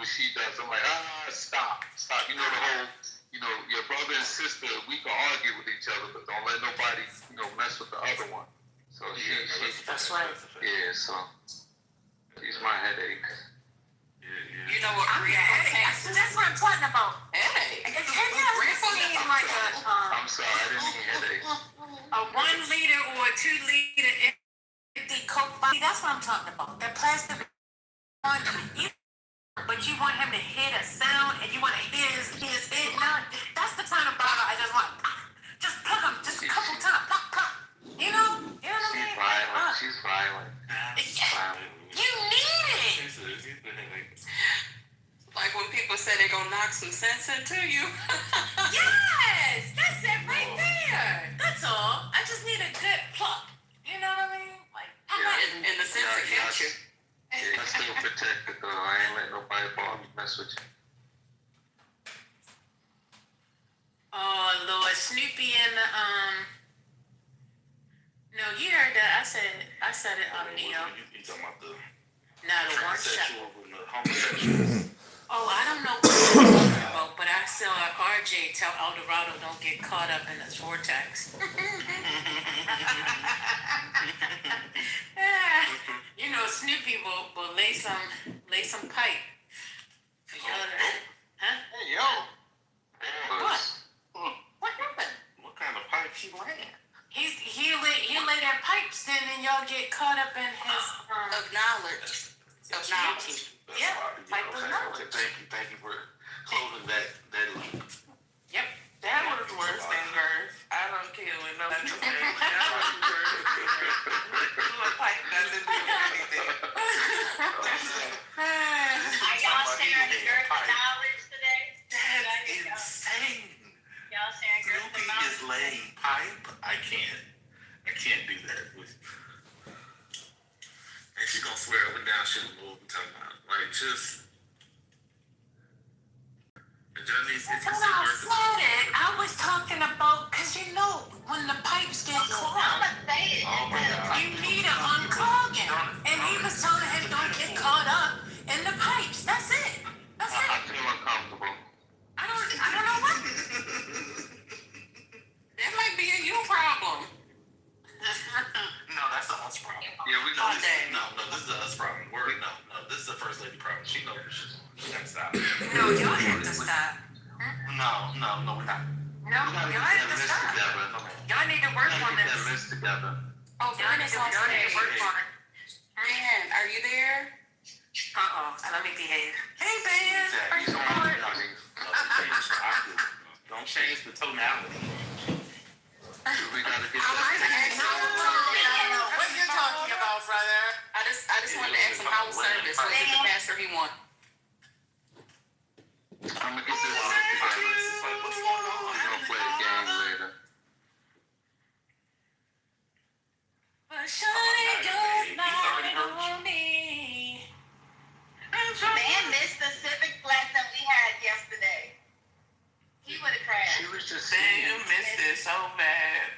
what she does. I'm like, stop. You know the whole, your brother and sister, we can argue with each other, but don't let nobody, mess with the other one. So that's right. Yeah, so she's my headache. Yeah. You know what? That's what I'm talking about. Headache. Can you ever like I'm sorry, I didn't mean headache. a 1 liter or a 2 liter empty Coke bottle? That's what I'm talking about. That plastic one. But you want him to hear the sound and you want to hear his head. No, that's the kind of bottle I just want. Just plug him just a couple times. Plug. You know what I mean? She's violent. You need it. Like when people say they're gonna knock some sense into you. Yes, that's it right there. That's all. I just need a good pluck. You know what I mean? Like, in the sense to catch you. Yeah, I still protected though. I ain't let nobody bother mess with you. Oh Lord, Snoopy and the No, you heard that. I said it on the You talking about the one shot. and the homosexuals. Oh, I don't know what you're talking about, but I saw RJ tell Eldorado don't get caught up in this vortex. Snoopy will lay some pipe for y'all to, huh? Hey, yo. What? What happened? What kind of pipe she laying? He lay their pipes in and y'all get caught up in his Of knowledge. Of knowledge. Yeah, pipe of knowledge. Thank you for closing that loop. Yep. That was worse than girth. I don't care what nobody says. That was worse than girth. You a pipe doesn't do anything. Are y'all sharing the girth of knowledge today? That's insane. Y'all sharing girth of Snoopy knowledge? is laying pipe. I can't do that. And she gonna swear up and down she don't know what we're talking about. Like just. That's what I said. I was talking about, because when the pipes get clogged, I'ma say it. Oh my God. you need to unclog it. And he was telling him don't get caught up in the pipes. That's it. That's I it. feel uncomfortable. I don't know what. That might be a you problem. No, that's a us problem. Yeah, we Oh, know. dang. No, this is a us problem. No, this is the first lady problem. She knows what she's doing. She gotta stop. No, y'all have to stop. No, we're not. No, y'all have to stop. Together. Y'all need to work on Get that this. list together. Oh, y'all need to work on it. Man, are you there? Let me behave. Hey, Ben. Praise the Lord. Don't change the tonality. We gotta get What you talking about, brother? I just wanted to ask him how was service. Was it the pastor he want? I'm gonna get this list together. It's like, what's going on? We're gonna play the game later. But surely you're not on me. Man missed the civics lesson we had yesterday. He would have crashed. She was just Dang, you saying. missed it so bad.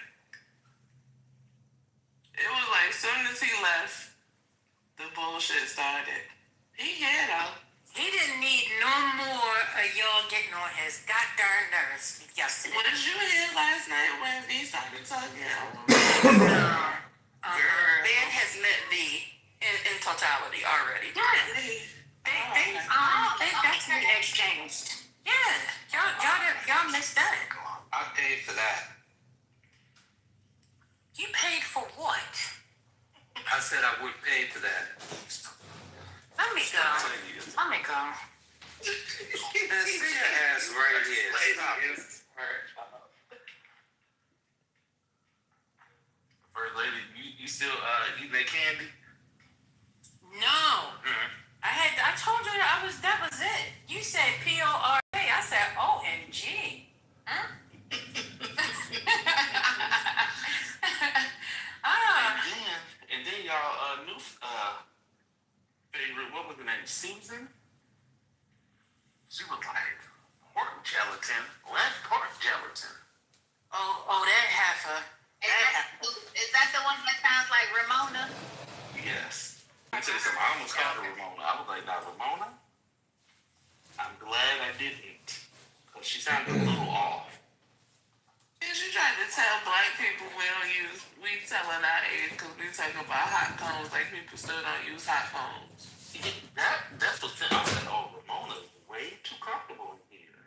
It was like, as soon as he left, the bullshit started. Though. He didn't need no more of y'all getting on his goddamn nerves yesterday. What did you hear last night when V started talking? Ben has met V in totality already. That's been exchanged. Yeah, y'all missed that. I paid for that. You paid for what? I said I would pay for that. Let me go. And see your ass right here. First lady, you still eating that candy? No. I told you that was it. You said PORA. I said OMG. Huh? And then y'all new favorite, what was the name? Susan? She was like, pork gelatin. What? Pork gelatin. Oh, that heifer. Is that the one that sounds like Ramona? Yes. Let me tell you something. I almost called her Ramona. I was like, now Ramona? I'm glad I didn't, because she sounded a little off. And she tried to tell black people we telling our age because we talking about hot combs like people still don't use hot combs. That's what I said. Oh, Ramona's way too comfortable in here.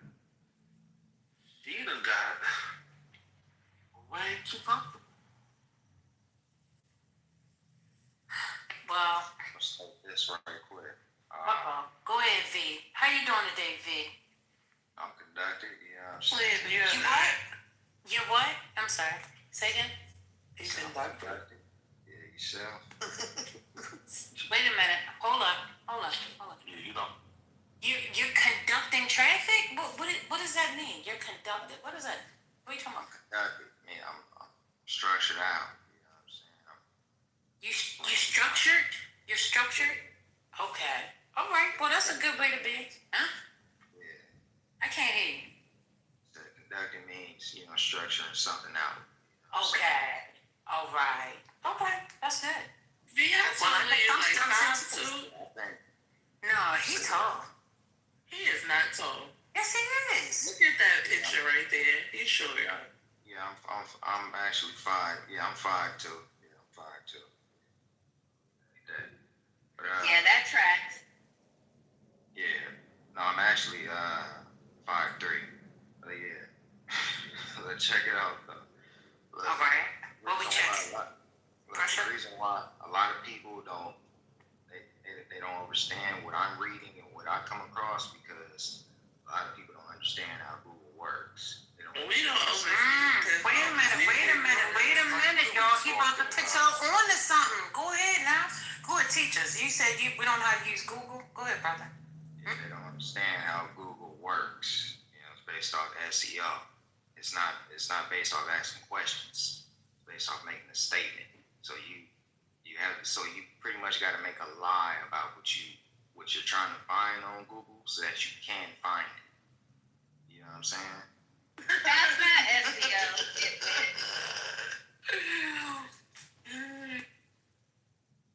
She done got way too comfortable. Well, Let's take this right quick. go ahead, V. How you doing today, V? I'm conducted, yeah. Please, You what? You what? I'm sorry. Say again. He's been Conducted. Yeah, yourself. Wait a minute. Hold up. Yeah, you know. You're conducting traffic? What does that mean? You're conducted. What is that? What are you talking about? Conducted. Yeah, I'm structured out. You know what I'm saying? You structured? You're structured? Okay. All right. Well, that's a good way to be. Huh? Yeah. I can't hear you. So conducted means, structuring something out. You know what I'm saying? Okay. All right. Okay. That's good. Beyonce Well, I think is I'm like still 5'2". I think. No, he's tall. He is not tall. Yes, he is. Look at that picture right there. He's short. Yeah, I'm actually 5. Yeah, I'm 5'2". Yeah, I'm 5'2". But Yeah, that tracks. yeah. No, I'm actually 5'3". But yeah. Let's check it out though. Look, All right. What we check? The reason why a lot of people they don't understand what I'm reading and what I come across because a lot of people don't understand how Google works. They don't We don't understand. Wait a minute, y'all. He about to put y'all on to something. Go ahead now. Go ahead, teach us. You said we don't know how to use Google. Go ahead, brother. Yeah, they don't understand how Google works. It's based off SEO. It's not based off asking questions. It's based off making a statement. So you pretty much got to make a lie about what you're trying to find on Google so that you can find it. You know what I'm saying? That's not SEO.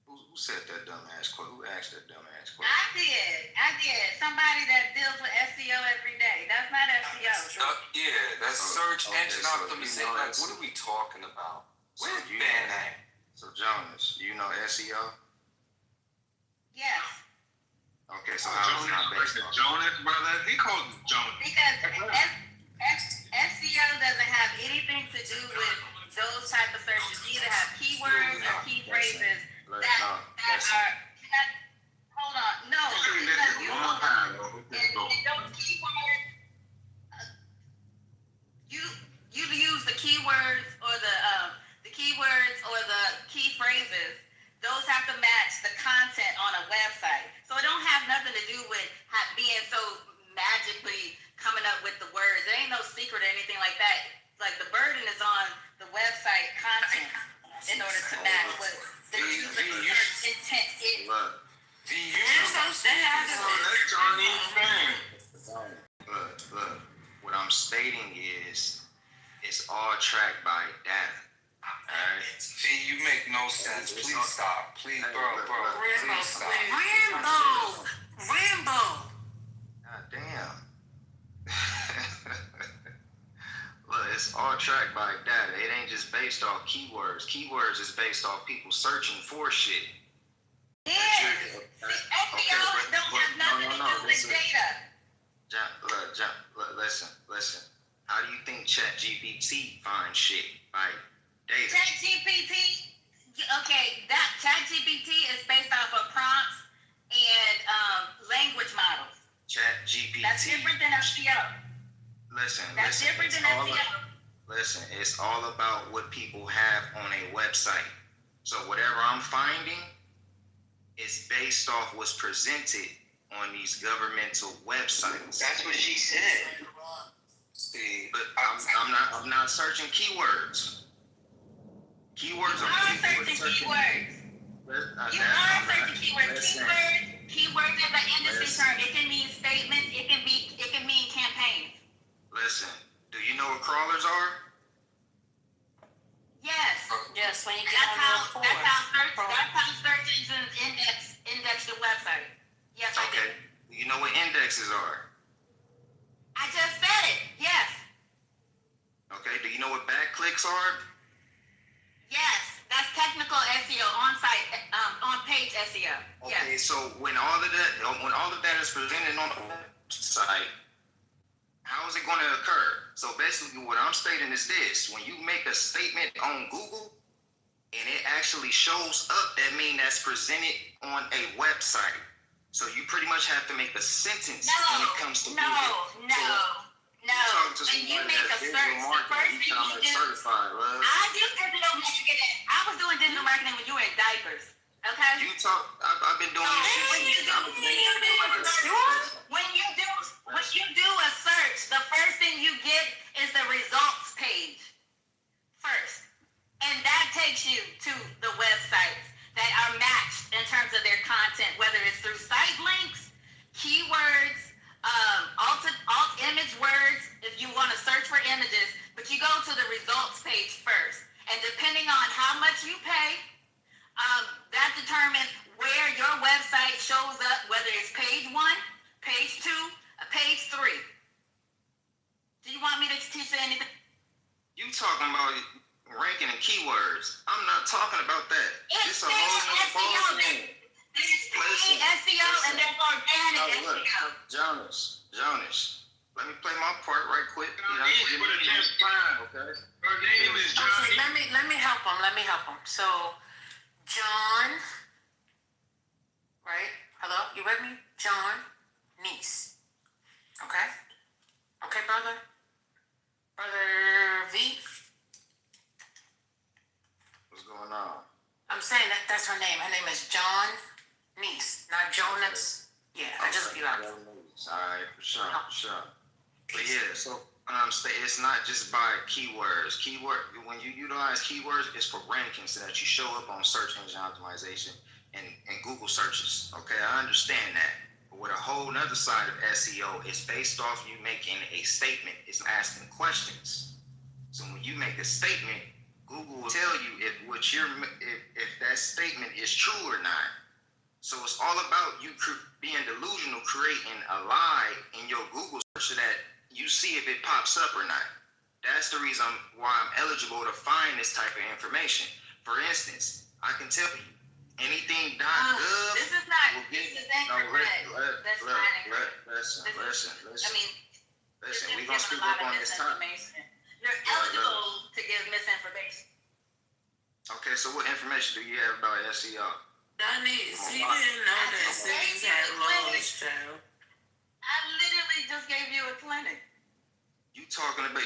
Who said that dumbass quote? Who asked that dumbass quote? I did. Somebody that deals with SEO every day. That's not SEO. Yeah, that's search engine so optimization. you know Like, what are we talking about? So Where's you Ben know- at? So Jonas, you know SEO? Yes. Okay, so how is it not based off? Jonas, brother. He called him Jonas. Because SEO doesn't have anything to do with those type of searches. You either have keywords or key phrases that are. Hold on, no, because you and those keywords. You use the keywords or the keywords or the key phrases. Those have to match the content on a website. So it don't have nothing to do with being so magically coming up with the words. There ain't no secret or anything like that. Like the burden is on the website content in order to match what the user intent is. Look, You're so sad. That's Johnny's name. look. What I'm stating is, it's all tracked by data. Alright? See, you make no sense. Please stop. Please, bro. Please stop. Rambo. God damn. Look, it's all tracked by data. It ain't just based off keywords. Keywords is based off people searching for shit. Yeah. SEO don't have nothing to do with data. Look, listen. How do you think ChatGPT finds shit? By data. ChatGPT, okay, that ChatGPT is based off of prompts and language models. ChatGPT. That's different than SEO. Listen. Listen, it's all about what people have on a website. So whatever I'm finding is based off what's presented on these governmental websites. That's what she said. See, But I'm not searching keywords. Keywords You are are people searching searching. keywords. You are searching keywords. Listen. Keywords is an industry term. It can mean statements. It can mean campaigns. Listen, do you know what crawlers are? Yes. Yes, when you get That's on how search engines index your website. Yes, I do. Okay. you know what indexes are? I just said it. Yes. Okay. Do you know what backclicks are? Yes. That's technical SEO, on-site, on-page SEO. Okay. Yes. So when all of that is presented on the website, how is it going to occur? So basically, what I'm stating is this: when you make a statement on Google and it actually shows up, that means that's presented on a website. So you pretty much have to make a sentence when it comes to Google. When you make a search, the first thing you do. Certified, right? I do digital marketing. I was doing digital marketing when you were in diapers. Okay. You talk. I've been doing this. When you do a search, the first thing you get is the results page first, and that takes you to the websites that are matched in terms of their content, whether it's through site links, keywords, alt image words. If you want to search for images, but you go to the results page first, and depending on how much you pay, that determines where your website shows up, whether it's page 1, page 2, or page 3. Do you want me to teach you anything? You talking about ranking and keywords? I'm not talking about that. It's a whole nother ballgame. There's paid SEO and there's organic SEO. Jonas, let me play my part right quick. Her name is Okay, Johnny. let me help him. So, John, right? Hello, you with me? John, niece. Okay? Okay, brother? Brother V? What's going on? I'm saying that's her name. Her name is John Niece, not Jonas. Yeah, I just be like. All right, for sure. But yeah, so it's not just by keywords. When you utilize keywords, it's for rankings so that you show up on search engine optimization and Google searches. Okay, I understand that. But with a whole nother side of SEO, it's based off you making a statement. It's asking questions. So when you make a statement, Google will tell you if that statement is true or not. So it's all about you being delusional, creating a lie in your Google search so that you see if it pops up or not. That's the reason why I'm eligible to find this type of information. For instance, I can tell you anything .gov. This is not. This is incorrect. That's not incorrect. Listen. I mean, We're gonna speak up on this topic. You're eligible to give misinformation. Okay, so what information do you have about SEO? Donnie, she didn't know that cities had laws, child. I literally just gave you a clinic. You still talking about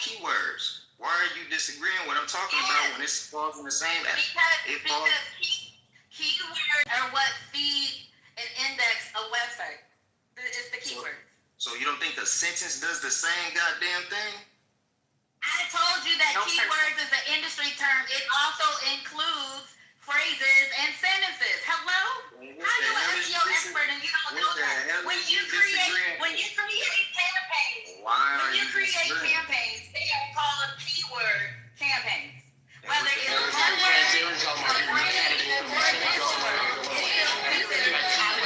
keywords. Why are you disagreeing with what I'm talking about when it's falls in the same? Because keywords are what feed and index a website. It's the keywords. So you don't think a sentence does the same goddamn thing? I told you that keywords is an industry term. It also includes phrases and sentences. Hello? How you an SEO expert and you don't know that? When you create campaigns, they are called keyword campaigns. Whether it's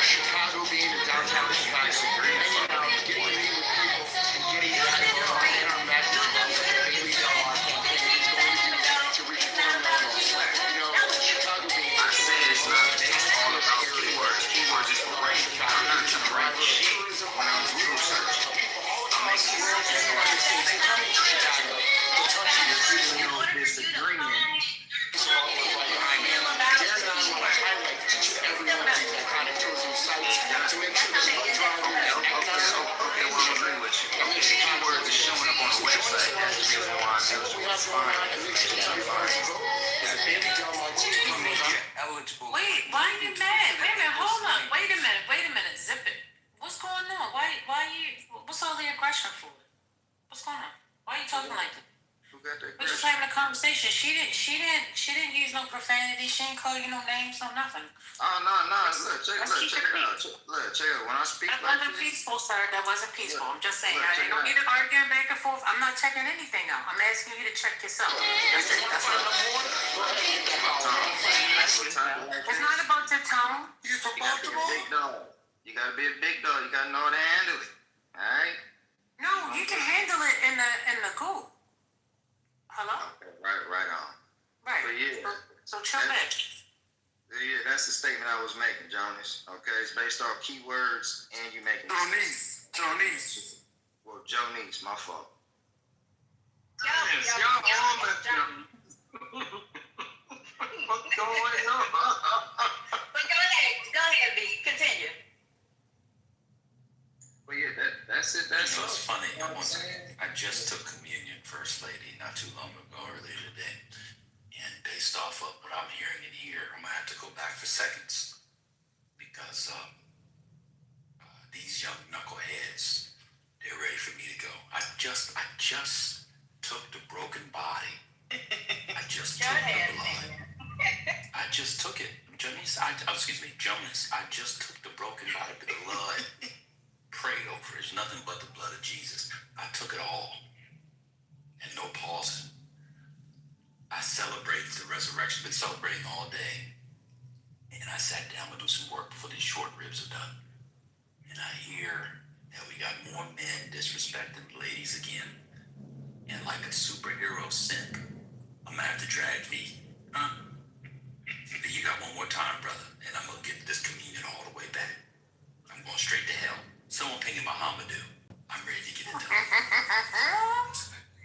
Chicago being the downtown Wait, why are you mad? Wait a minute, hold on. Wait a minute. Zip it. What's going on? What's all the aggression for? What's going on? Why are you talking like that? We're just having a conversation. She didn't use no profanity. She didn't call you no names, no nothing. Oh no! Look, check it out. When I speak That like wasn't this, peaceful, sir. That wasn't peaceful. I'm just saying. Look, I don't need to arguing back and forth. I'm not checking anything out. I'm asking you to check yourself. That's it. That's all. It's not about your tone. you got to be a big dog. You gotta be a big dog. You gotta know how to handle it. All right. No, you can handle it in the cool. Hello? Okay. Right on. Right. But yeah. So chill back. Yeah, that's the statement I was making, Jonas. Okay, it's based off keywords and you making. Jonice. Well, Jonice, my fault. Yes, y'all all messed up. What's going on? But go ahead, B. Continue. But yeah, that's it. You That's know, all. it's funny. You know what I'm saying? I just took communion, First Lady, not too long ago, earlier today. And based off of what I'm hearing in here, I'm going to have to go back for seconds. Because these young knuckleheads, they're ready for me to go. I just took the broken body. I just took the blood. I just took it. Jonas, Jonas, I just took the broken body, the blood, prayed over it. It's nothing but the blood of Jesus. I took it all. And no pausing. I celebrated the resurrection, been celebrating all day. And I sat down to do some work before these short ribs are done. And I hear that we got more men disrespecting ladies again. And like a superhero simp, I'm gonna have to drag me. Huh? You got one more time, brother, and I'm gonna get this communion all the way back. I'm going straight to hell. Someone ping Muhammad do. I'm ready to get it done.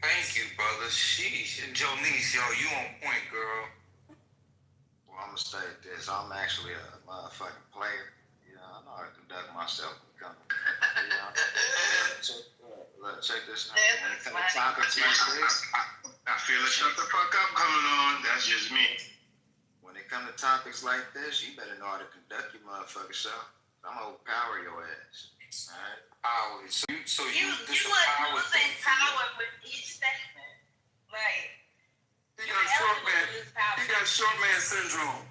Thank you, brother. Sheesh. Jonice, yo, you on point, girl. Well, I'm gonna state this. I'm actually a motherfucking player. You know, I know how to conduct myself. You know, check this out. When it comes to topics like this, I feel it. Shut the fuck up coming on. That's just me. when it comes to topics like this, you better know how to conduct your motherfucking self. I'm gonna overpower your ass. All right. Power. So You you are this a power losing thing for you. power with each statement. Like, He you got short man. lose power. He got short man syndrome.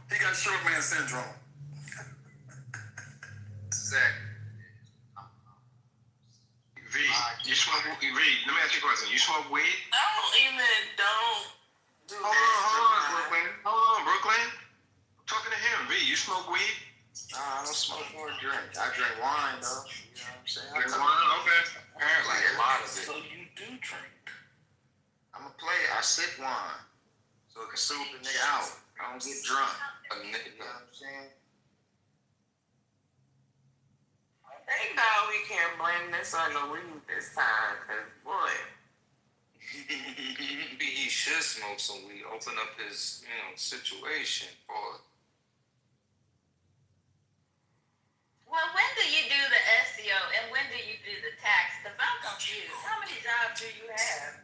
Exactly. V, you smoke V? Let me ask you a question. You smoke weed? Don't do Hold that. on, Brooklyn. I'm talking to him. V, you smoke weed? Nah, I don't smoke or drink. I drink wine though. You know what I'm saying? Drink wine? Okay. Apparently, a lot of it. So you do drink. I'm a player. I sip wine so it can soothe the nigga out. I don't get drunk. You know what I'm saying? Thank God we can't blame this on the weed this time, cause boy, Maybe he should smoke some weed. Open up his, situation. Or Well, when do you do the SEO and when do you do the tax? Because I'm confused. How many jobs do you have?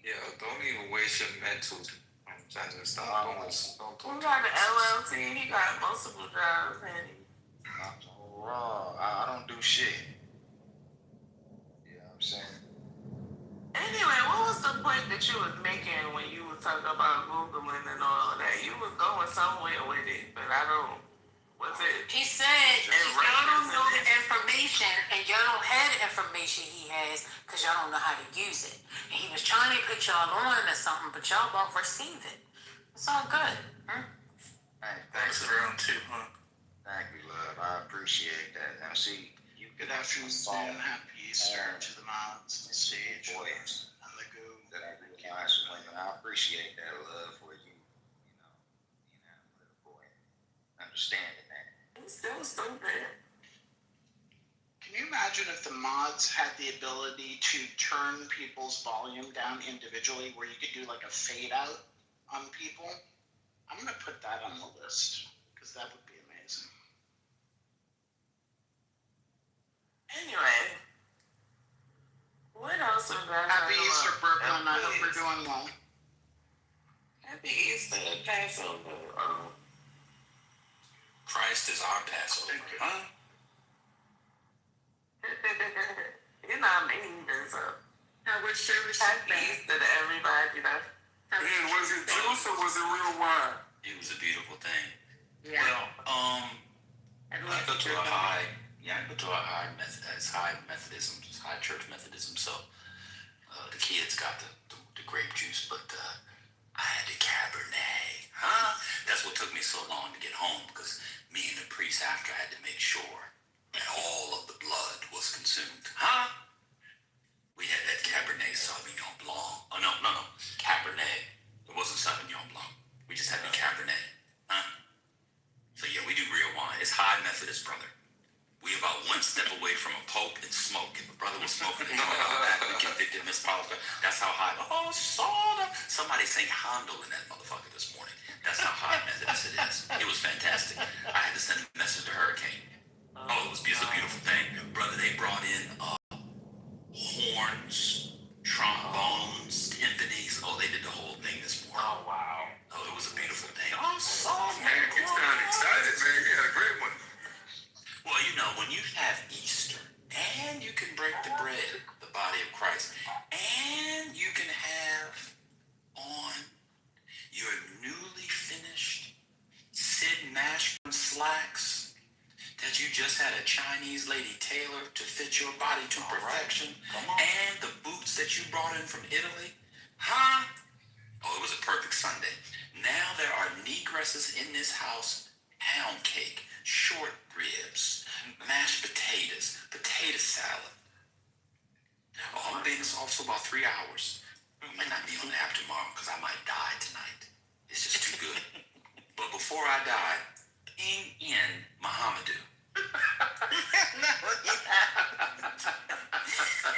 yeah, don't even waste your mental. I'm trying to stop doing this. Don't we do got an LLC. He got multiple jobs, and I'm so raw. I don't do shit. You know what I'm saying? anyway, what was the point that you was making when you were talking about Googling and all of that? You was going somewhere with it, but I don't. Was it? He said if y'all don't know the information and y'all don't have the information he has because y'all don't know how to use it. And he was trying to put y'all on to something, but y'all won't receive it. It's all good. Thanks, round two, huh? Thank you, love. I appreciate that. Now, see, you Good afternoon and happy Easter to the mods, the stage, boys and the goo. that I realize for women. I appreciate that love for you, being analytical and understanding that. It's still stupid. Can you imagine if the mods had the ability to turn people's volume down individually, where you could do like a fade out on people? I'm gonna put that on the list because that would be amazing. Anyway, what else we got? Happy going Easter, on? Brooklyn. I hope we're doing well. Happy Easter, Passover. Christ is our Passover, huh? You know I'm eating this up. Happy Easter to everybody, Man, was it juice or was it real wine? It was a beautiful thing. Yeah. Well, I go to a high Methodism, high church Methodism. So the kids got the grape juice, but I had the Cabernet. Huh? That's what took me so long to get home because me and the priest after I had to make sure high Methodist brother. We about one step away from a poke and smoke. If a brother was smoking, they would automatically convicted Miss Pollister. That's how high. Oh, soda. Somebody sang Hondo in that motherfucker this morning. That's how high Methodist it is. It was fantastic. I had to send a message to Hurricane. Oh, it was a beautiful thing. Brother, they brought in horns, trombones, timpanis. Oh, they did the whole thing this morning. Oh, wow. Oh, it was a beautiful thing. Oh, soda. Man, you sound excited, man. You had a great one. Well, you know, when you have Easter and you can break the bread, the body of Christ, and you can have on your newly finished Sid Mashburn slacks that you just had a Chinese lady tailor to fit your body to perfection, and the boots that you brought in from Italy, huh? Oh, it was a perfect Sunday. Now there are negresses in this house, pound cake, short ribs, mashed potatoes, potato salad. Oh, I'm being this off for about 3 hours. I might not be on the app tomorrow because I might die tonight. It's just too good. But before I die, ping in Muhammadu. No, you're not.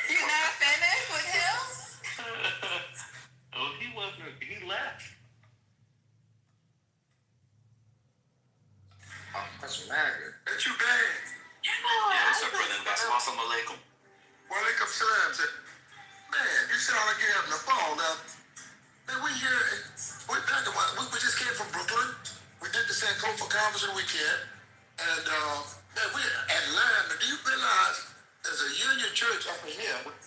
You're not finished with him? Oh, he wasn't. He left. That's mad. That you bad. Yeah, what's up, brother? Assalamu alaikum. Walaikum salam. Man, you sound like you're having a ball now. Man, we just came from Brooklyn. We did the Sankofa conference on the weekend. And, man, we're at Atlanta. Do you realize there's a union church up in here with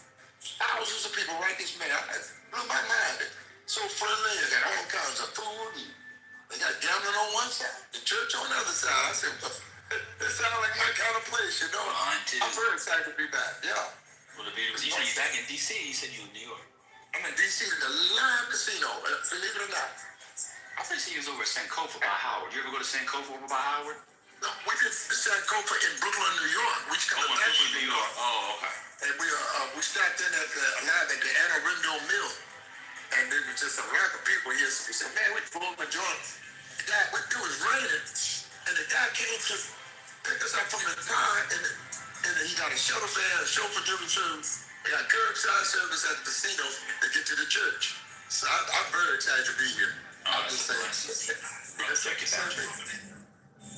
thousands of people right this minute? It blew my mind. So friendly. They got all kinds of food. And they got gambling on one side, the church on the other side. I said, well, it sounds like my kind of place, you know? Mine too. I'm very excited to be back, yeah. Well, you said you back in D.C. You said you in New York. I'm in D.C. at the Live Casino, believe it or not. I thought you was over at Sankofa by Howard. You ever go to Sankofa over by Howard? No, we did the Sankofa in Brooklyn, New York. We just Oh, in Brooklyn, New York. Oh, okay. And we stopped in at the Live at the Anna Rendell Mill. And there was just a rack of people here. So we said, man, we full of joints. The guy, it was raining. And the guy came to pick us up from the car. And he got a shuttle van, a chauffeur-driven service. They got curbside service at the casino to get to the church. So I'm very excited to be here. Oh, I'm just saying. Brother, check it out.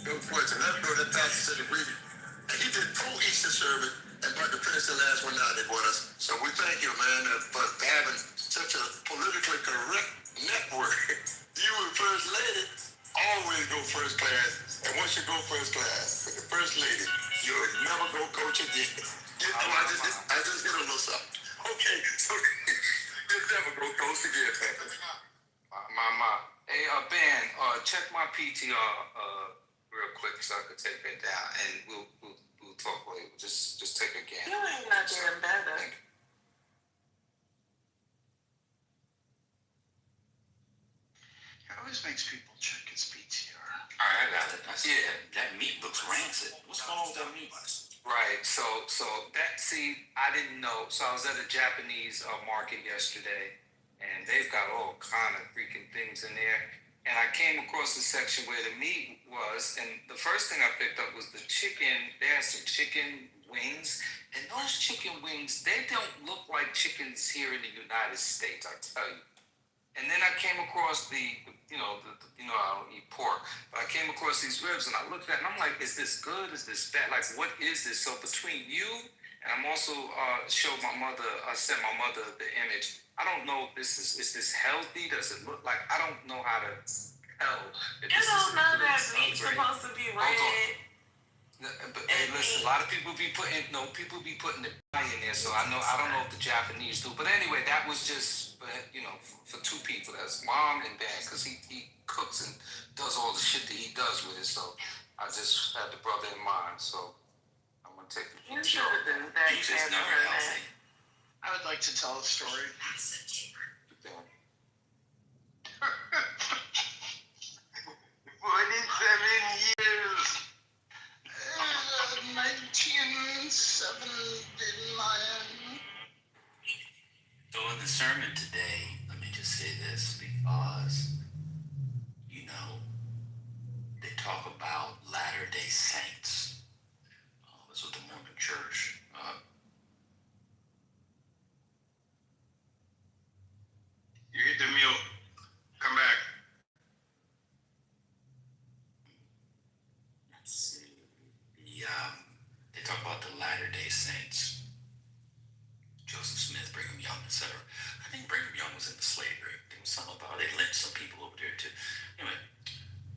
Go for it. So let me know that pastor said agree. And he did full Easter service and about to finish the last one now they brought us. So we thank you, man, for having such a politically correct network. You and First Lady always go first class. And once you go first class with the First Lady, you'll never go coach again. You know, I just did a little something. Okay, so you'll never go coach again, man. Hey, Ben, check my PTR real quick so I can take that down, and we'll talk later. Just take a gander. You ain't not getting better. Thank you. It always makes people check his PTR. All right, I got it. Yeah, that meat looks rancid. What's going on with that meat? Right. So I didn't know. So I was at a Japanese market yesterday, and they've got all kind of freaking things in there. And I came across the section where the meat was, and the first thing I picked up was the chicken. They had some chicken wings, and those chicken wings, they don't look like chickens here in the United States, I tell you. And then I came across I don't eat pork, but I came across these ribs, and I looked at it, and I'm like, is this good? Is this bad? Like, what is this? So between you, and I'm also sent my mother the image. I don't know if this is this healthy? Does it look like, I don't know how to tell if You this don't is know a that good meat's celebrate. supposed to be red. But hey, listen, a lot of people be putting the pie in there, so I don't know if the Japanese do. But anyway, that was just for two people. That's Mom and Dad, because he cooks and does all the shit that he does with it. So I just had the brother in mind. So I'm gonna take the You should have been that Beef is never camera. healthy. I would like to tell a story. 47 years. 1979. So in the sermon today, let me just say this because, they talk about latter Latter-day Saints. That's what the Mormon Church. You hit the mute. Come back. Let's see. They talk about the Latter-day Saints. Joseph Smith, Brigham Young, etc. I think Brigham Young was into slavery. There was something about they lynched some people over there too. Anyway,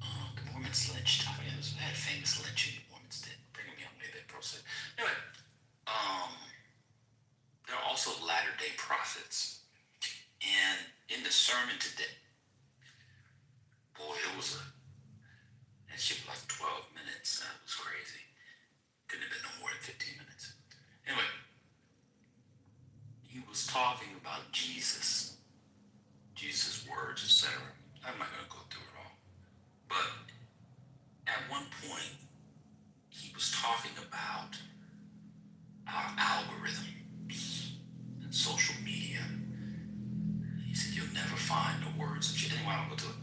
the Mormons lynched. I mean, they had famous lynching. The Mormons did. Brigham Young made that process. Anyway, there are also Latter-day Prophets. And in the sermon today, boy, that shit was like 12 minutes. That was crazy. Couldn't have been no more than 15 minutes. Anyway, he was talking about Jesus' words, etc. I'm not going to go through it all. But at one point, he was talking about our algorithms and social media. He said, you'll never find the words of Jesus. Anyway, I don't go to it.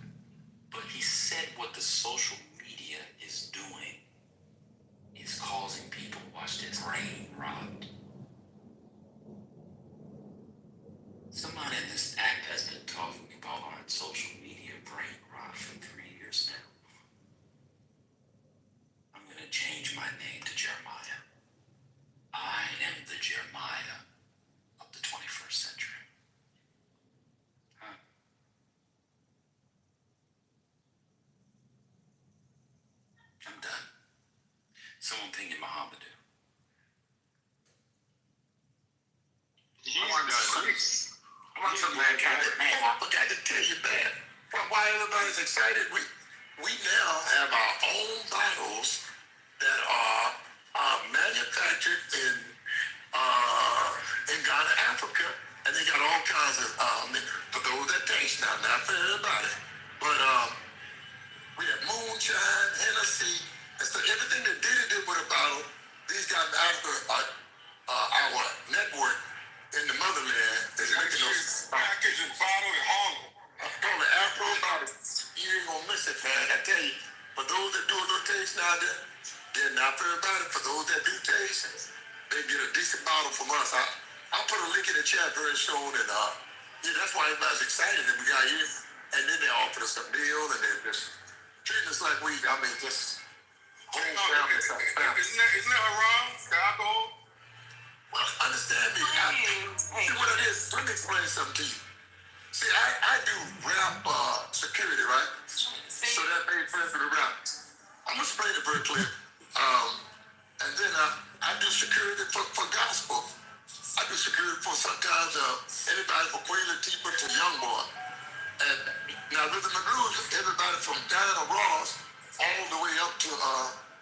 But he said what the social media is doing is causing people, watch this, brain rot. Somebody in this act has been talking about on social media brain rot for 3 years now. I'm going to change my name to Jeremiah. I am the Jeremiah of the 21st century. Huh? I'm done. Someone ping in Muhammad. I want some mankind. Man, I forgot to tell you, man. Why everybody's excited? We now have our own bottles that are manufactured in Ghana, Africa, and they got all kinds of for those that taste now, not for everybody. But we have moonshine, Hennessy, and so everything that Diddy did with a bottle, these guys after our network in the motherland is making those package and bottle in Harlem. From the Afro bottle, you ain't gonna miss it, man. I tell you, for those that do a little taste now, they're not for everybody. For those that do taste, they get a decent bottle from us. I'll put a link in the chat very soon, and yeah, that's why everybody's excited that we got here. And then they offered us a meal, and they're just treating us like just whole family. Isn't that haram? The alcohol? Well, understand me. See what it is. Let me explain something to you. See, I do rap security, right? So that made friends with the rap. I'm gonna explain it very clear. And then I do security for gospel. I do security for sometimes anybody from Queen Latifah to Young Boy. And now rhythm and blues, everybody from Diana Ross all the way up to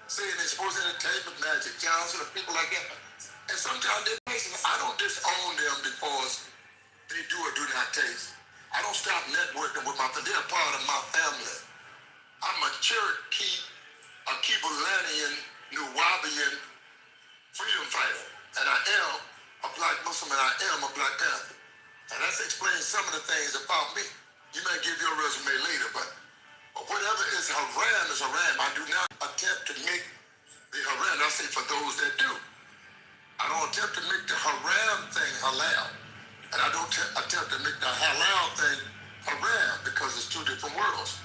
saying they sports entertainment, Magic Johnson, and people like that. And sometimes I don't disown them because they do or do not taste. I don't stop networking with they're part of my family. I'm a Cherokee, a Kibolanian, Nuwabian freedom fighter. And I am a black Muslim and I am a Black Panther. And that explains some of the things about me. You may give your resume later, but whatever is haram is haram. I do not attempt to make the haram. I say for those that do. I don't attempt to make the haram thing halal. And I don't attempt to make the halal thing haram because it's two different worlds.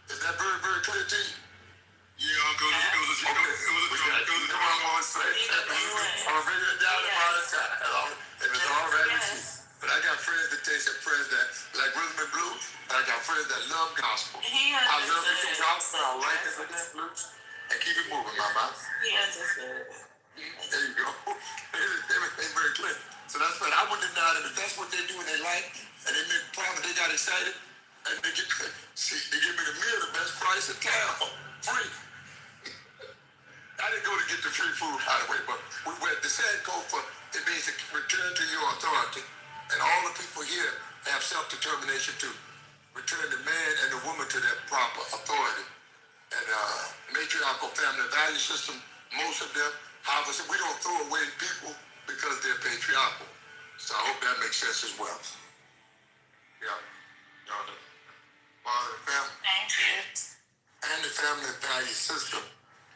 Is that very, very clear to you? Yeah, Uncle. It was a joke. I'm bringing it down about the time. It was all right with you. But I got friends that taste and friends that like rhythm and blues. And I got friends that love gospel. I love it from gospel. I like it from blues. And keep it moving, mama. He understood. There you go. Everything very clear. So that's what I wouldn't deny them. If that's what they do and they like, and they make promise, they got excited, and they give me the meal, the best price in town, free. I didn't go to get the free food out of the way, but we went the Sankofa. It means to return to your authority, and all the people here have self-determination to return the man and the woman to their proper authority. And matriarchal family value system, most of them. However, we don't throw away people because they're patriarchal. So I hope that makes sense as well. Yeah. Y'all the father of the family. Thank you. And the family value system,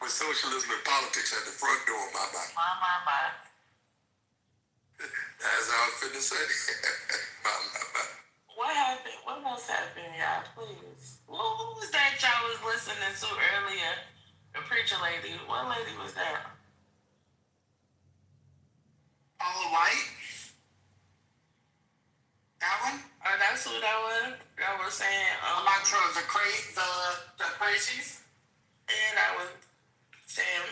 With socialism and politics at the front door, my. My. As I was finna say. my. What happened? What else happened, y'all? Please. Who was that y'all was listening to earlier? The preacher lady. What lady was that? Paula White? That one? Oh, that's who that was? Y'all were saying, I'm not sure. The crazies? and I was saying,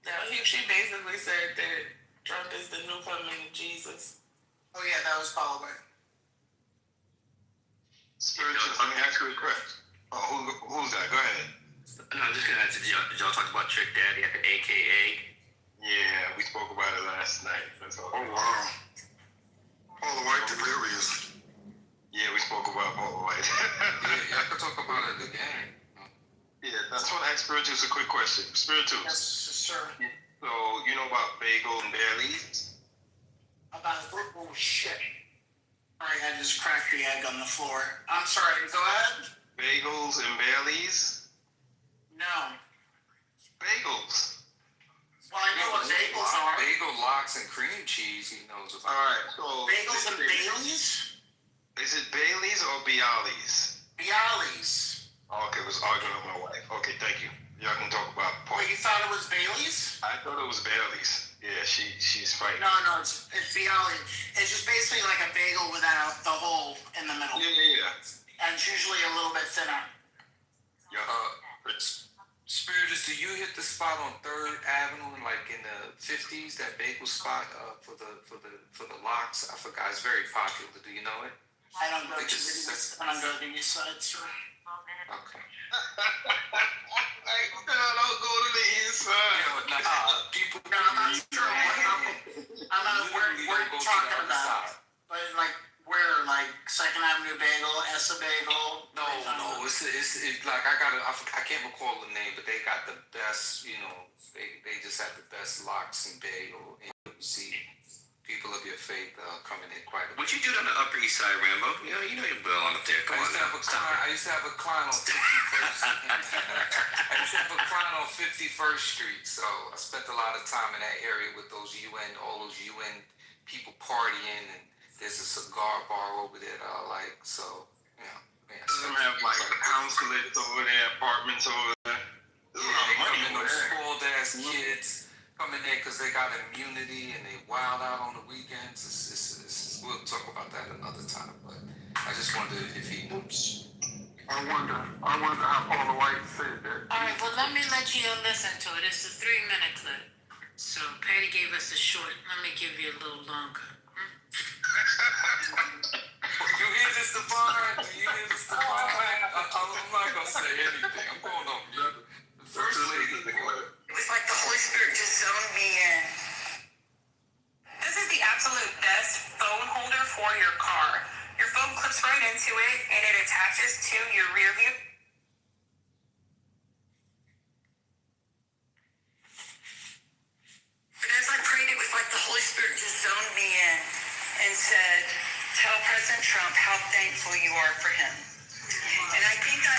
that she basically said that Trump is the new coming of Jesus. Oh yeah, that was Paula White. Spiritual, let me ask you a question. Oh, who's that? Go ahead. No, I'm just gonna ask, did y'all talk about Trick Daddy at the AKA? Yeah, we spoke about it last night. That's all. Oh wow. Paula White delirious. Yeah, we spoke about Paula White. Yeah, I could talk about it again. Yeah, that's what I asked Spirituals a quick question. Spirituals. Yes, sir. So, you know about bagel and Bailey's? About oh shit. Sorry, I just cracked the egg on the floor. I'm sorry, go ahead. Bagels and Bailey's? No. Bagels. Well, I know what bagels are. Bagel lox and cream cheese. He knows about. Alright, so Bagels and Baileys? is it Bailey's or Bialys? Bialys. Okay, I was arguing with my wife. Okay, thank you. Y'all can talk about Wait, you thought it was Bailey's? I thought it was Bailey's. Yeah, she's fighting. No, it's Bialys. It's just basically like a bagel without the hole in the middle. Yeah. And it's usually a little bit thinner. Yeah. Spiritus, do you hit the spot on 3rd Avenue, like in the 50s? That bagel spot for the lox. I forgot. It's very popular. Do you know it? I don't go to the east side, sir. Okay. Like, no, don't go to the east side. People. No, I'm not sure I'm not where you're talking about. But like where, like 2nd Avenue Bagel, Essa Bagel. No. It's like I can't recall the name, but they got the best. You know, they just have the best lox and bagel. And you see people of your faith coming in quite a bit. What you do on the Upper East Side, Rambo? You know you belong up there. Come on now. I used to have a client on 51st Street, so I spent a lot of time in that area with all those UN people partying, and there's a cigar bar over there that I like, so, yeah. Some have like consulates over there, apartments over there. There's a lot of money over there. Spoiled ass kids come in there because they got immunity and they wild out on the weekends. We'll talk about that another time, but I just wondered if he knows. I wonder how Paula White said that. All right, well, let me let you listen to it. It's a 3-minute clip. So Patty gave us a short. Let me give you a little longer. You hear this, Devon? I'm not going to say anything. I'm going on mute. The First Lady. It was like the Holy Spirit just zoned me in. This is the absolute best phone holder for your car. Your phone clips right into it and it attaches to your rear view. But as I prayed, it was like the Holy Spirit just zoned me in and said, tell President Trump how thankful you are for him. And I think I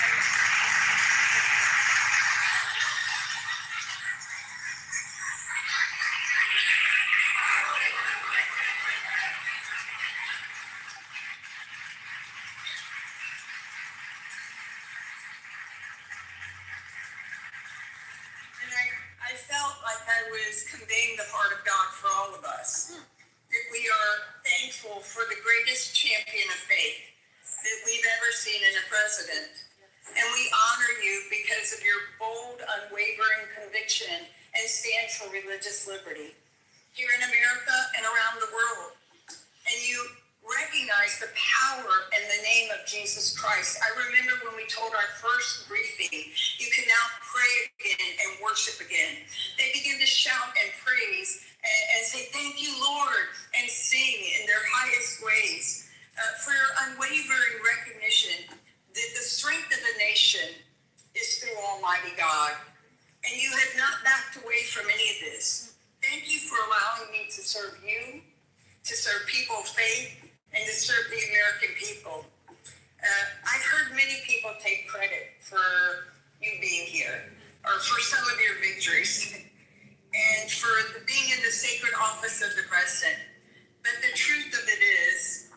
felt like I was conveying the heart of God for all of us. That we are thankful for the greatest champion of faith that we've ever seen in a president. And we honor you because of your bold, unwavering conviction and stand for religious liberty here in America and around the world. And you recognize the power and the name of Jesus Christ. I remember when we told our first briefing, you can now pray again and worship again. They begin to shout and praise and say, thank you, Lord, and sing in their highest ways for your unwavering recognition that the strength of the nation is through Almighty God. And you have not backed away from any of this. Thank you for allowing me to serve you, to serve people of faith, and to serve the American people. I've heard many people take credit for you being here. or for some of your victories, and for being in the sacred office of the president. But the truth of it is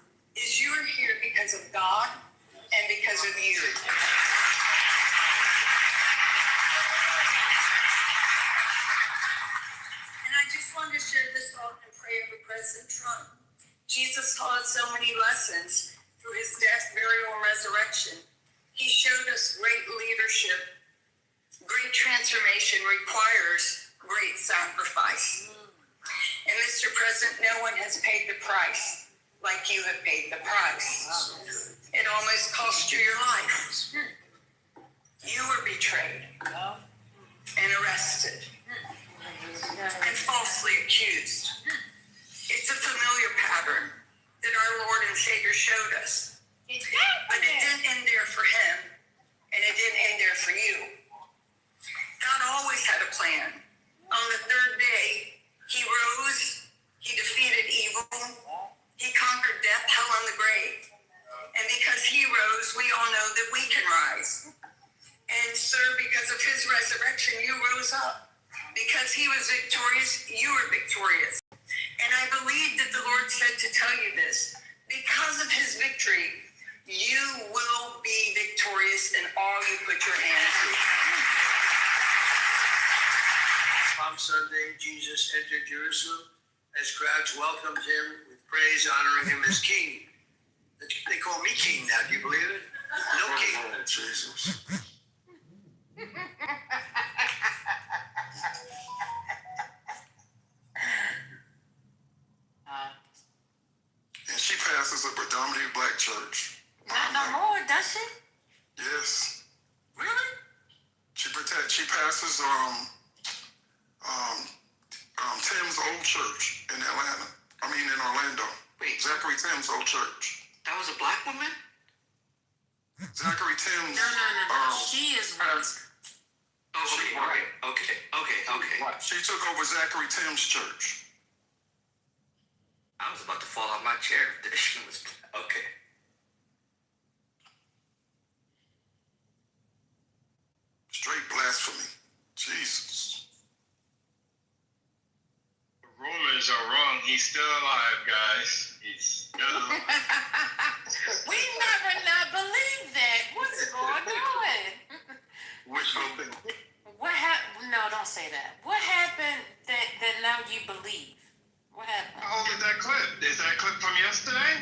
you're here because of God and because of you. And I just wanted to share this thought and pray over President Trump. Jesus taught us so many lessons through his death, burial, and resurrection. He showed us great leadership. Great transformation requires great sacrifice. And Mr. President, no one has paid the price like you have paid the price. It almost cost you your life. You were betrayed and arrested and falsely accused. It's a familiar pattern that our Lord and Savior showed us. But it didn't end there for him, and it didn't end there for you. God always had a plan. On the third day, he rose, he defeated evil, he conquered death, hell, and the grave. And because he rose, we all know that we can rise. And sir, because of his resurrection, you rose up. Because he was victorious, you were victorious. And I believe that the Lord said to tell you this. Because of his victory, you will be victorious in all you put your hand to. Palm Sunday, Jesus entered Jerusalem as crowds welcomed him with praise, honoring him as king. They call me king now. Do you believe it? No king. Jesus. And she pastors a predominantly black church. Not no more, does she? Yes. Really? She pastors Tim's old church in Atlanta. In Orlando. Wait. Zachary Tim's old church. That was a black woman? Zachary Tim's. No. She is one. Oh, okay, right. Okay. She took over Zachary Tim's church. I was about to fall off my chair if this shit was okay. Straight blasphemy. Jesus. The rumors are wrong. He's still alive, guys. He's still alive. We never not believe that. What's going on? Wishful thinking. What happened? No, don't say that. What happened that now you believe? What happened? How old is that clip? Is that clip from yesterday?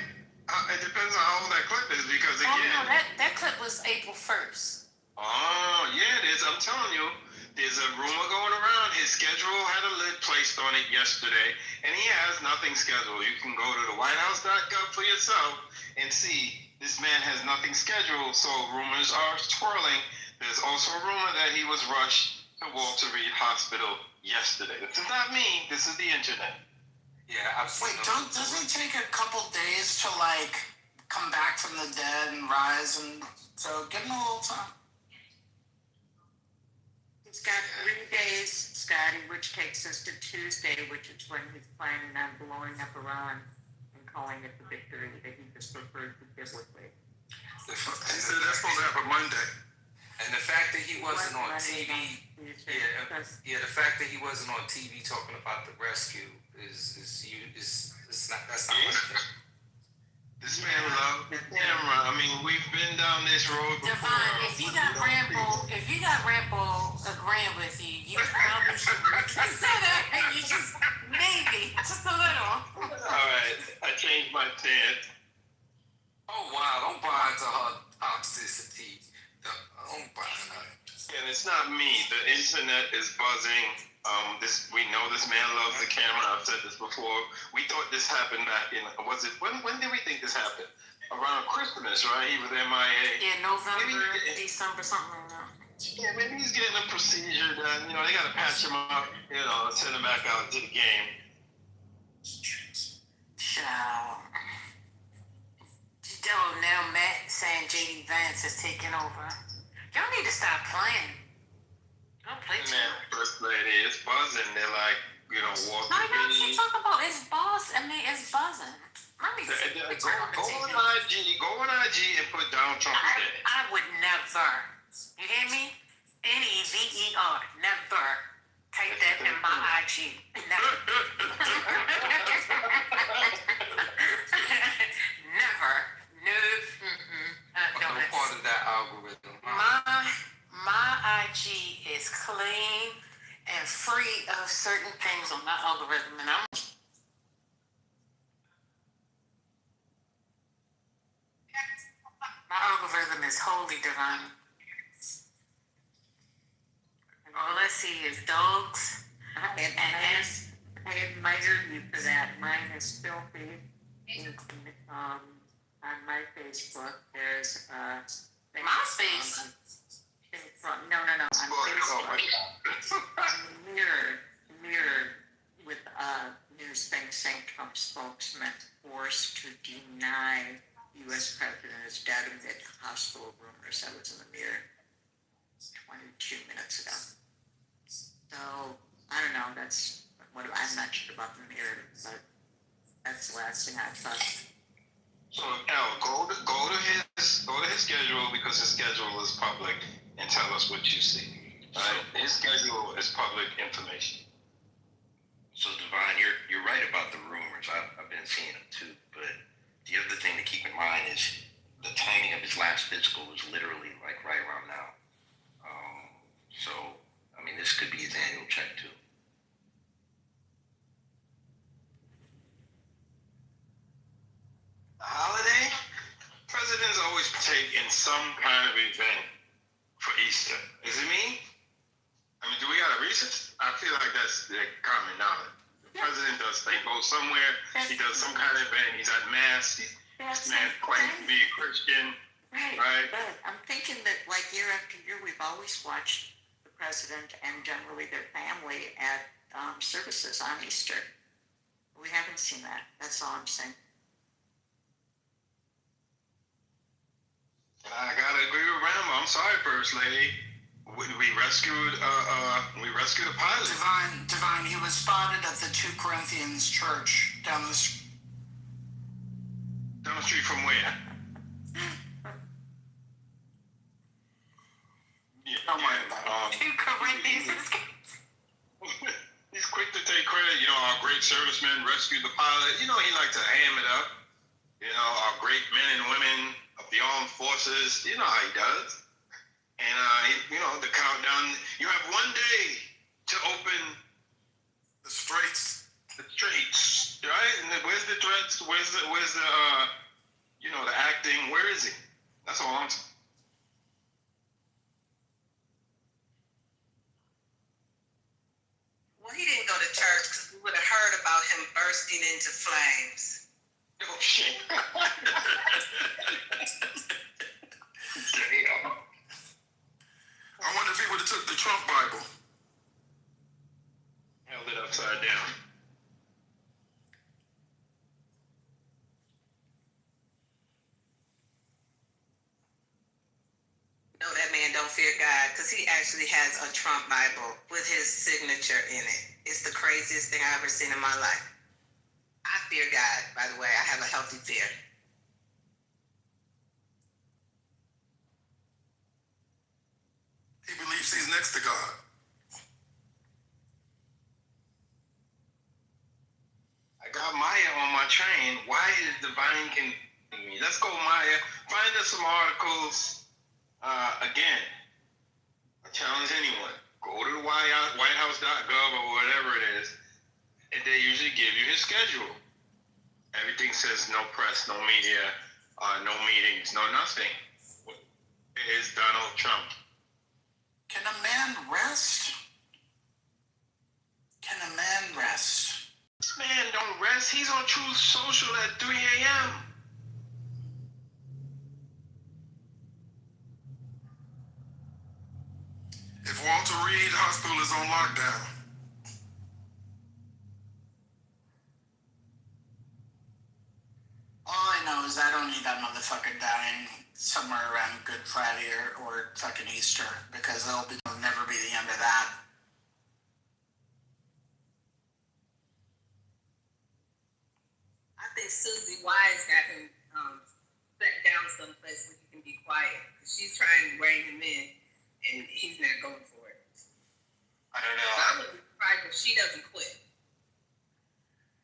It depends on how old that clip is because Oh again. no, that clip was April 1st. Oh, yeah, it is. I'm telling you, there's a rumor going around. His schedule had a lid placed on it yesterday, and he has nothing scheduled. You can go to the whitehouse.gov for yourself and see this man has nothing scheduled, so rumors are swirling. There's also a rumor that he was rushed to Walter Reed Hospital yesterday. This is not me. This is the internet. Yeah, I've seen Wait, doesn't it take a couple days to come back from the dead and rise, and so give him a little time. He's got 3 days, Scotty, which takes us to Tuesday, which is when he's planning on blowing up Iran and calling it the victory that he just referred to biblically. He said that's supposed to happen Monday. And the fact that he wasn't on TV, Yeah, the fact that he wasn't on TV talking about the rescue is not that's not like This man loved the camera. I mean, we've been down this road before. Devon, if you got Rambo agreeing with you, you probably should consider that. You just maybe just a little. All right, I changed my stance. oh wow, don't buy into her toxicity. Don't buy into her. And it's not me. The internet is buzzing. We know this man loves the camera. I've said this before. We thought this happened back in, when did we think this happened? Around Christmas, right? He was MIA. Yeah, November, December, something like that. Yeah, maybe he's getting a procedure done. They got to patch him up, send him back out to the game. Child. Now Matt saying J.D. Vance is taking over. Y'all need to stop playing. Don't play too Man, much. First Lady, it's buzzing. They're like, Walter No, y'all keep Reed. talking about it's boss. It's buzzing. Let me see. Go on IG and put Donald Trump in there. I would never. You hear me? Never. Never. Type that in my IG. Never. Never. No. No part of that algorithm. My IG is clean and free of certain things on my algorithm, and my algorithm is wholly divine. And all I see is dogs I admire you for that. Mine is filthy. On my Facebook, there's MySpace. No. On Facebook, mirror with news thing saying Trump spokesman forced to deny U.S. president is dead amid hospital rumors. That was in the Mirror 22 minutes ago. So I don't know. That's what I'm not sure about the Mirror, but that's the last thing I thought. So Al, go to his schedule, because his schedule is public, and tell us what you see. Right? His schedule is public information. So Divine, you're right about the rumors. I've been seeing them too. But the other thing to keep in mind is the timing of his last physical was literally like right around now. So I mean, this could be his annual check too. The holiday? Presidents always partake in some kind of event for Easter. Is it me? I mean, do we got a research? I feel like that's the common knowledge. The president does things, goes somewhere, he does some kind of event, he's at mass, he's claims to be a Christian, right? But I'm thinking that like year after year, we've always watched the president and generally their family at services on Easter. We haven't seen that. That's all I'm saying. And I gotta agree with Rambo. I'm sorry, First Lady. We rescued a pilot. Divine, he was spotted at the 2 Corinthians church down the street. Down the street from where? Don't worry about it. 2 Corinthians. He's quick to take credit. You know, our great servicemen rescued the pilot. You know, he likes to ham it up. You know, our great men and women of the armed forces. You know how he does. And, you know, the countdown, you have one day to open the straits, right? And where's the threats? Where's the you know, the acting? Where is he? That's all I'm saying. Well, he didn't go to church because we would have heard about him bursting into flames. Oh, shit. Damn. I wonder if he would have took the Trump Bible, held it upside down. No, that man don't fear God because he actually has a Trump Bible with his signature in it. It's the craziest thing I've ever seen in my life. I fear God, by the way. I have a healthy fear. He believes he's next to God. I got Maya on my train. Why is Divine continuing me? Let's go, Maya. Find us some articles. Again, I challenge anyone. Go to the whitehouse.gov or whatever it is, and they usually give you his schedule. Everything says no press, no media, no meetings, no nothing. It is Donald Trump. Can a man rest? Can a man rest? This man don't rest. He's on Truth Social at 3 a.m. If Walter Reed Hospital is on lockdown. All I know is I don't need that motherfucker dying somewhere around Good Friday or fucking Easter, because it'll never be the end of that. I think Susie Wise got him set down someplace where he can be quiet. She's trying to rein him in. and he's not going for it. I don't know. So I would be surprised if she doesn't quit.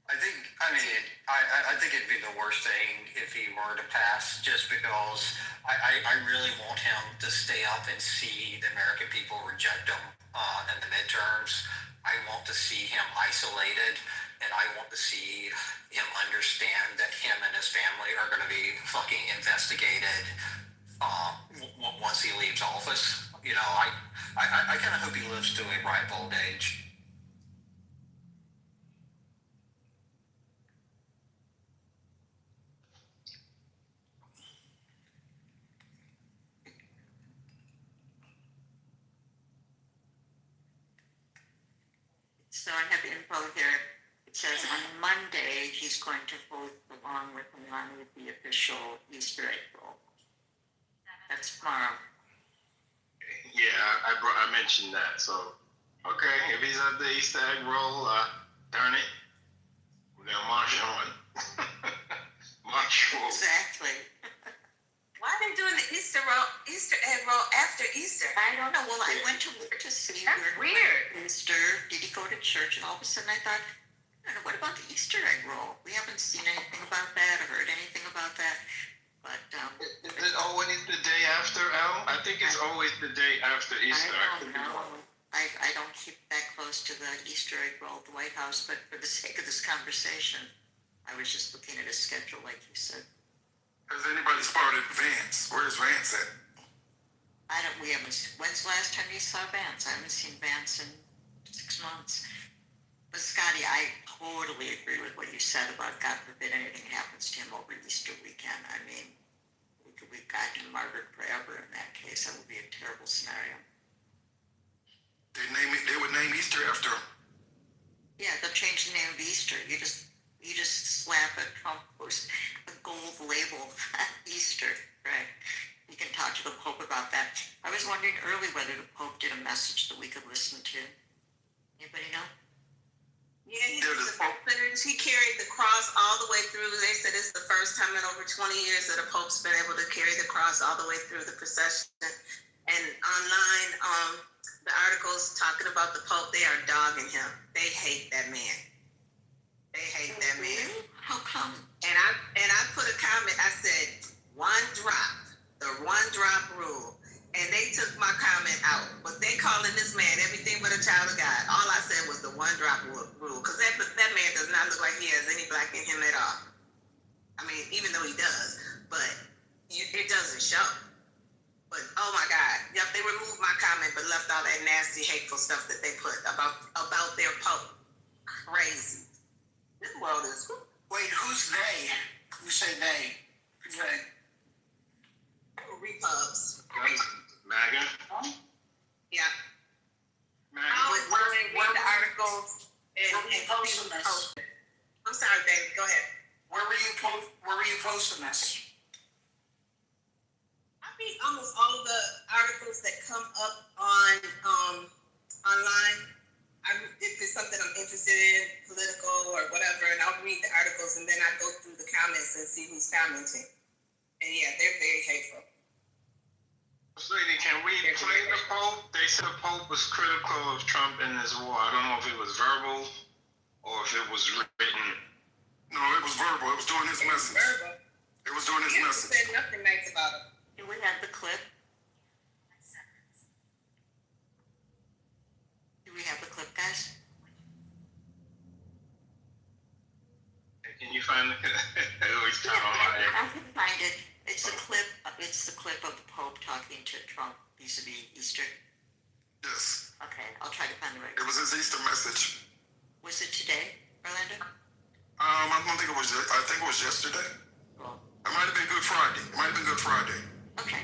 I think it'd be the worst thing if he were to pass, just because I really want him to stay up and see the American people reject him in the midterms. I want to see him isolated, and I want to see him understand that him and his family are going to be fucking investigated once he leaves office. You know, I kind of hope he lives to a ripe old age. So I have info here. It says on Monday he's going to host along with Melania the official Easter egg roll. That's tomorrow. Yeah, I mentioned that. So, okay, if he's at the Easter egg roll, darn it, we're gonna march on. March on. Exactly. Why are they doing the Easter egg roll after Easter? I don't know. Well, I went to work to see That's weird. Easter. Did he go to church? And all of a sudden I thought, I don't know, what about the Easter egg roll? We haven't seen anything about that or heard anything about that. But Is it always the day after, Al? I think it's always the day after Easter. I don't know. I don't keep that close to the Easter egg roll at the White House, but for the sake of this conversation, I was just looking at his schedule, like you said. Has anybody spotted Vance? Where's Vance at? We haven't, when's the last time you saw Vance? I haven't seen Vance in 6 months. But Scotty, I totally agree with what you said about God forbid anything happens to him over Easter weekend. I mean, we've got him martyred forever in that case. That would be a terrible scenario. They would name Easter after him. Yeah, they'll change the name of Easter. You just slap a Trump post, a gold label, Easter, right? You can talk to the Pope about that. I was wondering early whether the Pope did a message that we could listen to. Anybody know? Yeah, he carried the cross all the way through. They said it's the first time in over 20 years that a Pope's been able to carry the cross all the way through the procession. And online, the articles talking about the Pope, they are dogging him. They hate that man. They hate that man. How come? And I put a comment. I said, one drop, the one drop rule. And they took my comment out. But they calling this man everything but a child of God. All I said was the one drop rule. Because that man does not look like he has any black in him at all. I mean, even though he does. But it doesn't show. But, oh my God. Yep, they removed my comment but left all that nasty, hateful stuff that they put about their Pope. Crazy. This world is... Wait, who's they? You say they. Who's they? Repubs. MAGA? Yeah. MAGA. I would read the articles and posting this? I'm sorry, baby. Go ahead. Where were you posting this? I read almost all of the articles that come up on online. If it's something I'm interested in, political or whatever, and I'll read the articles and then I go through the comments and see who's commenting. And yeah, they're very hateful. Lady, can we play the Pope? They said the Pope was critical of Trump in this war. I don't know if it was verbal or if it was written. No, it was verbal. It was doing his message. Verbal. It was doing his He message. said nothing nice about him. Do we have the clip? Do we have the clip, guys? Can you find the? It always time on my end. I can find it. It's the clip of the Pope talking to Trump vis-a-vis Easter. Yes. Okay, I'll try to find the right It was his Easter message. Was it today, Orlando? I don't think it was. I think it was yesterday. Well, It might have been Good Friday. It might have been Good Friday. okay.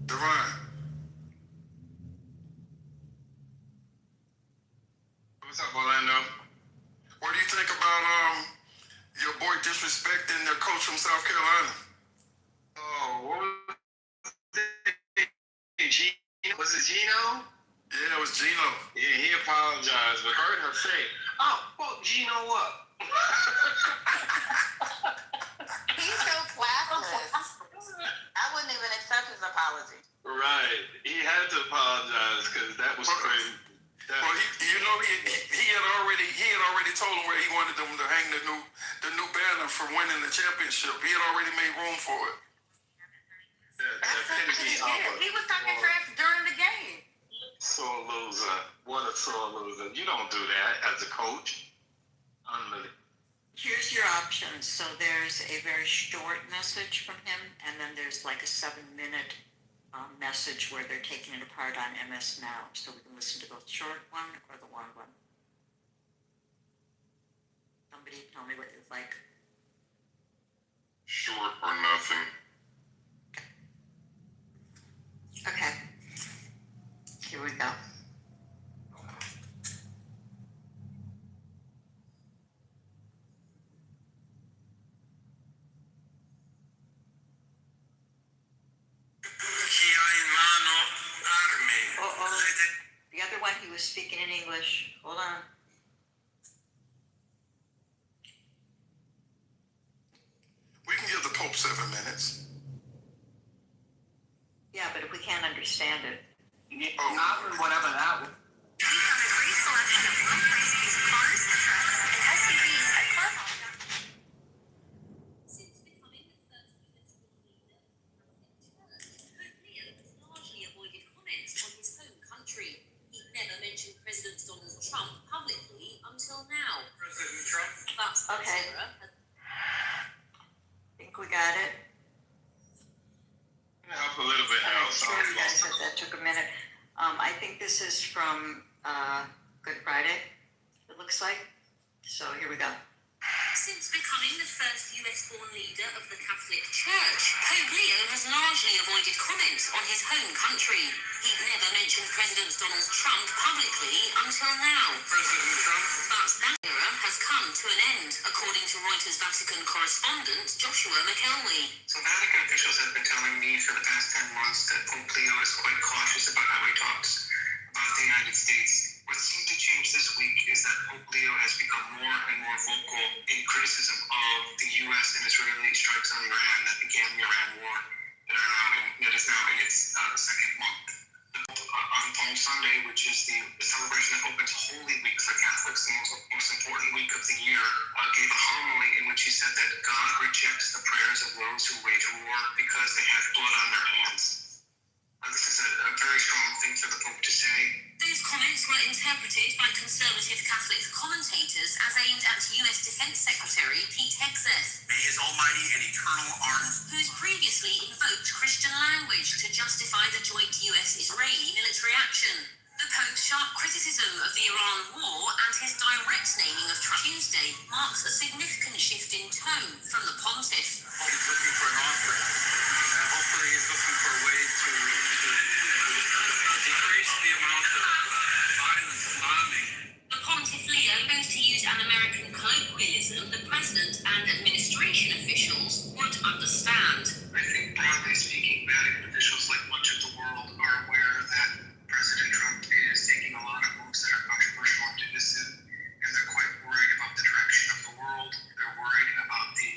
Divine. What's up, Orlando? What do you think about your boy disrespecting their coach from South Carolina? Oh, what was it? Gino. Yeah, he apologized, but heard her say, "Oh, fuck Gino up." He's so classless. I wouldn't even accept his apology. Right. He had to apologize because that was crazy. Well, he had already told him where he wanted them to hang the new banner for winning the championship. He had already made room for it. He was talking trash during the game. Sore loser. What a sore loser. You don't do that as a coach. Unbelievable. Here's your options. So there's a very short message from him, and then there's like a 7-minute message where they're taking it apart on MS Now. So we can listen to the short one or the long one. Somebody tell me what it's like. Short or nothing. Okay. Here we go. The other one, he was speaking in English. Hold on. We can give the Pope 7 minutes. Yeah, but if we can't understand it. Not whatever that was. President Donald Trump publicly until now. President Trump? Okay. I think we got it. Help a little bit now. Sure, you guys said that took a minute. I think this is from Good Friday, it looks like. So here we go. Since becoming the first US-born leader of the Catholic Church, Pope Leo has largely avoided comment on his home country. He'd never mentioned President Donald Trump publicly until now. President Trump? But that era has come to an end, according to Reuters Vatican correspondent Joshua McElwee. So Vatican officials have been telling me for the past 10 months that Pope Leo is quite cautious about how he talks about the United States. What seemed to change this week is that Pope Leo has become more and more vocal in criticism of the U.S. and Israeli strikes on Iran that began the Iran war that is now in its second month. On Palm Sunday, which is the celebration that opens Holy Week for Catholics, the most important week of the year, gave a homily in which he said that God rejects the prayers of those who wage war because they have blood on their hands. This is a very strong thing for the Pope to say. Those comments were interpreted by conservative Catholic commentators as aimed at US Defense Secretary Pete Hegseth. May his almighty and eternal arms, Who's previously invoked Christian language to justify the joint US-Israeli military action. The Pope's sharp criticism of the Iran war and his direct naming of Trump Tuesday marks a significant shift in tone from the pontiff. he's looking for an offering. And hopefully he's looking for a way to decrease the amount of violence and bombing. The Pontiff Leo goes to use an American colloquialism the president and administration officials would understand. I think broadly speaking, Vatican officials, like much of the world, are aware that President Trump is taking a lot of moves that are controversial and divisive, and they're quite worried about the direction of the world. They're worried about the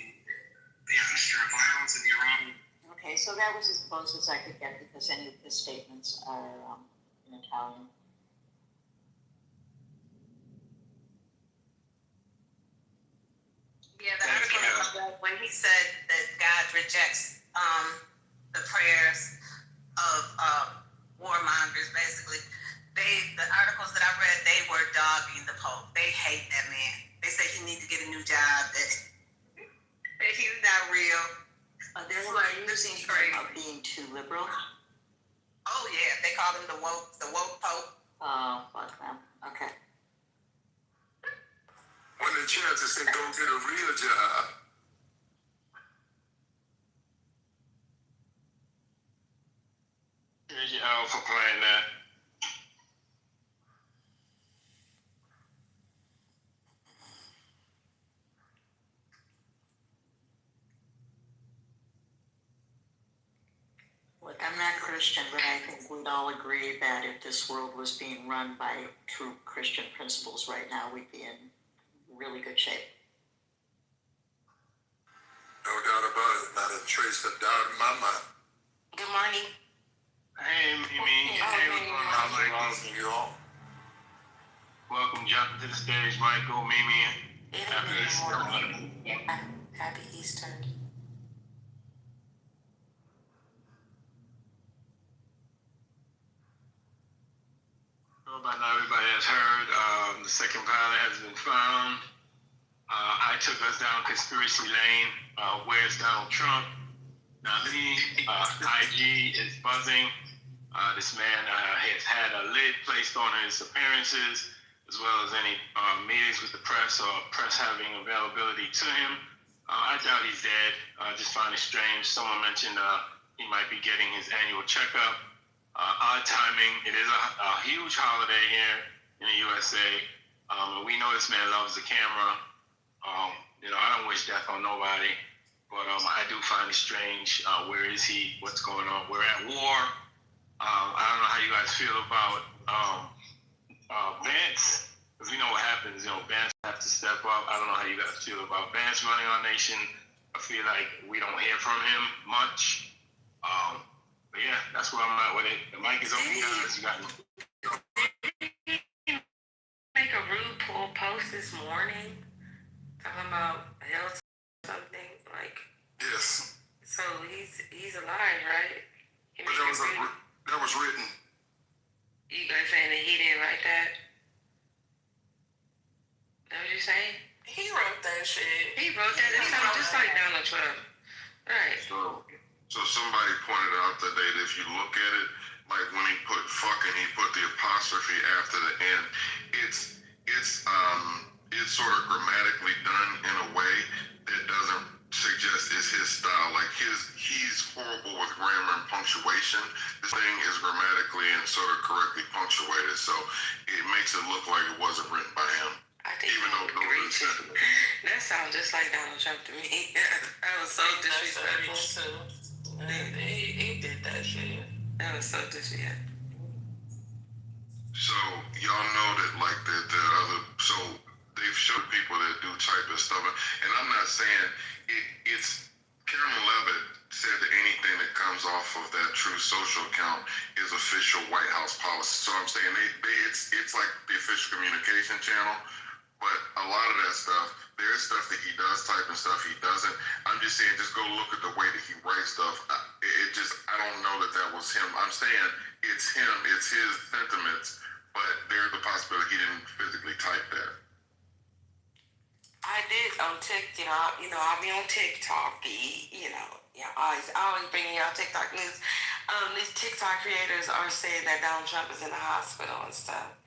atmosphere of violence in Iran. Okay, so that was as close as I could get because any of his statements are in Italian. Yeah, the article I read when he said that God rejects the prayers of warmongers, basically. The articles that I read, they were dogging the Pope. They hate that man. They say he needs to get a new job, that he's not real. They're accusing him of being too liberal. Oh yeah, they call him the woke Pope. Oh, fuck them. Okay. When the chances say go get a real job. Here's your alpha playing that. Look, I'm not Christian, but I think we'd all agree that if this world was being run by true Christian principles right now, we'd be in really good shape. No doubt about it. Not a trace of doubt in my mind. Good morning. Hey, Mimi. Hey, what's going on, Michael? You all. Welcome, jump to the stage, Michael, Mimi. Happy Easter. Happy Easter. Well, by now everybody has heard the second pilot has been found. I took us down conspiracy lane. Where's Donald Trump? Not me. IG is buzzing. This man has had a lid placed on his appearances, as well as any meetings with the press or press having availability to him. I doubt he's dead. I just find it strange. Someone mentioned he might be getting his annual checkup. Odd timing. It is a huge holiday here in the USA. And we know this man loves the camera. I don't wish death on nobody, but I do find it strange. Where is he? What's going on? We're at war. I don't know how you guys feel about Vance, because we know what happens. Vance has to step up. I don't know how you guys feel about Vance running our nation. I feel like we don't hear from him much. But yeah, that's where I'm at with it. The mic is open, guys. You got me. Make a rude post this morning talking about health something like. Yes. So he's alive, right? But that was written. You guys saying that he didn't write that? That what you saying? He wrote that shit. He wrote that. It sounds just like Donald Trump. Right. So somebody pointed out today that if you look at it, like when he put fucking, he put the apostrophe after the end. It's sort of grammatically done in a way that doesn't suggest it's his style. Like he's horrible with grammar and punctuation. This thing is grammatically and sort of correctly punctuated, so it makes it look like it wasn't written by him. I think even though that sounds just like Donald Trump to me. That was so disrespectful. He did that shit. That was so disrespectful. So y'all know that like the other, so they've showed people that do type of stuff, and I'm not saying it's Karen Levitt said that anything that comes off of that True Social account is official White House policy. So I'm saying it's like the official communication channel, but a lot of that stuff, there's stuff that he does type and stuff he doesn't. I'm just saying, just go look at the way that he writes stuff. I don't know that was him. I'm saying it's him, it's his sentiments, but there's a possibility he didn't physically type that. I did on TikTok, I'll be on TikTok, I always bring y'all TikTok news. These TikTok creators are saying that Donald Trump is in the hospital and stuff.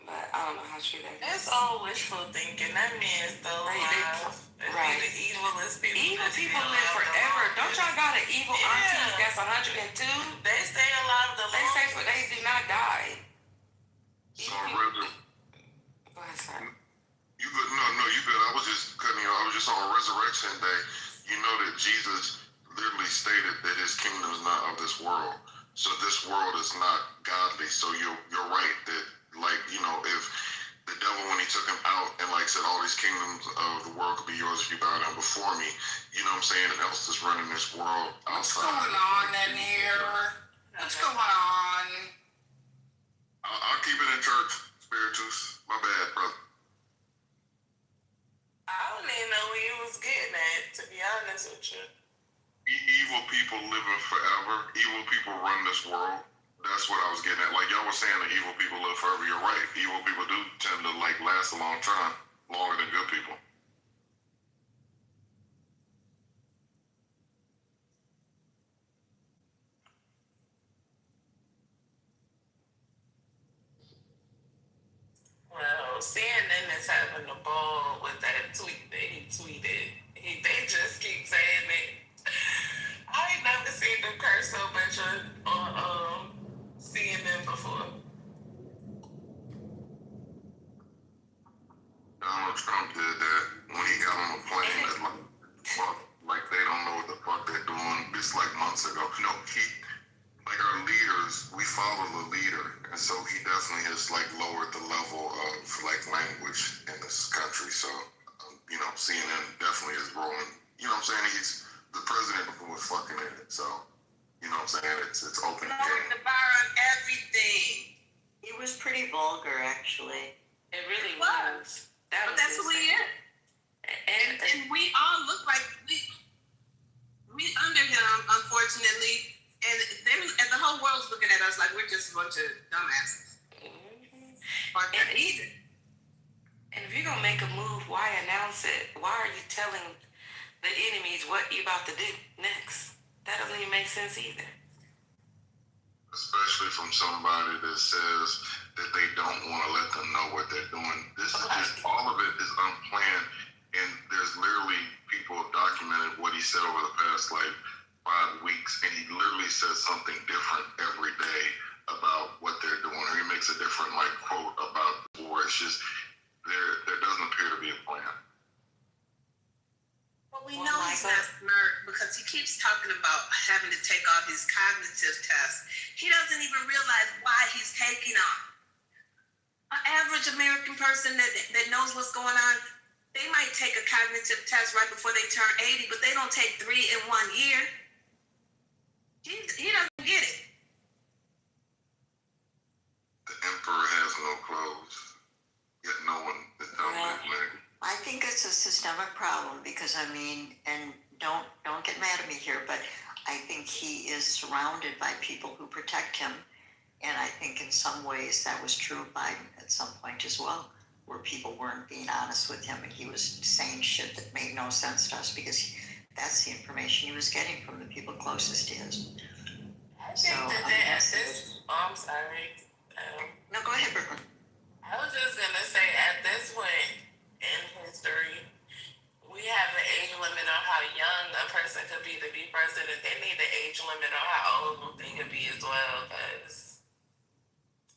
But I don't know how true that is. That's all wishful thinking. That man is still alive. Right. The evilest people. Evil people live forever. Don't y'all got an evil auntie that's 102? They stay alive the longest. They say they do not die. So Go ahead, sir. You good? No, you good. I was just cutting you off. I was just on Resurrection Day. You know that Jesus literally stated that his kingdom is not of this world. So this world is not godly. So you're right that, like, if the devil, when he took him out and said all these kingdoms of the world could be yours if you bow down before me, you know what I'm saying, and else is running this world outside. What's going on in here? What's going on? I'll keep it in church, spirituals. My bad, brother. I don't even know where you was getting at, to be honest with you. Evil people living forever. Evil people run this world. That's what I was getting at. Like y'all were saying that evil people live forever. You're right. Evil people do tend to last a long time, longer than good people. Well, CNN is having a ball with that tweet that he tweeted. They just keep saying it. I ain't never seen them curse so much on CNN before. Donald Trump did that when he got on the plane. Like they don't know what the fuck they're doing. this like months ago. No, he, like our leaders, we follow the leader, and so he definitely has like lowered the level of like language in this country. So, you know, CNN definitely is rolling. You know what I'm saying? He's the president was fucking in it. So, you know what I'm saying? It's open. Lowered the bar on everything. He was pretty vulgar, actually. It really was. But that's who he is. And we all look like we under him, unfortunately. And the whole world's looking at us like we're just a bunch of dumbasses. Or either. And if you're gonna make a move, why announce it? Why are you telling the enemies what you're about to do next? That doesn't even make sense either. Especially from somebody that says that they don't want to let them know what they're doing. This is just, all of it is unplanned, and there's literally people documented what he said over the past like 5 weeks, and he literally says something different every day about what they're doing, or he makes a different like quote about the war. It's just there doesn't appear to be a plan. Well, we know he's not smart because he keeps talking about having to take all these cognitive tests. He doesn't even realize why he's taking them. An average American person that knows what's going on, they might take a cognitive test right before they turn 80, but they don't take 3 in 1 year. He doesn't get it. The emperor has no clothes, yet no one is dominating. I think it's a systemic problem because, I mean, and don't get mad at me here, but I think he is surrounded by people who protect him. And I think in some ways that was true of Biden at some point as well, where people weren't being honest with him and he was saying shit that made no sense to us because that's the information he was getting from the people closest to his. I think at this, I'm sorry. No, go ahead, Brooklyn. I was just gonna say, at this point in history, we have an age limit on how young a person could be to be president. They need an age limit on how old they could be as well, because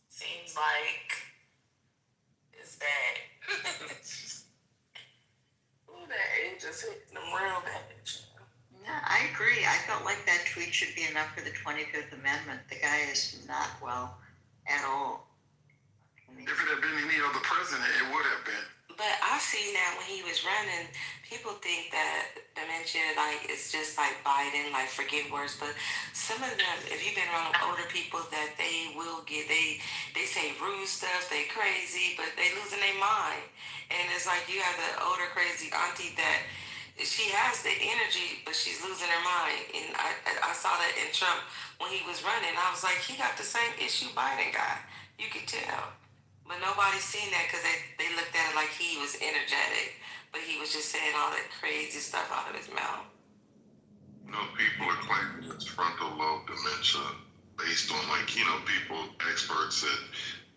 seems like it's bad. Ooh, that age is hitting them real bad. Yeah, I agree. I felt like that tweet should be enough for the 25th Amendment. The guy is not well at all. If it had been any other president, it would have been. But I see now when he was running, people think that dementia, like, it's just like Biden, like, forget words. But some of them, if you've been around older people, that they will get, they say rude stuff, they crazy, but they losing their mind. And it's like you have the older crazy auntie that she has the energy, but she's losing her mind. And I saw that in Trump when he was running. I was like, he got the same issue Biden got. You could tell. But nobody's seen that because they looked at it like he was energetic, but he was just saying all that crazy stuff out of his mouth. You know, people are claiming it's frontal lobe dementia based on, like, you know, people, experts that,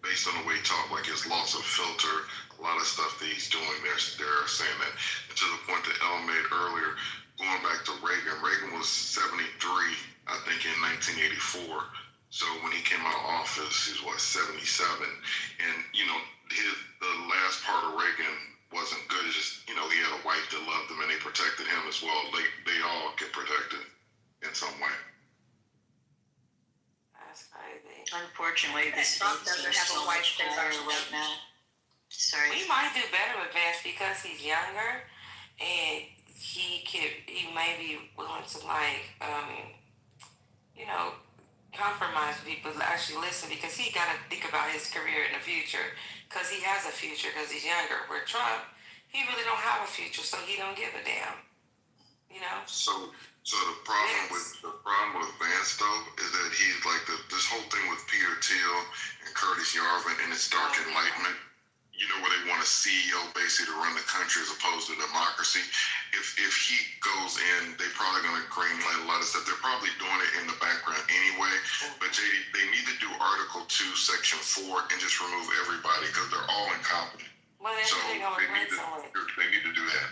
based on the way he talk, like his loss of filter, a lot of stuff that he's doing, they're saying that. And to the point that Elle made earlier, going back to Reagan was 73, I think, in 1984. So when he came out of office, he was 77, and you know the last part of Reagan wasn't good. It's just, you know, he had a wife that loved him and they protected him as well. They all get protected in some way. That's crazy. Unfortunately, this Trump doesn't have a wife that's right now. Sorry. We might do better with Vance because he's younger and he may be willing to, like, you know, compromise people to actually listen, because he got to think about his career in the future, because he has a future because he's younger. Where Trump, he really don't have a future, so he don't give a damn. You know. So the problem with Vance though is that he's like this whole thing with Peter Thiel and Curtis Yarvin and its dark enlightenment. You know, where they want a CEO basically to run the country as opposed to democracy. If he goes in, they're probably going to greenlight a lot of stuff. They're probably doing it in the background anyway. But JD, they need to do Article 2, Section 4, and just remove everybody because they're all incompetent. Well, so they need to do that.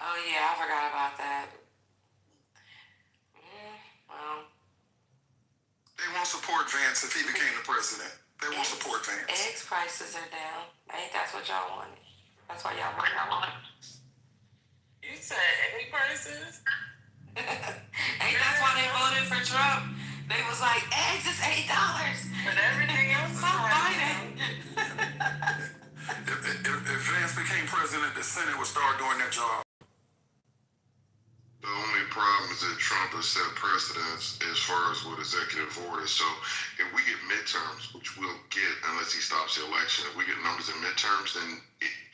Oh yeah, I forgot about that. Well, they won't support Vance if he became the president. They won't support Vance. Eggs prices are down. Ain't that's what y'all wanted? That's why y'all want. You said egg prices? Ain't that's why they voted for Trump? They was like, eggs is $8. But everything else is Biden. If Vance became president, the Senate would start doing their job. The only problem is that Trump has set precedents as far as with executive orders. So if we get midterms, which we'll get unless he stops the election, if we get numbers in midterms, then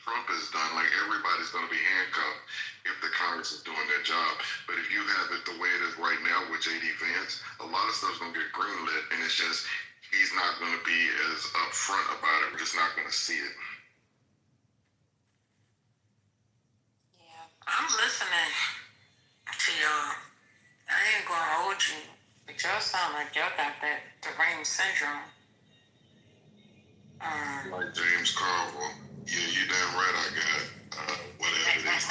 Trump is done. Like, everybody's going to be handcuffed if the Congress is doing their job. But if you have it the way it is right now with J.D. Vance, a lot of stuff's going to get greenlit, and it's just he's not going to be as upfront about it. We're just not going to see it. Yeah. I'm listening to y'all. I ain't gonna hold you, but y'all sound like y'all got that deranged syndrome. Like James Carville. Yeah, you damn right I got whatever it is.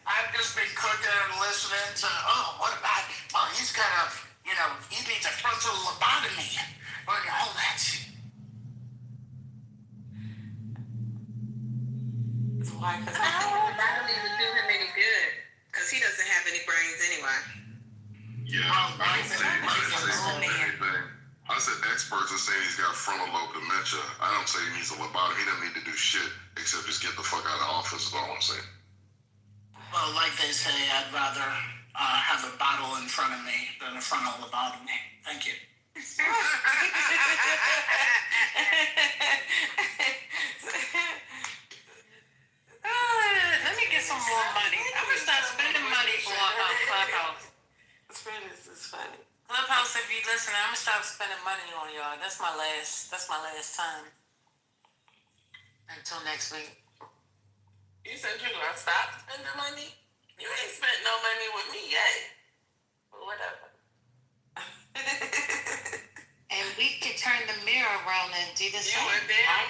I've just been cooking and listening to, what about, he's got a, he needs a frontal lobotomy. Or all that shit. Why? Because That don't even do him any good, because he doesn't have any brains anyway. Yeah, I didn't say anything. I said experts are saying he's got frontal lobe dementia. I don't say he needs a lobotomy. He doesn't need to do shit except just get the fuck out of office is all I'm saying. Well, like they say, I'd rather have a bottle in front of me than a frontal lobotomy. Thank you. Let me get some more money. I'm gonna start spending money on Clubhouse. This is funny. Clubhouse, if you listen, I'm gonna stop spending money on y'all. That's my last time. Until next week. You said you're gonna stop spending money? You ain't spent no money with me yet. But whatever. And we could turn the mirror around and do the same.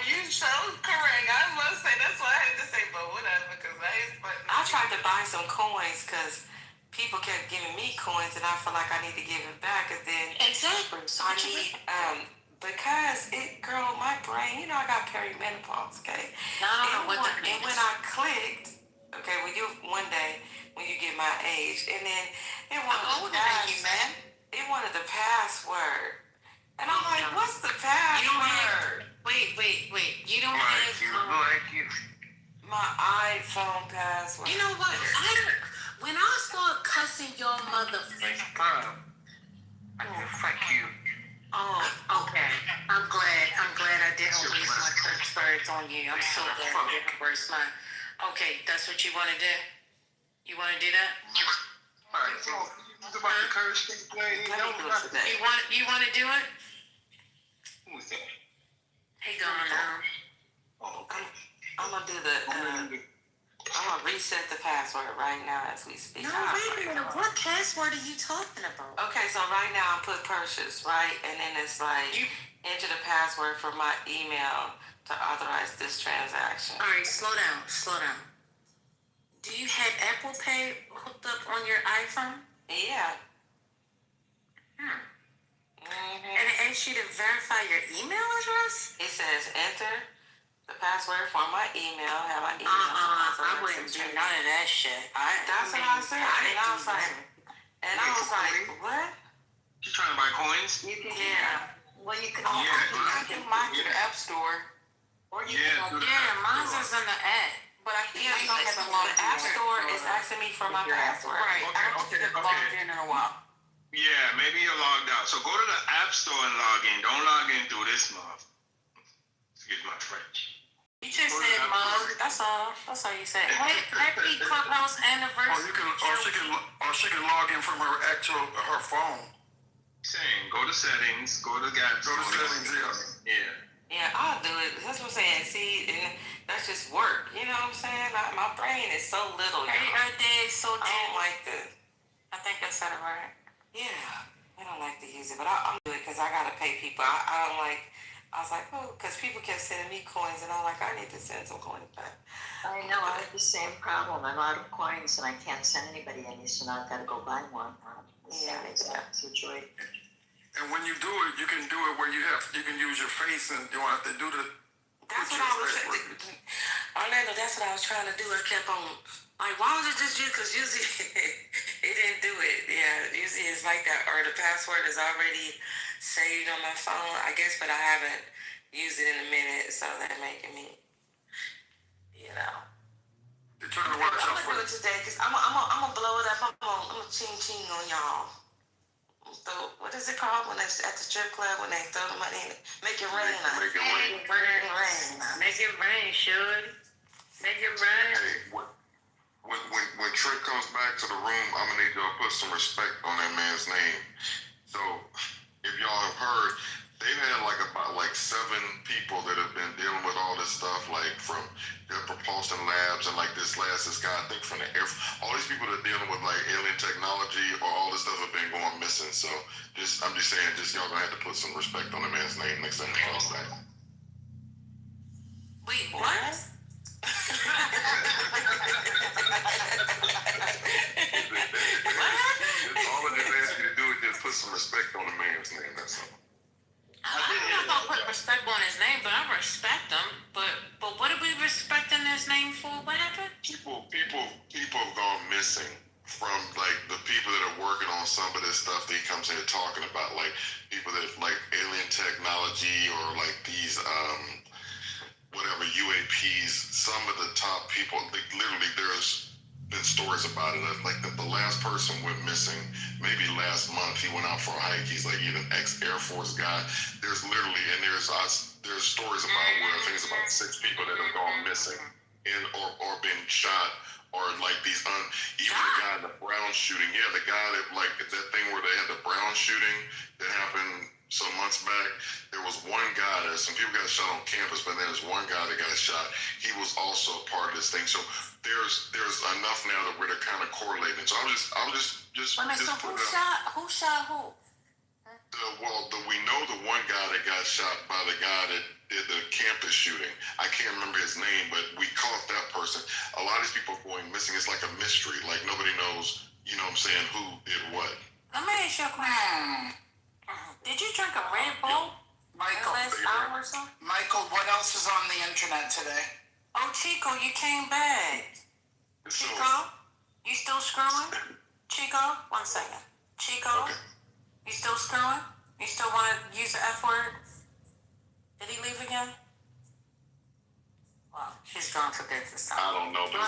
You so correct. I was about to say, that's why I had to say, but whatever, because I ain't spent. I tried to buy some coins because people kept giving me coins, and I feel like I need to give it back. And then exactly. So I need because girl, my brain, I got perimenopause. Okay. No, and when I clicked, okay, one day when you get my age, and then it wanted it wanted the password, and I'm like, what's the password? You don't have. Wait. You don't have. My iPhone password. You know what? When I start cussing your motherfucking mom, Fuck you. oh, okay. I'm glad I didn't waste my curse words on you. I'm so glad I didn't waste mine. Okay, that's what you want to do? You want to do that? Alright, so it's about the curse thing. You want to do it? Who is that? Hey, going on. Oh, okay. I'm gonna do I'm gonna reset the password right now as we speak. No, wait a minute. What password are you talking about? Okay, so right now I put purchase, right? And then it's like, enter the password for my email to authorize this transaction. All right, slow down. Do you have Apple Pay hooked up on your iPhone? Yeah. And it asks you to verify your email address? It says enter the password for my email. Have my email. I wouldn't do none of that shit. That's what I said. And I was like, what? You trying to buy coins? Yeah. Well, you can. I can mine to the App Store. Or you can. Yeah, mine's is in the app. But I can't. The App Store is asking me for my password. Right. I don't think it's logged in a while. Yeah, maybe you're logged out. So go to the App Store and log in. Don't log in through this month. Excuse my French. You just said mom. That's all you said. Happy Clubhouse anniversary. She can log in from her phone. Saying, go to settings, go to App Store. Go to settings, Yeah, I'll do it. That's what I'm saying. See, and that's just work. You know what I'm saying? My brain is so little. Her day is so I don't like this. I think I said it right. Yeah, I don't like to use it, but I'm doing it because I gotta pay people. I don't like. I was like, because people kept sending me coins, and I'm like, I need to send some coins back. I know, I have the same problem. I'm out of coins, and I can't send anybody any, so now I've got to go buy one. Yeah, exact situation. And when you do it, you can do it where you can use your face, and you don't have to do the. That's what I was. Orlando, that's what I was trying to do. I kept on, like, why was it just you? Because usually it didn't do it. Yeah, usually it's like that. Or the password is already saved on my phone, I guess, but I haven't used it in a minute, so that's making me, you know. You're trying to watch out I'm for gonna do it today, because I'm gonna blow it up. I'm gonna ching on y'all. So, what is it called when it's at the strip club when they throw the money in it? Make it rain. Make it rain. Make it rain, Shorty. Make it rain. Hey, when Trick comes back to the room, I'm gonna need y'all to put some respect on that man's name. So, if y'all have heard, they've had about 7 people that have been dealing with all this stuff, like from their propulsion labs and this guy, I think from the air. All these people that are dealing with alien technology or all this stuff have been going missing. So, I'm just saying, y'all gonna have to put some respect on the man's name next time he comes back. Wait, what? All I just ask you to do is just put some respect on the man's name. That's all. I'm not gonna put respect on his name, but I respect him. But what are we respecting his name for? What happened? People have gone missing from the people that are working on some of this stuff that he comes here talking about, people that alien technology or these whatever UAPs. Some of the top people, literally, there's been stories about it. The last person went missing maybe last month. He went out for a hike. He's he's an ex-Air Force guy. There's literally, and there's stories about where I think it's about 6 people that have gone missing and or been shot, or these even the guy in the Brown shooting. Yeah, the guy that that thing where they had the Brown shooting that happened some months back. There was one guy that some people got shot on campus, but there's one guy that got shot. He was also a part of this thing. So there's enough now that we're kind of correlating. So I'm just Who shot who? We know the one guy that got shot by the guy that did the campus shooting. I can't remember his name, but we caught that person. A lot of these people going missing. It's like a mystery. Nobody knows, you know what I'm saying, who did what. Let me ask you a question. Did you drink a Red Bull? Michael, last hour or so? Michael, what else is on the internet today? Oh, Chico, you came back. Chico, you still screwing? Chico, 1 second. Chico, you still screwing? You still want to use the F word? Did he leave again? Well, he's gone to bed this time. I don't know, but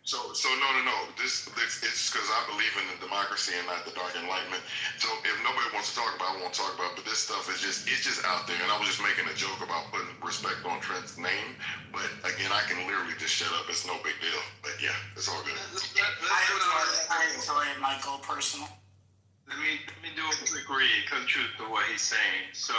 so no. It's because I believe in the democracy and not the dark enlightenment. So if nobody wants to talk about it, I won't talk about it. But this stuff is just out there, and I was just making a joke about putting respect on Trent's name. But again, I can literally just shut up. It's no big deal. But yeah, it's all good. I enjoy it, Michael, personally. Let me do a quick read, cut truth to what he's saying. So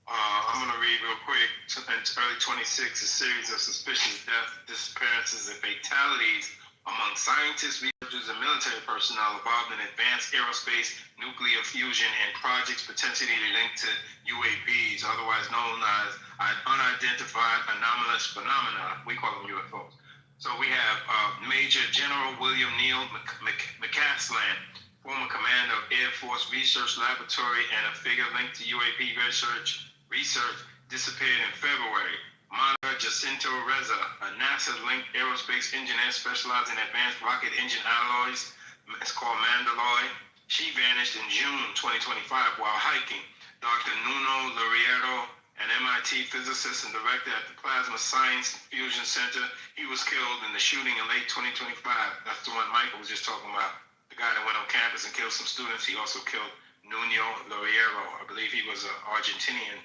I'm going to read real quick. In early 26, a series of suspicious deaths, disappearances, and fatalities among scientists, researchers, and military personnel involved in advanced aerospace, nuclear fusion, and projects potentially linked to UAPs, otherwise known as unidentified anomalous phenomena. We call them UFOs. So we have Major General William Neal McCasland, former commander of Air Force Research Laboratory and a figure linked to UAP research, disappeared in February. Monica Jacinto Reza, a NASA-linked aerospace engineer specializing in advanced rocket engine alloys, it's called Mandalay. She vanished in June 2025 while hiking. Dr. Nuno Laureiro, an MIT physicist and director at the Plasma Science Fusion Center, he was killed in the shooting in late 2025. That's the one Michael was just talking about. The guy that went on campus and killed some students. He also killed Nuno Laureiro. I believe he was an Argentinian.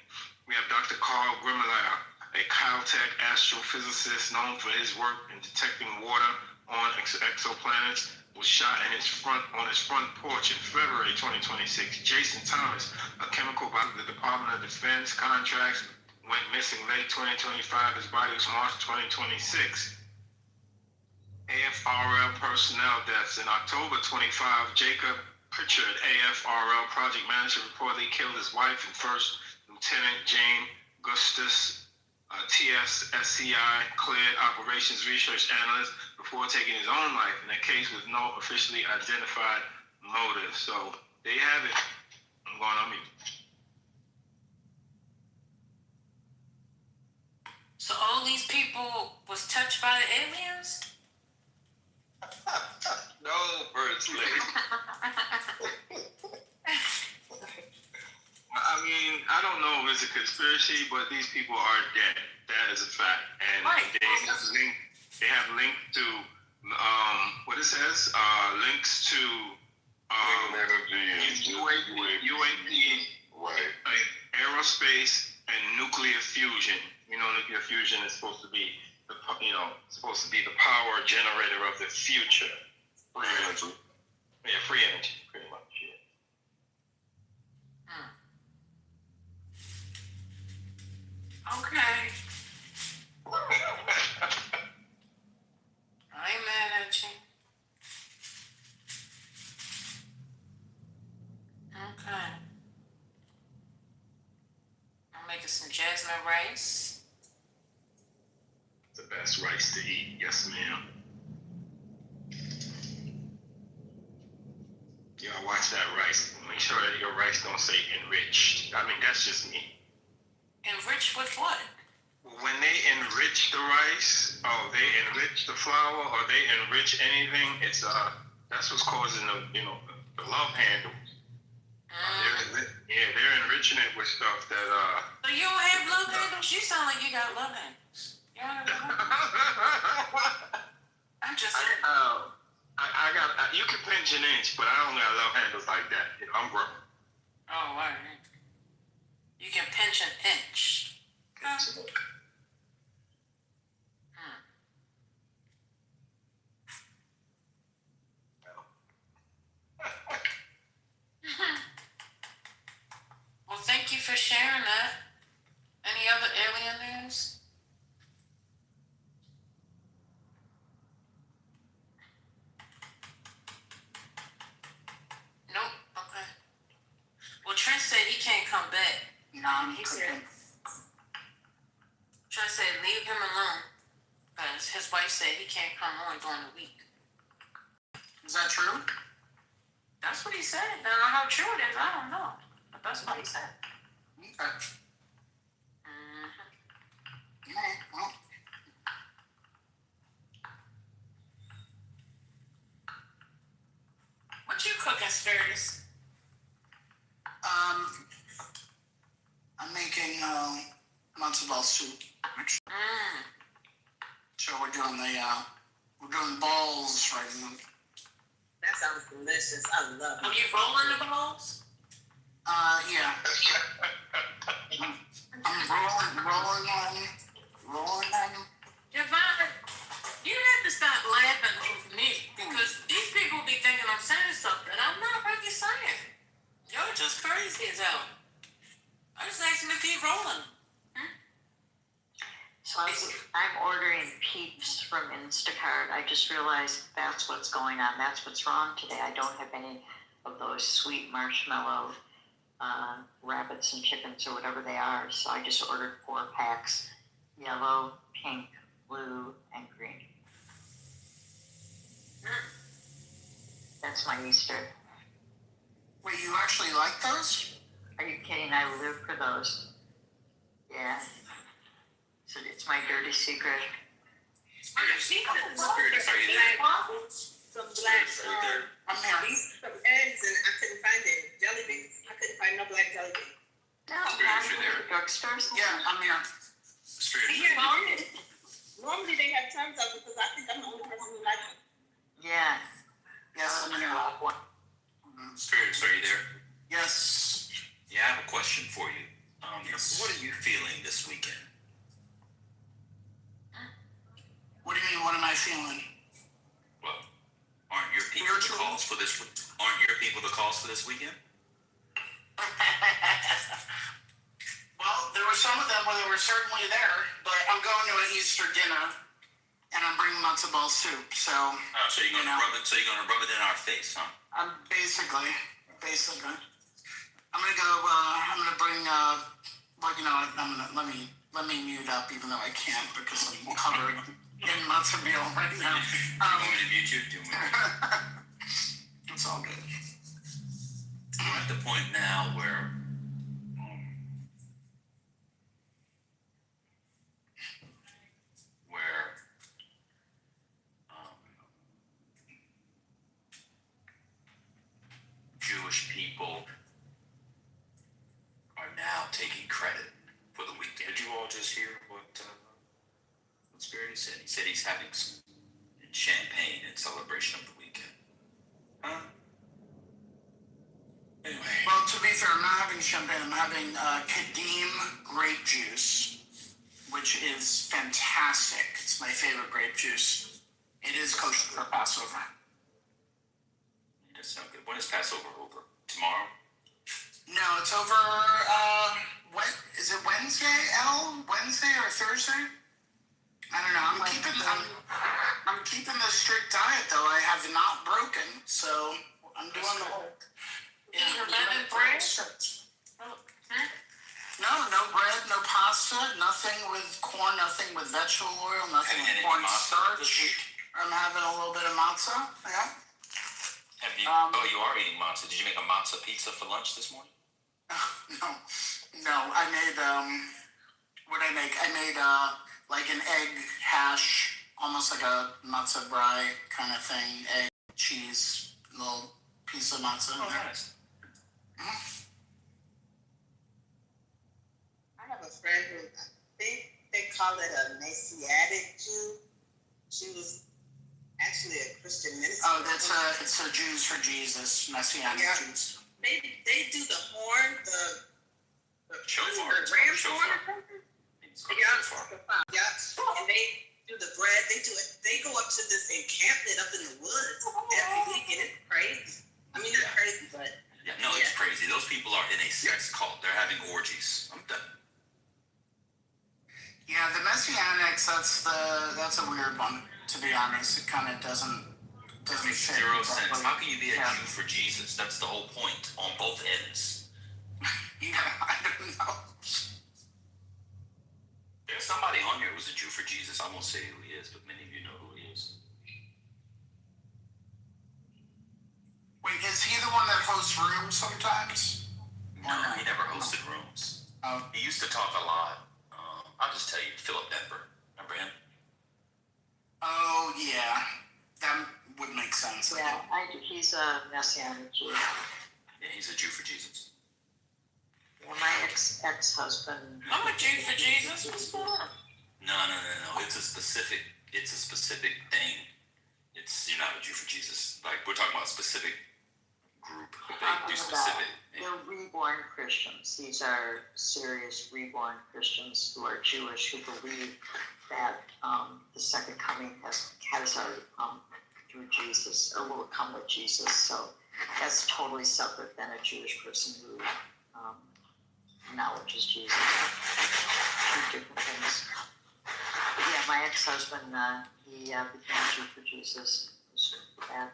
We have Dr. Carl Grimmeler, a Caltech astrophysicist known for his work in detecting water on exoplanets, was shot on his front porch in February 2026. Jason Thomas, a chemical by the Department of Defense contracts, went missing late 2025. His body was March 2026. AFRL personnel deaths. In October 25, Jacob Pritchard, AFRL project manager, reportedly killed his wife and First Lieutenant Jane Gustus, TSSCI cleared operations research analyst, before taking his own life in a case with no officially identified motive. So there you have it. I'm going on mute. So all these people people was touched by the aliens? No, First Lady. I mean, I don't know if it's a conspiracy, but these people are dead. That is a fact. And Right. they have link to what it says, links to UAP, aerospace, and nuclear fusion. You know, nuclear fusion is supposed to be the power generator of the future. Free energy. Yeah, free energy, pretty much. Yeah. Okay. I ain't mad at you. Okay. I'm making some jasmine rice. The best rice to eat, yes, ma'am. Y'all watch that rice. Make sure that your rice don't say enriched. I mean, that's just me. Enriched with what? When they enrich the rice, or they enrich the flour, or they enrich anything, it's that's what's causing the love handles. They're enriching it with stuff that So you don't have love handles? You sound like you got love handles. You don't have love handles? I'm just saying. I got you can pinch an inch, but I don't got love handles like that. I'm grown. Oh, all right. You can pinch an inch. Well, thank you for sharing that. Any other alien news? Nope. Okay. Well, Trent said he can't come back. No, He said. Trent said leave him alone, because his wife said he can't come on during the week. Is that true? That's what he said. Now, how true it is, I don't know. But that's what he said. Okay. Yeah, well. What you cooking, Sturgis? I'm making matzo ball soup. So we're doing the balls right now. That sounds delicious. I love it. Are you rolling the balls? Yeah. I'm rolling them. Javon, you have to stop laughing at me, because these people be thinking I'm saying stuff that I'm not really saying. You're just crazy as hell. I just asked him if he's rolling. So I'm ordering Peeps from Instacart. I just realized that's what's going on. That's what's wrong today. I don't have any of those sweet marshmallow rabbits and chickens or whatever they are. So I just ordered 4 packs, yellow, pink, blue, and green. That's my Easter. Wait, you actually like those? Are you kidding? I live for those. Yeah. So it's my dirty secret. Some black, I'm here. some eggs, and I couldn't find it. Jelly beans. I couldn't find no black jelly beans. No, not in the drugstores. Yeah, I'm here. Normally they have tons of it, because I think I'm the only person who likes them. Yeah. Yes, I'm here. Spirits, are you there? Yes. Yeah, I have a question for you. What are you feeling this weekend? What do you mean, what am I feeling? Well, aren't your people the cause for this? Aren't your people the cause for this weekend? Well, there were some of them where they were certainly there, but I'm going to an Easter dinner, and I'm bringing matzo ball soup, so. So you're gonna rub it. So you're gonna rub it in our face, huh? Basically. I'm gonna bring, well, you know what, let me mute up, even though I can't, because I'm covered in matzo ball right now. You want me to mute you? Do you want me to? It's all good. We're at the point now where now taking credit for the weekend. Did you all just hear what Spirit said? He said he's having some champagne in celebration of the weekend. Huh? Anyway. Well, to be fair, I'm not having champagne. I'm having Kadim grape juice, which is fantastic. It's my favorite grape juice. It is kosher for Passover. That sounds good. When is Passover over? Tomorrow? No, it's over. Is it Wednesday? Wednesday or Thursday? I don't know. I'm keeping the strict diet though. I have not broken, so I'm doing the whole. Yeah, Leavened bread? No bread, no pasta, nothing with corn, nothing with vegetable oil, nothing with corn starch. I'm having a little bit of matzah. Yeah. Have you? You are eating matzah. Did you make a matzah pizza for lunch this morning? No. I made what did I make? I made like an egg hash, almost like a matzah brie kind of thing. Egg, cheese, little piece of matzah. Oh, nice. I have a friend who I think they call it a Messianic Jew. She was actually a Christian minister. Oh, it's a Jews for Jesus, Messianic Jews. They do the horn, the shofar, the ram's horn or something. Yeah, and they do the bread. They do it. They go up to this encampment up in the woods every week, and it's crazy. I mean, not crazy, but it's crazy. Those people are in a sex cult. They're having orgies. I'm done. Yeah, the Messianics. That's a weird one. To be honest, it kind of doesn't makes zero sense. How can you be a Jew for Jesus? That's the whole point on both ends. Yeah, I don't know. There's somebody on here who's a Jew for Jesus. I won't say who he is, but many of you know who he is. Wait, is he the one that hosts rooms sometimes? No, he never hosted rooms. Oh. He used to talk a lot. I'll just tell you, Philip Denver. Remember him? Oh, yeah. That would make sense. Yeah, he's a Messianic Jew. Yeah, he's a Jew for Jesus. Yeah, my ex-husband. I'm a Jew for Jesus. What's going on? No. It's a specific thing. You're not a Jew for Jesus. Like, we're talking about a specific group. They do specific. They're reborn Christians. These are serious reborn Christians who are Jewish, who believe that the second coming has already come through Jesus, or will come with Jesus. So that's totally separate than a Jewish person who acknowledges Jesus. Two different things. But yeah, my ex-husband, he became a Jew for Jesus. It was bad.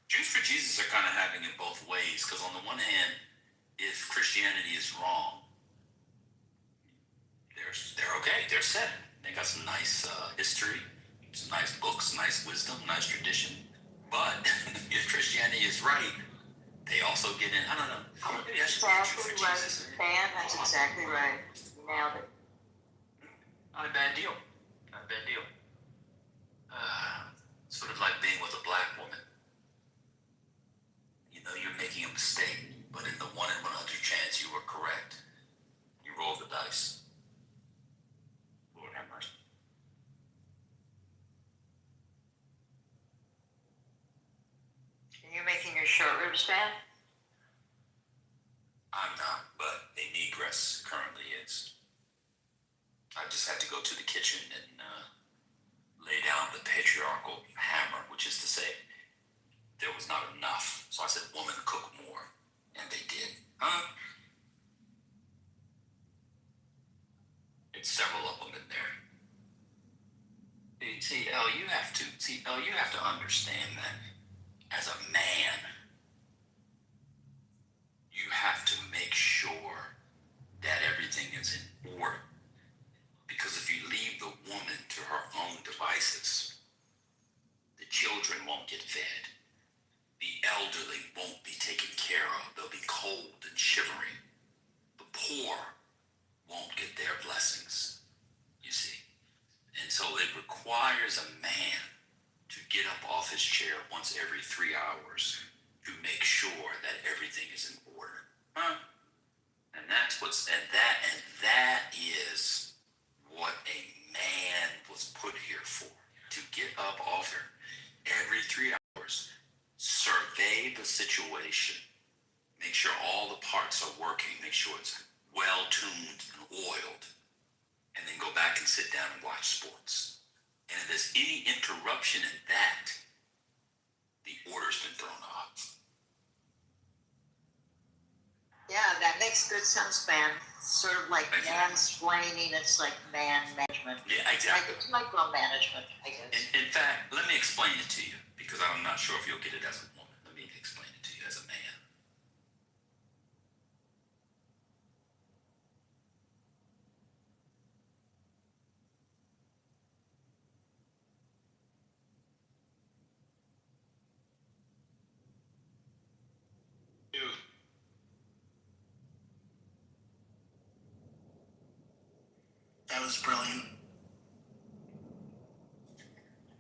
Jews for Jesus are kind of having it both ways, because on the one hand, if Christianity is wrong, they're okay, they're set. They got some nice history, some nice books, nice wisdom, nice tradition. But if Christianity is right, they also get in. I don't know. Maybe I should be a Jew for Jesus. That's exactly right. You nailed it. Not a bad deal. Not a bad deal. Sort of like being with a black woman. You know you're making a mistake, but in the 1 in 100 chance you were correct, you roll the dice. Lord have mercy. Are you making your short ribs, man? I'm not, but a negress currently is. I just had to go to the kitchen and lay down the patriarchal hammer, which is to say, there was not enough. So I said, woman, cook more. And they did. It's several of them in there. Elle, you have to understand that as a man, you have to make sure that everything is in order. Because if you leave the woman to her own devices, the children won't get fed. The elderly won't be taken care of. They'll be cold and shivering. The poor won't get their blessings, you see. And so it requires a man to get up off his chair once every 3 hours to make sure that everything is in order. And that that is what a man was put here for. To get up off her every 3 hours, survey the situation, make sure all the parts are working, make sure it's well tuned and oiled, and then go back and sit down and watch sports. And if there's any interruption in that, the order's been thrown off. Yeah, that makes good sense, man. Sort of like mansplaining, it's like man management. Yeah, exactly. It's micromanagement, I guess. In fact, let me explain it to you, because I'm not sure if you'll get it as a woman. Let me explain it to you as a man. That was brilliant.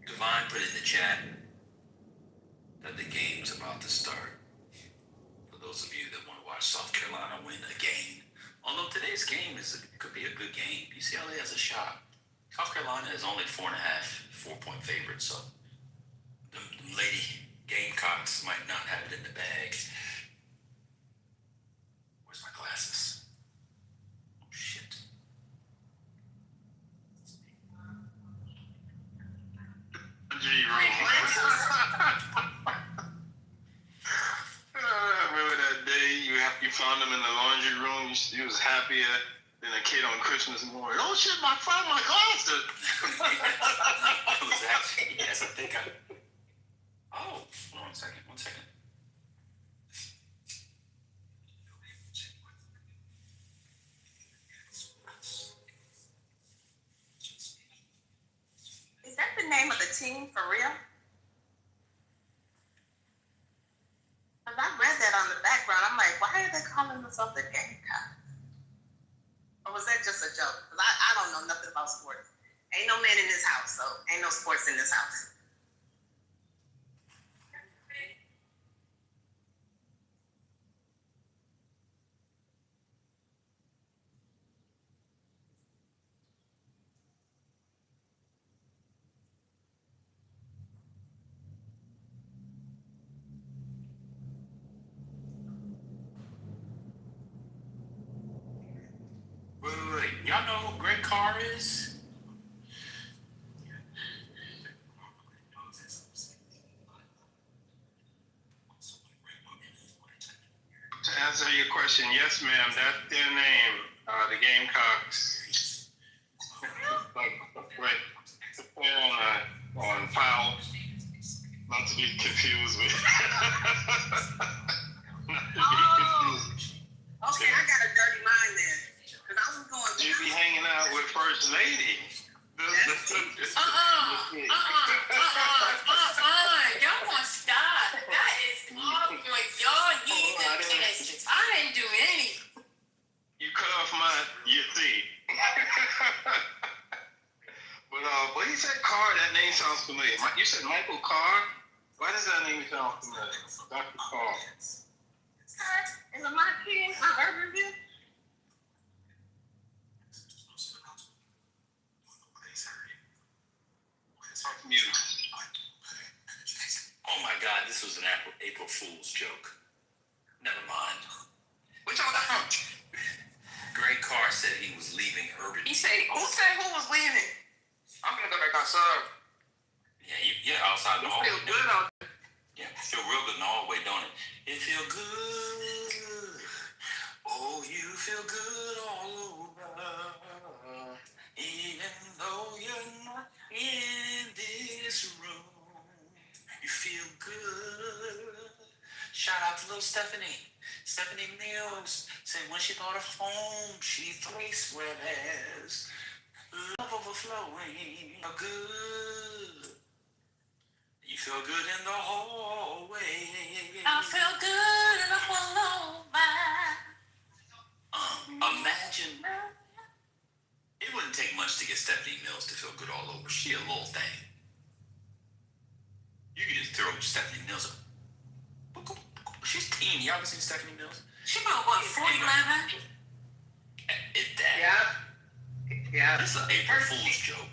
Divine put in the chat that the game's about to start. For those of you that want to watch South Carolina win a game, although today's game could be a good game, UCLA has a shot. South Carolina is only 4.5, 4-point favorite, so the lady Gamecocks might not have it in the bag. Where's my glasses? Oh, shit. Remember that day you found them in the laundry room? You was happier than a kid on Christmas morning. Oh shit, I found my glasses. It was actually, yes, I think oh, hold on one second. Is that the name of the team for real? Cause I read that on the background. I'm like, why are they calling themselves the Gamecocks? Or was that just a joke? Cause I don't know nothing about sports. Ain't no man in this house, so ain't no sports in this house. Wait. Y'all know who Greg Carr is? To answer your question, yes, ma'am, that's their name, the Gamecocks. Right. To play on foul, not to be confused with. Okay, I got a dirty mind then. Cause I was going. You be hanging out with First Lady. Y'all want to stop. That is awful. Y'all need to finish. I didn't do any. You cut off my, you see. But he said Carr, that name sounds familiar. You said Michael Carr? Why does that name sound familiar? Dr. Carr. Is it my kid? My urban view? Oh my God, this was an April Fool's joke. Never mind. Which one was that from? Greg Carr said he was leaving Urban. He said, who was leaving? I'm gonna go back outside. Yeah, outside the hallway. Feel good out there. Yeah, it feel real good in the hallway, don't it? It feel good. Oh, you feel good all over. Even though you're not in this room, you feel good. Shout out to little Stephanie Mills. Said when she bought a phone, she 3 sweaters. Love overflowing. Feel good. You feel good in the hallway. I feel good and I'm all over. Imagine. It wouldn't take much to get Stephanie Mills to feel good all over. She a little thing. You can just throw Stephanie Mills up. She's teeny. Y'all ever seen Stephanie Mills? She about what, 4'11"? Yeah. This is an April Fool's joke.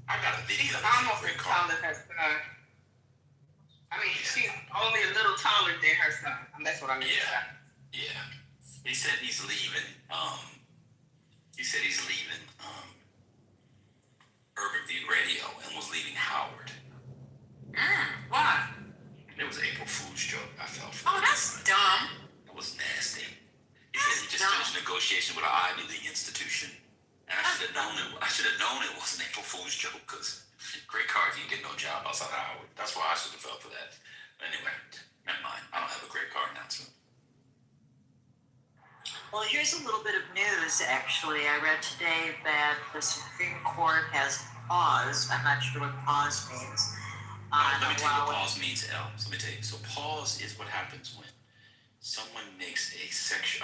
I got a video. She's of almost Ray as Carter. tall as her son. I mean, she's only a little taller than her son. That's what I mean. Yeah. He said he's leaving. Urban View Radio and was leaving Howard. Why? It was an April Fool's joke. I fell for. Oh, that's dumb. It was nasty. He said he just finished negotiation with an Ivy League institution. And I should have known it was an April Fool's joke because great card, you get no job outside of Howard. That's why I should have fell for that. But anyway, never mind. I don't have a great card announcement. Well, here's a little bit of news, actually. I read today that the Supreme Court has paused. I'm not sure what pause means. Let me tell you what pause means, Elle. So let me tell you. So pause is what happens when someone makes a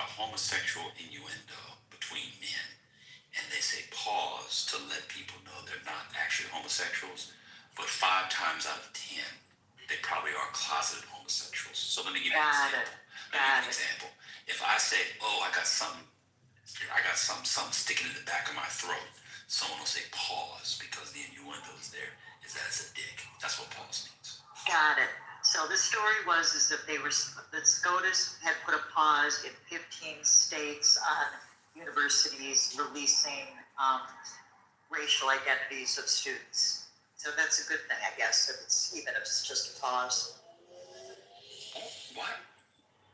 homosexual innuendo between men, and they say pause to let people know they're not actually homosexuals, but 5 times out of 10, they probably are closeted homosexuals. So let me give you an example. If I say, oh, I got something sticking in the back of my throat, someone will say pause because the innuendo is there. Is that it's a dick. That's what pause means. Got it. So the story was that that SCOTUS had put a pause in 15 states on universities releasing racial identities of students. So that's a good thing, I guess, even if it's just a pause. What?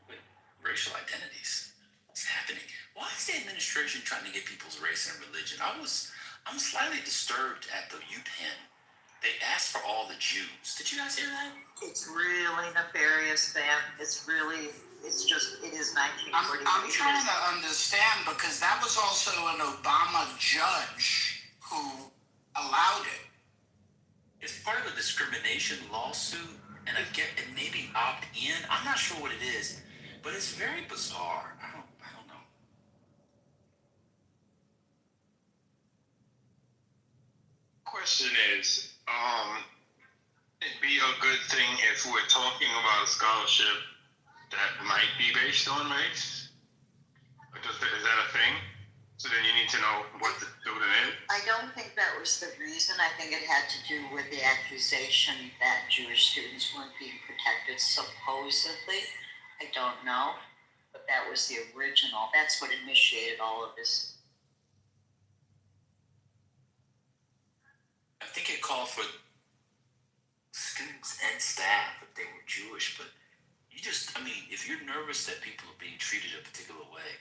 Wait, racial identities? What's happening? Why is the administration trying to get people's race and religion? I'm slightly disturbed at the UPenn. They asked for all the Jews. Did you guys hear that? It's really nefarious, Van. It is 1948. I'm trying to understand because that was also an Obama judge who allowed it. It's part of a discrimination lawsuit, and I get it maybe opt-in. I'm not sure what it is, but it's very bizarre. I don't know. Question is, it'd be a good thing if we're talking about a scholarship that might be based on race? Is that a thing? So then you need to know what the student is? I don't think that was the reason. I think it had to do with the accusation that Jewish students weren't being protected, supposedly. I don't know. But that was the original. That's what initiated all of this. I think it called for students and staff if they were Jewish, but if you're nervous that people are being treated a particular way,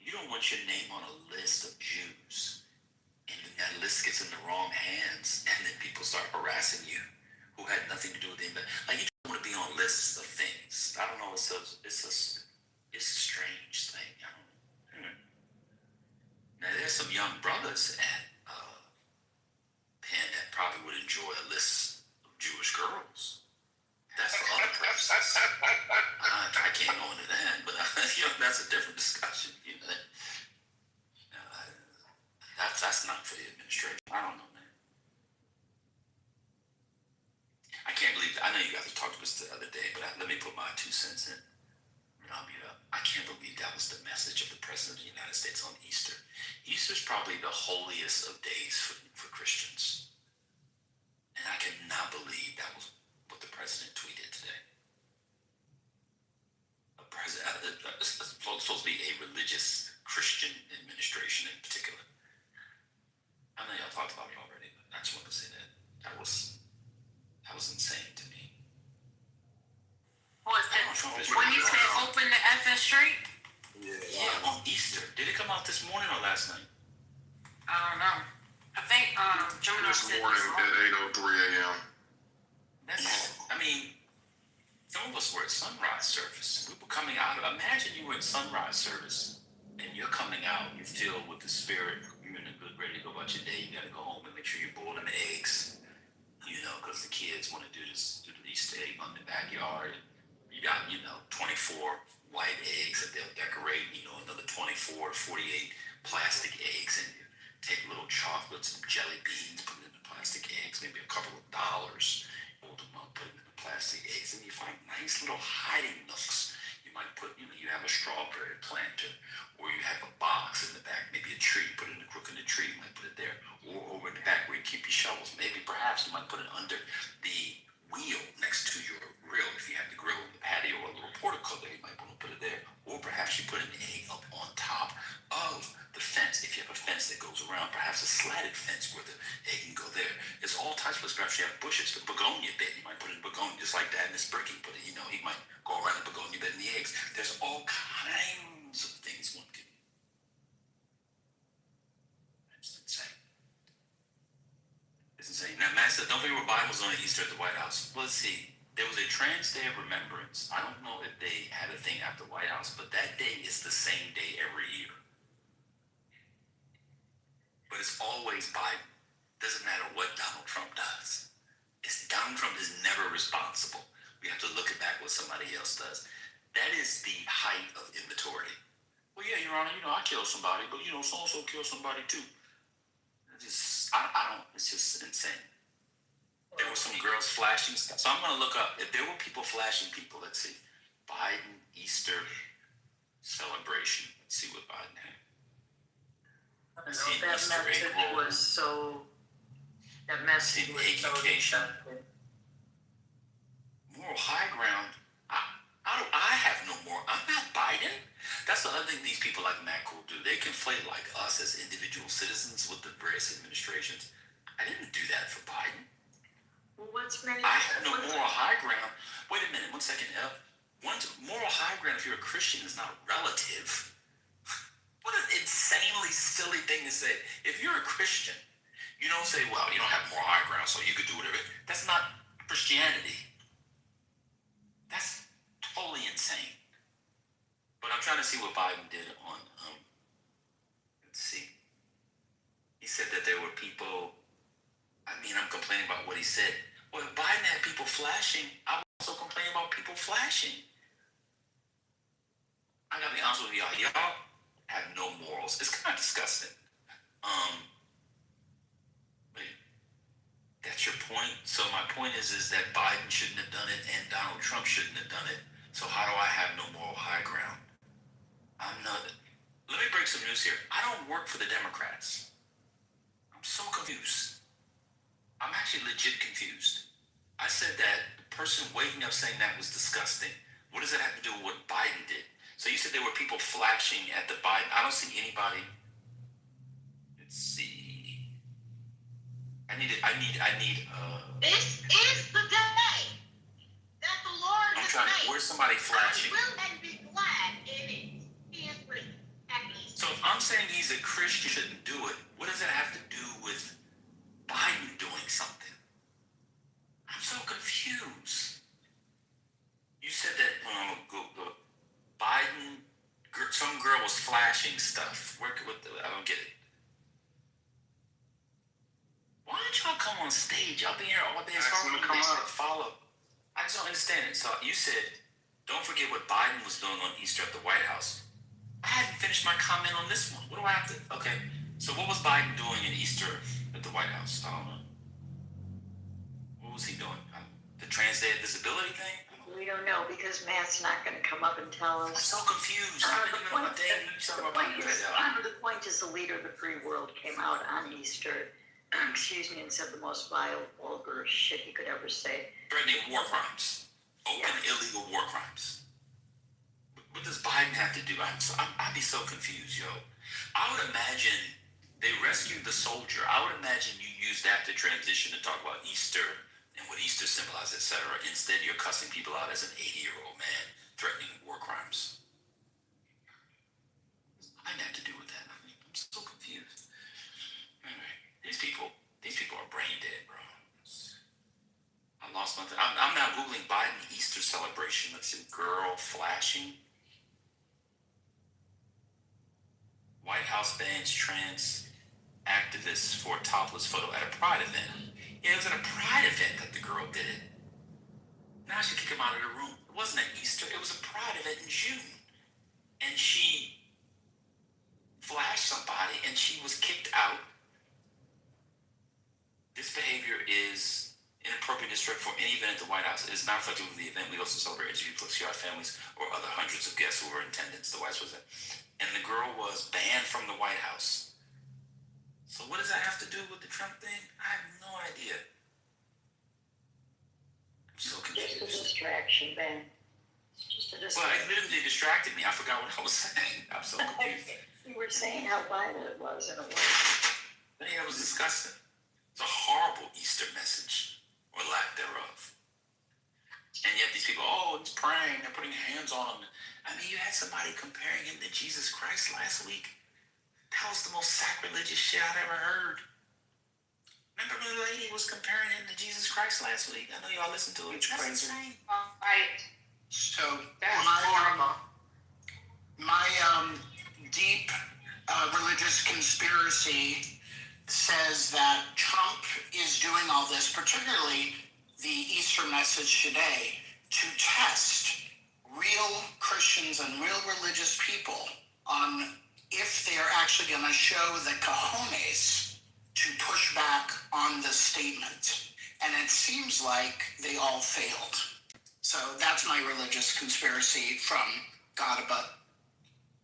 you don't want your name on a list of Jews, and then that list gets in the wrong hands, and then people start harassing you who had nothing to do with it. Like, you don't want to be on lists of things. I don't know. It's a strange thing. I don't know. Now, there's some young brothers at Penn that probably would enjoy a list of Jewish girls. That's for other purposes. I can't go into that, but that's a different discussion. That's not for the administration. I don't know, man. I can't believe that. I know you guys talked about this the other day, but let me put my 2 cents in, and I'll mute up. I can't believe that was the message of the President of the United States on Easter. Easter's probably the holiest of days for Christians. And I cannot believe that was what the President tweeted today. It's supposed to be a religious Christian administration in particular. I know y'all talked about it already, but I just want to say that that was insane to me. When he said open the effing street? Yeah, on Easter. Did it come out this morning or last night? I don't know. I think Gemini This said morning at 8:03 a.m. Some of us were at sunrise service. We were coming out. Imagine you were in sunrise service and you're coming out. You're filled with the Spirit. You're in a good, ready to go about your day. You got to go home and make sure you boil them eggs, because the kids want to do the Easter egg on the backyard. You got, 24 white eggs that they'll decorate, another 24 or 48 plastic eggs, and you take little chocolates and jelly beans, put them in the plastic eggs, maybe a couple of dollars, hold them up, put them in the plastic eggs, and you find nice little hiding nooks. You might put, you have a strawberry planter, or you have a box in the back, maybe a tree, put it in the crook in the tree, you might put it there. around perhaps a slatted fence where the egg can go there. There's all types of perhaps you have bushes, the begonia bed, you might put in begonia, just like that Miss Berkey put it, he might go around the begonia bed and the eggs. There's all kinds of things one can do. That's insane. It's insane. Now, Matt said, don't forget what Biden was on at Easter at the White House. Well, let's see. There was a Trans Day of Remembrance. I don't know if they had a thing at the White House, but that day is the same day every year. But it's always Biden. Doesn't matter what Donald Trump does. Donald Trump is never responsible. We have to look at back what somebody else does. That is the height of immaturity. Well, yeah, Your Honor, I killed somebody, but so-and-so killed somebody too. It's just insane. There were some girls flashing stuff. So I'm going to look up. If there were people flashing people, let's see. Biden Easter celebration. Let's see what Biden had. I don't know, that message was so disgusting. Moral high ground. I have no more. I'm not Biden. That's the other thing these people like Matt Cool do. They conflate like us as individual citizens with the various administrations. I didn't do that for Biden. Well, I have no moral high ground. Wait a minute, 1 second, moral high ground if you're a Christian is not relative. What an insanely silly thing to say. If you're a Christian, you don't say, well, you don't have moral high ground, so you could do whatever. That's not Christianity. That's totally insane. But I'm trying to see what Biden did on, let's see. He said that there were people, I'm complaining about what he said. Well, if Biden had people flashing, I would also complain about people flashing. I gotta be honest with y'all. Y'all have no morals. It's kind of disgusting. Wait, that's your point? So my point is that Biden shouldn't have done it and Donald Trump shouldn't have done it. So how do I have no moral high ground? I'm not. Let me break some news here. I don't work for the Democrats. I'm so confused. I'm actually legit confused. I said that the person waking up saying that was disgusting. What does that have to do with what Biden did? So you said there were people flashing at the Biden. I don't see anybody. Let's see. This is the day that the Lord has made. Where's somebody flashing? I will and be glad in it. He is with happy. So if I'm saying he's a Christian, shouldn't do it, what does it have to do with Biden doing something? I'm so confused. You said that Biden, some girl was flashing stuff. I don't get it. Why don't y'all come on stage? Y'all been here all day. Follow. I just don't understand it. So you said, don't forget what Biden was doing on Easter at the White House. I hadn't finished my comment on this one. What do I have to? Okay. So what was Biden doing in Easter at the White House? I don't know. What was he doing? The Trans Day of Disability thing? We don't know because Matt's not going to come up and tell us. I'm so confused. The point is the leader of the free world came out on Easter, and said the most vile, vulgar shit he could ever say. Threatening war crimes. Open illegal war crimes. What does Biden have to do? I'd be so confused, yo. I would imagine they rescued the soldier. I would imagine you use that to transition to talk about Easter and what Easter symbolizes, etc. Instead, you're cussing people out as an 80-year-old man threatening war crimes. I didn't have to do with that. I'm so confused. Anyway, these people are brain dead, bro. I lost my. I'm now googling Biden Easter celebration. Let's see, girl flashing. White House bans trans activists for a topless photo at a Pride event. Yeah, it was at a Pride event that the girl did it. Now I should kick him out of the room. It wasn't at Easter. It was a Pride event in June. And she flashed somebody and she was kicked out. This behavior is inappropriate disrespect for any event at the White House. It is not reflective of the event. We also celebrate LGBTQI families or other hundreds of guests who were in attendance. The White House was there. And the girl was banned from the White House. So what does that have to do with the Trump thing? I have no idea. I'm so confused. Just a distraction, Ben. It's just a distraction. Well, it literally distracted me. I forgot what I was saying. I'm so confused. You were saying how violent it was, and it was. I think that was disgusting. It's a horrible Easter message, or lack thereof. And yet these people, oh, he's praying, they're putting hands on him. I mean, you had somebody comparing him to Jesus Christ last week. That was the most sacrilegious shit I've ever heard. Remember when the lady was comparing him to Jesus Christ last week? I know y'all listened to it. That's insane. Right. So That's my horrible. my deep religious conspiracy says that Trump is doing all this, particularly the Easter message today, to test real Christians and real religious people on if they're actually going to show the cojones to push back on the statement. And it seems like they all failed. So that's my religious conspiracy from God above.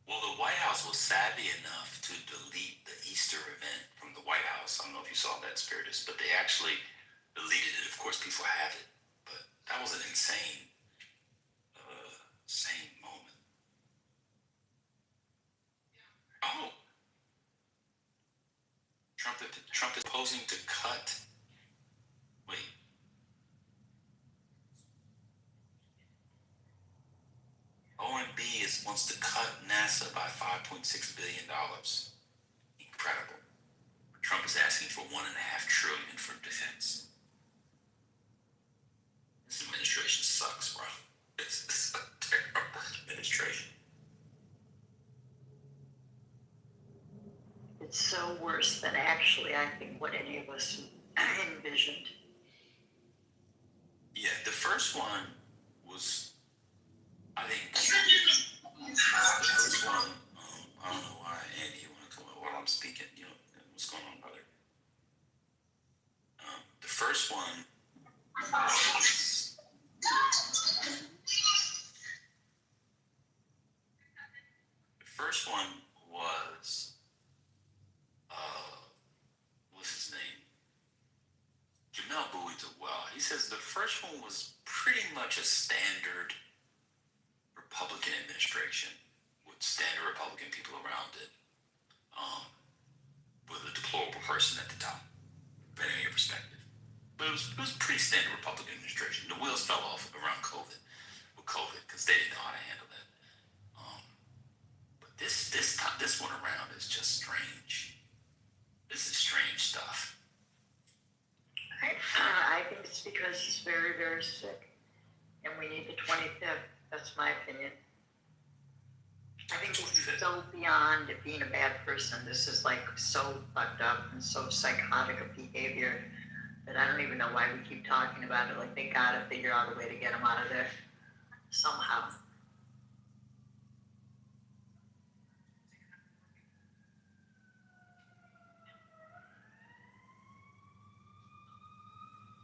Well, the White House was savvy enough to delete the Easter event from the White House. I don't know if you saw that, Spiritus, but they actually deleted it. Of course, people have it, but that was an insane moment. Oh, Trump is proposing to cut. Wait. OMB wants to cut NASA by $5.6 billion. Incredible. Trump is asking for $1.5 trillion for defense. This administration sucks, bro. It's a terrible administration. It's so worse than actually, I think, what any of us envisioned. Yeah, the first one was, I think, the first one, I don't know why, Andy, you want to come up while I'm speaking, you know, what's going on, brother? The first one was, what's his name? Jamel Bowie did well. He says the first one was pretty much a standard Republican administration with standard Republican people around it, with a deplorable person at the top, depending on your perspective. But it was a pretty standard Republican administration. The wheels fell off around COVID, because they didn't know how to handle that. But this one around is just strange. This is strange stuff. I think it's because he's very, very sick, and we need the 25th. That's my opinion. I think this is so beyond being a bad person. This is like so fucked up and so psychotic of behavior that I don't even know why we keep talking about it. Like, they gotta figure out a way to get him out of there somehow.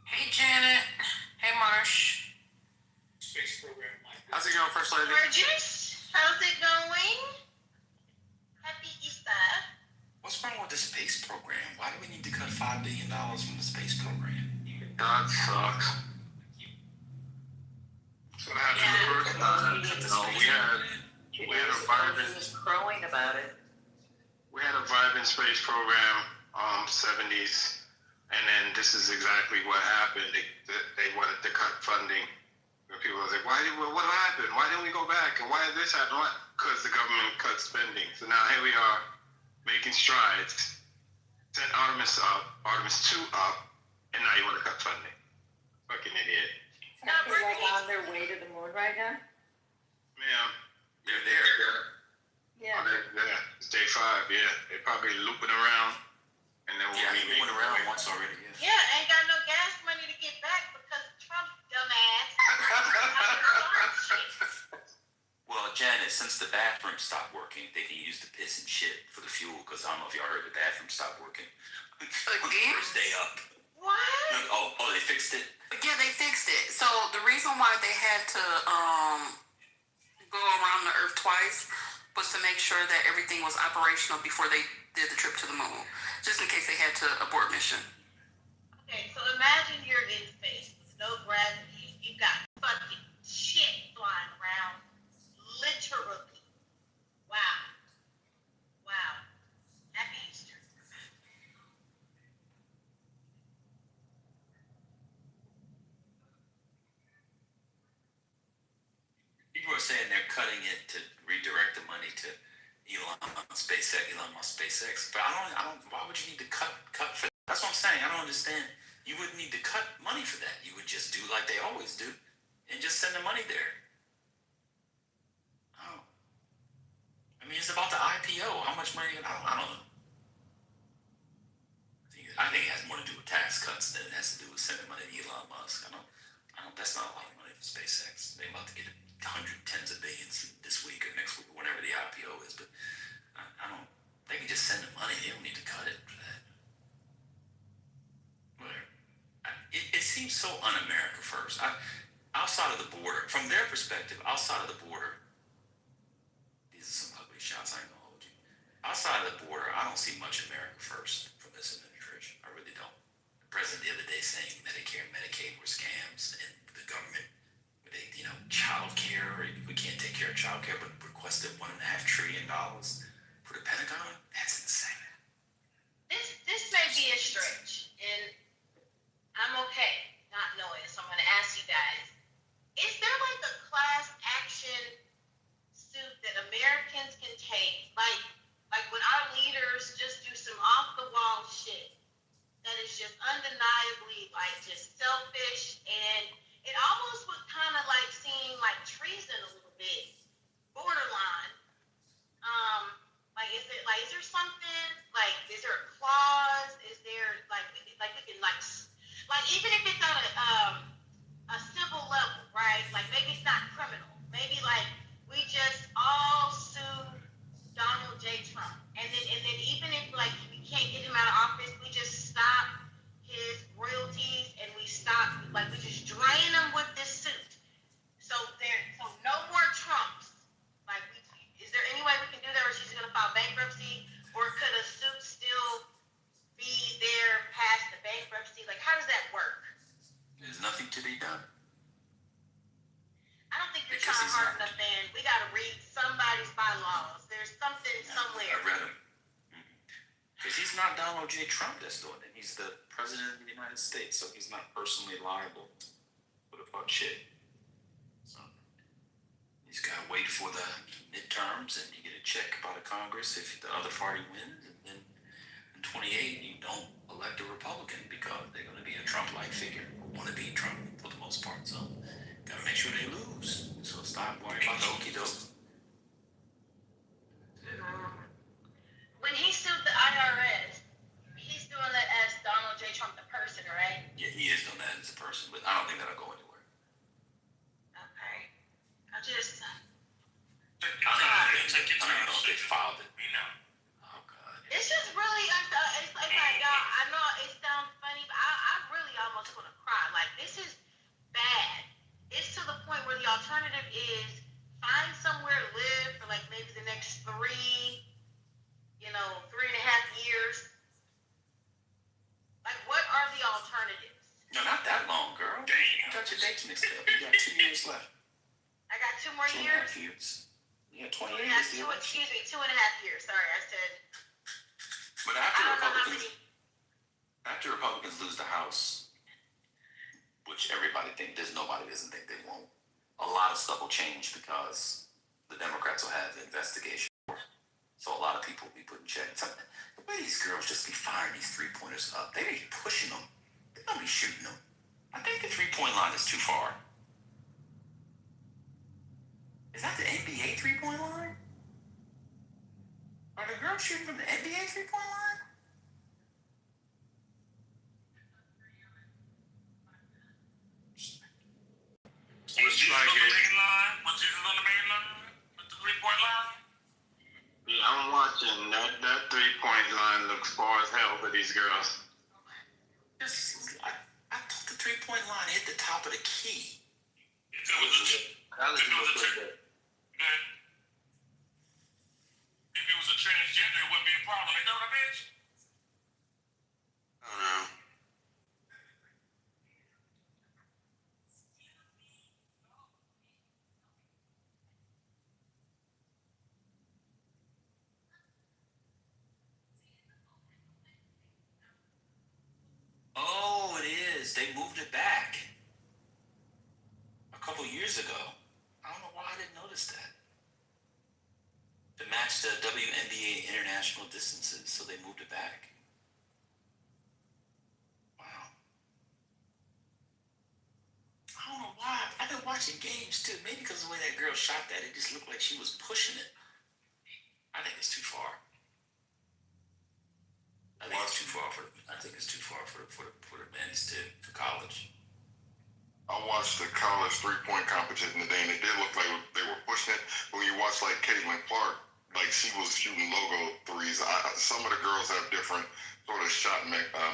Hey, Janet. Hey, Marsh. Space program. How's it going, First Lady? Gorgeous. How's it going? Happy Easter. What's wrong with the space program? Why do we need to cut $5 billion from the space program? That sucks. So what happened the first time? No, we had a vibrant. He was crowing about it. We had a vibrant space program, 70s, and then this is exactly what happened. They wanted to cut funding. People was like, what happened? Why didn't we go back? And why did this happen? Because the government cut spending. So now here we are, making strides. Sent Artemis 2 up, and now you want to cut funding. Fucking idiot. Aren't they like on their way to the moon right now? Yeah. They're there. Yeah. It's day 5, yeah. They're probably looping around, and then we went around once already, Yeah, ain't got no gas money to get back because of Trump, dumbass. Well, Janet, since the bathroom stopped working, they can use the piss and shit for the fuel, because I don't know if y'all heard the bathroom stopped working. Again? First day up. What? Oh, they fixed it? Yeah, they fixed it. So the reason why they had to go around the Earth twice was to make sure that everything was operational before they did the trip to the moon, just in case they had to abort mission. Okay, so imagine you're in space with no gravity. You got fucking shit flying around. Literally. Wow. Happy Easter. saying they're cutting it to redirect the money to Elon Musk SpaceX. But I don't. Why would you need to cut for that? That's what I'm saying. I don't understand. You wouldn't need to cut money for that. You would just do like they always do, and just send the money there. Oh, I mean, it's about the IPO. How much money? I don't know. I think it has more to do with tax cuts than it has to do with sending money to Elon Musk. I don't. That's not a lot of money for SpaceX. They're about to get tens of billions this week or next week, whenever the IPO is. But I don't. They can just send the money. They don't need to cut it for that. Whatever. It seems so un-America first. Outside of the border, from their perspective, outside of the border, these are some ugly shots. I ain't gonna hold you. Outside of the border, I don't see much America first from this administration. I really don't. The president the other day saying Medicare and Medicaid were scams, and the government, child care, we can't take care of child care, but requested $1.5 trillion for the Pentagon. That's insane. This may be a stretch, and I'm okay not knowing, so I'm going to ask you guys: is there like a class action suit that Americans can take, like when our leaders just do some off the wall shit that is just undeniably like just selfish, and it almost would kind of like seem like treason a little bit, borderline. Like is there something like, is there a clause? Is there like we can even if it's on a civil level, right? Like maybe it's not criminal. Maybe like we just all sue Donald J. Trump, and then even if like we can't get him out of office, we just stop his royalties and we just drain him with this suit. So no more Trumps. Like, is there any way we can do that, or she's going to file bankruptcy, or could a suit still be there past the bankruptcy? Like, how does that work? There's nothing to be done. I don't think you're trying hard enough, man. We got to read somebody's bylaws. There's something somewhere. I read them. Because he's not Donald J. Trump that's doing it. He's the president of the United States, so he's not personally liable for the fuck shit. So he's got to wait for the midterms, and you get a check by the Congress if the other party wins, and then in 28 you don't elect a Republican because they're going to be a Trump-like figure, or want to be Trump for the most part. So got to make sure they lose. So stop worrying about the okie doke. When he sued the IRS, he's doing that as Donald J. Trump, the person, right? Yeah, he is doing that as a person, but I don't think that'll go anywhere. Okay. I don't know if they filed it. Oh, God. It's just really, it's like y'all, I know it sounds funny, but I really almost want to cry. Like, this is bad. It's to the point where the alternative is find somewhere to live for like maybe the next 3.5 years. Like, what are the alternatives? No, not that long, girl. Damn. You got your dates mixed up. You got 2 years left. I got 2 more years? 2.5 years. Yeah, 20 years. 2.5 years. Sorry, I said. But after Republicans lose the House, which everybody thinks, nobody doesn't think they won't, a lot of stuff will change because the Democrats will have the investigation. So a lot of people will be putting checks. The way these girls just be firing these 3-pointers up, they be pushing them. They don't be shooting them. I think the 3-point line is too far. Is that the NBA 3-point line? Are the girls shooting from the NBA 3-point line? Was Jesus on the main line? Was Jesus on the main line? With the 3-point line? Yeah, I'm watching. That 3-point line looks far as hell for these girls. I thought the 3-point line hit the top of the key. If it was a transgender, it wouldn't be a problem. Ain't that what I mean? I don't know. Oh, it is. They moved it back a couple years ago. I don't know why I didn't notice distances, so they moved it back. Wow. I don't know why. I've been watching games too. Maybe because of the way that girl shot that, it just looked like she was pushing it. I think it's too far. I think it's too far for the men's for college. I watched the college 3-point competition today, and it did look like they were pushing it. But when you watch like Caitlin Clark, like she was shooting logo threes. Some of the girls have different sort of shot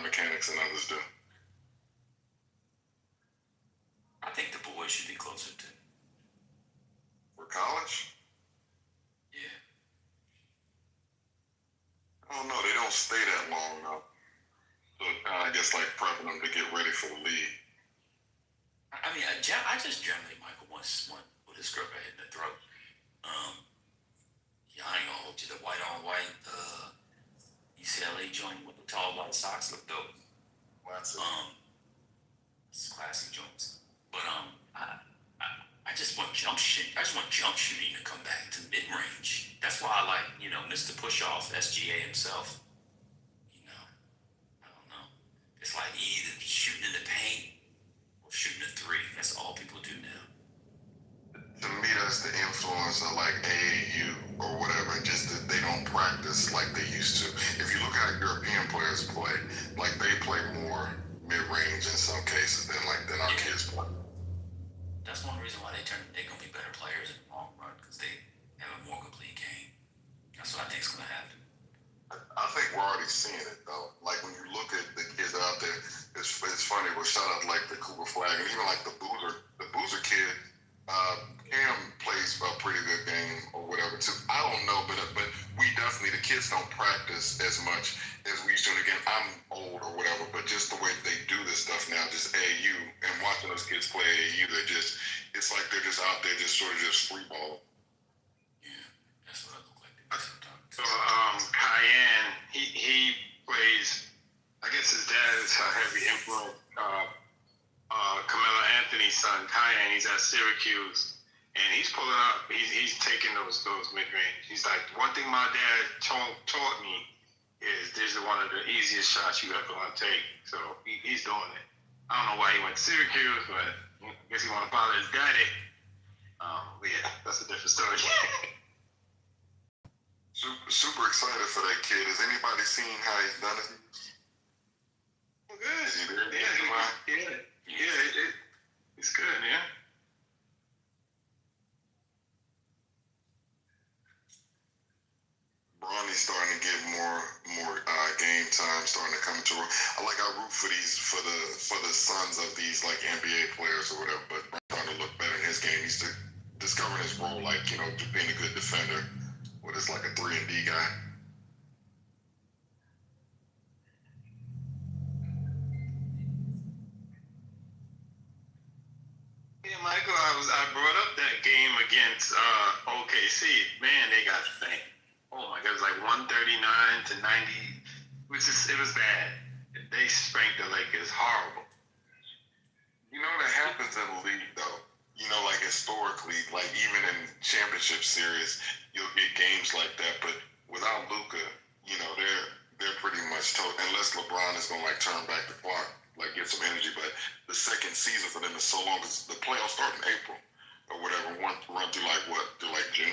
mechanics than others do. I think the boys should be closer to. For college? Yeah. I don't know. They don't stay that long though. So I guess like prepping them to get ready for the league. I mean, I just generally Michael once with his girl got hit in the throat. Yeah, I ain't gonna hold you. The white on white UCLA joint with the tall white socks look dope. Classic. It's classic joints. But I just want jump shit. I just want jump shooting to come back to mid range. That's why I like, Mr. Pushoff, SGA himself. I don't know. It's like either shooting in the paint or shooting a three. That's all people do now. To me, that's the influence of like AAU or whatever, just that they don't practice like they used to. If you look at how European players play, like they play more mid-range in some cases than our kids play. That's one reason why they're gonna be better players in the long run, because they have a more complete game. That's what I think is gonna happen. I think we're already seeing it though. Like when you look at the kids out there, it's funny. We'll shout out like the Cougar Flag and even like the Boozer kid. Cam plays a pretty good game or whatever too. I don't know, but we definitely, the kids don't practice as much as we used to. And again, I'm old or whatever, but just the way they do this stuff now, just AAU and watching those kids play AAU, it's like they're just out there just sort of just free ball. Yeah, that's what I look like sometimes. So Cayenne, he plays. I guess his dad is a heavy influence. Camilla Anthony's son, Cayenne, he's at Syracuse, and he's pulling up. He's taking those mid range. He's like, one thing my dad taught me is this is one of the easiest shots you ever want to take. So he's doing it. I don't know why he went to Syracuse, but I guess he want to follow his daddy. But yeah, that's a different story. Super excited for that kid. Has anybody seen how he's done it? Good. Is he there? Yeah, it's good, yeah. Bronny's starting to get more game time starting to come to. I root for the sons of these like NBA players or whatever, but Bronny's starting to look better in his game. He's discovering his role, like being a good defender, what is like a 3-and-D guy. Yeah, Michael, I brought up that game against OKC. Man, they got spanked. Oh my God, it was like 139 to 90, it was bad. They spanked the Lakers horrible. You know what happens in the league though? Like historically, like even in championship series, you'll get games like that. But without Luka, they're pretty much told, unless LeBron is gonna like turn back the clock, like get some energy. But the second season for them is so long because the playoffs start in April or whatever. Run through like June.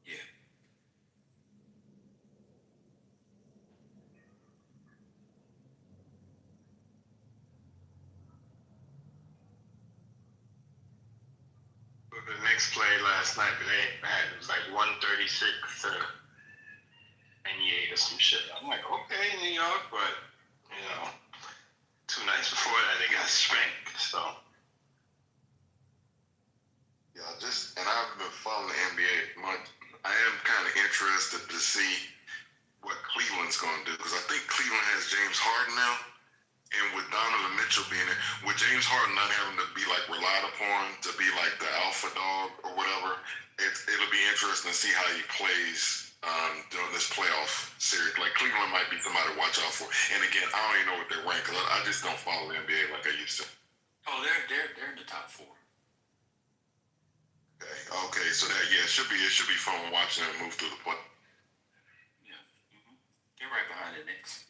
Yeah. The next play last night, it was like 136 to 98 or some shit. I'm like, okay, New York, but 2 nights before that they got spanked. So yeah, and I've been following the NBA much. I am kind of interested to see what Cleveland's going to do because I think Cleveland has James Harden now. And with Donovan Mitchell being there, with James Harden not having to be like relied upon to be like the alpha dog or whatever, it'll be interesting to see how he plays during this playoff series. Like Cleveland might be somebody to watch out for. And again, I don't even know what they're ranked because I just don't follow the NBA like I used to. Oh, they're in the top 4. Okay. Okay, so that it should be fun watching them move through the play. Yeah. They're right behind the Knicks.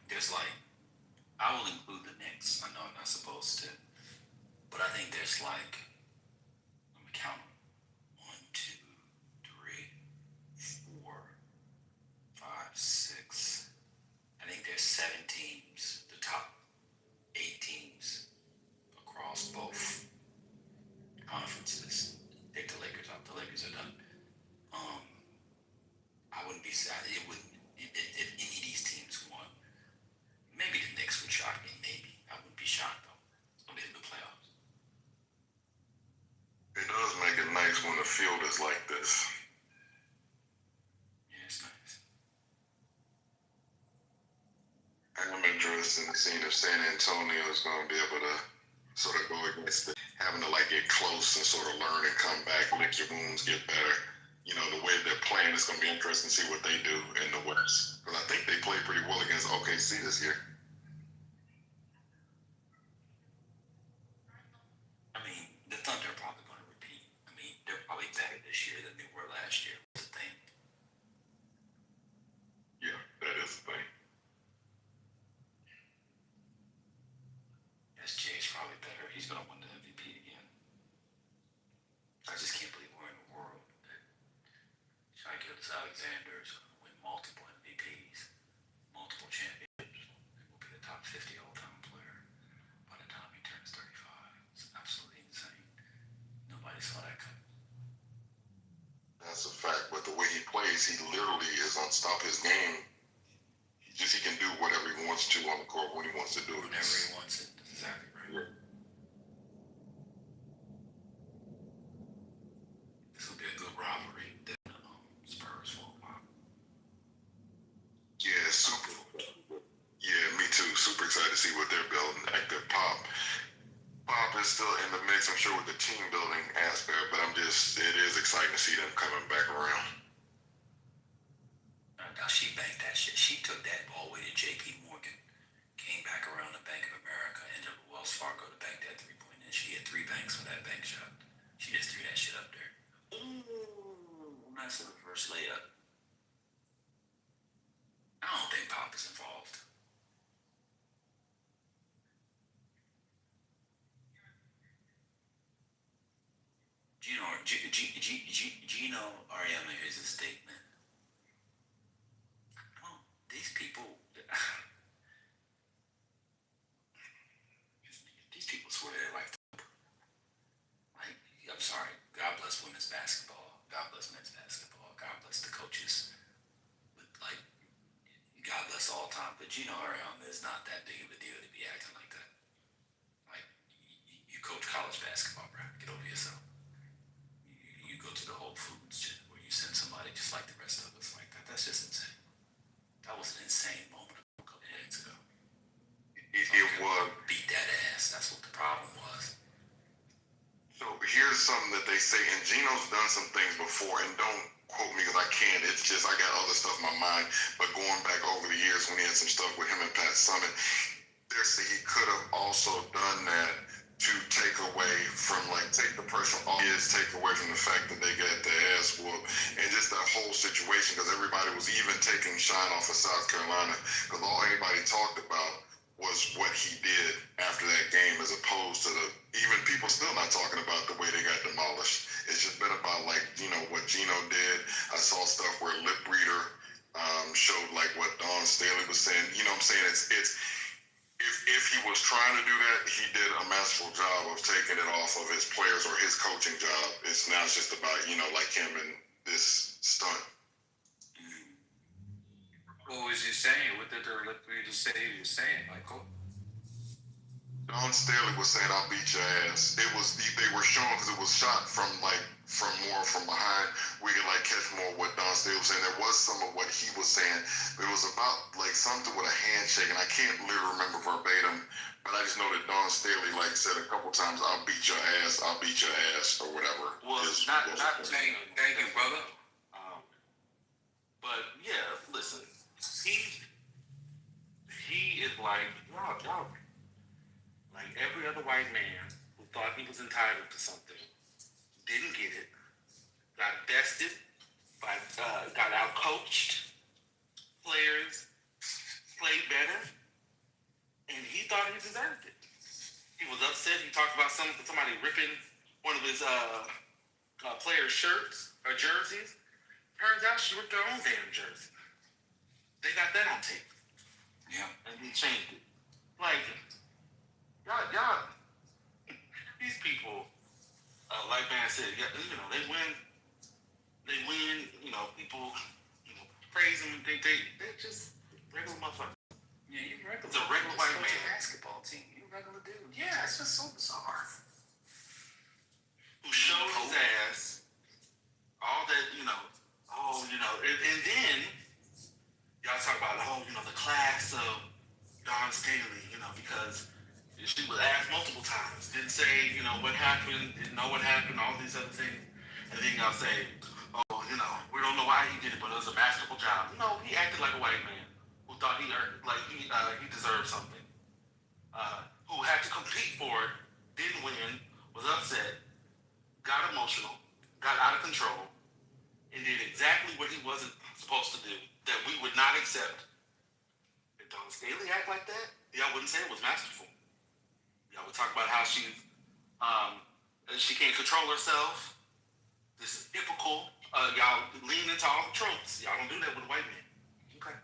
There's like I will include the Knicks. I know I'm not supposed to, but I think there's like, let me count them. 1, 2, 3, 4, 5, 6. I think there's 7 teams, the top 8 teams across both conferences. Take the Lakers out. The Lakers are done. I wouldn't be sad. It wouldn't if any of these teams won. Maybe the Knicks would shock me. Maybe I wouldn't be shocked though. It's gonna be a good playoffs. It does make it nice when the field is like this. Yeah, it's nice. I'm interested in seeing if San Antonio is going to be able to sort of go against having to like get close and sort of learn and come back, make your wounds get better. You know, the way they're playing is going to be interesting to see what they do in the West. Because I think they played pretty well against OKC this year. I mean, the Thunder are probably going to repeat. I mean, they're probably better this year than they were last year. Was the thing. Yeah, that is the thing. SJ's probably better. He's going to win the MVP again. I just can't believe we're in a world that Shai Alexander is going to win multiple MVPs, multiple championships, and will be the top 50 all-time player by the time he turns 35. It's absolutely insane. Nobody saw that coming. That's a fact. But the way he plays, he literally is unstoppable. His game, he can do whatever he wants to on the court when he wants to do it. Whenever he wants it. That's exactly right. Yeah. This will be a good rivalry. Spurs will pop. Yeah, super. Yeah, me too. Super excited to see what they're building. Active Pop is still in the mix, I'm sure, with the team building aspect, but it is exciting to see them coming back around. Now she banked that shit. She took that all the way to JP Morgan, came back around to Bank of America, ended up with Wells Fargo to bank that 3-point in. She had 3 banks for that bank shot. She just threw that shit up there. Ooh, nice little first layup. I don't think Pop is involved. Gino Ariema, here's a statement. Oh, these people swear their life. Like, I'm sorry. God bless women's basketball. God bless men's basketball. God bless the coaches. But like, God bless all time. But Gino Ariema is not that big of a deal to be acting like that. Like, you coach college basketball, bro. Get over yourself. You go to the Whole Foods gym where you send somebody just like the rest of us like that. That's just insane. That was an insane moment a couple of days ago. It was. Beat that ass. That's what the problem was. So here's something that they say, and Gino's done some things before, and don't quote me because I can't. It's just I got other stuff in my mind. But going back over the years when he had some stuff with him and Pat Summitt, he could have also done that to take away from, like, take the pressure off kids, take away from the fact that they got their ass whooped, and just that whole situation, because everybody was even taking shine off of South Carolina, because all anybody talked about was what he did after that game, as opposed to even people still not talking about the way they got demolished. It's just been about, like, what Gino did. I saw stuff where Lip Reader showed, like, what Don Staley was saying. You know what I'm saying? It's if he was trying to do that, he did a masterful job of taking it off of his players or his coaching job. It's just about, like him and this stunt. What was he saying? What did the Lip Reader say he was saying, Michael? Don Staley was saying, "I'll beat your ass." It was they were showing because it was shot from like from behind, we could like catch more of what Don Staley was saying. There was some of what he was saying, but it was about like something with a handshake, and I can't literally remember verbatim, but I just know that Don Staley like said a couple times, "I'll beat your ass," or whatever. Well, not thank you, brother. But yeah, listen, he is like y'all, like every other white man who thought he was entitled to something, didn't get it, got bested, got out coached, players played better, and he thought he deserved it. He was upset. He talked about somebody ripping one of his players' shirts or jerseys. Turns out she ripped her own damn jersey. They got that on tape. Yeah. And he changed it. Like, y'all, these people, like Man said, you know, they win, people, praise them and they just regular motherfuckers. Yeah, you regular. It's a regular white man. Basketball team. You regular dude. Yeah, it's just so bizarre. Who showed his ass, all that, and then y'all talk about, the class of Don Staley, because she was asked multiple times, didn't say, what happened, didn't know what happened, all these other things. And then y'all say, we don't know why he did it, but it was a basketball job. No, he acted like a white man who thought he earned, he deserved something. Who had to compete for it, didn't win, was upset, got emotional, got out of control, and did exactly what he wasn't supposed to do, that we would not accept. If Don Staley act like that, y'all wouldn't say it was masterful. Y'all would talk about how she can't control herself. This is typical. Y'all lean into all the tropes. Y'all don't do that with a white man. Okay.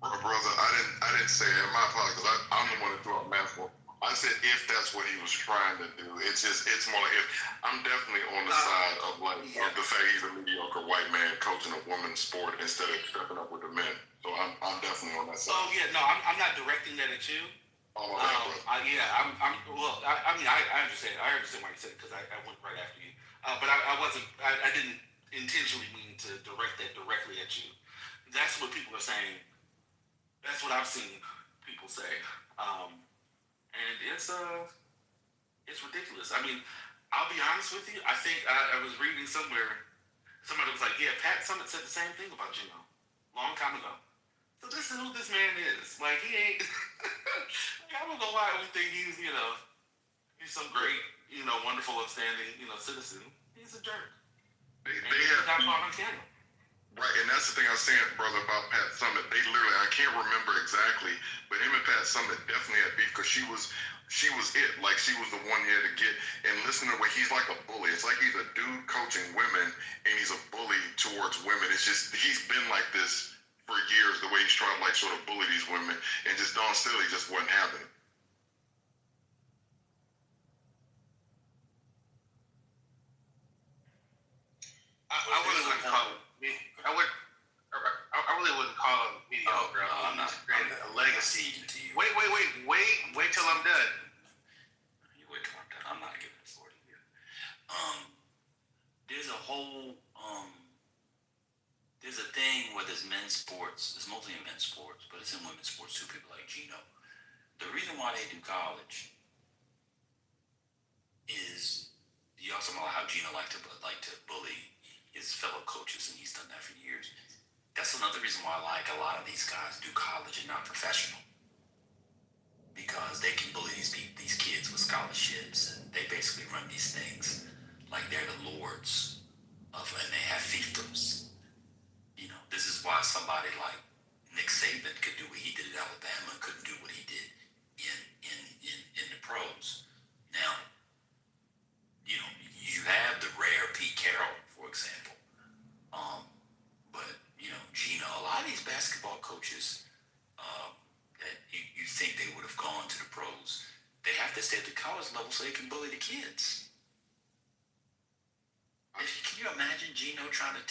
Brother, I didn't say that. My apologies, because I'm the one that threw out masterful. I said if that's what he was trying to do. It's more like if I'm definitely on the side of of the fact he's a mediocre white man coaching a women's sport instead of stepping up with the men. So I'm definitely on that side. Oh yeah, no, I'm not directing that at you. Oh, my bad, brother. I understand. I understand why you said it because I went right after you. But I didn't intentionally mean to direct that directly at you. That's what people are saying. That's what I've seen people say. And it's ridiculous. I mean, I'll be honest with you. I think I was reading somewhere, somebody was like, yeah, Pat Summitt said the same thing about Gino long time ago. So this is who this man is. Like, he ain't, I don't know why we think he's, he's some great, wonderful, upstanding, citizen. He's a jerk. They got caught on camera. Right, and that's the thing I was saying, brother, about Pat Summitt. They literally, I can't remember exactly, but him and Pat Summitt definitely had beef because she was it. Like, she was the one here to get, and listen to what he's like a bully. It's like he's a dude coaching women, and he's a bully towards women. It's just, he's been like this for years, the way he's trying to, sort of bully these women, and just Don Staley just wasn't having it. I really wouldn't call him. I really wouldn't call him mediocre. I'm not creating a legacy. To you. Wait till I'm done. You wait till I'm done. I'm not giving the floor to you. There's a whole there's a thing where there's men's sports. It's mostly in men's sports, but it's in women's sports too. People like Gino. The reason why they do college is you also know how Gino like to bully his fellow coaches, and he's done that for years. That's another reason why I like a lot of these guys do college and not professional, because they can bully these kids with scholarships, and they basically run these things like they're the lords of, and they have fiefdoms. This is why somebody like Nick Saban could do what he did at Alabama and couldn't do what he did in the pros. Now, you have the rare Pete Carroll, for example. But Gino, a lot of these basketball coaches that you think they would have gone to the pros, they have to stay at the college level so they can bully the kids. Can you imagine Gino trying to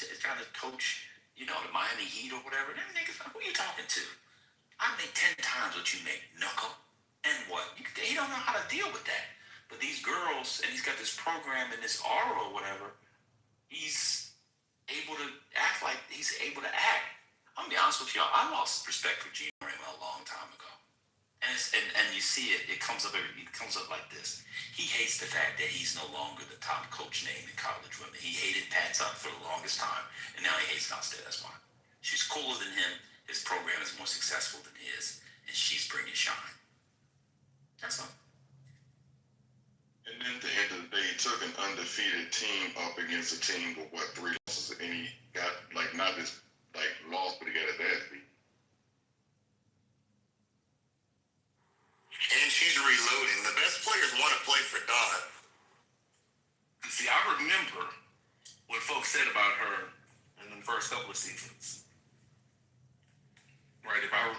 coach, the Miami Heat or whatever? Them niggas, who are you talking to? I make 10 times what you make, knuckle. And what? He don't know how to deal with that. But these girls, and he's got this program and this aura or whatever, he's able to act like he's able to act. I'm gonna be honest with y'all, I lost respect for Gino Raymond a long time ago. And you see it, it comes up like this. He hates the fact that he's no longer the top coach name in college women. He hated Pat Tuck for the longest time, and now he hates Donstelle. That's why. She's cooler than him. His program is more successful than his, and she's bringing shine. That's all. And then at the end of the day, he took an undefeated team up against a team with 3 losses, and he got not just lost, but he got his ass beat. And she's reloading. The best players want to play for Dawn. See, I remember what folks said about her in the first couple of seasons. Right? I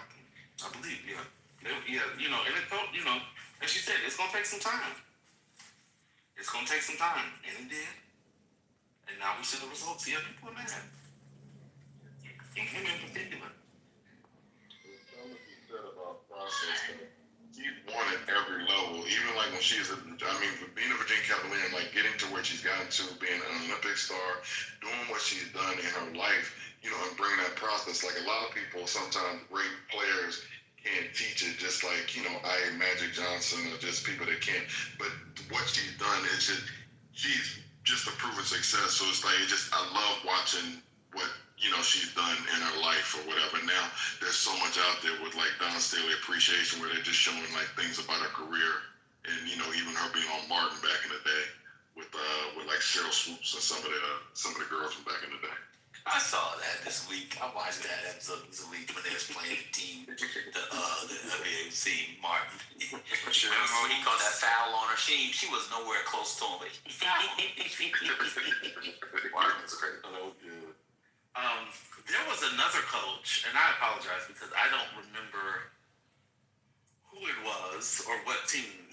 believe, yeah. And it felt, as she said, it's going to take some time. It's going to take some time. And it did. And now we see the results. Yeah, people are mad. And him in particular. She's won at every level, even when she's being a Virginia Cavalier and getting to where she's gotten to, being an Olympic star, doing what she's done in her life, and bringing that process. A lot of people, sometimes great players can't teach it, just Magic Johnson, or just people that can't. But what she's done is she's just a proven success. So I love watching what she's done in her life or whatever. Now there's so much out there with Don Staley Appreciation, where they're just showing things about her career, and even her being on Martin back in the day with Cheryl Swoops and some of the girls from back in the day. I saw that this week. I watched that episode this week when they was playing the team, the WAC Martin. When he called that foul on her, she was nowhere close to him. But Martin was great. That was good. There was another coach, and I apologize because I don't remember who it was or what team,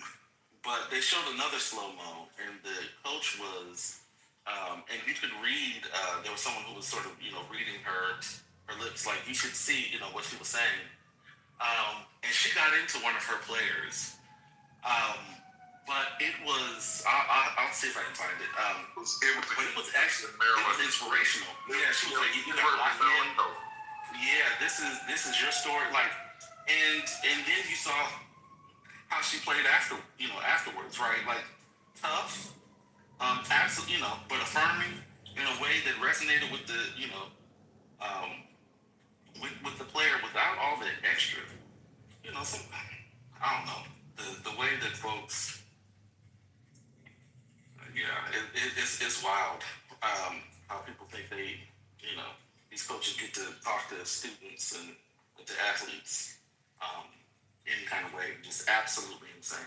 but they showed another slow-mo, and the coach was, and you could read, there was someone who was sort of, reading her lips, you should see, what she was saying. And she got into one of her players. But it was, I'll see if I can find it. But it was actually, it was inspirational. Yeah, she was like, you got locked in. Yeah, this is your story. And then you saw how she played afterwards, right? Tough, absolutely, but affirming in a way that resonated with the, with the player without all the extra, I don't know, the way that folks. Yeah, it's wild how people think they, these coaches get to talk to students and to athletes any kind of way. Just absolutely insane.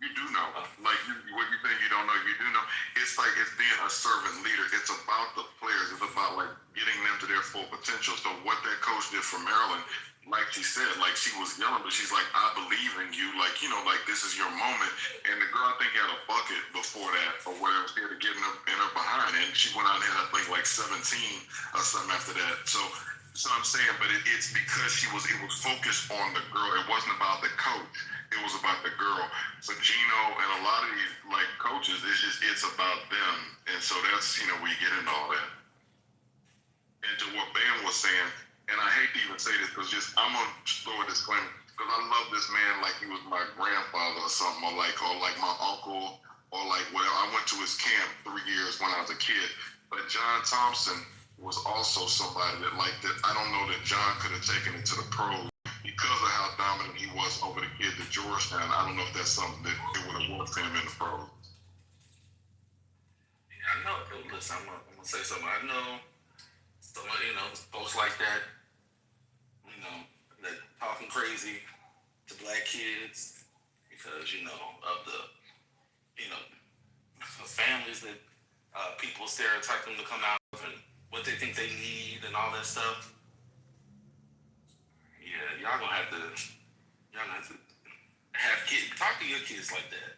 You do know. What you think you don't know, you do know. It's it's being a servant leader. It's about the players. It's about getting them to their full potential. So what that coach did for Maryland, she said, she was young, but she's I believe in you. This is your moment. And the girl, I think, had a bucket before that or whatever, she had to get in her behind. And she went out and had, I think, 17 or something after that. So I'm saying, but it's because it was focused on the girl. It wasn't about the coach. It was about the girl. So Gino and a lot of these coaches, it's about them. And so that's where you get into all that. And to what Ben was saying, and I hate to even say this because I'm gonna throw a disclaimer because I love this man like he was my grandfather or something, or my uncle, or whatever. I went to his camp 3 years when I was a kid. But John Thompson was also somebody that I don't know that John could have taken it to the pros because of how dominant he was over the kids at Georgetown. I don't know if that's something that it would have worked for him in the pros. Yeah, I know. Listen, I'm gonna say something. I know some folks like that, that talking crazy to black kids because of the families that people stereotype them to come out of and what they think they need and all that stuff. Yeah, y'all gonna have to have kids, talk to your kids like that.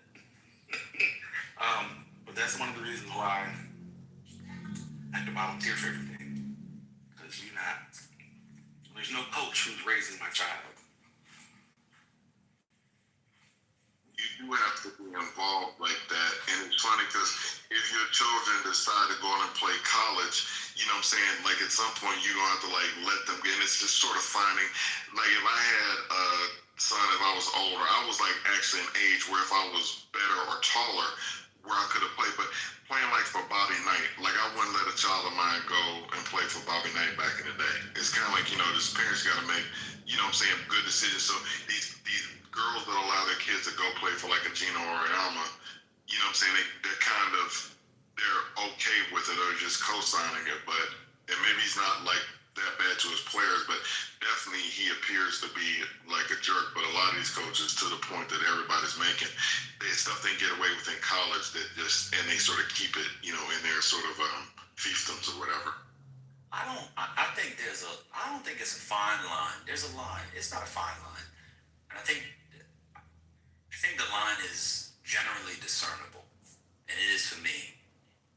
But that's one of the reasons why I have to volunteer for everything. Because there's no coach who's raising my child. You do have to be involved like that. And it's funny because if your children decide to go on and play college, you know what I'm saying? Like at some point you're gonna have to like let them get. And it's just sort of finding, like if I had a son, if I was older, I was like actually an age where if I was better or taller, where I could have played. But playing like for Bobby Knight, like I wouldn't let a child of mine go and play for Bobby Knight back in the day. It's kind of like, you know, this parents got to make, you know what I'm saying, good decisions. So these girls that allow their kids to go play for like a Gino or an Alma, you know what I'm saying, they're kind of, they're okay with it or just co-signing it. But, and maybe he's not like that bad to his players, but definitely he appears to be like a jerk. But a lot of these coaches, to the point that everybody's making, stuff they get away with in college that just, and they sort of keep it, you know, in their sort of fiefdoms or whatever. I don't think it's a fine line. There's a line. It's not a fine line. And I think the line is generally discernible. And it is for me.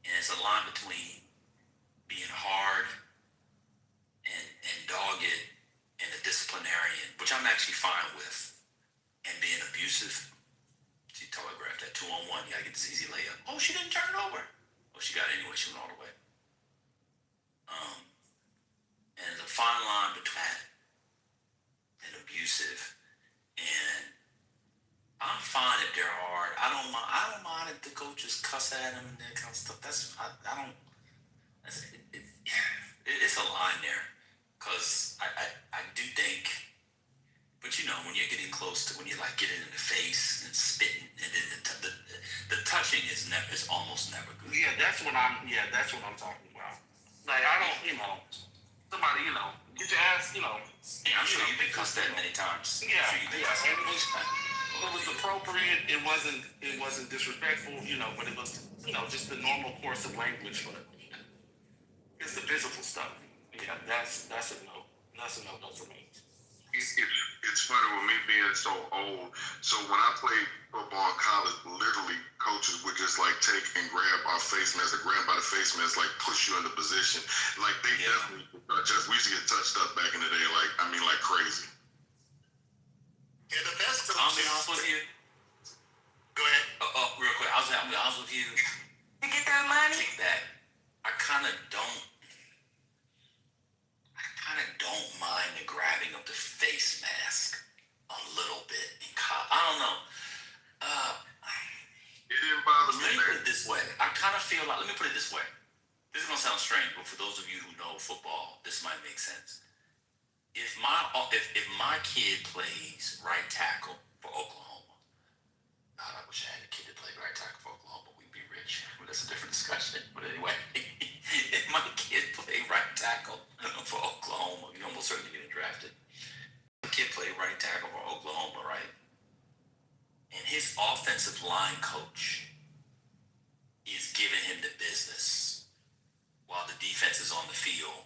And it's a line between being hard and dogged and a disciplinarian, which I'm actually fine with, and being abusive. She telegraphed that 2-on-1. You gotta get this easy layup. Oh, she didn't turn it over. Oh, she got it anyway. She went all the way. And there's a fine line between that and abusive. And I'm fine if they're hard. I don't mind if the coaches cuss at them and that kind of stuff. It's a line there, because I do think. But you know, when you're getting close to, when you're like getting in the face and spitting, and then the touching is almost never good. Yeah, that's what I'm talking about. Like I don't, you know, somebody, you know, get your ass, you know. Yeah, I'm sure you've been cussed at many times. Yeah, it was appropriate. It wasn't disrespectful, you know, but it was, you know, just the normal course of language. But it's the physical stuff. Yeah, that's a no. That's a no for me. It's funny with me being so old. So when I played football in college, literally coaches would just like take and grab our face masks, grab by the face mask, like push you into position. Like they definitely touch us. We used to get touched up back in the day, like I mean, like crazy. Yeah, the best coaches. I'll be honest with you. Go ahead. Real quick. I'll be honest with you. You get that money? Take that. I kind of don't mind the grabbing of the face mask a little bit in college. I don't know. It didn't bother me. Let me put it this way. I kind of feel like, let me put it this way. This is going to sound strange, but for those of you who know football, this might make sense. If my kid plays right tackle for Oklahoma, God, I wish I had a kid that played right tackle for Oklahoma. We'd be rich. But that's a different discussion. But anyway, if my kid played right tackle for Oklahoma, you almost certainly get drafted. My kid played right tackle for Oklahoma, right? And his offensive line coach is giving him the business while the defense is on the field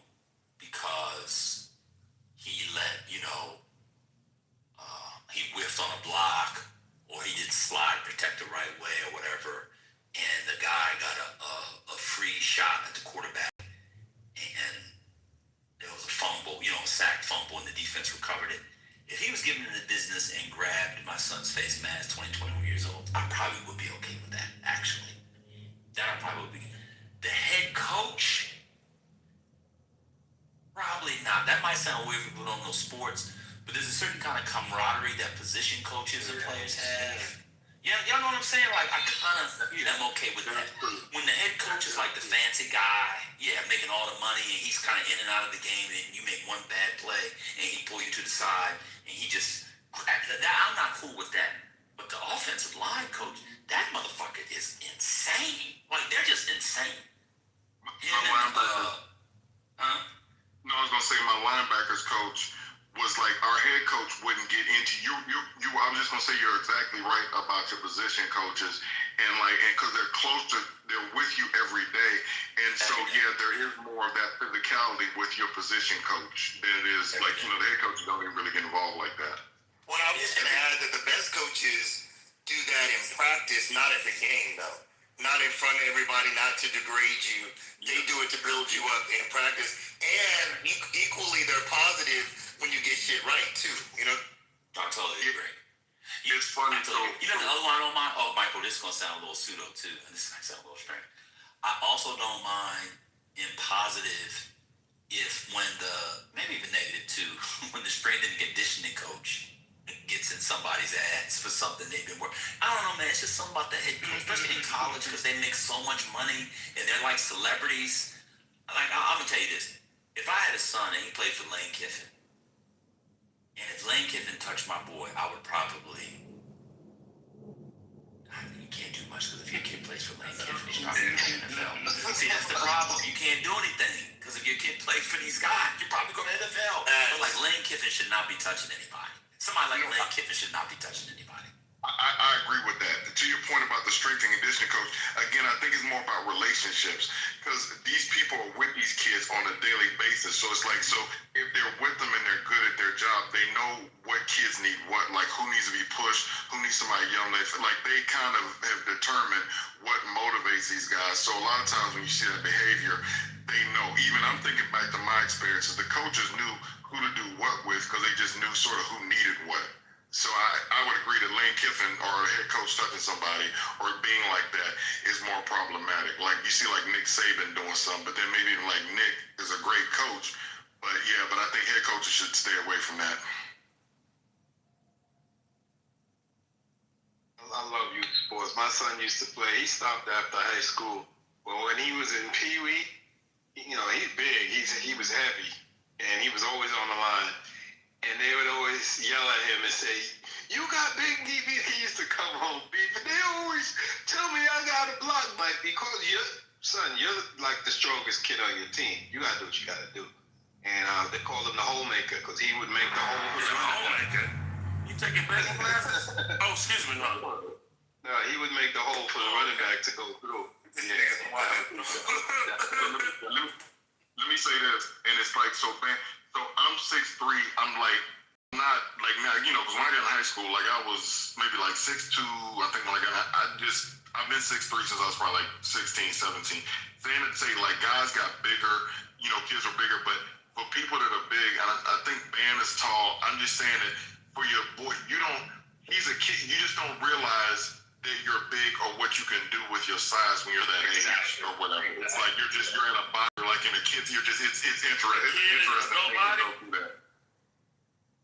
because he let, he whiffed on a block or he didn't slide protect the right way or whatever, and the guy got a free shot at the quarterback, and there was a fumble, a sack fumble, and the defense recovered it. If he was giving him the business and grabbed my son's face mask, 21 years old, I probably would be okay with that, actually. That I probably would be. The head coach? Probably not. That might sound weird if people don't know sports, but there's a certain kind of camaraderie that position coaches and players have. Yeah, y'all know what I'm saying? Like, I kind of am okay with that. When the head coach is like the fancy guy, making all the money, and he's kind of in and out of the game, and you make one bad play, and he pull you to the side, and he just... I'm not cool with that. But the offensive line coach, that motherfucker is insane. Like, they're just insane. No, I was gonna say my linebackers coach was like, our head coach wouldn't get into you. I was just gonna say you're exactly right about your position coaches, and because they're with you every day, and so there is more of that physicality with your position coach than it is the head coaches don't even really get involved like that. Well, I was just gonna add that the best coaches do that in practice, not at the game though. Not in front of everybody, not to degrade you. They do it to build you up in practice. And equally, they're positive when you get shit right, too, I totally agree. it's funny. So you know the other one I don't mind? Oh, Michael, this is gonna sound a little pseudo too, and this is gonna sound a little strange. I also don't mind in positive if when the maybe even negative too, when the strength and conditioning coach gets in somebody's ass for something they've been working. I don't know, man. It's just something about the head coach, especially in college, because they make so much money and they're like celebrities. Like I'm gonna tell you this: if I had a son and he played for Lane Kiffin, and if Lane Kiffin touched my boy, I would probably. You can't do much because if your kid plays for Lane Kiffin, he's probably going to the NFL. See, that's the problem. You can't do anything because if your kid plays for these guys, you're probably going to the NFL. But like Lane Kiffin should not be touching anybody. Somebody like Lane Kiffin should not be touching anybody. I agree with that. To your point about the strength and conditioning coach, again, I think it's more about relationships because these people are with these kids on a daily basis. So it's like, so if they're with them and they're good at their job, they know what kids need what, like who needs to be pushed, who needs somebody young. Like they kind of have determined what motivates these guys. So a lot of times when you see that behavior, they know. Even I'm thinking back to my experiences, the coaches knew who to do what with because they just knew sort of who needed what. So I would agree that Lane Kiffin or a head coach touching somebody or being like that is more problematic. Like you see like Nick Saban doing something, but then maybe even like Nick is a great coach. But yeah, but I think head coaches should stay away from that. I love youth sports. My son used to play. He stopped after high school. But when he was in Pee Wee, you know, he's big. He was heavy, and he was always on the line. And they would always yell at him and say, "You got big DB." He used to come home beat, but they always tell me I got to block, Mike, because you're like the strongest kid on your team. You got to do what you got to do. And they called him the hole maker because he would make the hole for the hole maker. You taking baseball classes? Oh, excuse me, no. No, he would make the hole for the running back to go through. Yeah. Let me say this, and it's like so. So I'm 6'3". I'm like not like now, you know, because when I got in high school, like I was maybe like 6'2". I think like I've been 6'3" since I was probably like 16, 17. Saying to say like guys got bigger, you know, kids are bigger, but for people that are big, and I think Bam is tall. I'm just saying that for your boy, he's a kid. You just don't realize that you're big or what you can do with your size when you're that age or whatever. It's like you're in a body, like in a kid's. It's interesting. It's interesting to go through that.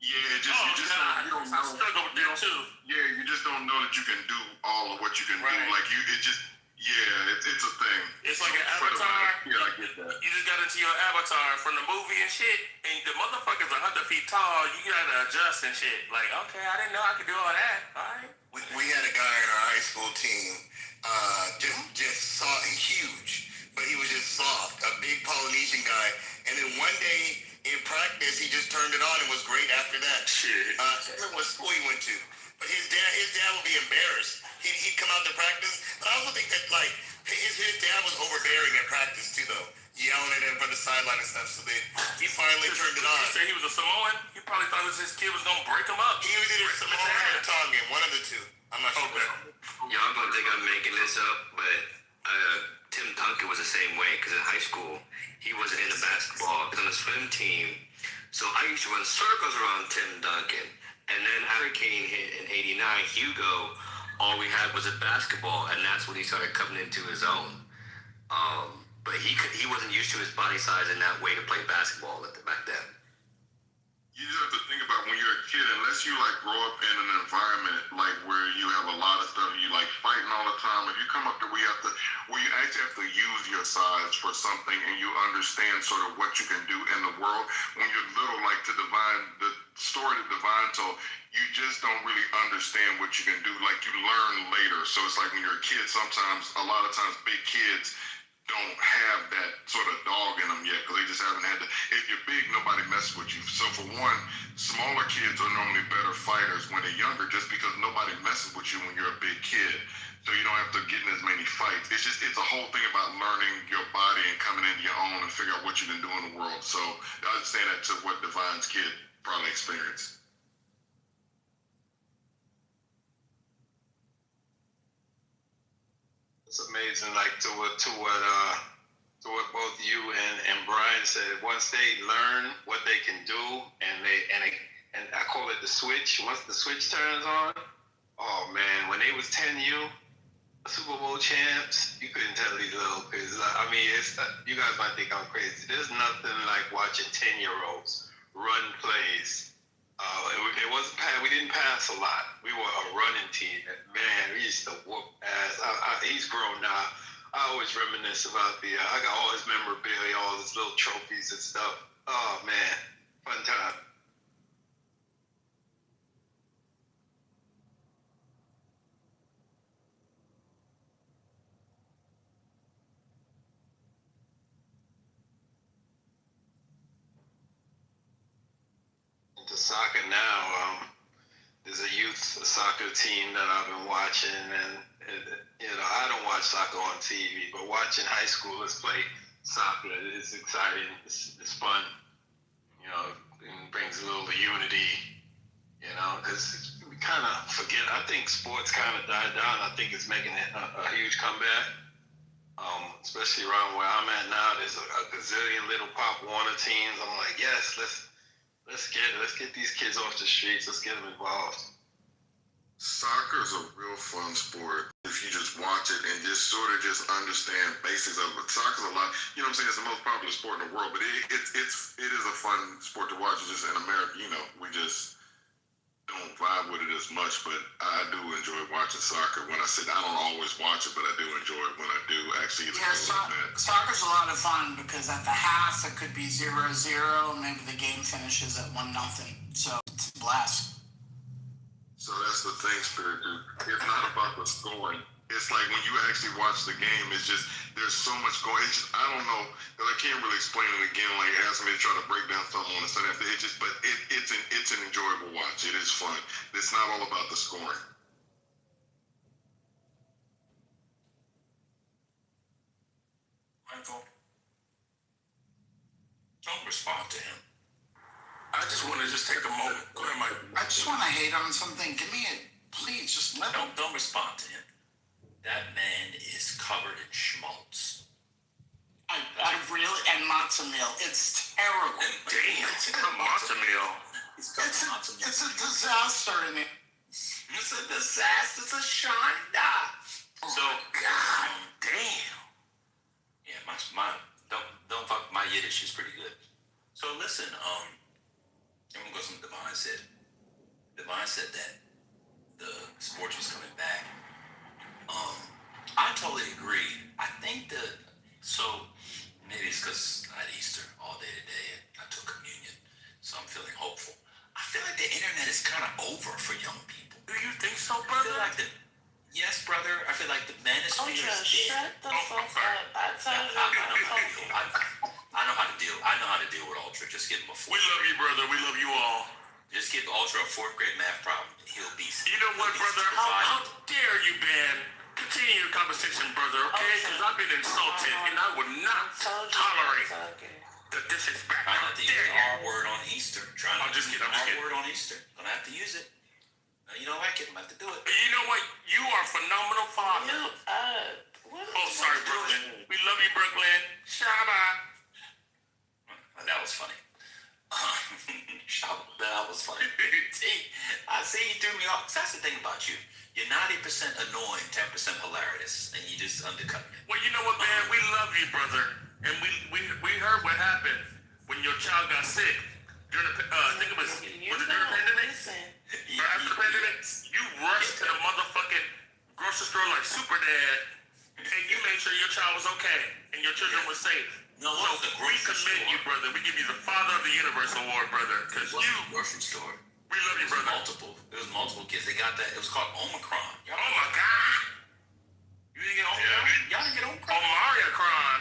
Yeah, you don't know. I struggle with that too. Yeah, you just don't know that you can do all of what you can do. Like it's a thing. It's like an avatar. Yeah, I get that. You just got into your avatar from the movie and shit, and the motherfucker's 100 feet tall. You gotta adjust and shit. Like, okay, I didn't know I could do all that. All right. We had a guy in our high school team, just soft and huge, but he was just soft, a big Polynesian guy. And then one day in practice, he just turned it on and was great after that. Shit. I don't remember what school he went to, but his dad would be embarrassed. He'd come out to practice, but I also think that like his dad was overbearing at practice too, though, yelling at him from the sideline and stuff. So he finally turned it on. You say he was a Samoan? He probably thought his kid was gonna break him up. He was either Samoan or Tongan, one of the two. I'm not sure. Y'all gonna think I'm making this up, but Tim Duncan was the same way because in high school he wasn't into basketball. He was on the swim team, so I used to run circles around Tim Duncan. And then Hurricane hit in '89, Hugo. All we had was a basketball, and that's when he started coming into his own. But he wasn't used to his body size and that way to play basketball back then. You just have to think about when you're a kid, unless you like grow up in an environment like where you have a lot of stuff, you like fighting all the time. If you come up to where you actually have to use your size for something and you understand sort of what you can do in the world. When you're little, like the story that Divine told, you just don't really understand what you can do. Like you learn later. So it's like when you're a kid, a lot of times big kids don't have that sort of dog in them yet because they just haven't had if you're big, nobody messes with you. So for one, smaller kids are normally better fighters when they're younger just because nobody messes with you when you're a big kid. So you don't have to get in as many fights. It's a whole thing about learning your body and coming into your own and figure out what you can do in the world. So I was saying that to what Divine's kid probably experienced. It's amazing, like to what both you and Brian said. Once they learn what they can do, and I call it the switch. Once the switch turns on, Oh man, when they was 10U Super Bowl champs, you couldn't tell these little kids. I mean, it's you guys might think I'm crazy. There's nothing like watching 10-year-olds run plays. It wasn't we didn't pass a lot. We were a running team. And man, we used to whoop ass. He's grown now. I always reminisce about I got all his memorabilia, all his little trophies and stuff. Oh man, fun time. Into soccer now. There's a youth soccer team that I've been watching, and I don't watch soccer on TV, but watching high schoolers play soccer is exciting. It's fun. It brings a little unity. Because we kind of forget. I think sports kind of died down. I think it's making a huge comeback. Especially around where I'm at now, there's a gazillion little Pop Warner teams. I'm like, yes, let's get these kids off the streets. Let's get them involved. Soccer is a real fun sport if you just watch it and just sort of just understand basics of it. Soccer's a lot, you know what I'm saying, it's the most popular sport in the world, but it is a fun sport to watch. It's just in America, we just don't vibe with it as much, but I do enjoy watching soccer. When I don't always watch it, but I do enjoy it when I do actually get to Soccer's a lot of fun because at the half it could be 0-0, maybe the game finishes at 1-0, so it's a blast. So that's the thing, Spirit Dude. It's not about the scoring. It's like when you actually watch the game, it's just, there's so much going. It's just, I don't know, because I can't really explain it again, like asking me to try to break down something on the Sunday after. It's an enjoyable watch. It is fun. It's not all about the scoring. Michael, don't respond to him. I just want to take a moment. Go ahead, Mike. I just want to hate on something. Please, just let him. Don't respond to him. That man is covered in schmaltz. I really, and matzo meal. It's terrible. Damn, matzo meal. It's a disaster in it. It's a disaster. It's a shanda. So, God damn. Yeah, don't fuck my Yiddish is pretty good. So listen, I'm gonna go some Divine said. Divine said that the sports was coming back. I totally agree. I think so maybe it's because I had Easter all day today and I took communion, so I'm feeling hopeful. I feel like the internet is kind of over for young people. Do you think so, brother? Yes, brother. I feel like the manosphere is dead. Shut the fuck up. I told you. I know how to deal. I know how to deal with Ultra. Just give him a 4th. We love you, brother. We love you all. Just give Ultra a 4th grade math problem. He'll be. You know what, brother? How dare you, Ben? Continue your conversation, brother. Okay? Because I've been insulted, and I would not tolerate the disrespect. Try not to use the R word on Easter. Try not to use the R word on Easter. Gonna have to use it. You don't like it, I'm gonna have to do it. You know what? You are a phenomenal father. Sorry, Brooklyn. We love you, Brooklyn. Shabba. That was funny. That was funny. I see you threw me off. That's the thing about you. You're 90% annoying, 10% hilarious, and you just undercut me. Well, you know what, man? We love you, brother. And we heard what happened when your child got sick. During the, I think it was during the pandemic? Or after the pandemic? You rushed to the motherfucking grocery store like super dad, and you made sure your child was okay, and your children were safe. No, so we commend you, brother. We give you the Father of the Universe Award, brother. Because you... grocery store. We love you, brother. There was multiple kids. They got that. It was called Omicron. Oh, my God. You didn't get Omicron? Yeah. Y'all didn't get Omicron? Omariacron.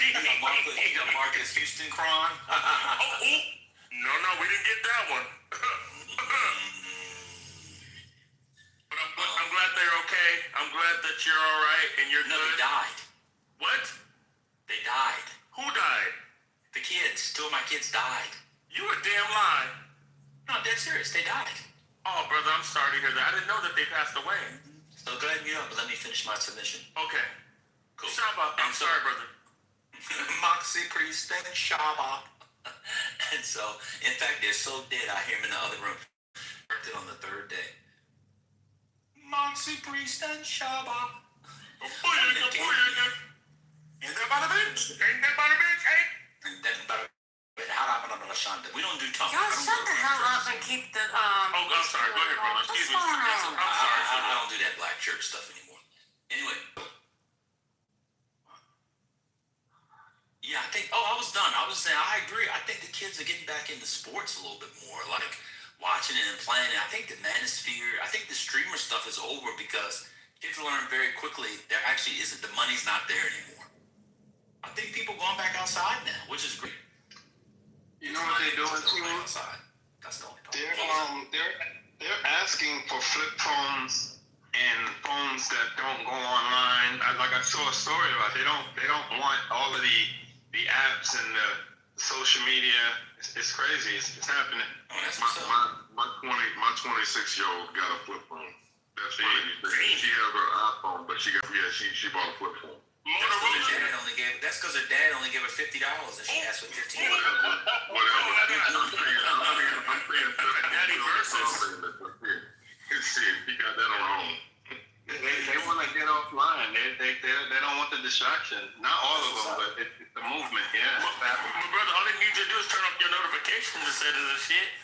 He got Marcus Houston Cron. No, we didn't get that one. But I'm glad they're okay. I'm glad that you're all right and you're good. They died. What? They died. Who died? The kids. 2 of my kids died. You a damn lie. No, I'm dead serious. They died. Oh, brother, I'm sorry to hear that. I didn't know that they passed away. So go ahead and mute up, but let me finish my submission. Okay. Cool. Shabba. I'm sorry, brother. Moxie Priest and Shabba. And so, in fact, they're so dead, I hear him in the other room. corrected on the third day. Moxie Priest and Shaba. Ain't that about a bitch? Ain't that about a bitch? Ain't that about a bitch? How about a Shanta? We don't do tongue. Y'all shut the hell up and keep the Oh, I'm sorry. Go ahead, brother. Excuse me. I'm sorry. I don't do that black church stuff anymore. Anyway. Yeah, I think. Oh, I was done. I was saying I agree. I think the kids are getting back into sports a little bit more, like watching it and playing it. I think the manosphere. I think the streamer stuff is over because kids learn very quickly there actually isn't the money's not there anymore. I think people going back outside now, which is great. You know what they're doing too? Outside. That's the only problem. They're asking for flip phones and phones that don't go online. I saw a story about they don't want all of the apps and the social media. It's crazy. It's happening. Oh, that's My 26-year-old got a flip phone. That's the she has her iPhone, but she bought a flip phone. That's because her dad only gave her $50 and she asked for $15. Whatever. I'm saying Daddy versus. He got that on her own. They want to get offline. They don't want the distraction. Not all of them, but it's the movement. Yeah. My brother, all they need you to do is turn off your notifications instead of the shit.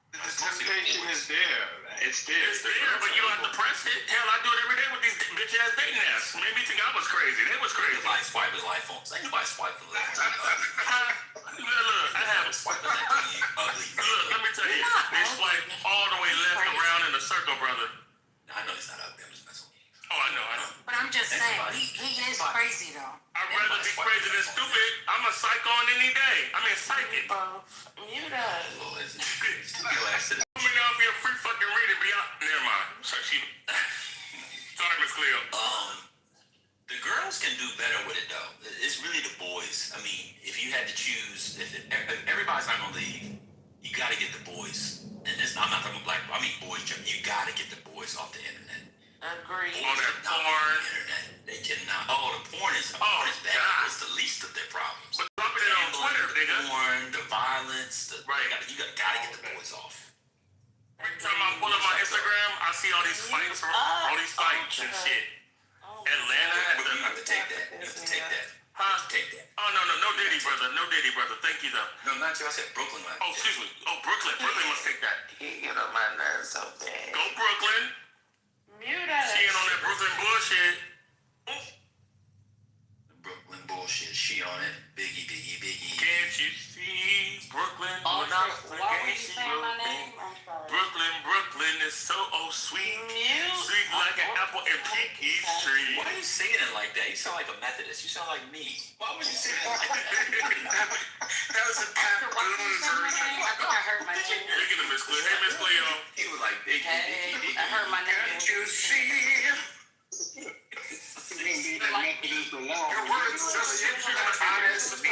The temptation is there. It's there. It's there, but you don't have to press it. Hell, I do it every day with these bitch ass dating apps. Made me think I was crazy. They was crazy. Nobody swipe his iPhones. Ain't nobody swiping his Look, I have a swipe. Look, let me tell you, they swipe all the way left around in a circle, brother. I know he's not ugly. I'm just messing with you. Oh, I know. But I'm just saying, he is crazy though. I'd rather be crazy than stupid. I'm a psycho on any day. I mean, psychic. Mute us. Let me know if you're a free fucking reader. Be out. Never mind. Sorry, Miss Cleo. The girls can do better with it though. It's really the boys. I mean, if you had to choose, if everybody's not gonna leave, you got to get the boys. And I'm not talking black. I mean, boys. You got to get the boys off the internet. Agreed. On that porn. Internet. They cannot. Oh, the porn is bad. God. It's the least of their problems. But dropping it on Twitter, nigga. The porn, the violence. You gotta get the boys off. Every time I pull up my Instagram, I see all these fights, and shit. Atlanta. You have to take that. You have to take that. Huh? Take that. Oh, no, Diddy, brother. No Diddy, brother. Thank you, though. No, not you. I said Brooklyn. Oh, excuse me. Oh, Brooklyn. Brooklyn must take that. He get on my nerves so bad. Go, Brooklyn. Mute us. She ain't on that Brooklyn bullshit. The Brooklyn bullshit. She on it. Biggie. Can't you see Brooklyn? Why were you saying my name? I'm sorry. Brooklyn is so sweet. Mute. Sweet like an apple and pinky tree. Why are you singing it like that? You sound like a Methodist. You sound like me. Why would you sing it like that? That was a Pat Boone version. I think I heard my name. Look at him, Miss Cleo. Hey, Miss Cleo. He was like Biggie. I heard my name. Can't you see? Your words just hypnotized me.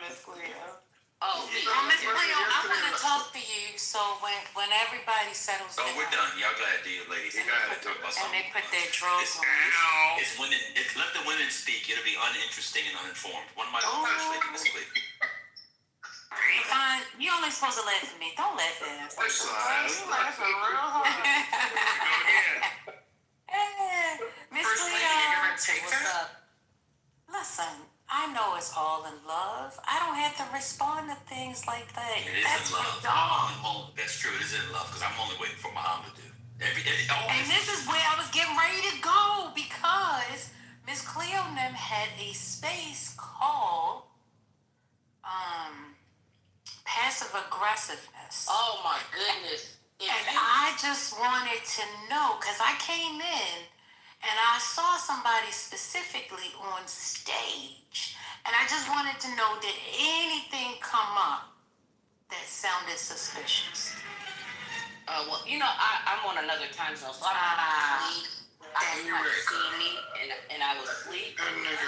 Miss Cleo. Oh, Miss Cleo, I want to talk to you. So when everybody settles down, We're done. Y'all go ahead, do your ladies. You gotta talk about and something. they put their drugs on. It's women. Let the women speak. It'll be uninteresting and uninformed. One of my Miss Cleo. Fine, you only supposed to laugh at me. Don't laugh at us. You laughing real hard. Miss First lady, Cleo, you're gonna take what's her? up? Listen, I know it's all in love. I don't have to respond to things like that. It is That's in love. That's true. It is in love because I'm only waiting for my mom to do. And this is where I was getting ready to go because Miss Cleo and them had a space called passive aggressiveness. Oh my goodness. And I just wanted to know because I came in and I saw somebody specifically on stage, and I just wanted to know, did anything come up that sounded suspicious? Well, you know, I'm on another time zone, so I'm asleep. I was seeing me, and I was asleep.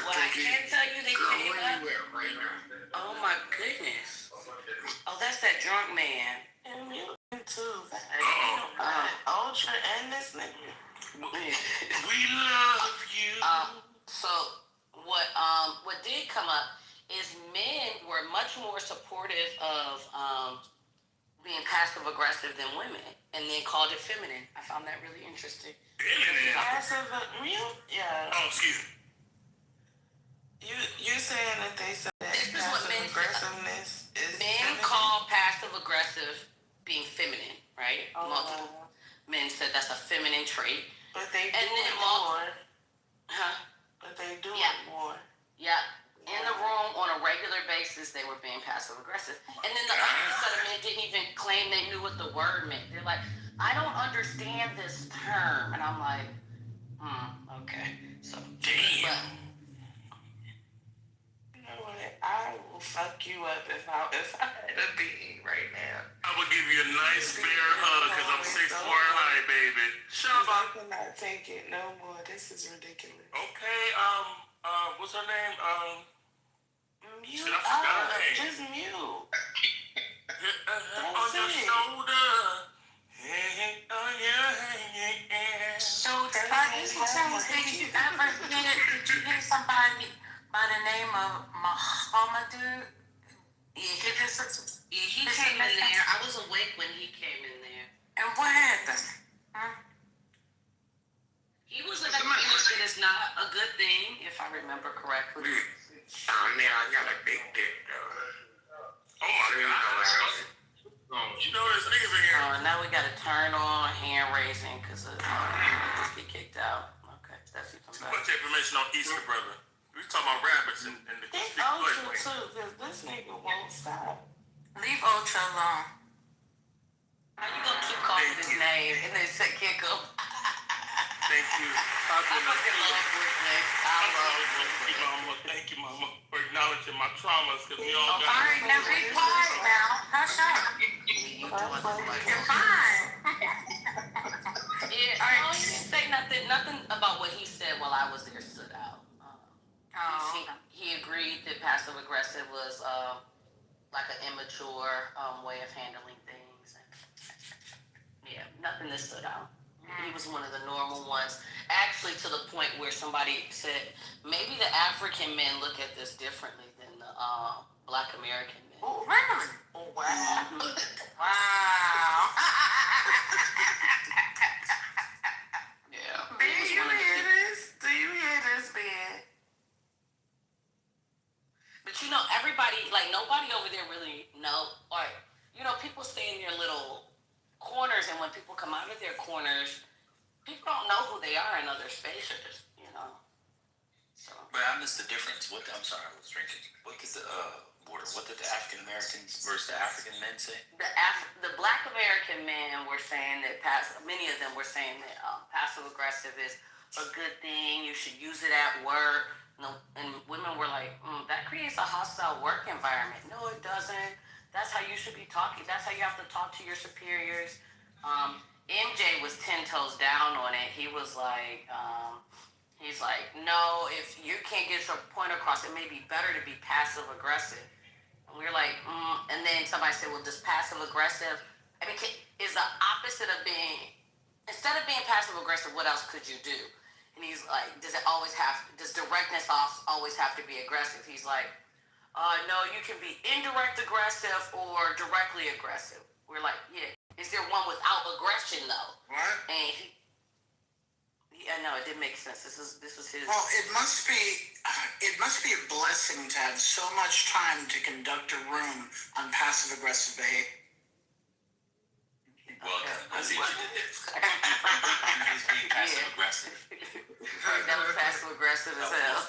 What I can tell you, they came up. Oh my goodness. Oh, that's that drunk man. And you too. Ultra and this nigga. We love you. So what did come up is men were much more supportive of being passive aggressive than women, and then called it feminine. I found that really interesting. Feminine. Passive, yeah. Oh, excuse me. You're saying that they said that This is what passive aggressiveness is men feminine? call passive aggressive being feminine, right? Oh, Multiple men said that's a feminine trait. But they do And then it more. Huh? But they do Yeah. it more. Yeah. In the room on a regular basis, they were being passive aggressive. And then the other set of men didn't even claim they knew what the word meant. They're like, I don't understand this term. And I'm like, okay. So, damn. You know what? I will fuck you up if I had a being right now. I would give you a nice bear hug because I'm 6'4" high, baby. Shut I up. cannot take it no more. This is ridiculous. Okay, what's her name? Mute Shit, I forgot her up. name. Just mute. On your shoulder. Hey, oh yeah. So, Did you ever hear somebody by the name of Muhammadu? Yeah, he came in there. I was awake when he came in there. And what happened? He was accused that it's not a good thing, if I remember correctly. Oh, man, I got a big dick, though. Oh, my God. You know there's niggas in here. Now we got to turn on hand raising because just get kicked out. Okay, that's even Too better. much information on Easter, brother. We talking about rabbits and the It's big Ultra play. too, because this nigga won't stop. Leave Ultra alone. How you gonna keep calling his name and then say kick him? Thank you. I fucking love Whitney. I love Whitney. Mama. Thank you, Mama, for acknowledging my traumas because we all All got right, now be quiet now. Hush up. You're fine. Yeah, no, he didn't say nothing about what he said while I was there stood out. He agreed that passive aggressive was like an immature way of handling things. Yeah, nothing that stood out. He was one of the normal ones. Actually, to the point where somebody said maybe the African men look at this differently than the Black American men. Oh, really? Oh, wow. Wow. Yeah. Do you hear this? Do you hear this, man? But you know, everybody, like nobody over there really know. Like, you know, people stay in their little corners, and when people come out of their corners, people don't know who they are in other spaces, you know. So. But I missed the difference. I'm sorry, I was drinking. What did the African Americans versus the African men say? The Black American men were saying that many of them were saying that passive aggressive is a good thing. You should use it at work. No, and women were like, that creates a hostile work environment. No, it doesn't. That's how you should be talking. That's how you have to talk to your superiors. MJ was 10 toes down on it. He was like, no, if you can't get your point across, it may be better to be passive aggressive. And we were like, and then somebody said, well, does passive aggressive, is the opposite of instead of being passive aggressive, what else could you do? And he's like, does directness always have to be aggressive? He's like, no, you can be indirect aggressive or directly aggressive. We're like, yeah. Is there one without aggression though? What? And no, it didn't make sense. This is his. Well, it must be a blessing to have so much time to conduct a room on passive aggressive behavior. Well, I see what you did there. He's being passive aggressive. That was passive aggressive as hell.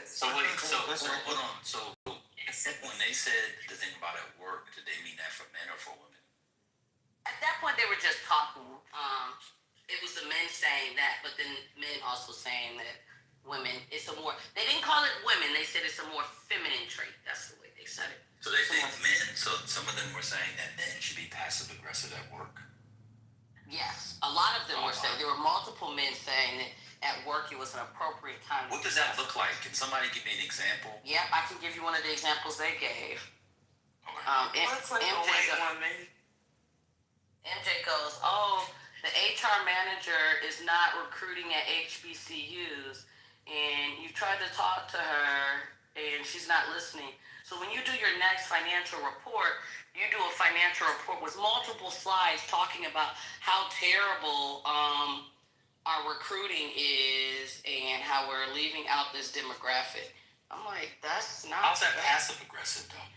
So wait, so hold on. So when they said the thing about at work, did they mean that for men or for women? At that point, they were just talking. It was the men saying that, but then men also saying that women, they didn't call it women, they said it's a more feminine trait. That's the way they said it. So they think so some of them were saying that men should be passive aggressive at work. Yes, a lot of them were saying, there were multiple men saying that at work it was an appropriate time. What does that look like? Can somebody give me an example? Yep, I can give you one of the examples they gave. Looks like a white woman. MJ goes, the HR manager is not recruiting at HBCUs, and you tried to talk to her, and she's not listening. So when you do your next financial report, you do a financial report with multiple slides talking about how terrible our recruiting is and how we're leaving out this demographic. I'm like, that's not. How's that passive aggressive though?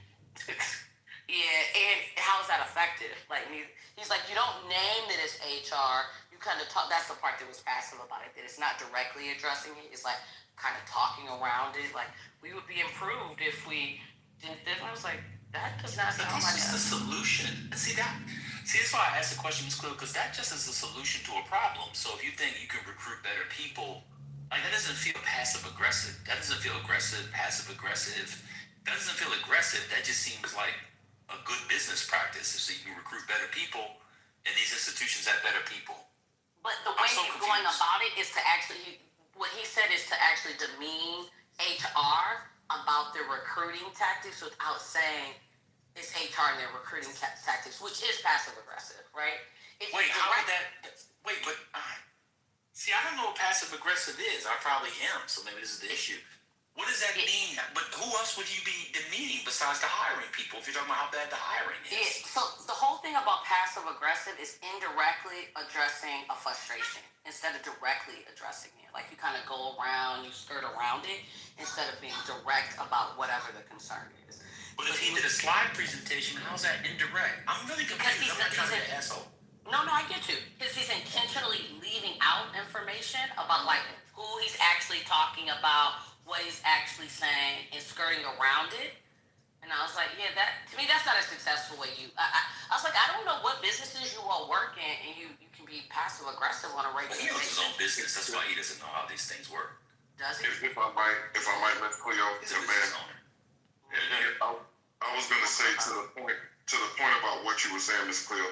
Yeah, and how is that effective? Like, he's like, you don't name that it's HR. You kind of talk. That's the part that was passive about it. That it's not directly addressing it. It's like kind of talking around it. Like, we would be improved if we did this. I was like, that does not sound like That's just the solution. See, that's why I asked the question, Ms. Quill, because that just is a solution to a problem. So if you think you can recruit better people, like that doesn't feel passive aggressive. That doesn't feel aggressive, passive aggressive. That doesn't feel aggressive. That just seems like a good business practice. So you can recruit better people, and these institutions have better people. But the way he's going about it is to actually, what he said is to actually demean HR about their recruiting tactics without saying it's HR and their recruiting tactics, which is passive aggressive, right? See, I don't know what passive aggressive is. I probably am, so maybe this is the issue. What does that mean? But who else would you be demeaning besides the hiring people if you're talking about how bad the hiring is? Yeah, so the whole thing about passive aggressive is indirectly addressing a frustration instead of directly addressing it. Like you kind of go around, you skirt around it instead of being direct about whatever the concern is. But if he did a slide presentation, how's that indirect? I'm really confused. I'm not trying to be an asshole. No, I get you. Because he's intentionally leaving out information about like who he's actually talking about, what he's actually saying, and skirting around it. And I was like, yeah, that to me that's not a successful way. I was like, I don't know what businesses you all work in, and you can be passive aggressive on a regular basis. He owns his own business. That's why he doesn't know how these things work. Does he? If I might, Ms. Cleo, he's a business owner. I was going to say to the point about what you were saying, Ms. Cleo,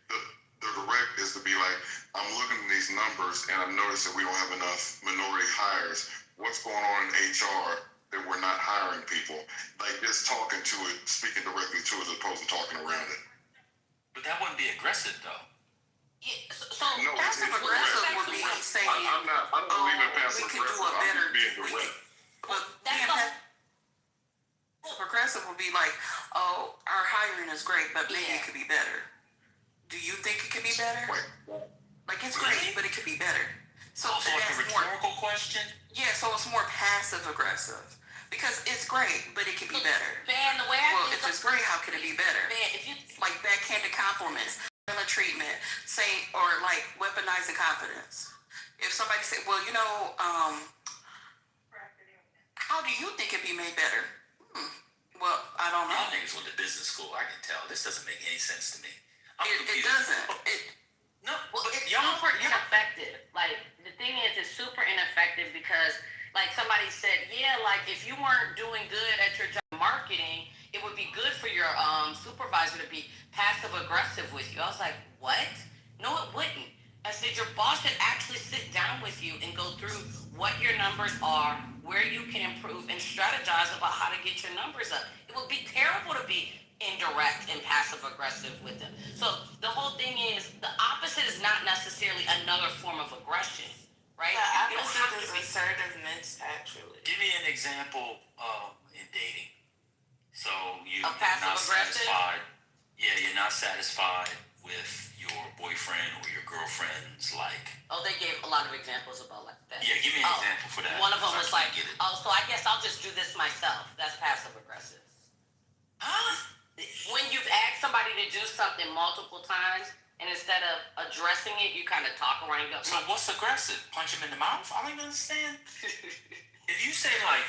the direct is to be like, I'm looking at these numbers and I've noticed that we don't have enough minority hires. What's going on in HR that we're not hiring people? Like just talking to it, speaking directly to it as opposed to talking around it. But that wouldn't be aggressive though. Yeah, so no, passive aggressive would be saying, I don't believe in passive we can do a better, progressive would be like, oh, our hiring is great, but maybe it could be better. Do you think it could be better? Like it's great, but it could be better. So like a rhetorical question? Yeah, so it's more passive aggressive. Because it's great, but it could be better. Van, the way if it's great, how could it be better? Van, if you like backhanded compliments, treatment, saying or like weaponizing confidence. If somebody said, well, how do you think it'd be made better? Well, I don't know. Y'all niggas went to business school. I can tell. This doesn't make any sense to me. It doesn't. It's super ineffective. Like the thing is, it's super ineffective because, like somebody said, like if you weren't doing good at your job marketing, it would be good for your supervisor to be passive aggressive with you. I was like, what? No, it wouldn't. I said your boss should actually sit down with you and go through what your numbers are, where you can improve, and strategize about how to get your numbers up. It would be terrible to be indirect and passive aggressive with them. So the whole thing is the opposite is not necessarily another form of aggression, right? The opposite is assertiveness, actually. Give me an example in dating. So you're not passive-aggressive? satisfied. Yeah, you're not satisfied with your boyfriend or your girlfriend's Oh, they gave a lot of examples about like that. Yeah, give me an example for that. One of them was like, so I guess I'll just do this myself. That's passive aggressive. Huh? When you've asked somebody to do something multiple times, and instead of addressing it, you kind of talk around and go. So what's aggressive? Punch him in the mouth? I don't even understand. If you say like,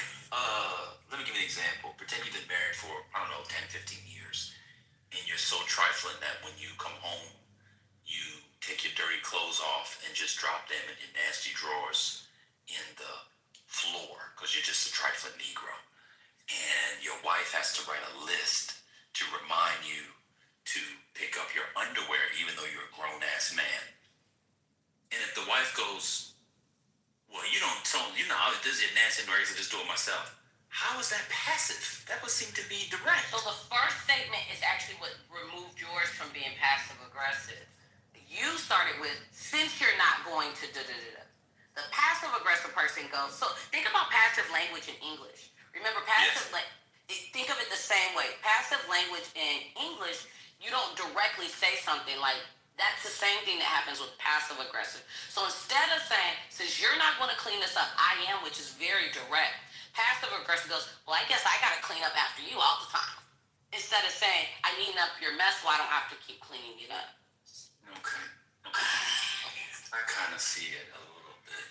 let me give you an example. Pretend you've been married for, 10, 15 years. And you're so trifling that when you come home, you take your dirty clothes off and just drop them in your nasty drawers in the floor because you're just a trifling Negro. And your wife has to write a list to remind you to pick up your underwear even though you're a grown-ass man. And if the wife goes, well, you don't tell me, this is your nasty underwear, I just do it myself. How is that passive? That would seem to be direct. So the first statement is actually what removed yours from being passive aggressive. You started with, since you're not going to da-da-da-da. The passive aggressive person goes, so think about passive language in English. Remember passive think think of it the same way. Passive language in English, you don't directly say something like, that's the same thing that happens with passive aggressive. So instead of saying, since you're not going to clean this up, I am, which is very direct, passive aggressive goes, well, I guess I got to clean up after you all the time. Instead of saying, I clean up your mess so I don't have to keep cleaning it up. Okay. I kind of see it a little bit.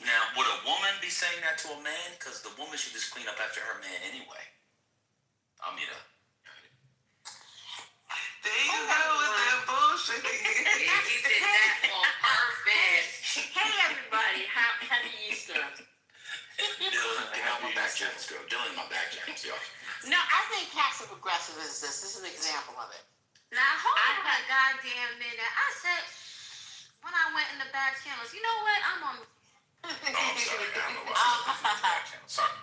Now, would a woman be saying that to a man? Because the woman should just clean up after her man anyway. I mean, there you go with that bullshit. He did that on purpose. Hey, everybody. Happy Easter. Dylan, I got my back jams, girl. Dylan, my back jams, y'all. No, I think passive aggressive is this. This is an example of it. Now, hold on a goddamn minute. I said, when I went in the back channels, you know what? I'm on. Oh, I'm sorry. I don't know why I was in the back channel. Sorry.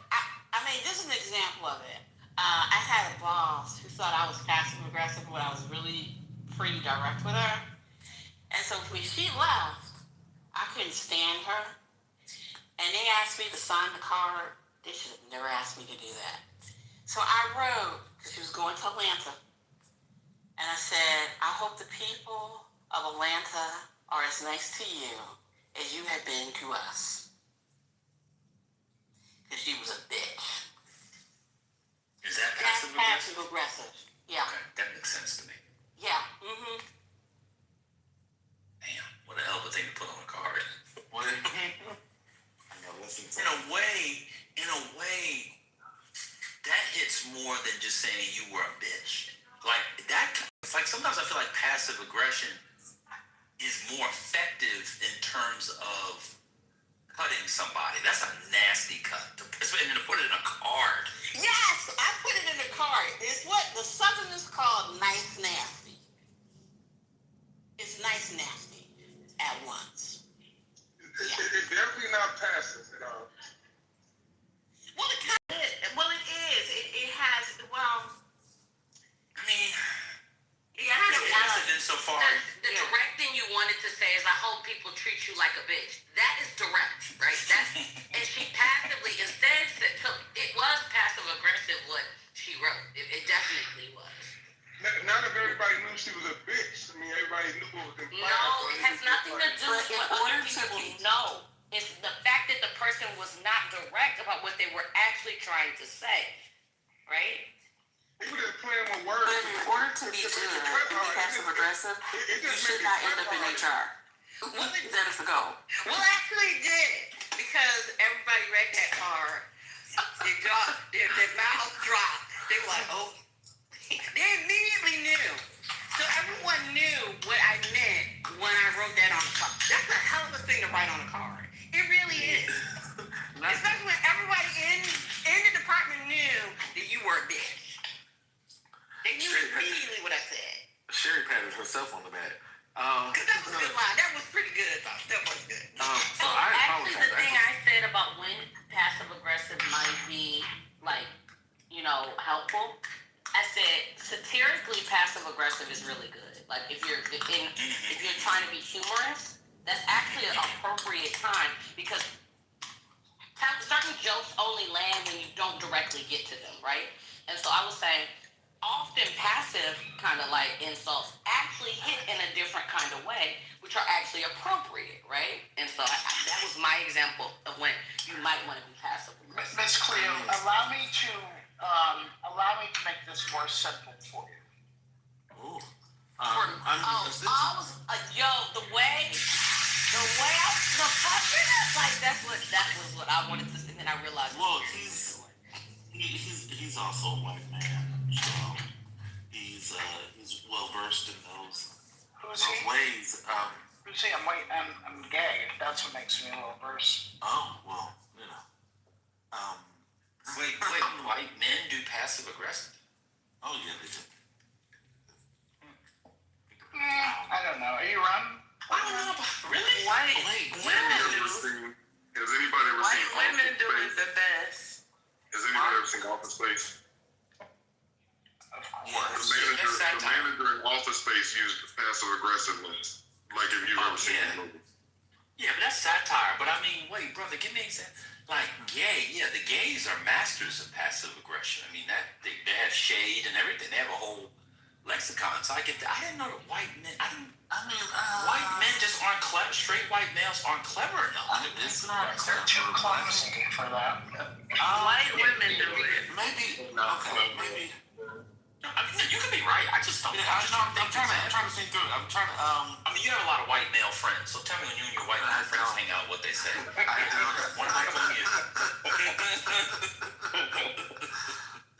I mean, this is an example of it. I had a boss who thought I was passive aggressive when I was really pretty direct with her. And so when she left, I couldn't stand her. And they asked me to sign the card. They should have never asked me to do that. So I wrote, because she was going to Atlanta. And I said, I hope the people of Atlanta are as nice to you as you have been to us. Because she was a bitch. Is that That's passive passive aggressive. Yeah. Okay, that makes sense to me. Yeah. Mm-hmm. Damn, what a hell of a thing to put on a card. In a way, that hits more than just saying you were a bitch. Like that, it's like sometimes I feel like passive aggression is more effective in terms of cutting somebody. That's a nasty cut. To put it in a card. Yes, I put it in a card. It's what the Southerners call nice nasty. It's nice nasty at once. It's definitely not passive at all. Well, it kind of is. Well, it is. It has. Well, I mean, it kind of passive insofar. The direct thing you wanted to say is, I hope people treat you like a bitch. That is direct, right? That's and she passively instead said, so it was passive aggressive what she wrote. It definitely was. Not if everybody knew she was a bitch. I mean, everybody knew what was implied. No, it has nothing to do with what other people know. It's the fact that the person was not direct about what they were actually trying to say, right? He was just playing with words. But in order to be good and be passive aggressive, you should not end up in HR. That is the goal. Well, actually, it did, because everybody read that card. Their mouths dropped. They were like, oh. They immediately knew. So everyone knew what I meant when I wrote that on the card. That's a hell of a thing to write on a card. It really is. Especially when everybody in the department knew that you were a bitch. They knew immediately what I said. Sherry patted herself on the back. Because that was a good line. That was pretty good, though. That was good. So actually, the thing I said about when passive aggressive might be, like, helpful, I said satirically passive aggressive is really good. Like if you're trying to be humorous, that's actually an appropriate time because certain jokes only land when you don't directly get to them, right? And so I was saying often passive kind of like insults actually hit in a different kind of way, which are actually appropriate, right? And so that was my example of when you might want to be passive aggressive. Ms. Cleo, allow me to make this more simple for you. Ooh. The way that was what I wanted to say, and then I realized. Well, he's also a white man, so he's well versed in those ways. Who's he? I'm gay. If that's what makes me a little versed. Oh well, Wait, white men do passive aggressive? Oh yeah, they do. I don't know. Are you wrong? I don't know. Really? Has anybody ever seen Women Office do it Space? the best. Has anybody ever seen Office Space? Of course. The manager in Office Space used passive aggressiveness. Like if you've ever seen the movie. Yeah, but that's satire. But I mean, wait, brother, give me an example. like the gays are masters of passive aggression. I mean, that they have shade and everything. They have a whole lexicon. So I didn't know that white men. White men just aren't clever. Straight white males aren't clever enough. It's not. They're too classy for that. White women do it. Maybe. Okay. Maybe. I mean, you could be right. I just don't. I'm trying to think through it. I'm trying to. I mean, you have a lot of white male friends. So tell me when you and your white male friends hang out, what they say. I don't. One of them from you.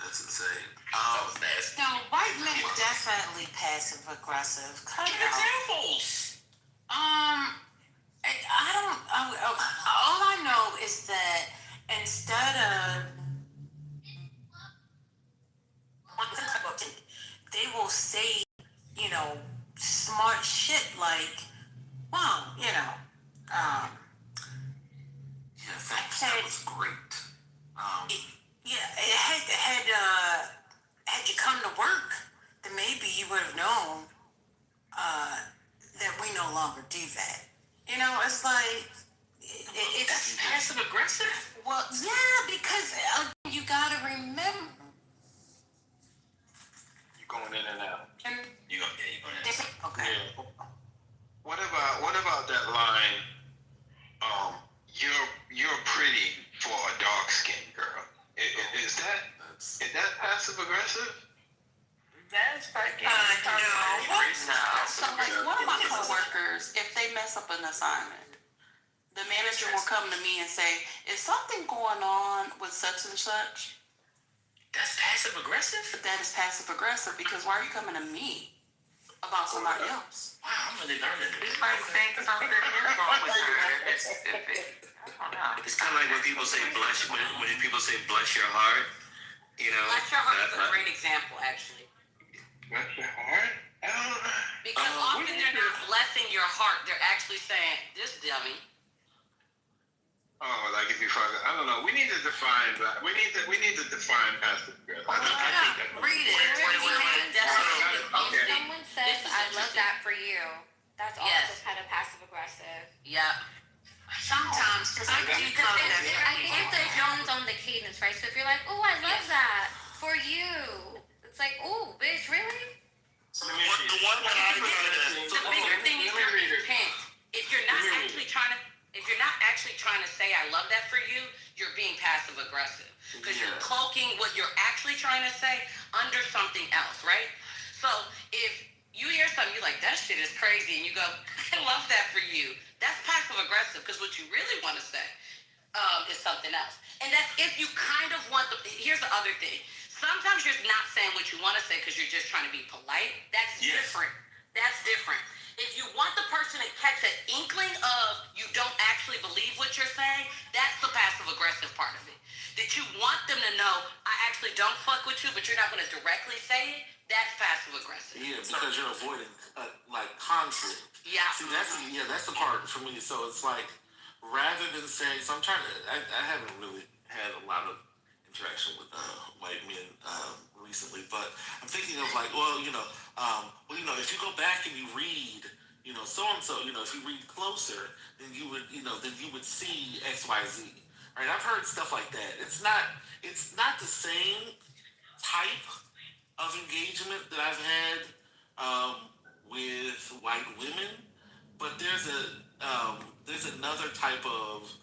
That's insane. That was nasty. No, white men definitely passive aggressive. Cut Give it out. examples. I don't. All I know is that instead of they will say, smart shit like, well, Yeah, thanks. That was great. had you come to work, then maybe you would have known that we no longer do that. It's like it's passive aggressive. Well, yeah, because you gotta remember. You're going in and out. You're going in. Okay. Yeah. What about that line? You're pretty for a dark skinned girl. Is that passive aggressive? That's fucking. No. So, like, one of my coworkers, if they mess up an assignment, the manager will come to me and say, "Is something going on with such and such?" That's passive aggressive? That is passive aggressive because why are you coming to me about somebody else? Wow, I'm really learning. You might think something is wrong with her. I don't know. It's kind of like when people say bless your heart. Bless your heart is a great example, actually. Bless your heart? Because often they're not blessing your heart; they're actually saying, "This dummy." Oh, like if you fuck, I don't know. We need to define that. We need to define passive aggressive. I think that's Read it. Okay. Someone says, "I love that for you." That's also kind of passive aggressive. Yep. Sometimes, because I do love that. I think it depends on the cadence, right? So if you're like, "Oh, I love that for you," it's like, "Oh, bitch, really?" The bigger thing is your intent. If you're not actually trying to say "I love that for you," you're being passive aggressive because you're cloaking what you're actually trying to say under something else, right? So if you hear something you're like, "That shit is crazy," and you go, "I love that for you," that's passive aggressive because what you really want to say is something else. And that's if you kind of want the. Here's the other thing. Sometimes you're not saying what you want to say because you're just trying to be polite. That's different. That's different. If you want the person to catch an inkling of you don't actually believe what you're saying, that's the passive aggressive part of it. That you want them to know, I actually don't fuck with you, but you're not going to directly say it, that's passive aggressive. Yeah, because you're avoiding conflict. Yeah. See, that's the part for me. So it's like, rather than saying, so I'm trying to, I haven't really had a lot of interaction with white men recently, but I'm thinking of like, if you go back and you read, so and so, if you read closer, then you would see X, Y, Z. Right? I've heard stuff like that. It's not the same type of engagement that I've had with white women, but there's another type of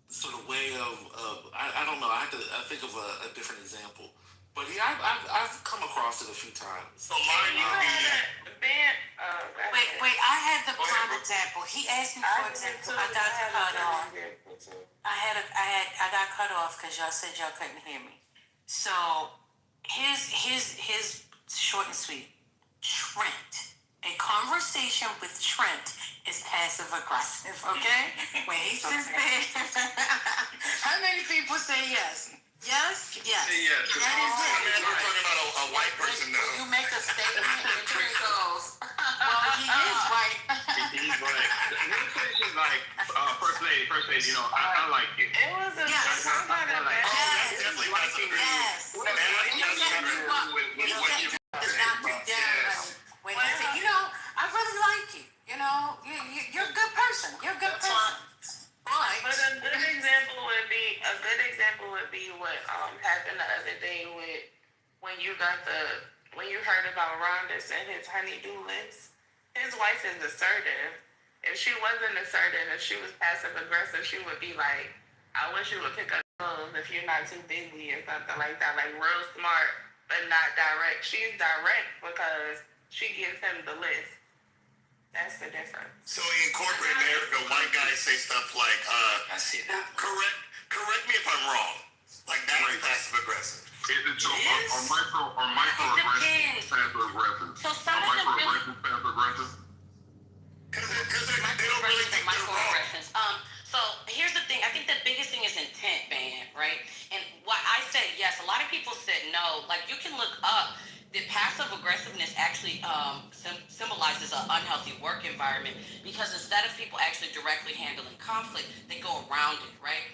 sort of way of I don't know. I think of a different example, but yeah, I've come across it a few times. So mine, Wait, I had the prime example. He asked me for example. I got cut off. I got cut off because y'all said y'all couldn't hear me. So his short and sweet. Trent. A conversation with Trent is passive aggressive, okay? When he says how many people say yes? Yes? Yes. Yes. That is it. I mean, we're talking about a white person now. You make a statement and it goes. Well, he is right. He's right. She's like, first lady, I like you. It was a Yes. That's definitely passive aggressive. Yes. Does not look down. When I say, I really like you. You're a good person. You're a good person. But But a good example would be what happened the other day with when you heard about Rondis and his honeydew list. His wife is assertive. If she wasn't assertive, if she was passive aggressive, she would be like, I wish you would pick up clothes if you're not too busy or something like that. Like real smart, but not direct. She's direct because she gives him the list. That's the difference. So in corporate America, white guys say stuff like, I see that. correct me if I'm wrong. Like that is passive aggressive. So are microaggressions passive aggressive? So some Are of them really, microaggressions passive aggressive? Because they don't really think they're wrong. microaggressions. So here's the thing. I think the biggest thing is intent, man, right? And what I said yes. A lot of people said no. Like you can look up that passive aggressiveness actually symbolizes an unhealthy work environment because instead of people actually directly handling conflict, they go around it, right?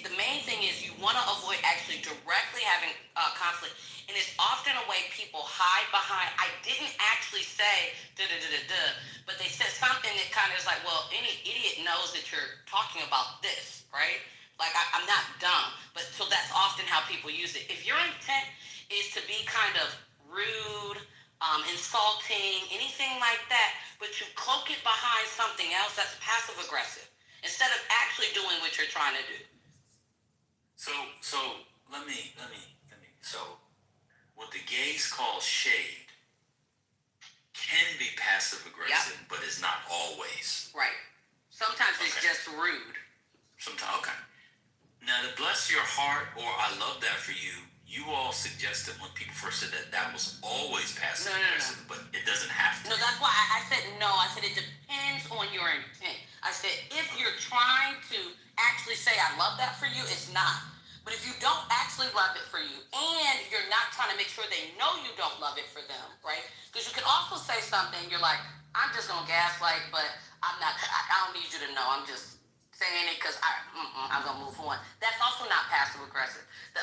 The main thing is you want to avoid actually directly having conflict, and it's often a way people hide behind. I didn't actually say but they said something that kind of is like, well, any idiot knows that you're talking about this, right? Like I'm not dumb, but so that's often how people use it. If your intent is to be kind of rude, insulting, anything like that, but you cloak it behind something else, that's passive aggressive instead of actually doing what you're trying to do. So let me. So what the gays call shade can be passive aggressive, but it's not always. Right. Sometimes it's just rude. Sometimes, okay. Now, to bless your heart, or I love that for you, you all suggested when people first said that was always passive aggressive, but it doesn't have to. No, that's why I said no. I said it depends on your intent. I said if you're trying to actually say I love that for you, it's not. But if you don't actually love it for you, and you're not trying to make sure they know you don't love it for them, right? Because you can also say something, you're like, I'm just gonna gaslight, but I'm not. I don't need you to know. I'm just saying it because I'm gonna move on. That's also not passive aggressive. The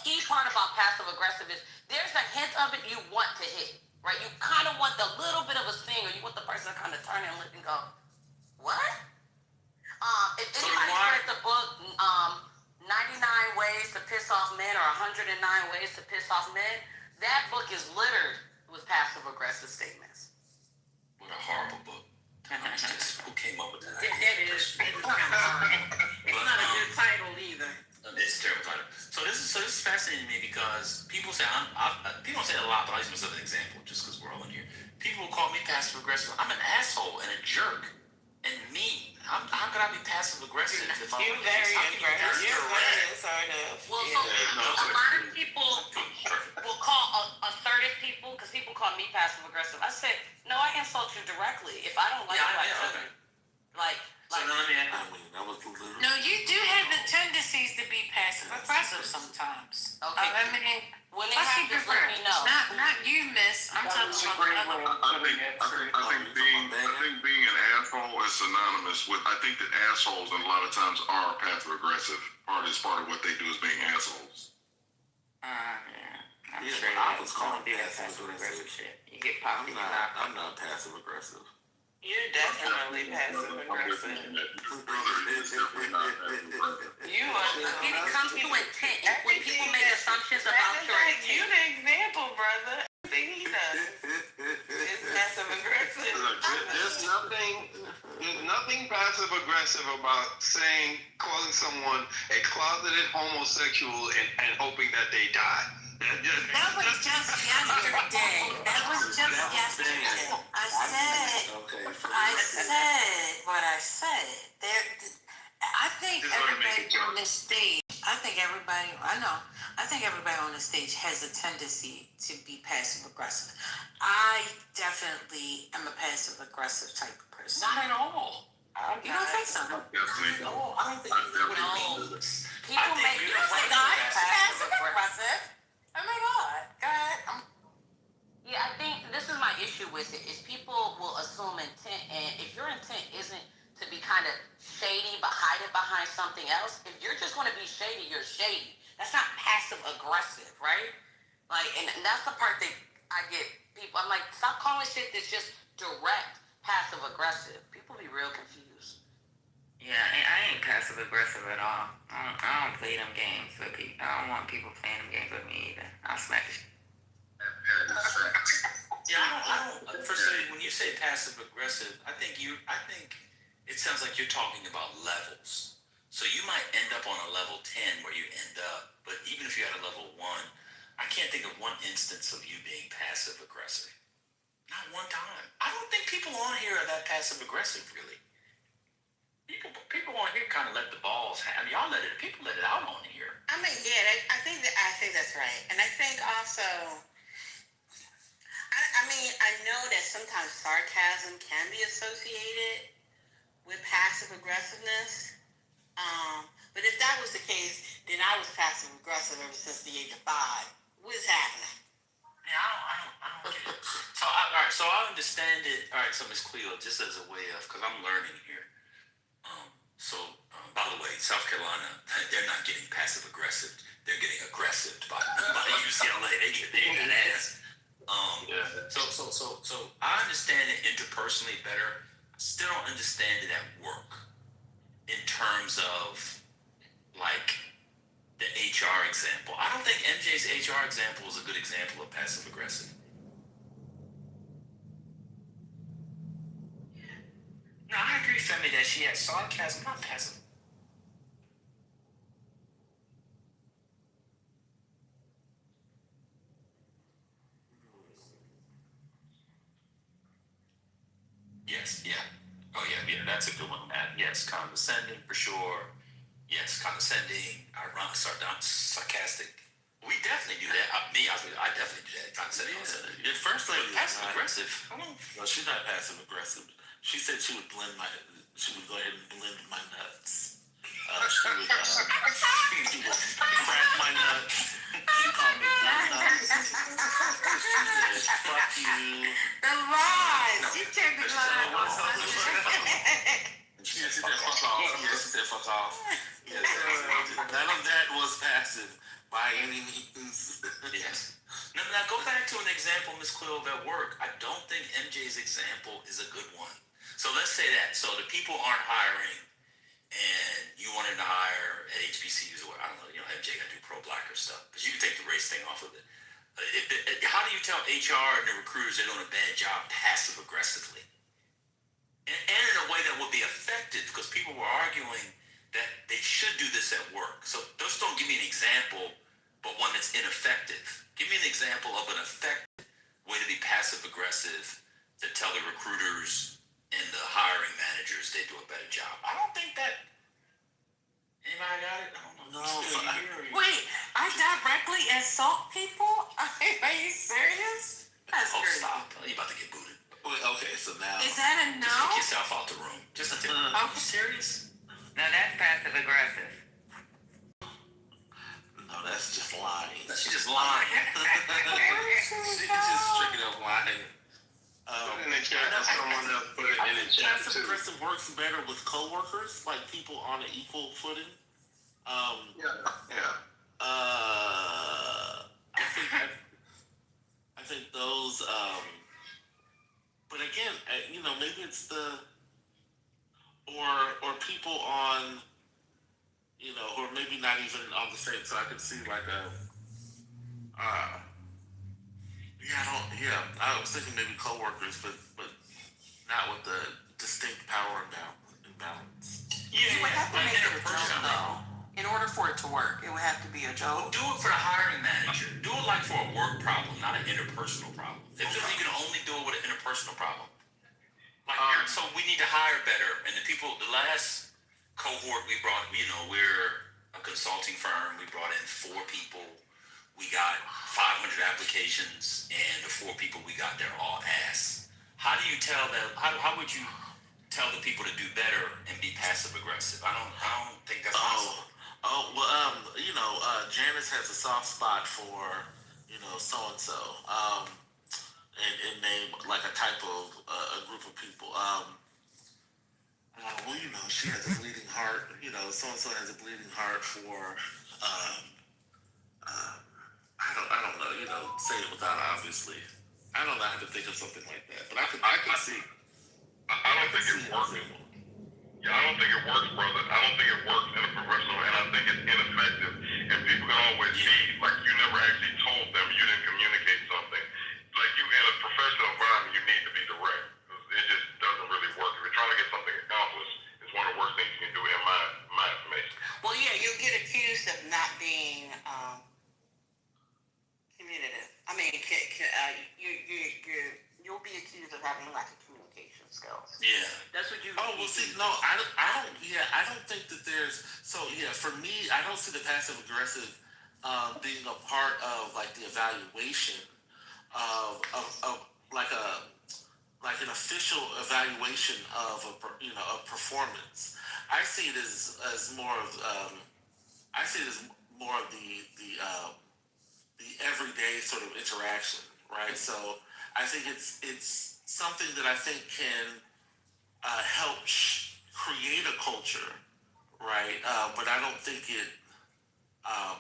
key part about passive aggressive is there's a hint of it you want to hit, right? You kind of want the little bit of a sting, or you want the person to kind of turn and look and go, what? If anybody's read the book 99 Ways to Piss Off Men or 109 Ways to Piss Off Men, that book is littered with passive aggressive statements. What a horrible book. Who came up with that? That is not a good title either. It's a terrible title. So this is fascinating to me because people say people don't say it a lot, but I'll use myself as an example just because we're all in here. People call me passive aggressive. I'm an asshole and a jerk and mean. How could I be passive aggressive? You're very aggressive. You're very assertive. Well, so a lot of people will call assertive people because people call me passive aggressive. I said, no, I insult you directly. If I don't like you, I tell you. Like. So now let me ask you. That was literally. No, you do have the tendencies to be passive aggressive sometimes. Okay. I mean, when they have to let me know. Not you, miss. I'm talking about the other. I think being an asshole is synonymous with. I think that assholes and a lot of times are passive aggressive. Part of what they do is being assholes. Yeah. I was calling passive aggressive shit. You get popped. I'm not passive aggressive. You're definitely passive aggressive. You are. When it comes to intent, when people make assumptions about your intent. You're the example, brother. Everything he does is passive aggressive. There's nothing passive aggressive about calling someone a closeted homosexual and hoping that they die. That was just yesterday. I said what I said. I think everybody on this stage. I think everybody on the stage has a tendency to be passive aggressive. I definitely am a passive aggressive type of person. Not at all. You don't think so? No, I don't think People make you say passive aggressive. Oh my God. Go ahead. Yeah, I think this is my issue with it, is people will assume intent, and if your intent isn't to be kind of shady but hide it behind something else, if you're just going to be shady, you're shady. That's not passive aggressive, right? Like, and that's the part that I get people, I'm like, stop calling shit that's just direct passive aggressive. People be real confused. Yeah, I ain't passive aggressive at all. I don't play them games with people. I don't want people playing them games with me either. I'll smack the shit. Yeah, I don't per se. When you say passive aggressive, I think it sounds like you're talking about levels. So you might end up on a level 10 where you end up, but even if you're at a level 1, I can't think of one instance of you being passive aggressive. Not one time. I don't think people on here are that passive aggressive, really. People on here kind of let the balls have. Y'all people let it out on here. I mean, yeah, I think that's right, and I think also, I mean, I know that sometimes sarcasm can be associated with passive aggressiveness. But if that was the case, then I was passive aggressive ever since the age of 5. What is happening? Yeah, I don't get it. So, all right, so I understand it. All right, so Ms. Cleo, just as a way of, because I'm learning here. By the way, South Carolina, they're not getting passive aggressive. They're getting aggressive by UCLA. They get that ass. So I understand it interpersonally better. I still don't understand it at work in terms of like the HR example. I don't think MJ's HR example is a good example of passive aggressive. No, I agree, Femi, that she has sarcasm, not passive. Yes, yeah. Oh, yeah, that's a good one, Matt. Yes, condescending for sure. Yes, condescending, ironic, sarcastic. We definitely do that. I definitely do that. Condescending. Yeah. At first, passive aggressive. No, she's not passive aggressive. She said she would go ahead and blend my nuts. She would crack my nuts. She called me nuts. She said, "Fuck you." The lies. You check the lies. She said, "Fuck off." Yeah, she said, "Fuck off." Yes, none of that was passive by any means. Yes. Now go back to an example, Ms. Cleo, at work. I don't think MJ's example is a good one. So let's say that. So the people aren't hiring, and you wanted to hire at HBCUs or I don't know, MJ got to do pro-blacker stuff, but you can take the race thing off of it. How do you tell HR and the recruiters they're doing a bad job passive aggressively? And in a way that would be effective, because people were arguing that they should do this at work. So just don't give me an example, but one that's ineffective. Give me an example of an effective way to be passive aggressive to tell the recruiters and the hiring managers they do a better job. I don't think that. Anybody got it? I don't know. No. Wait, I directly insult people? Are you serious? That's crazy. Stop. You about to get booted. Wait, okay, so now. Is that a no? Just take yourself out the room. Just a tip. Are you serious? No, that's passive aggressive. No, that's just lying. She's just lying. She's just straight up lying. Put it in the chat. Someone else put it in the chat too. Passive aggressive works better with coworkers, like people on an equal footing. I think those. But again, maybe it's or people on, or maybe not even on the same. So I could see like I was thinking maybe coworkers, but not with the distinct power imbalance. You would have to make it a joke, though. In order for it to work, it would have to be a joke. Do it for the hiring manager. Do it like for a work problem, not an interpersonal problem. If you can only do it with an interpersonal problem. Like, so we need to hire better. And the last cohort we brought, we're a consulting firm. We brought in 4 people. We got 500 applications, and the 4 people we got, they're all ass. How do you tell them? How would you tell the people to do better and be passive aggressive? I don't think that's possible. Janice has a soft spot for, so and so, and name like a type of a group of people. She has a bleeding heart. So and so has a bleeding heart for. I don't know. Say it without obviously. I don't know how to think of something like that, but I could see. I don't think it's working. Yeah, I don't think it works, brother. I don't think it works in a professional, and I think it's ineffective. And people can always see, like, you never actually told them, you didn't communicate something. Like, you in a professional environment, you need to be direct. It just doesn't really work. If you're trying to get something accomplished, it's one of the worst things you can do, in my estimation. Well, yeah, you'll get accused of not being communicative. I mean, you'll be accused of having lack of communication skills. Yeah. That's what you. Oh well, see, no, I don't. Yeah, I don't think that there's. So yeah, for me, I don't see the passive aggressive being a part of like the evaluation of like an official evaluation of a performance. I see it as more of I see it as more of the everyday sort of interaction, right? So I think it's something that I think can help create a culture, right? But I don't think it,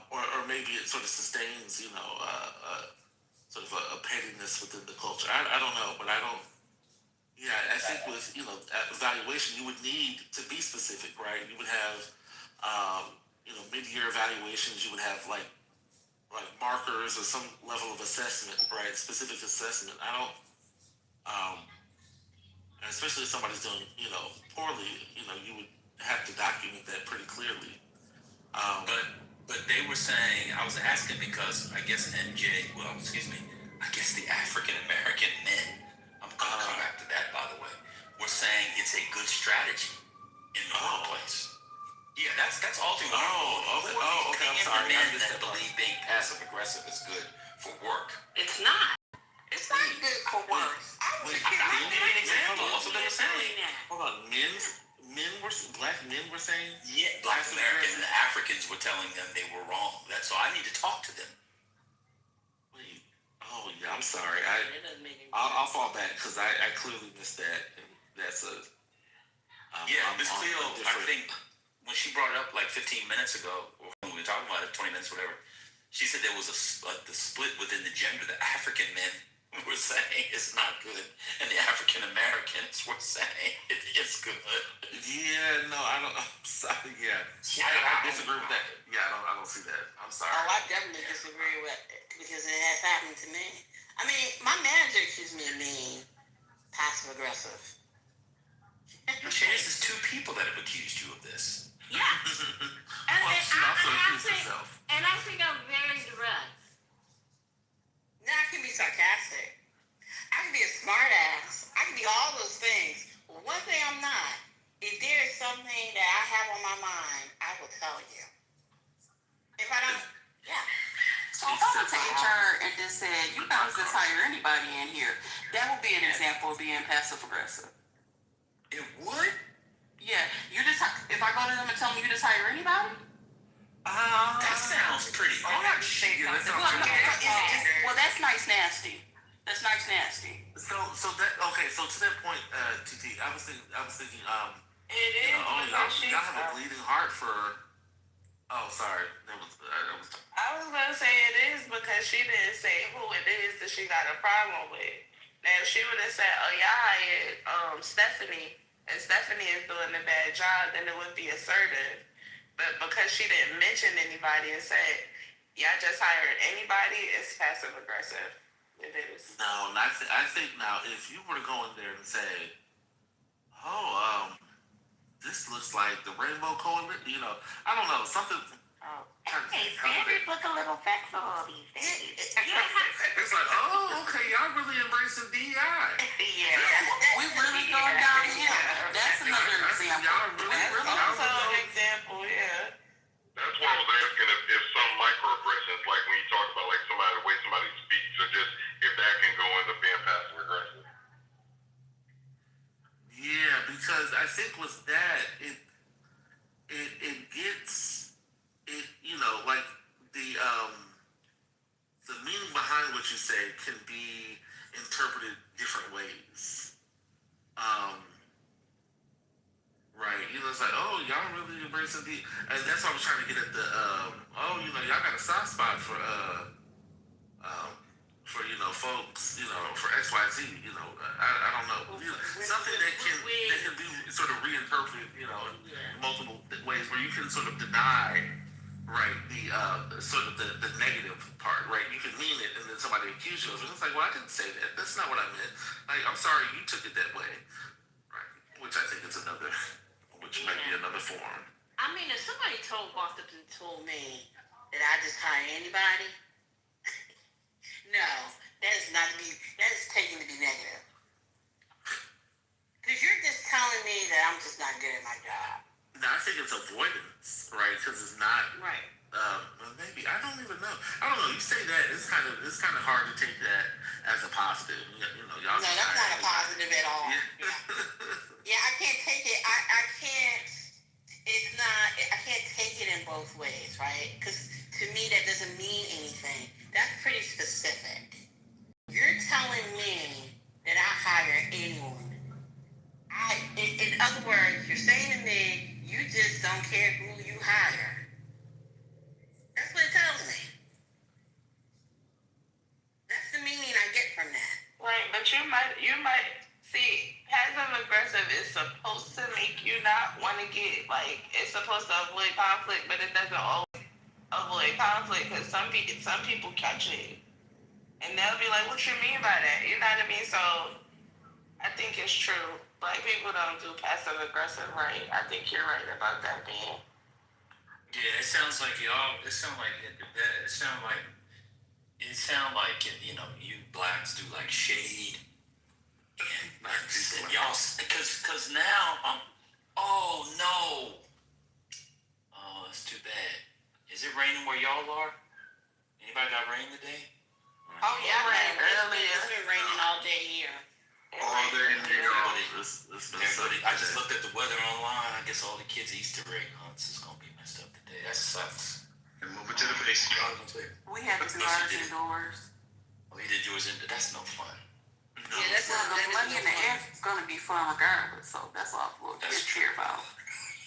or maybe it sort of sustains, sort of a pettiness within the culture. I don't know, but I don't. Yeah, I think with evaluation, you would need to be specific, right? You would have mid-year evaluations. You would have like markers or some level of assessment, right? Specific assessment. I don't. And especially if somebody's doing poorly, you would have to document that pretty clearly. But they were saying, I was asking because I guess I guess the African American men, I'm gonna come after that, by the way, were saying it's a good strategy in the workplace. Yeah, that's ultimately. Okay. I'm sorry. Men that believe being passive aggressive is good for work. It's not. It's not good for work. Give me an example. What's what they were saying? Hold on, black men were saying. Yeah, Black Americans and Africans were telling them they were wrong. So I need to talk to them. Wait. Oh yeah, I'm sorry. I'll fall back because I clearly missed that. And that's a. Miss Cleo, I think when she brought it up like 15 minutes ago, or when we were talking about it, 20 minutes, whatever, she said there was the split within the gender. The African men were saying it's not good, and the African Americans were saying it is good. Yeah, no, I don't. I'm sorry. Yeah, I disagree with that. Yeah, I don't see that. I'm sorry. Oh, I definitely disagree with it because it has happened to me. I mean, my manager accused me of being passive aggressive. Chase, there's two people that have accused you of this. Yeah. And I think I'm very direct. Now I can be sarcastic. I can be a smart ass. I can be all those things. But one thing I'm not. If there is something that I have on my mind, I will tell you. If I don't, yeah. So if I went to HR and just said, you guys just hire anybody in here, that would be an example of being passive aggressive. It would? Yeah. If I go to them and tell them you just hire anybody? That sounds pretty harsh. Well, that's nice nasty. That's nice nasty. So to that point, TT, I was thinking, It is. y'all have a bleeding heart for. Oh, sorry. I was gonna say it is because she didn't say who it is that she got a problem with. Now, if she would have said, "Oh, y'all hired Stephanie," and Stephanie is doing a bad job, then it would be assertive. But because she didn't mention anybody and said, "Y'all just hired anybody," it's passive aggressive. It is. No, I think now if you were to go in there and say, "Oh, this looks like the Rainbow Coalition," I don't know, something. Okay, standards look a little flexible these days. It's like, oh, okay, y'all really embracing DEI. Yeah, we really going downhill. That's another example. Also an example, yeah. That's why I was asking if some microaggressions, like when you talk about like the way somebody speaks, or just if that can go into being passive aggressive. Yeah, because I think with that, it gets it, like the meaning behind what you say can be interpreted different ways. Right, it's like, oh, y'all really embracing and that's why I was trying to get at the y'all got a soft spot for folks, for XYZ, I don't know, something that can be sort of reinterpreted, in multiple ways where you can sort of deny, right, the sort of the negative part, right? You can mean it and then somebody accuse you of it. It's like, well, I didn't say that. That's not what I meant. Like, I'm sorry you took it that way, right? Which I think is which might be another form. I mean, if somebody walked up and told me that I just hire anybody, no, that is taken to be negative. Because you're just telling me that I'm just not good at my job. No, I think it's avoidance, right? Because it's not. Right. Maybe I don't even know. I don't know. You say that it's kind of hard to take that as a positive. Y'all. No, that's not a positive at all. Yeah, I can't take it. I can't. It's not. I can't take it in both ways, right? Because to me, that doesn't mean anything. That's pretty specific. You're telling me that I hire anyone. In other words, you're saying to me, you just don't care who you hire. That's what it tells me. That's the meaning I get from that. Right, but you might see passive aggressive is supposed to make you not want to get it's supposed to avoid conflict, but it doesn't always avoid conflict because some people catch it and they'll be like, "What you mean by that?" You know what I mean? So I think it's true. People don't do passive aggressive right. I think you're right about that being. Yeah, it sounds like y'all. It sounds like you blacks do like shade and y'all because now oh no, oh it's too bad. Is it raining where y'all are? Anybody got rain today? Oh yeah, it's been raining all day here. All day in New York. I just looked at the weather online. I guess all the kids' Easter egg hunts is gonna be messed up today. That sucks. And move it to the basement. We had to do ours indoors. Oh, you did yours indoors. That's no fun. No. Yeah, that's the money in the air is gonna be fun regardless. So that's all we'll just cheer about.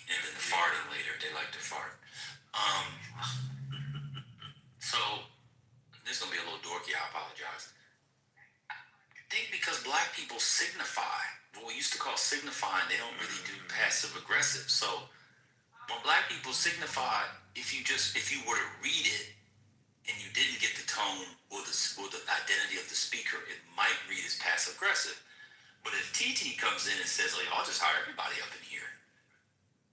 And then the farting later. They like to fart. So this is gonna be a little dorky. I apologize. I think because black people signify what we used to call signifying, they don't really do passive aggressive. So when black people signify, if you were to read it and you didn't get the tone or the identity of the speaker, it might read as passive aggressive. But if TT comes in and says, "Oh, I'll just hire everybody up in here,"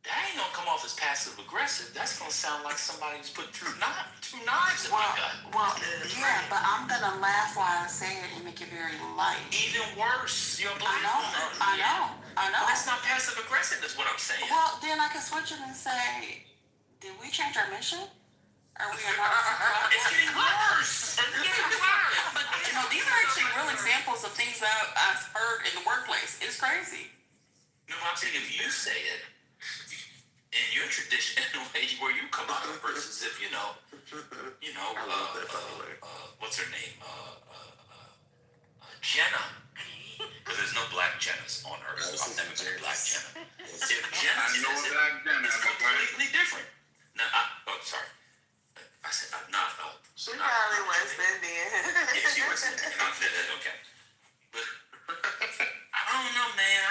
that ain't gonna come off as passive aggressive. That's gonna sound like somebody who's put two knives in my gut. Well, yeah, but I'm gonna laugh while I say it and make it very light. Even worse, you're a black woman. I know. Well, that's not passive aggressive, is what I'm saying. Well, then I can switch it and say, did we change our mission? Are we not? It's getting worse. But these are actually real examples of things that I've heard in the workplace. It's crazy. No, I'm saying if you say it in your traditional way where you come out of versus if what's her name? Jenna. Because there's no black Jennas on earth. I've never been a black Jenna. If Jenna says it, it's completely different. No, sorry. I said not. She probably West Indian. Yeah, she West Indian. Okay. But I don't know, man.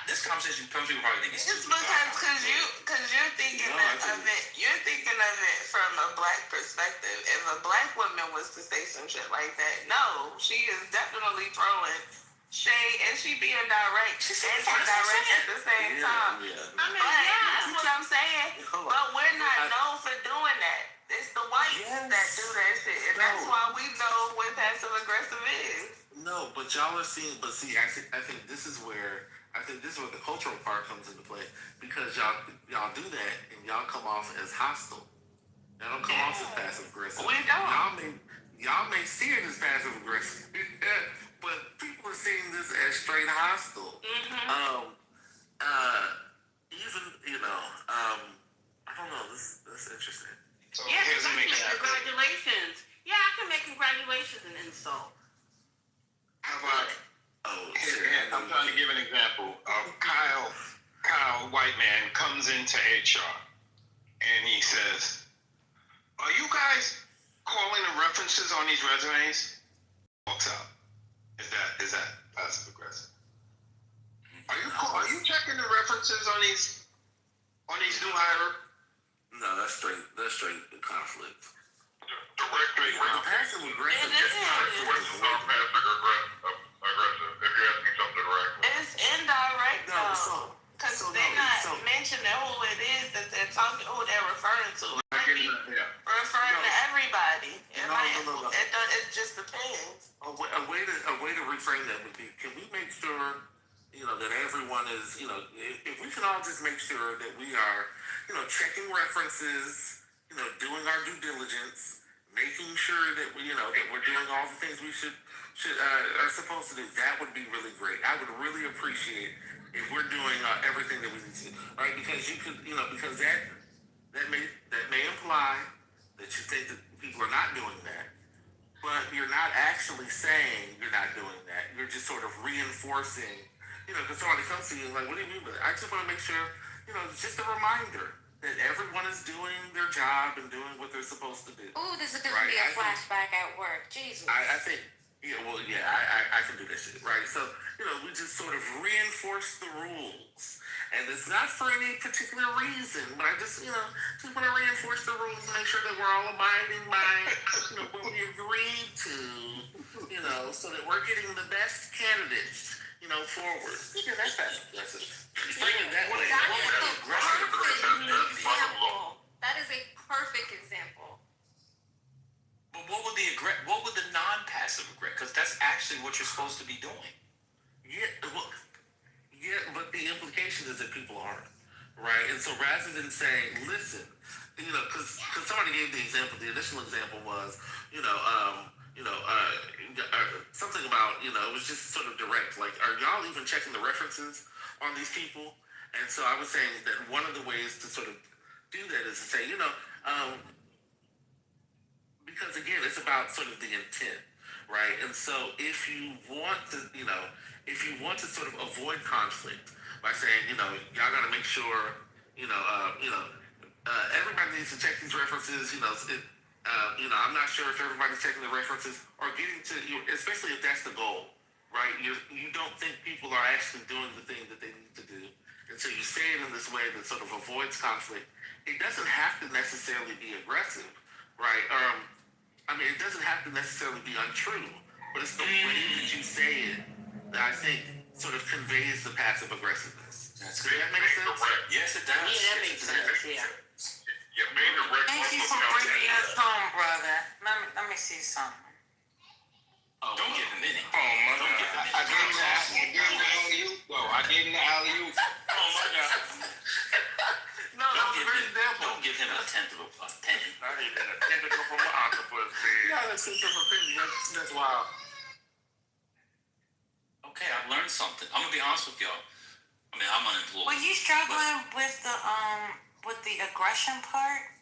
This conversation, some people probably think it's because you're thinking of it. You're thinking of it from a black perspective. If a black woman was to say some shit like that, no, she is definitely throwing shade and she being direct and indirect at the same time. Yeah. I mean, that's what I'm saying. But we're not known for doing that. It's the whites that do that shit, and that's why we know what passive aggressive is. No, but y'all are seeing. But see, I think this is where the cultural part comes into play because y'all do that and y'all come off as hostile. Y'all don't come off as passive aggressive. We don't. Y'all may see it as passive aggressive, but people are seeing this as straight hostile. Mm-hmm. I don't know. That's interesting. So congratulations. Yeah, I can make congratulations an insult. How about? I'm trying to give an example. Kyle, white man, comes into HR and he says, "Are you guys calling the references on these resumes?" walks out. Is that passive aggressive? Are you checking the references on these new hires? No, that's straight conflict. Directly. Passive aggressive. Aggressive. If you're asking something directly. It's indirect No, though. Because they're not mentioning who it is that they're talking, who they're referring to. It might be referring to everybody. It just depends. A way to reframe that would be: can we make sure, that everyone is, if we can all just make sure that we are, checking references, doing our due diligence, making sure that we, that we're doing all the things we are supposed to do. That would be really great. I would really appreciate if we're doing everything that we need to, right? Because you could, because that may imply that you think that people are not doing that, but you're not actually saying you're not doing that. You're just sort of reinforcing, because somebody comes to you and like, what do you mean by that? I just want to make sure, it's just a reminder that everyone is doing their job and doing what they're supposed to do. Ooh, this is going to be a flashback at work. Jesus. I think, I can do this shit, right? So, we just sort of reinforce the rules. And it's not for any particular reason, but I just want to reinforce the rules and make sure that we're all abiding by, what we agreed to, so that we're getting the best candidates, forward. Yeah, that's it. Bring it that way. That is a perfect example. But what would the non-passive aggressive? Because that's actually what you're supposed to be doing. Yeah, but the implication is that people aren't, right? And so rather than saying, listen, because somebody gave the example, the initial example was, something about, it was just sort of direct, like, are y'all even checking the references on these people? And so I was saying that one of the ways to sort of do that is to say, because again, it's about sort of the intent, right? And so if you want to, sort of avoid conflict by saying, y'all got to make sure, everybody needs to check these references. I'm not sure if everybody's checking the references or getting to you, especially if that's the goal, right? You don't think people are actually doing the thing that they need to do, and so you say it in this way that sort of avoids conflict. It doesn't have to necessarily be aggressive, right? It doesn't have to necessarily be untrue, but it's the way that you say it that I think sort of conveys the passive aggressiveness. Does that make sense? Yes, it does. Yeah, that makes sense. Yeah. Thank you for bringing us home, brother. Let me see something. Oh, don't give him any. Oh my God! I gave him the alley-oop. I gave him the alley-oop. Oh my God! No, that was a great example. Don't give him a tenth of a penny. Not even a tentacle from an octopus, man. Yeah, that's a different opinion. That's wild. Okay, I've learned something. I'm gonna be honest with y'all. I'm unemployed. Were you struggling with the aggression part?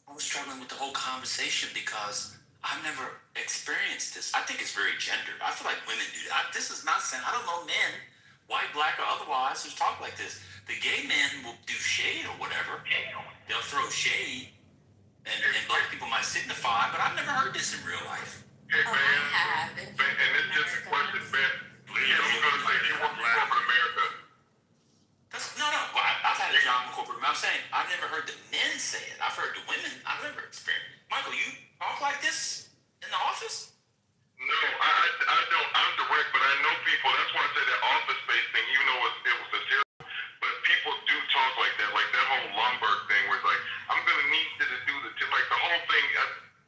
I was struggling with the whole conversation because I've never experienced this. I think it's very gendered. I feel like women do that. This is not saying, I don't know men, white, black, or otherwise, who talk like this. The gay men will do shade or whatever. They'll throw shade, and black people might signify, but I've never heard this in real life. Hey, man. I have. And it's just a question, man. You're going to say you work for corporate America. No. Well, I've had a job in corporate. I'm saying I've never heard the men say it. I've heard the women. I've never experienced. Michael, you talk like this in the office? No, I don't. I'm direct, but I know people. That's why I said that office space thing, even though it was satirical. But people do talk like that whole Lumberg thing, where it's like, I'm going to need you to do the whole thing.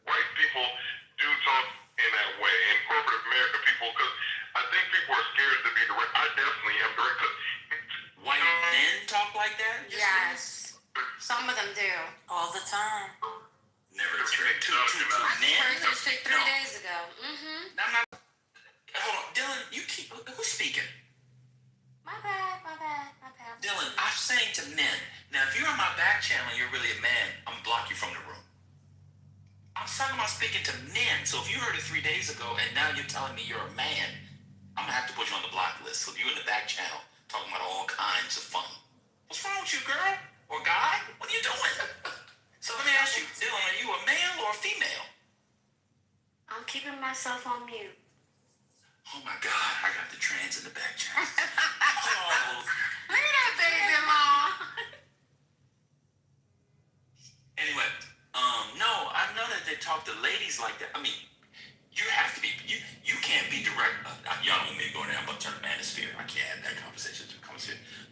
White people do talk in that way. In corporate America, people, because I think people are scared to be direct. I definitely am direct. White men talk like that? Yes. Some of them do. All the time. Never experienced two men. Heard this shit 3 days ago. Mm-hmm. Hold on, Dylan, who's speaking? My bad. Dylan, I'm saying to men, now if you're on my back channel and you're really a man, I'm gonna block you from the room. I'm talking about speaking to men, so if you heard it 3 days ago and now you're telling me you're a man, I'm gonna have to put you on the block list. So you're in the back channel talking about all kinds of fun. What's wrong with you, girl? Or guy? What are you doing? So let me ask you, Dylan, are you a male or a female? I'm keeping myself on mute. Oh my God, I got the trans in the back channel. Look at that baby, mom. Anyway, no, I know that they talk to ladies like that. I mean, you have to be, you can't be direct. Y'all don't want me to go in there, I'm about to turn the manosphere. I can't have that conversation.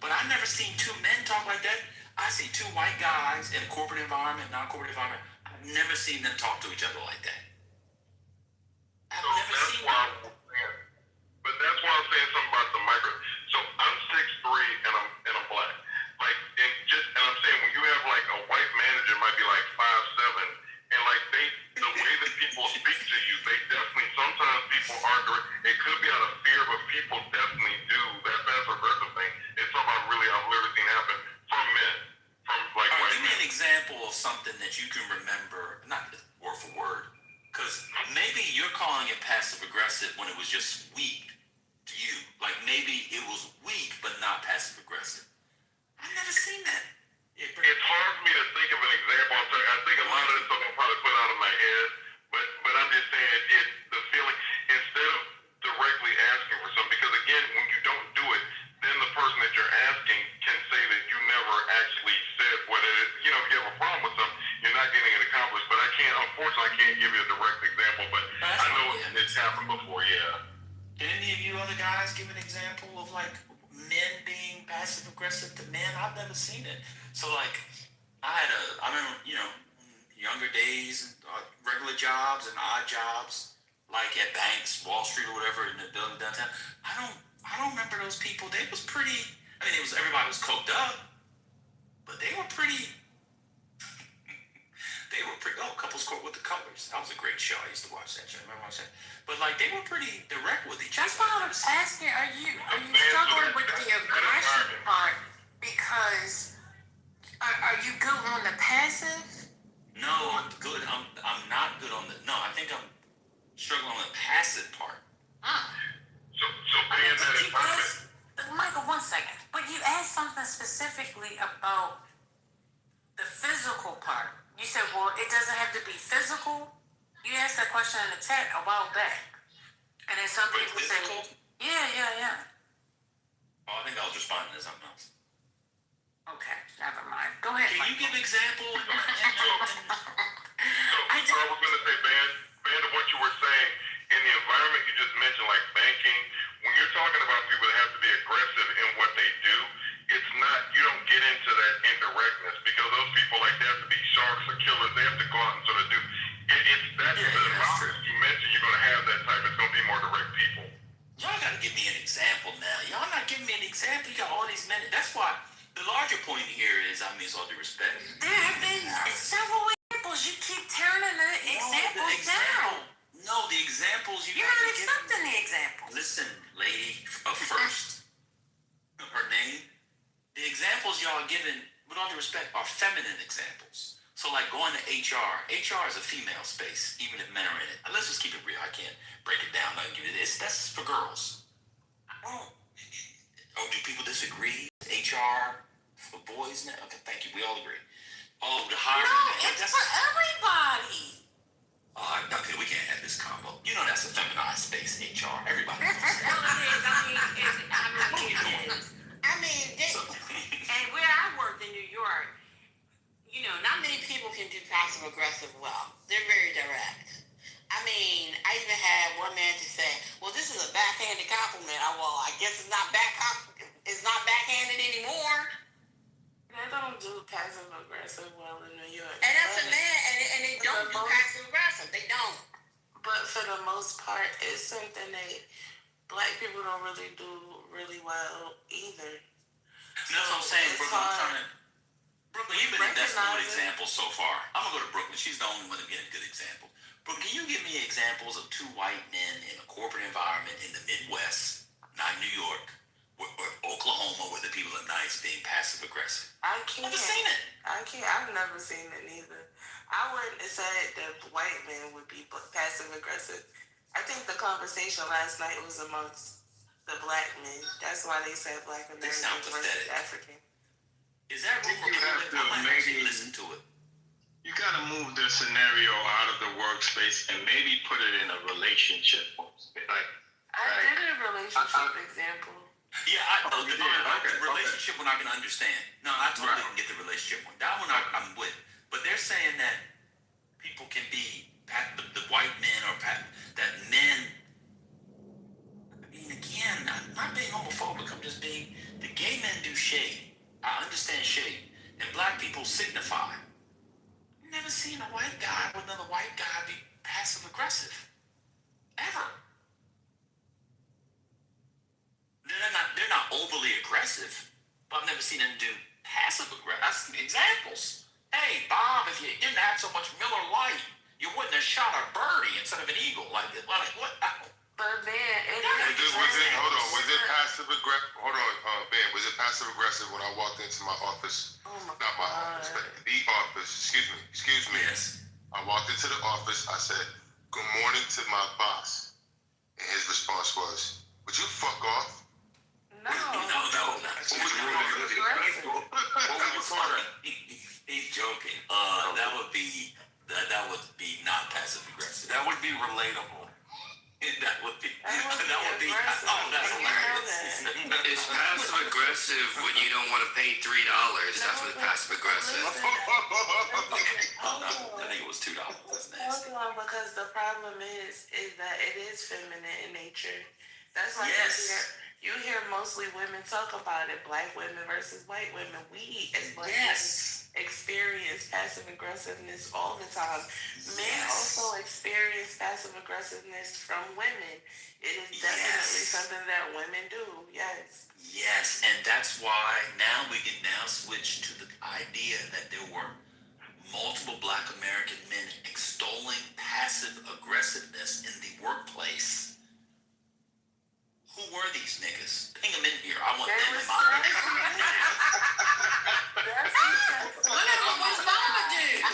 But I've never seen two men talk like that. I see two white guys in a corporate environment, non-corporate environment. I've never seen them talk to each other like that. I've never seen that. But that's why I'm saying something about the micro. So I'm 6'3" and I'm black. Like, and I'm saying when you have like a white manager might be like 5'7", and like the way that people speak to you, they definitely, sometimes people are direct. It could be out of fear, but people definitely do that passive aggressive thing. It's something I've never seen happen from men, from like white men. Give me an example of something that you can remember, not word for word, because maybe you're calling it passive aggressive when it was just weak to you. Like maybe it was weak, but not passive aggressive. I've never seen that. It's hard for me to think of an example. I think a lot of this stuff I'll probably put out of my head, but I'm just saying the feeling, instead of directly asking for something, because again, when you don't do it, then the person that you're asking can say that you never actually said what it is. You know, if you have a problem with something, you're not getting it accomplished. But unfortunately, I can't give you a direct example, but I know it's happened before, yeah. Can any of you other guys give an example of like men being passive aggressive to men? I've never seen it. So like, I remember, younger days, regular jobs and odd jobs, like at banks, Wall Street or whatever, in the building downtown. I don't remember those people. They was pretty. I mean, everybody was coked up, but they were pretty. Oh, Couples Court with the Colors. That was a great show. I used to watch that show. Remember watching that? But like, they were pretty direct with each other. That's why I was asking, are you struggling with the aggression part because are you good on the passive? No, I'm good. I'm not good on the. No, I think I'm struggling on the passive part. So being that environment. Michael, 1 second. But you asked something specifically about the physical part. You said, well, it doesn't have to be physical. You asked that question in the chat a while back. And then some people say, yeah. Oh, I think I was responding to something else. Okay, never mind. Go ahead. Can you give examples? I was going to say, Van, of what you were saying, in the environment you just mentioned, like banking, when you're talking about people that have to be aggressive in what they do, it's not, you don't get into that indirectness because those people, like, they have to be sharks or killers. They have to go out and sort of do, that's the environment you mentioned, you're going to have that type. It's going to be more direct people. Y'all got to give me an example now. Y'all not giving me an example. You got all these men. That's why the larger point here is, I mean, it's all due respect. There have been several examples. You keep turning the examples down. No, the examples you You're not accepting the example. Listen, lady first, her name. The examples y'all are giving, with all due respect, are feminine examples. So like going to HR. HR is a female space, even if men are in it. Let's just keep it real. I can't break it down. I can give you this. That's for girls. Oh, do people disagree? HR for boys now? Okay, thank you. We all agree. Oh, the hiring. No, it's for everybody. Okay, we can't have this combo. You know that's a feminized space, HR. Everybody knows that. And where I worked in New York, not many people can do passive aggressive well. They're very direct. I mean, I even had one man to say, "Well, this is a backhanded compliment." I guess it's not backhanded anymore. They don't do passive aggressive well in New York. And that's a man, and they don't do passive aggressive. They don't. But for the most part, it's something that black people don't really do really well either. That's what I'm saying, Brooklyn. Brooklyn, you've been the best good example so far. I'm going to go to Brooklyn. She's the only one to get a good example. Brooklyn, can you give me examples of two white men in a corporate environment in the Midwest, not New York, or Oklahoma, where the people are nice, being passive aggressive? I can't. Never seen it. I can't. I've never seen it neither. I wouldn't have said that white men would be passive aggressive. I think the conversation last night was amongst the black men. That's why they said black Americans versus African. Is that you have to maybe listen to it? You got to move the scenario out of the workspace and maybe put it in a relationship. Like, I relationship example. Yeah, the relationship one I can understand. No, I totally can get the relationship one. That one I'm with. But they're saying that people can be the white men or that men. I mean, again, I'm not being homophobic. I'm just being the gay men do shade. I understand shade, and black people signify. I've never seen a white guy with another white guy be passive aggressive ever. They're not overly aggressive, but I've never seen them do passive aggressive. I've seen examples. Hey, Bob, if you didn't have so much Miller Lite, you wouldn't have shot a birdie instead of an eagle. Like what? But man, was it passive aggressive? Hold on, Ben. Was it passive aggressive when I walked into my office? Oh my Not my office, but the office. Excuse me. Yes. I walked into the office. I said, "Good morning" to my boss, and his response was, "Would you fuck off?" No. He's joking. That would be not passive aggressive. That would be relatable. That would be. Oh, that's hilarious. It's passive aggressive when you don't want to pay $3. That's what passive aggressive. I think it was $2. That's nasty. Hold on, because the problem is that it is feminine in nature. That's why you hear mostly women talk about it. Black women versus white women. We as black women experience passive aggressiveness all the time. Men also experience passive aggressiveness from women. It is definitely something that women do. Yes. Yes, and that's why now we can switch to the idea that there were multiple black American men extolling passive aggressiveness in the workplace. Who were these niggas? Bring them in here. I want them in my Whatever was mama did.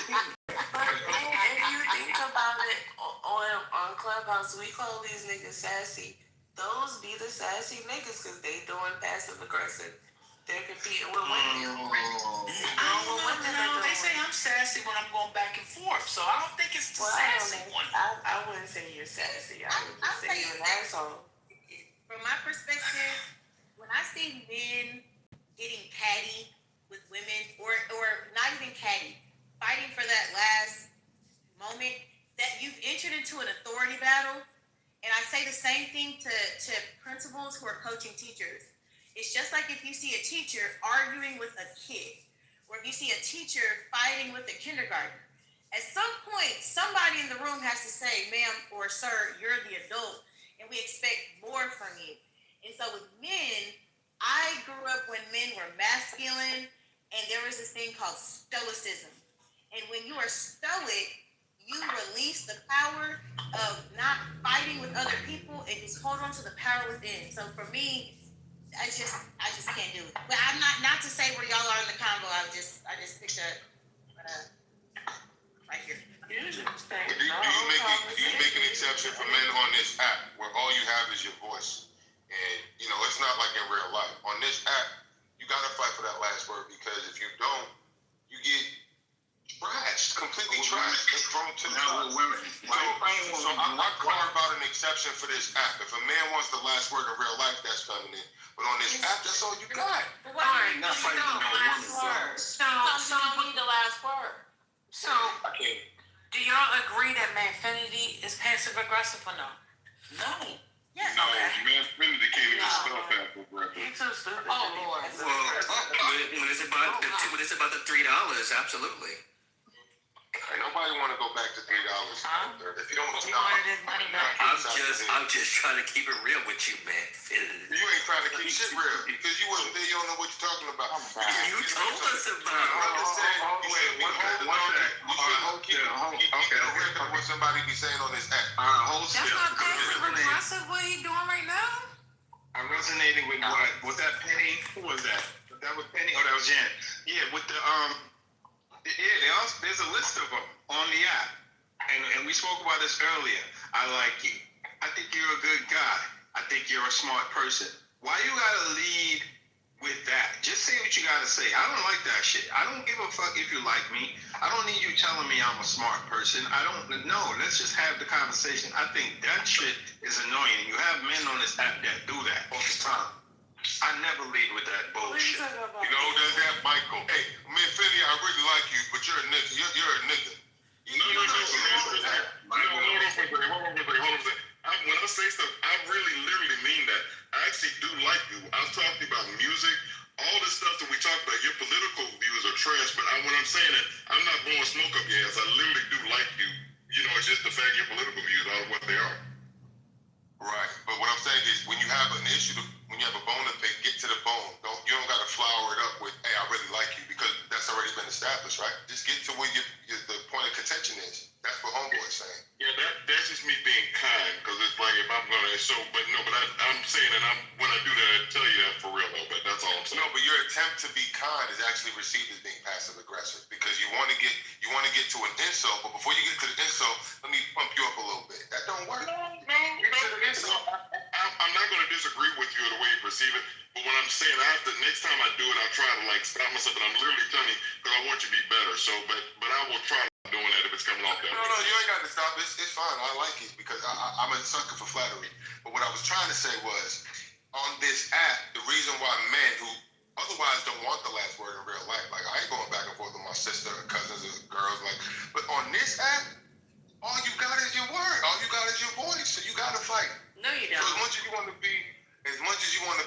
But if you think about it, on Clubhouse, we call these niggas sassy. Those be the sassy niggas because they doing passive aggressive. They're competing with women. They say I'm sassy when I'm going back and forth, so I don't think it's the sassy one. I wouldn't say you're sassy. I would just say you're an asshole. From my perspective, when I see men getting catty with women, or not even catty, fighting for that last moment, that you've entered into an authority battle. And I say the same thing to principals who are coaching teachers. It's just like if you see a teacher arguing with a kid, or if you see a teacher fighting with a kindergartner. At some point, somebody in the room has to say, "Ma'am or sir, you're the adult, and we expect more from you." And so with men, I grew up when men were masculine, and there was this thing called stoicism. And when you are stoic, you release the power of not fighting with other people and just hold on to the power within. So for me, I just can't do it. But I'm not to say where y'all are in the combo. I just picked up right here. Do you make an exception for men on this app where all you have is your voice? And, it's not like in real life. On this app, you got to fight for that last word, because if you don't, you get trashed, completely trashed, and thrown to the side. So I carve out an exception for this app. If a man wants the last word in real life, that's feminine. But on this app, that's all you got. But what do you mean you don't? Last word. So you need the last word. So, do y'all agree that manfinity is passive aggressive or no? No. Yes. No, manfinity can't even spell passive aggressive. You're too stupid. Oh, Lord. When it's about the $3, absolutely. Nobody want to go back to $3. If you don't You wanted his money back. I'm just trying to keep it real with you, man. You ain't trying to keep shit real because you wasn't there. You don't know what you're talking about. You told us about what somebody be saying on this app. That's not passive aggressive. What he doing right now? I resonated with what was that Penny? Who was that? That was Penny. Oh, that was Jen. Yeah, with the there's a list of them on the app, and we spoke about this earlier. I like you. I think you're a good guy. I think you're a smart person. Why you gotta lead with that. Just say what you gotta say. I don't like that shit. I don't give a fuck if you like me. I don't need you telling me I'm a smart person. I don't know. Let's just have the conversation. I think that shit is annoying. You have men on this app that do that all the time. I never lead with that bullshit. You know who does that? Michael. Hey, man, Philly, I really like you, but you're a nigga. You're a nigga. When I say stuff, I really literally mean that. I actually do like you. I was talking about music, all the stuff that we talk about. Your political views are trash, but when I'm saying it, I'm not blowing smoke up your ass. I literally do like you. You know, it's just the fact your political views are what they are. Right, but what I'm saying is, when you have an issue, when you have a bone to pick, get to the bone. You don't gotta flower it up with, "Hey, I really like you," because that's already been established, right? Just get to where the point of contention is. That's what homeboy's saying. Yeah, that's just me being kind, because it's like if I'm gonna I'm saying that when I do that, I tell you that for real though. But that's all I'm saying. No, but your attempt to be kind is actually received as being passive aggressive, because you want to get to an insult, but before you get to the insult, let me pump you up a little bit. That don't work. I'm not going to disagree with you the way you perceive it, but what I'm saying, next time I do it, I'll try to stop myself, and I'm literally telling you because I want you to be better. So, but I will try doing that if it's coming off that way. No, you ain't got to stop. It's fine. I like it because I'm a sucker for flattery. But what I was trying to say was, on this app, the reason why men who otherwise don't want the last word in real life, like I ain't going back and forth with my sister or cousins or girls, but on this app, all you got is your word. All you got is your voice. So you got to fight. No, you don't. So as much as you want to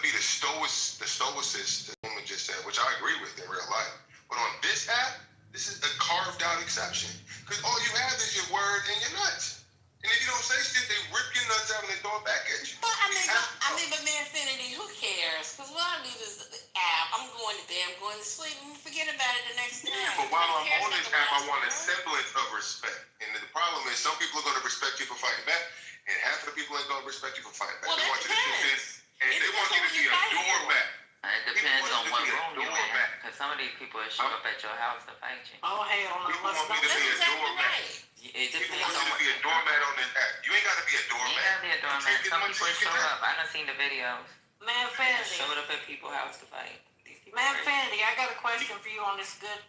be the stoicist the woman just said, which I agree with in real life, but on this app, this is a carved out exception. Because all you have is your word and your nuts. And if you don't say shit, they rip your nuts out and they throw it back at you. But but man, Infinity, who cares? Because when I leave this app, I'm going to bed, I'm going to sleep, and forget about it the next day. Yeah, but while I'm on this app, I want a semblance of respect. And the problem is, some people are going to respect you for fighting back, and half of the people ain't going to respect you for fighting back. Well, they want you to sit there, and they want you to be a doormat. It depends on what room you're in, because some of these people will show up at your house to fight you. Oh, hell no. People want me to be a doormat. It People depends want on you to what. be a doormat on this app. You ain't got to be a You doormat. ain't gotta be a doormat. Some people show up. I done seen the videos. Man, They Fandy. showed up at people's house to fight. These people Man, crazy. Fandy, I got a question for you on this good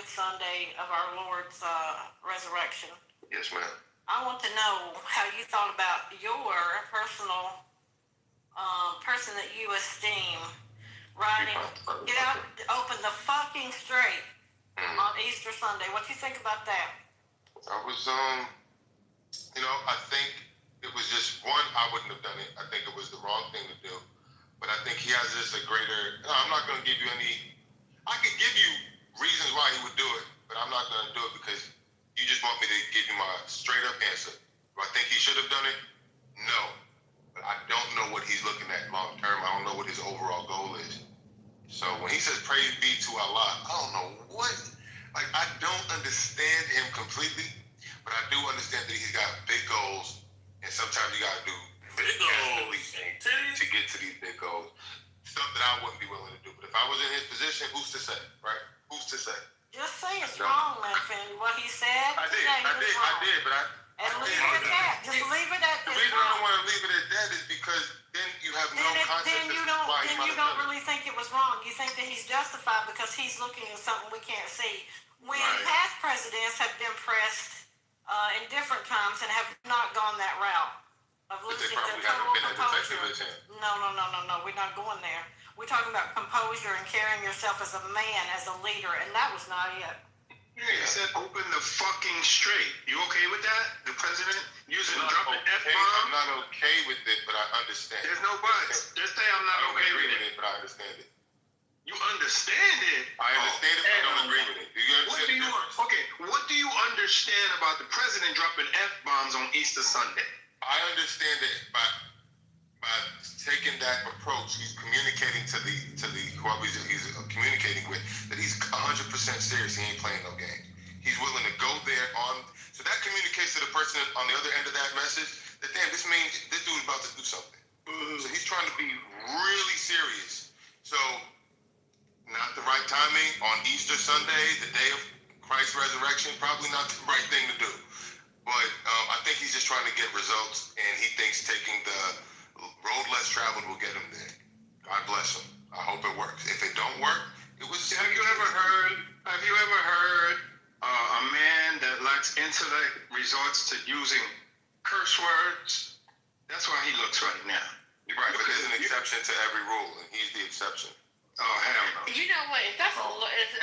Sunday of our Lord's resurrection. Yes, ma'am. I want to know how you thought about your personal person that you esteem riding, get out, open the fucking straight on Easter Sunday. What you think about that? I was, I think it was just one, I wouldn't have done it. I think it was the wrong thing to do. But I think he has just a greater, I'm not going to give you I could give you reasons why he would do it, but I'm not going to do it because you just want me to give you my straight up answer. Do I think he should have done it? No. But I don't know what he's looking at long term. I don't know what his overall goal is. So when he says praise be to Allah, I don't know what, I don't understand him completely, but I do understand that he's got big goals, and sometimes you got to do big goals to get to these big goals. Stuff that I wouldn't be willing to do. But if I was in his position, who's to say, right? Who's to say? Just say it's wrong, man, Fanny. What he said, I did, but and leave it at that. Just leave it at the this. reason I don't want to leave it at that is because then you have no concept Then you of why he might don't have done it. really think it was wrong. You think that he's justified because he's looking at something we can't see. When past presidents have been pressed in different times and have not gone that route of looking at the total composure. No. We're not going there. We're talking about composure and carrying yourself as a man, as a leader, and that was not it. Yeah, he said open the fucking straight. You okay with that? The president dropping F-bomb? I'm not okay with it, but I understand. There's no buts. Just say I'm not okay with it. But I understand it. You understand it? I understand it, but I don't agree with it. Do you understand What do you understand about the president dropping F-bombs on Easter Sunday? I understand that by taking that approach, he's communicating to the whoever he's communicating with that he's 100% serious. He ain't playing no game. He's willing to go there so that communicates to the person on the other end of that message that damn, this means this dude's about to do something. So he's trying to be really serious. So not the right timing on Easter Sunday, the day of Christ's resurrection, probably not the right thing to do. But I think he's just trying to get results, and he thinks taking the road less traveled will get him there. God bless him. I hope intellect resorts to using curse words. That's why he looks right now. You're right, but there's an exception to every rule, and he's the exception. Oh, hell no. You know what? If that's the rule that's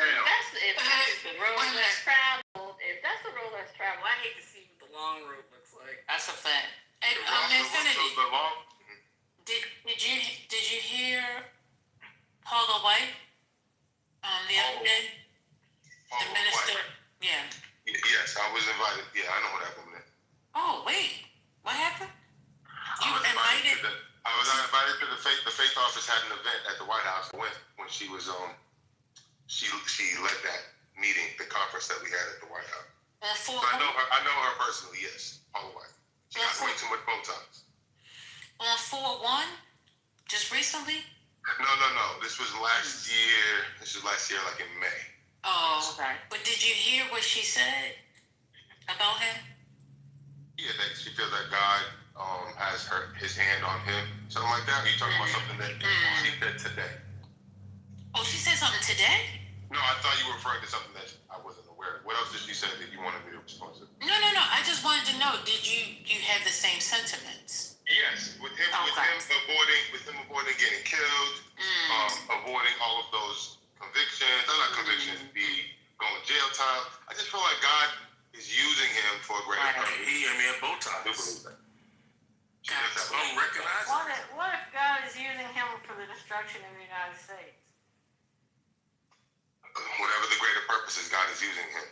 traveled, if that's the rule that's traveled, I hate to see what the long route looks like. That's a fact. Hey, Infinity, did you hear Paula White the other day? The minister. White. Yeah. Yes, I was invited. Yeah, I know what that woman is. Oh wait, what happened? I was invited to the faith office had an event at the White House. I went when she was she led that meeting, the conference that we had at the White House. So I know her personally. Yes, Paula White. She got way too much Botox. On 4/1, just recently. No. This was last year. This was last year, like in May. Oh, okay. But did you hear what she said about him? Yeah, that she feels that God has his hand on him, something like that. Are you talking about something that she said today? Oh, she said something today? No, I thought you were referring to something that I wasn't aware of. What else did she say that you wanted me to respond to? No. I just wanted to know, did you have the same sentiments? Yes, with him avoiding getting killed, avoiding all of those convictions. Not convictions, going jail time. I just feel like God is using him for a greater purpose. He and me at Botox. I do believe that. What if God is using him for the destruction of the United States? Whatever the greater purpose is, God is using him.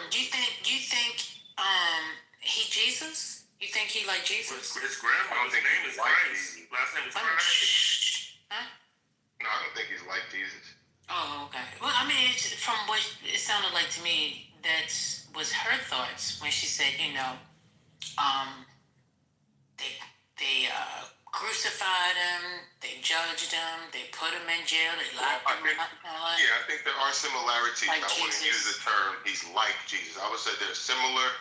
Do you think he Jesus? You think he like Jesus? His grandma's name is Christ. Last name is Christ. Huh? No, I don't think he's like Jesus. Oh, okay. Well, I mean, from what it sounded like to me, that was her thoughts when she said, they crucified him, they judged him, they put him in jail, they locked him up. Yeah, I think there are similarities. Like I wouldn't use the term he's like Jesus. I would say there's similar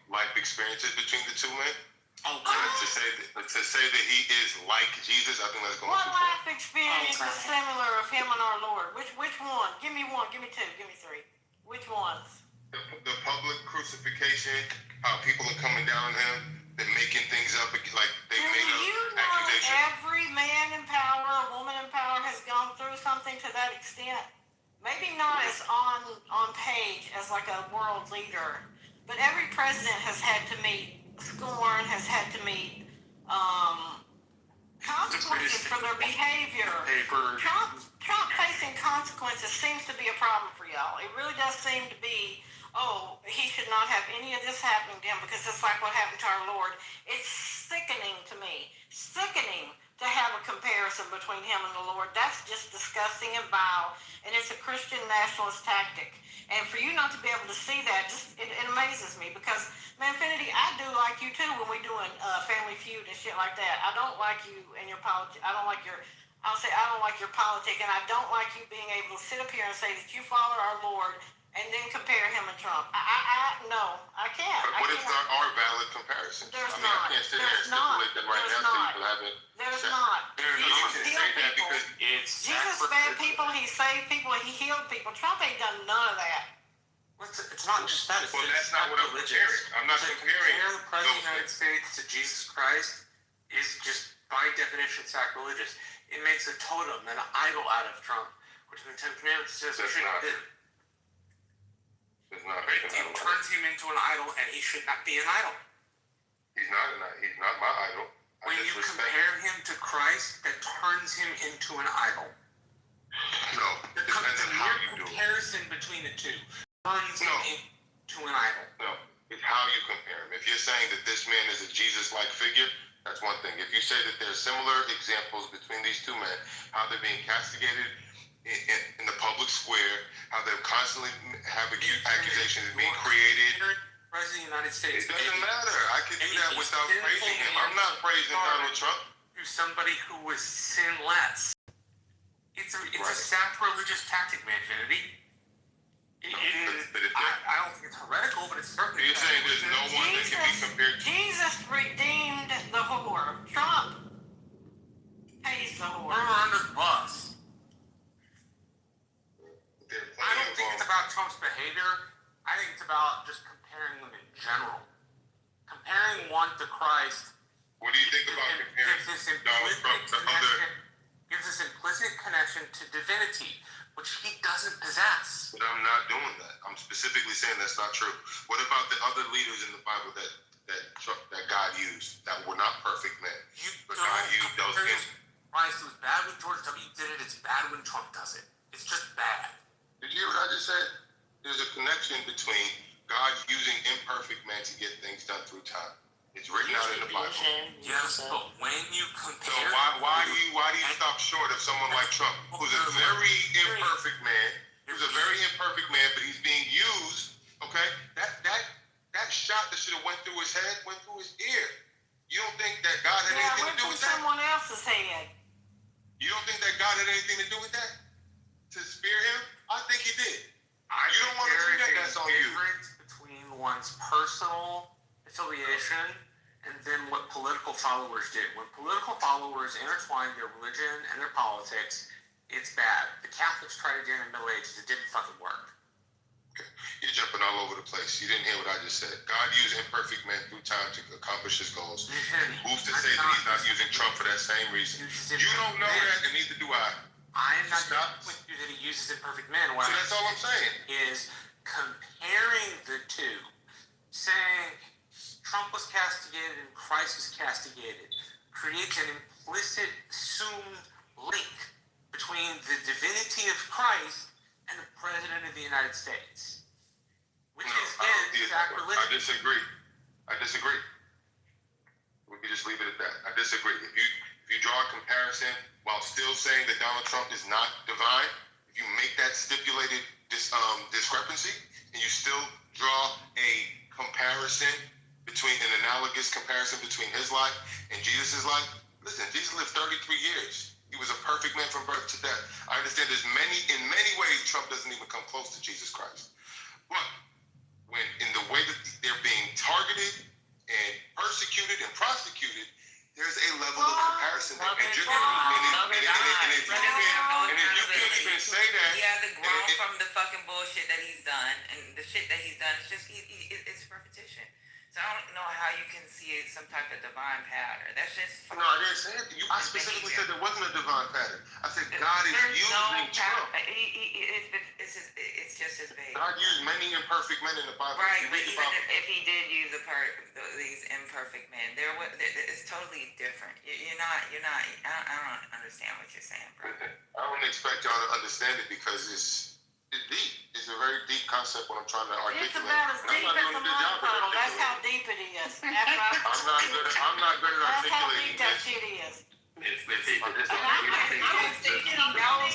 life experiences between the two men. Okay. To say that he is like Jesus, I think that's going What too far. life experience is similar of him and our Lord? Which one? Give me one. Give me two. Give me three. Which ones? The public crucifixion, how people are coming down on him, they're making things up, like they made an accusation. Every man in power, woman in power has gone through something to that extent. Maybe not as on page as like a world leader, but every president has had to meet scorn, has had to meet consequences for their behavior. Trump facing consequences seems to be a problem for y'all. It really does seem to be, he should not have any of this happening to him because it's like what happened to our Lord. It's sickening to me. Sickening to have a comparison between him and the Lord. That's just disgusting and vile, and it's a Christian nationalist tactic. And for you not to be able to see that, it amazes me because, man, Infinity, I do like you too when we're doing Family Feud and shit like that. I don't like you and your politics. I don't like your politic, and I don't like you being able to sit up here and say that you follow our Lord and then compare him and Trump. No, I can't. But what if there are valid comparisons? There's I can't sit here and stipulate them right now so you haven't. There's not. Jesus healed people. Jesus fed people, he saved people, he healed people. Trump ain't done none of that. It's not just that. Well, that's not what I'm comparing. I'm not comparing. The President of the United States to Jesus Christ is just, by definition, sacrilegious. It makes a totem, an idol out of Trump, which in the Ten Commandments says we shouldn't do. It's not. It turns him into an idol, and he should not be an idol. He's not my idol. When you compare him to Christ, that turns him into an idol. No, it depends on how you do it. Comparison between the two turns him into an idol. No, it's how you compare him. If you're saying that this man is a Jesus-like figure, that's one thing. If you say that there's similar examples between these two men, how they're being castigated in the public square, how they're constantly have accusations being created. President of the United States. It doesn't matter. I can do that without praising him. I'm not praising Donald Trump. To somebody who was sinless. It's a sacrilegious tactic, man, Infinity. I don't think it's heretical, but it's certainly. You're saying there's no one that can be compared to Jesus redeemed the whore. Trump pays the whore. We're under the bus. I don't think it's about Trump's behavior. I I think it's about just comparing them in general. Comparing one to Christ. What do you think about comparing Donald Trump to other? Gives us implicit connection to divinity, which he doesn't possess. But I'm not doing that. I'm specifically saying that's not true. What about the other leaders in the Bible that God used that were not perfect men? But God used those men. Christ, it was bad when George W. did it. It's bad when Trump does it. It's just bad. Did you hear what I just said? There's a connection between God using imperfect men to get things done through time. It's written out in the Bible. Yes, but when you compare, so why do you stop short of someone like Trump, who's a very imperfect man, but he's being used? Okay, that shot that should have went through his head went through his ear. You don't think that God had anything to do with that? Someone else's head. You don't think that God had anything to do with that? To spear him? I think he did. You don't want to do that. That's on you. Difference between one's personal affiliation and then what political followers did. When political followers intertwine their religion and their politics, it's bad. The Catholics tried it during the Middle Ages. It didn't fucking work. Okay. You're jumping all over the place. You didn't hear what I just said. God used imperfect men through time to accomplish his goals. Who's to say that he's not using Trump for that same reason? You don't know that, and neither do I. I am not with you that he uses imperfect men. So that's all I'm saying. Is comparing the two, saying Trump was castigated and Christ was castigated, creates an implicit, assumed link between the divinity of Christ and the President of the United States. Which is, again, sacrilegious. I disagree. We can just leave it at that. I disagree. If you draw a comparison while still saying that Donald Trump is not divine, if you make that stipulated discrepancy, and you still draw a comparison an analogous comparison between his life and Jesus' life, listen, Jesus lived 33 years. He was a perfect man from birth to death. I understand in many ways, Trump doesn't even come close to Jesus Christ. But when in the way that they're being targeted and persecuted and prosecuted, there's a level of comparison. And if you can't even say that, he hasn't grown from the fucking bullshit that he's done, and the shit that he's done. It's just it's repetition. So I don't know how you can see some type of divine pattern. That's just. No, I didn't say it. I specifically said there wasn't a divine pattern. I said God is using Trump. It's just his baby. God used many imperfect men in the Bible. Right, but even if he did use these imperfect men, it's totally different. You're not. I don't understand what you're saying, bro. I don't expect y'all to understand it because it's deep. It's a very deep concept when I'm trying to articulate. It's about as deep as a mud puddle. That's how deep it is. I'm not good at That's how articulating deep that this. shit is.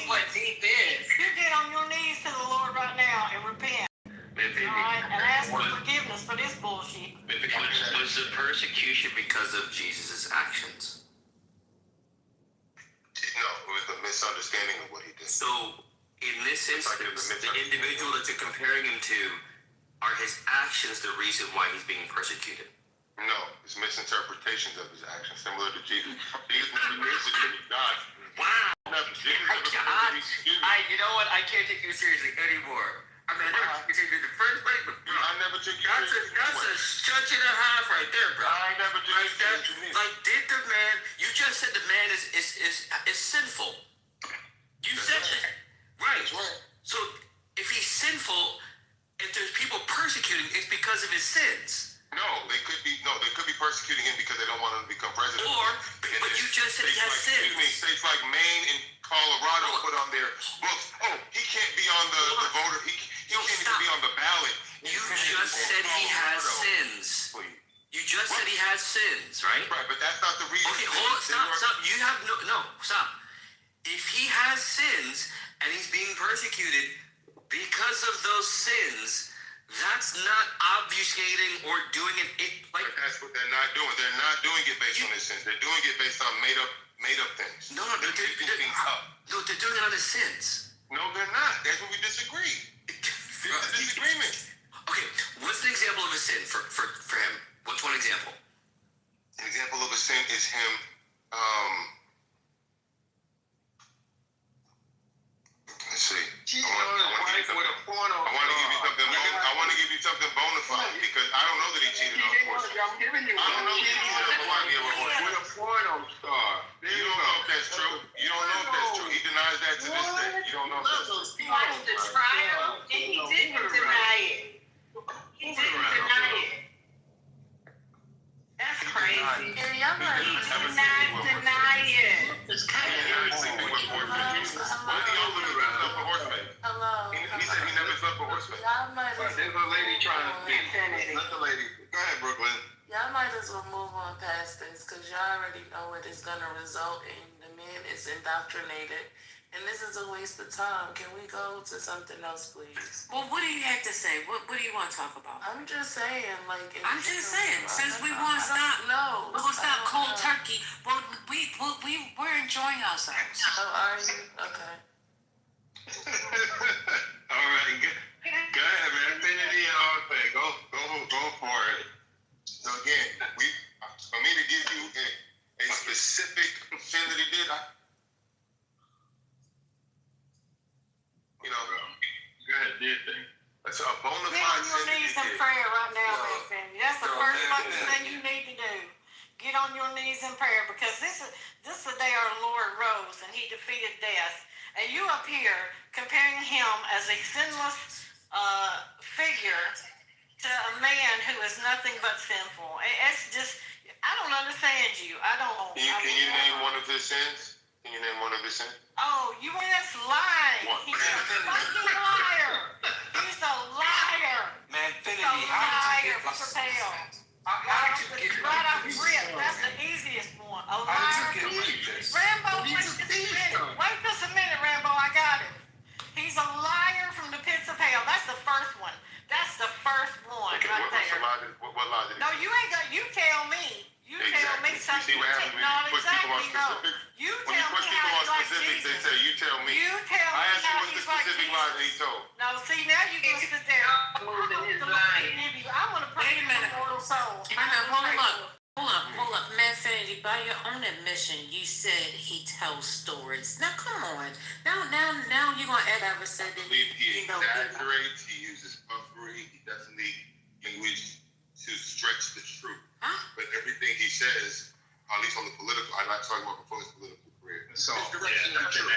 What deep is. You get on your knees to the Lord right now and repent. Alright? And ask for forgiveness for this bullshit. Was the persecution because of Jesus' actions? No, it was a misunderstanding of what he did. So, in this instance, the individual that you're comparing him to, are his actions the reason why he's being persecuted? No, it's misinterpretations of his actions, similar to Jesus. Jesus never persecuted God. Wow. You know what? I can't take you seriously anymore. I mean, I never took you in the first place, but I never took you seriously. That's a stretch and a half right there, bro. I never took you seriously. Like, did the man? You just said the man is sinful. You said that, right? So if he's sinful, if there's people persecuting, it's because of his sins. No, they could be persecuting him because they don't want him to become president. But you just said he has sins. Excuse me, states like Maine and Colorado put on their books, he can't be on the voter, he can't even be on the ballot. You just said he has sins. You just said he has sins, right? Right, but that's not the reason. Okay, hold on, stop. You have stop. If he has sins and he's being persecuted because of those sins, that's not obfuscating or doing it like. But that's what they're not doing. They're not doing it based on his sins. They're doing it based on made up things. No, they're doing it on his sins. No, they're not. That's what we disagree. This is a disagreement. Okay, what's an example of a sin for him? What's one example? An example of a sin is him. Let's see. I want to give you something. I want to give you fight because I don't know that he cheated on horses. I'm giving you. I don't know that he cheated on Hawaii over horses. With a porno star. You don't know if that's true. You don't know if that's true. He denies that to this day. You don't know if that's true. He watched the trial and he didn't deny it. He didn't deny it. That's crazy. He did not deny it. It's kind of never sleeping with horsemen. What did he over the rest of a horseman? Hello. He said he never slept with horsemen. Y'all might as There's a lady trying to speak. Let the lady. Go ahead, Brooklyn. Y'all might as well move on past this because y'all already know what it's gonna result in. The man is indoctrinated, and this is a waste of time. Can we go to something else, please? Well, what do you have to say? What do you want to talk about? I'm just saying, like. I'm just saying, since we want to stop, No. we're gonna stop cold turkey. Well, we're enjoying ourselves. Oh, are you? Okay. All right, go ahead, man. Infinity and all that. Go for it. So again, for me to give you a specific sin that he did, go ahead, do your thing. That's a bona Get on fide your sin that he knees in did. prayer right now, Miss Cindy. That's the first fucking thing you need to do. Get on your knees in prayer because this is the day our Lord rose and he defeated death. And you up here comparing him as a sinless figure to a man who is nothing but sinful. It's just, I don't understand you. I don't. Can you name one of his sins? Can you name one of his sins? Oh, you were just lying. What? He's a fucking liar. He's a liar. Man, He's a liar, Mr. Pale. Right off the rip. That's the easiest one. A liar. Rambo, wait just a minute. Wait just a minute, Rambo. I got it. He's a liar from the pits of hell. That's the first one. That's the first one Okay, right there. what lie did he No, you ain't got. You tell me. You tell me You something. see what happens when No, you push people on exactly. No. specifics? You When you tell push me people how on he's like specifics, they Jesus. say, you tell me. You tell I me asked you how what the he's like specific Jesus. lies that he told. No, see, now you gonna sit there. Moving his I line. want to pray Wait a for minute. mortal soul. Hold up. Man, Finity, by your own admission, you said he tells stories. Now, come on. Now you're going to add adversary. I believe he exaggerates, he uses puffery, he definitely language to stretch the truth. Huh? But everything he says, at least on the political, I'm not talking about before his political career. So, it's directionally true.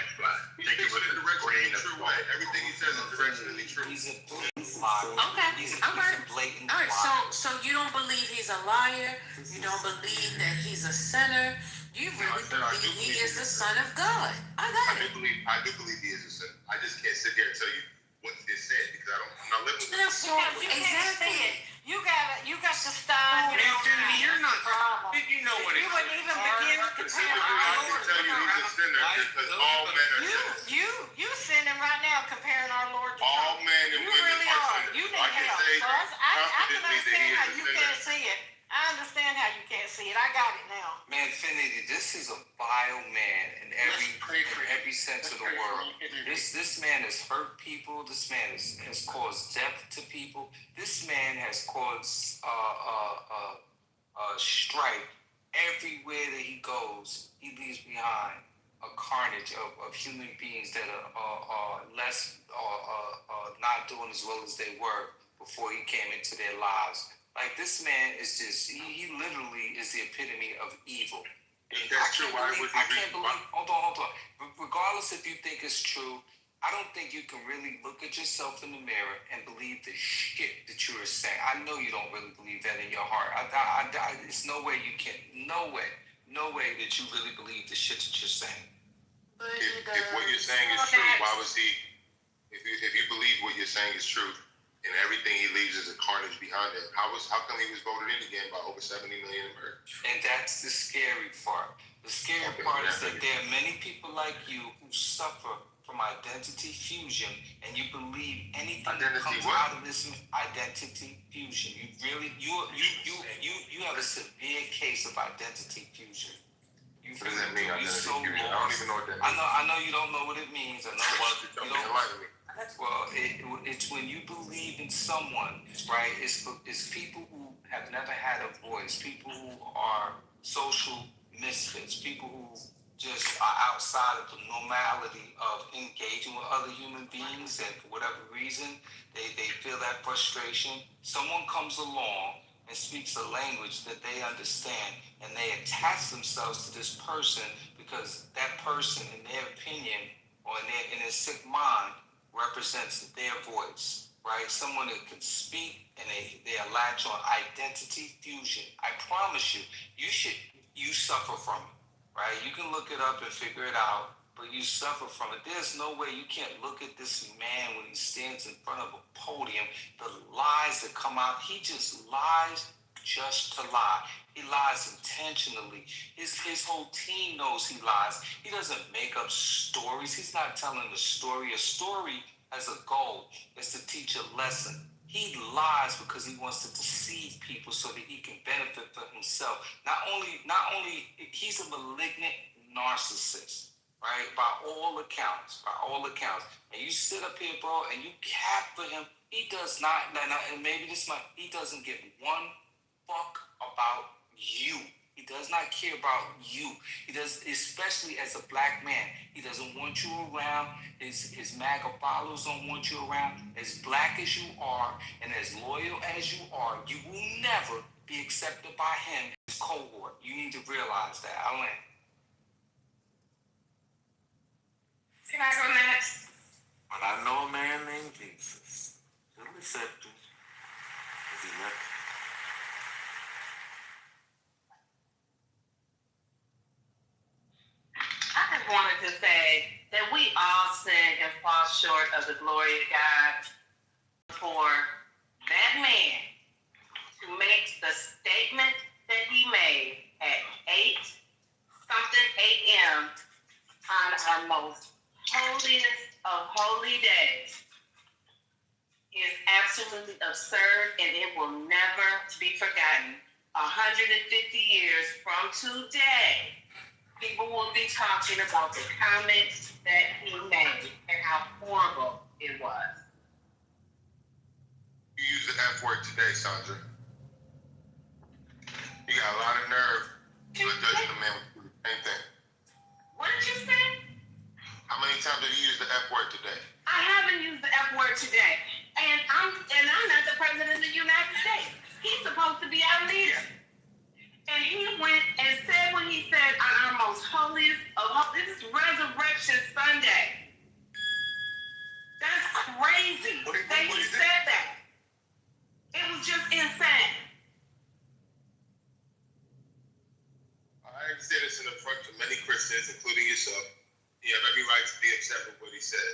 He speaks in a directionally true way. Everything he says is directionally true. He's a blatant liar. Okay, He's all right. a blatant All right, liar. so you don't believe he's a liar? You don't believe that he's a sinner? You really believe he is the Son of God? I do believe he is a sinner. I just can't sit here and tell you what is said because I'm not living with That's so You can't see it. You got to stop. You're not. Problem. You know what it You is. wouldn't even begin to compare specifically, our I can Lord. tell you he's a sinner because all men are sinners. You sinning right now comparing our Lord to All Trump. men and You women really are are. sinners. You I need can help. say So I can confidently that he understand how is a you sinner. can't see it. I understand how you can't see it. I got it now. Man, Finity, this is a vile man in every sense of the word. This man has hurt people. This man has caused death to people. This man has caused strife everywhere that he goes. He leaves behind a carnage of human beings that are less not doing as well as they were before he came into their lives. Like, this man is just, he literally is the epitome of evil. If that's true, why would I can't believe, hold on. Regardless if you think it's true, I don't think you can really look at yourself in the mirror and believe the shit that you are saying. I know you don't really believe that in your heart. It's no way you can, no way that you really believe the shit that you're saying. If what you're saying is true, why was he, if you believe what you're saying is true, and everything he leaves is a carnage behind it, how come he was voted in again by over 70 million Americans? And that's the scary part. The scary part is that there are many people like you who suffer from identity fusion, and you believe anything that comes out of this identity fusion. You have a severe case of identity fusion. What does that mean, identity so fusion? I don't even know what that means. I know you don't know what it means. I know you don't enlighten me. Well, it's when you believe in someone, right? It's people who have never had a voice, people who are social misfits, people who just are outside of the normality of engaging with other human beings, and for whatever reason, they feel that frustration. Someone comes along and speaks a language that they understand, and they attach themselves to this person because that person, in their opinion, or in their sick mind, represents their voice, right? Someone that can speak, and they latch on identity fusion. I promise you, you suffer from it, right? You can look it up and figure it out, but you suffer from it. There's no way you can't look at this man when he stands in front of a podium. The lies that come out, he just lies just to lie. He lies intentionally. His whole team knows he lies. He doesn't make up stories. He's not telling the story. A story has a goal. It's to teach a lesson. He lies because he wants to deceive people so that he can benefit for himself. Not only he's a malignant narcissist, right? By all accounts. And you sit up here, bro, and you cap for him. He does not, and maybe he doesn't give one fuck about you. He does not care about you. He does, especially as a black man. He doesn't want you around. His MAGA followers don't want you around. As black as you are and as loyal as you are, you will never be accepted by him, his cohort. You need to realize that. I land. Can I go next? But I know a man named Jesus. He'll accept him. Is he left? I just wanted to say that we all sin and fall short of the glory of God. For that man to make the statement that he made at 8-something a.m. on our most holiest of holy days is absolutely absurd, and it will never be forgotten. 150 years from today, people will be talking about the comments that he made and how horrible it was. You use the F word today, Sandra. You got a lot of nerve judging the man with the same thing. What did you say? How many times have you used the F word today? I haven't used the F word today. And I'm not the president of the United States. He's supposed to be our leader. And he went and said what he said on our most holiest of this is Resurrection Sunday. That's crazy that he said that. It was just insane. I say this in the front to many Christians, including yourself. You have every right to be upset with what he said.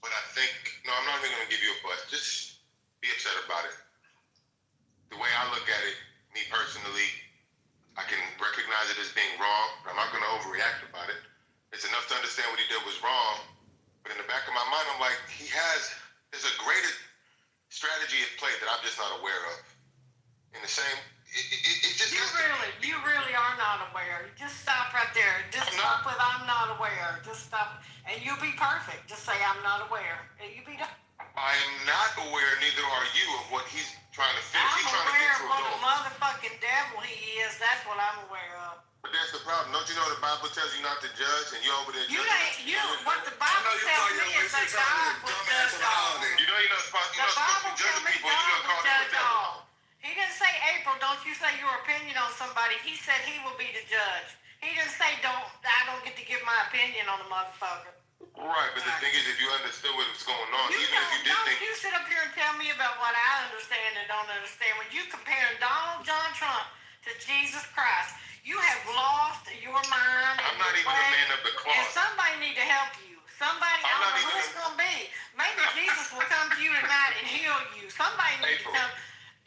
But I think, no, I'm not even going to give you a but. Just be upset about it. The way I look at it, me personally, I can recognize it as being wrong, but I'm not going to overreact about it. It's enough to understand what he did was wrong, but in the back of my mind, I'm like, there's a greater strategy at play that I'm just not aware of. In the same, it just... You really are not aware. You just stop right there. Just stop with I'm not aware. Just stop, and you'll be perfect. Just say I'm not aware, and you'll be done. I am not aware, neither are you, of what he's trying to fix. He's trying to aware get of to a what a goal. motherfucking devil he is. That's what I'm aware of. But that's the problem. Don't you know the Bible tells you not to judge, and you're over there judging? What the Bible tells me is that God will judge all. You know you're not supposed to judge people. God You're going to call will them a judge devil. all. He didn't say, April, don't you say your opinion on somebody. He said he will be the judge. He didn't say, I don't get to give my opinion on a motherfucker. Right, but the thing is, if you understood what was going on, even if you did think... Don't you sit up here and tell me about what I understand and don't understand. When you comparing Donald John Trump to Jesus Christ, you have lost your mind. I'm not even a man of the cloth. And somebody need to help you. Somebody, I don't know who it's going to be. Maybe Jesus will come to you tonight and heal you. Somebody needs to come.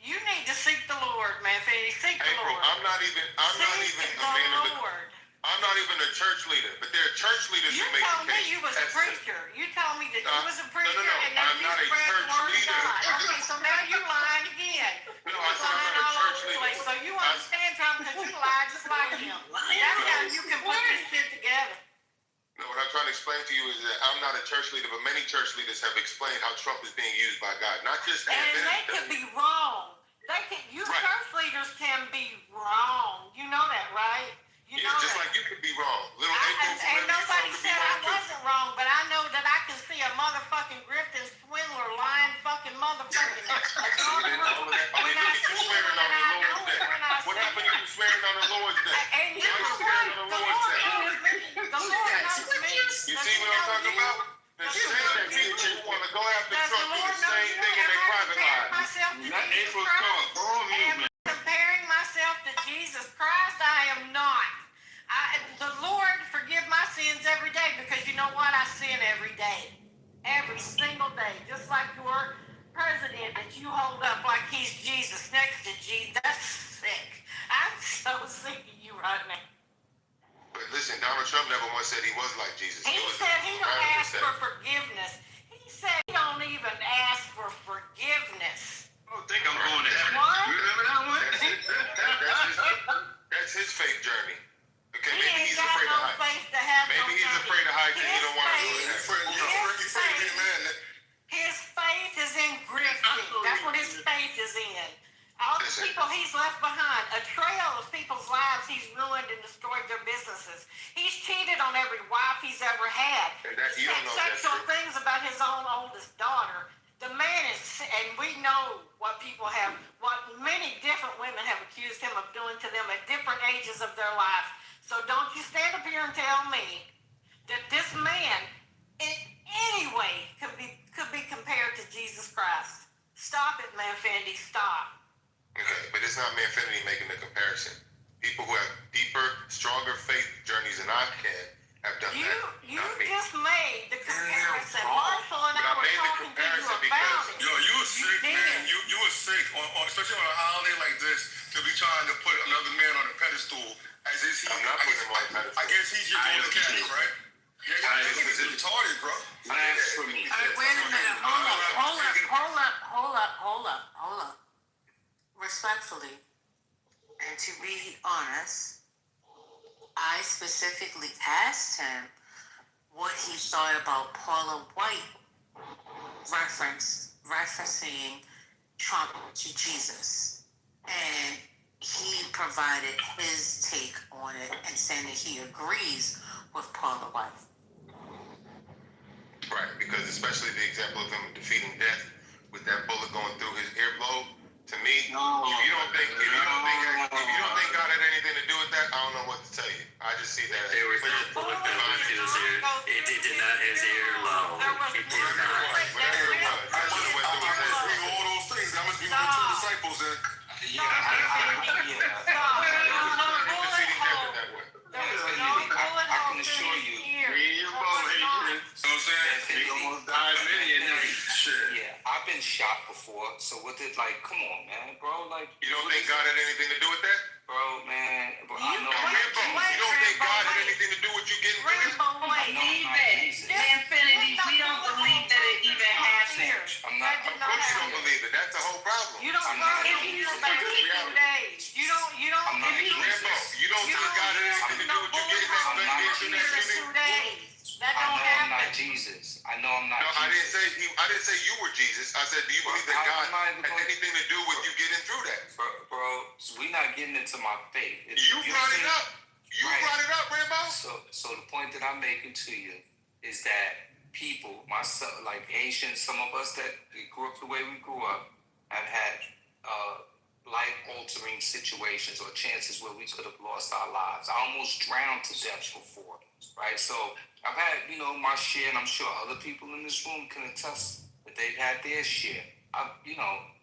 You need to seek the Lord, man. Seek the Lord. I'm not even a man of the Lord. I'm not even a church leader, but there are church leaders who make the case. You told me you was a preacher. You told me that you was a preacher and that I'm you not a spread the church word of leader. God. Okay, so now you're lying again. No, I said I'm not a church leader. So you understand Trump because you lied just like him. That's how you can put this shit together. No, what I'm trying to explain to you is that I'm not a church leader, but many church leaders have explained how Trump is being used by God. Not just... And they could be wrong. Church leaders can be wrong. You know that, right? You know stand on the Lord's day? And you Why you know stand what? on the Lord's day? The Lord knows me. You see what I'm talking about? The same people want to go after Trump do the same thing in their private lives. Not April's call. Go on mute, man. Comparing myself to Jesus Christ, I am not. The Lord forgive my sins every day because you know what? I sin every day. Every single day. Just like your president that you hold up like he's Jesus next to Jesus. That's sick. I'm so sick of you right now. But listen, Donald Trump never once said he was like Jesus. He said he don't ask for forgiveness. He said he don't even ask for forgiveness. I don't think I'm going there. What? You remember that one? That's his faith journey. Okay, He maybe ain't he's got afraid to no hide. faith to have Maybe no he's faith. afraid to hide because he don't want to do His faith is in grifting. That's what his faith is in. All the people he's left behind, a trail of people's lives he's ruined and destroyed their businesses. He's cheated on every wife he's ever had. He said sexual things about his own oldest daughter. The man is, and we know what people have, what many different women have accused him of doing to them at different ages of their life. So don't you stand up here and tell me that this man in any way could be compared to Jesus Christ. Stop it, man, Fendi, stop. Okay, but it's not me Infinity making the comparison. People who have deeper, stronger faith journeys than I can have done that. You just made the comparison. Marshall and I were talking to you about it. Yo, you were sick, man. You were sick, especially on a holiday like this, to be trying to put another man on a pedestal as if he. I'm not putting him on a pedestal. I guess he's your golden cat, right? Yeah, it's retarded, bro. Wait Blasphemy. a minute. Hold up. Respectfully, and to be honest, I specifically asked him what he thought about Paula White referencing Trump to Jesus. And he provided his take on it and saying that he agrees with Paula White. Right, because especially the example of him defeating death with that bullet going through his earlobe. To me, if you don't think God had anything to do with that, I don't know what to tell you. I just see that. It did not his earlobe. It did not. All those things. That must be one of the disciples. I can assure you. Yeah, I've been shot before, so what did come on, man, bro, you don't think God had anything to do with that? Bro, man, but I know you don't think God had anything to do with you getting through this? Believe it. Infinity, we don't believe that it even happened. I'm not. Of course you don't believe it. That's the whole problem. You don't believe it back in 2 days. You don't Rambo, you don't think God had anything to do with you getting that through that shooting? 2 days. That I don't know happen. I'm not Jesus. I know I'm not No, Jesus. I didn't say you were Jesus. I said, do you believe that God had anything to do with you getting through that? Bro, we're not getting into my faith. You brought it up. You brought it up, Rambo. So the point that I'm making to you is that people, myself, like Asians, some of us that grew up the way we grew up, have had life-altering situations or chances where we could have lost our lives. I almost drowned to death before, right? So I've had, my share, and I'm sure other people in this room can attest that they've had their share.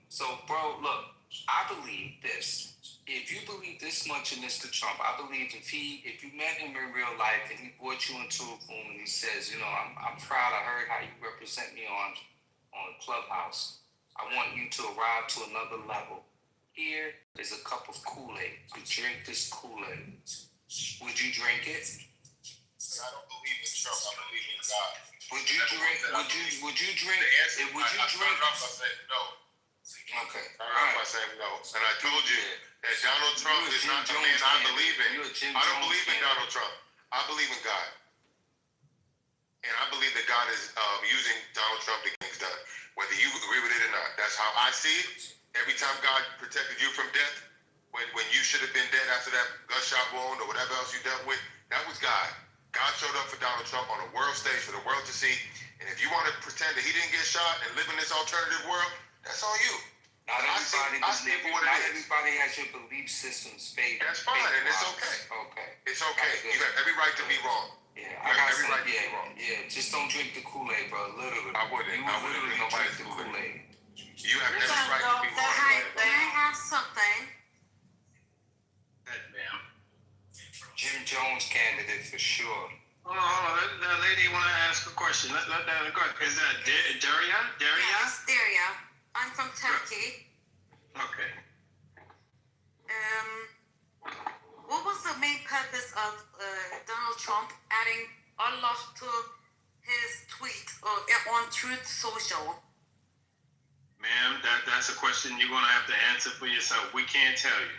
So, bro, look, I believe this. If you believe this much in Mr. Trump, I believe if you met him in real life and he brought you into a room and he says, I'm proud, I heard how you represent me on Clubhouse. I want you to arrive to another level. Here is a cup of Kool-Aid. You drink this Kool-Aid. Would you drink it? I don't believe in Trump. I believe in God. Would you drink? Would you drink? The answer, Would you drink? I started off by saying no. Okay. I started off by saying no. And I told you that Donald Trump is not the man I believe in. I don't believe in Donald Trump. I believe in God. And I believe that God is using Donald Trump to get things done. Whether you agree with it or not. That's how I see it. Every time God protected you from death, when you should have been dead after that gunshot wound or whatever else you dealt with, that was God. God showed up for Donald Trump on a world stage for the world to see. And if you want to pretend that he didn't get shot and live in this alternative world, that's on you. Not I see it for what not it is. everybody has your belief system's faith. That's fine, and it's okay. Okay. It's okay. You have every right to be wrong. Yeah, You have every right to be wrong. Yeah, just don't drink the Kool-Aid, bro. Literally. I wouldn't. You I wouldn't literally nobody drink the Kool-Aid. You have You're every gonna right go to be that wrong. high Can I ask something? That ma'am. Jim Jones candidate for sure. Hold on. That lady want to ask a question. Let that go. Is that Daria? Yes, Daria. I'm from Turkey. Okay. What was the main purpose of Donald Trump adding Allah to his tweet on Truth Social? Ma'am, that's a question you're gonna have to answer for yourself. We can't tell you.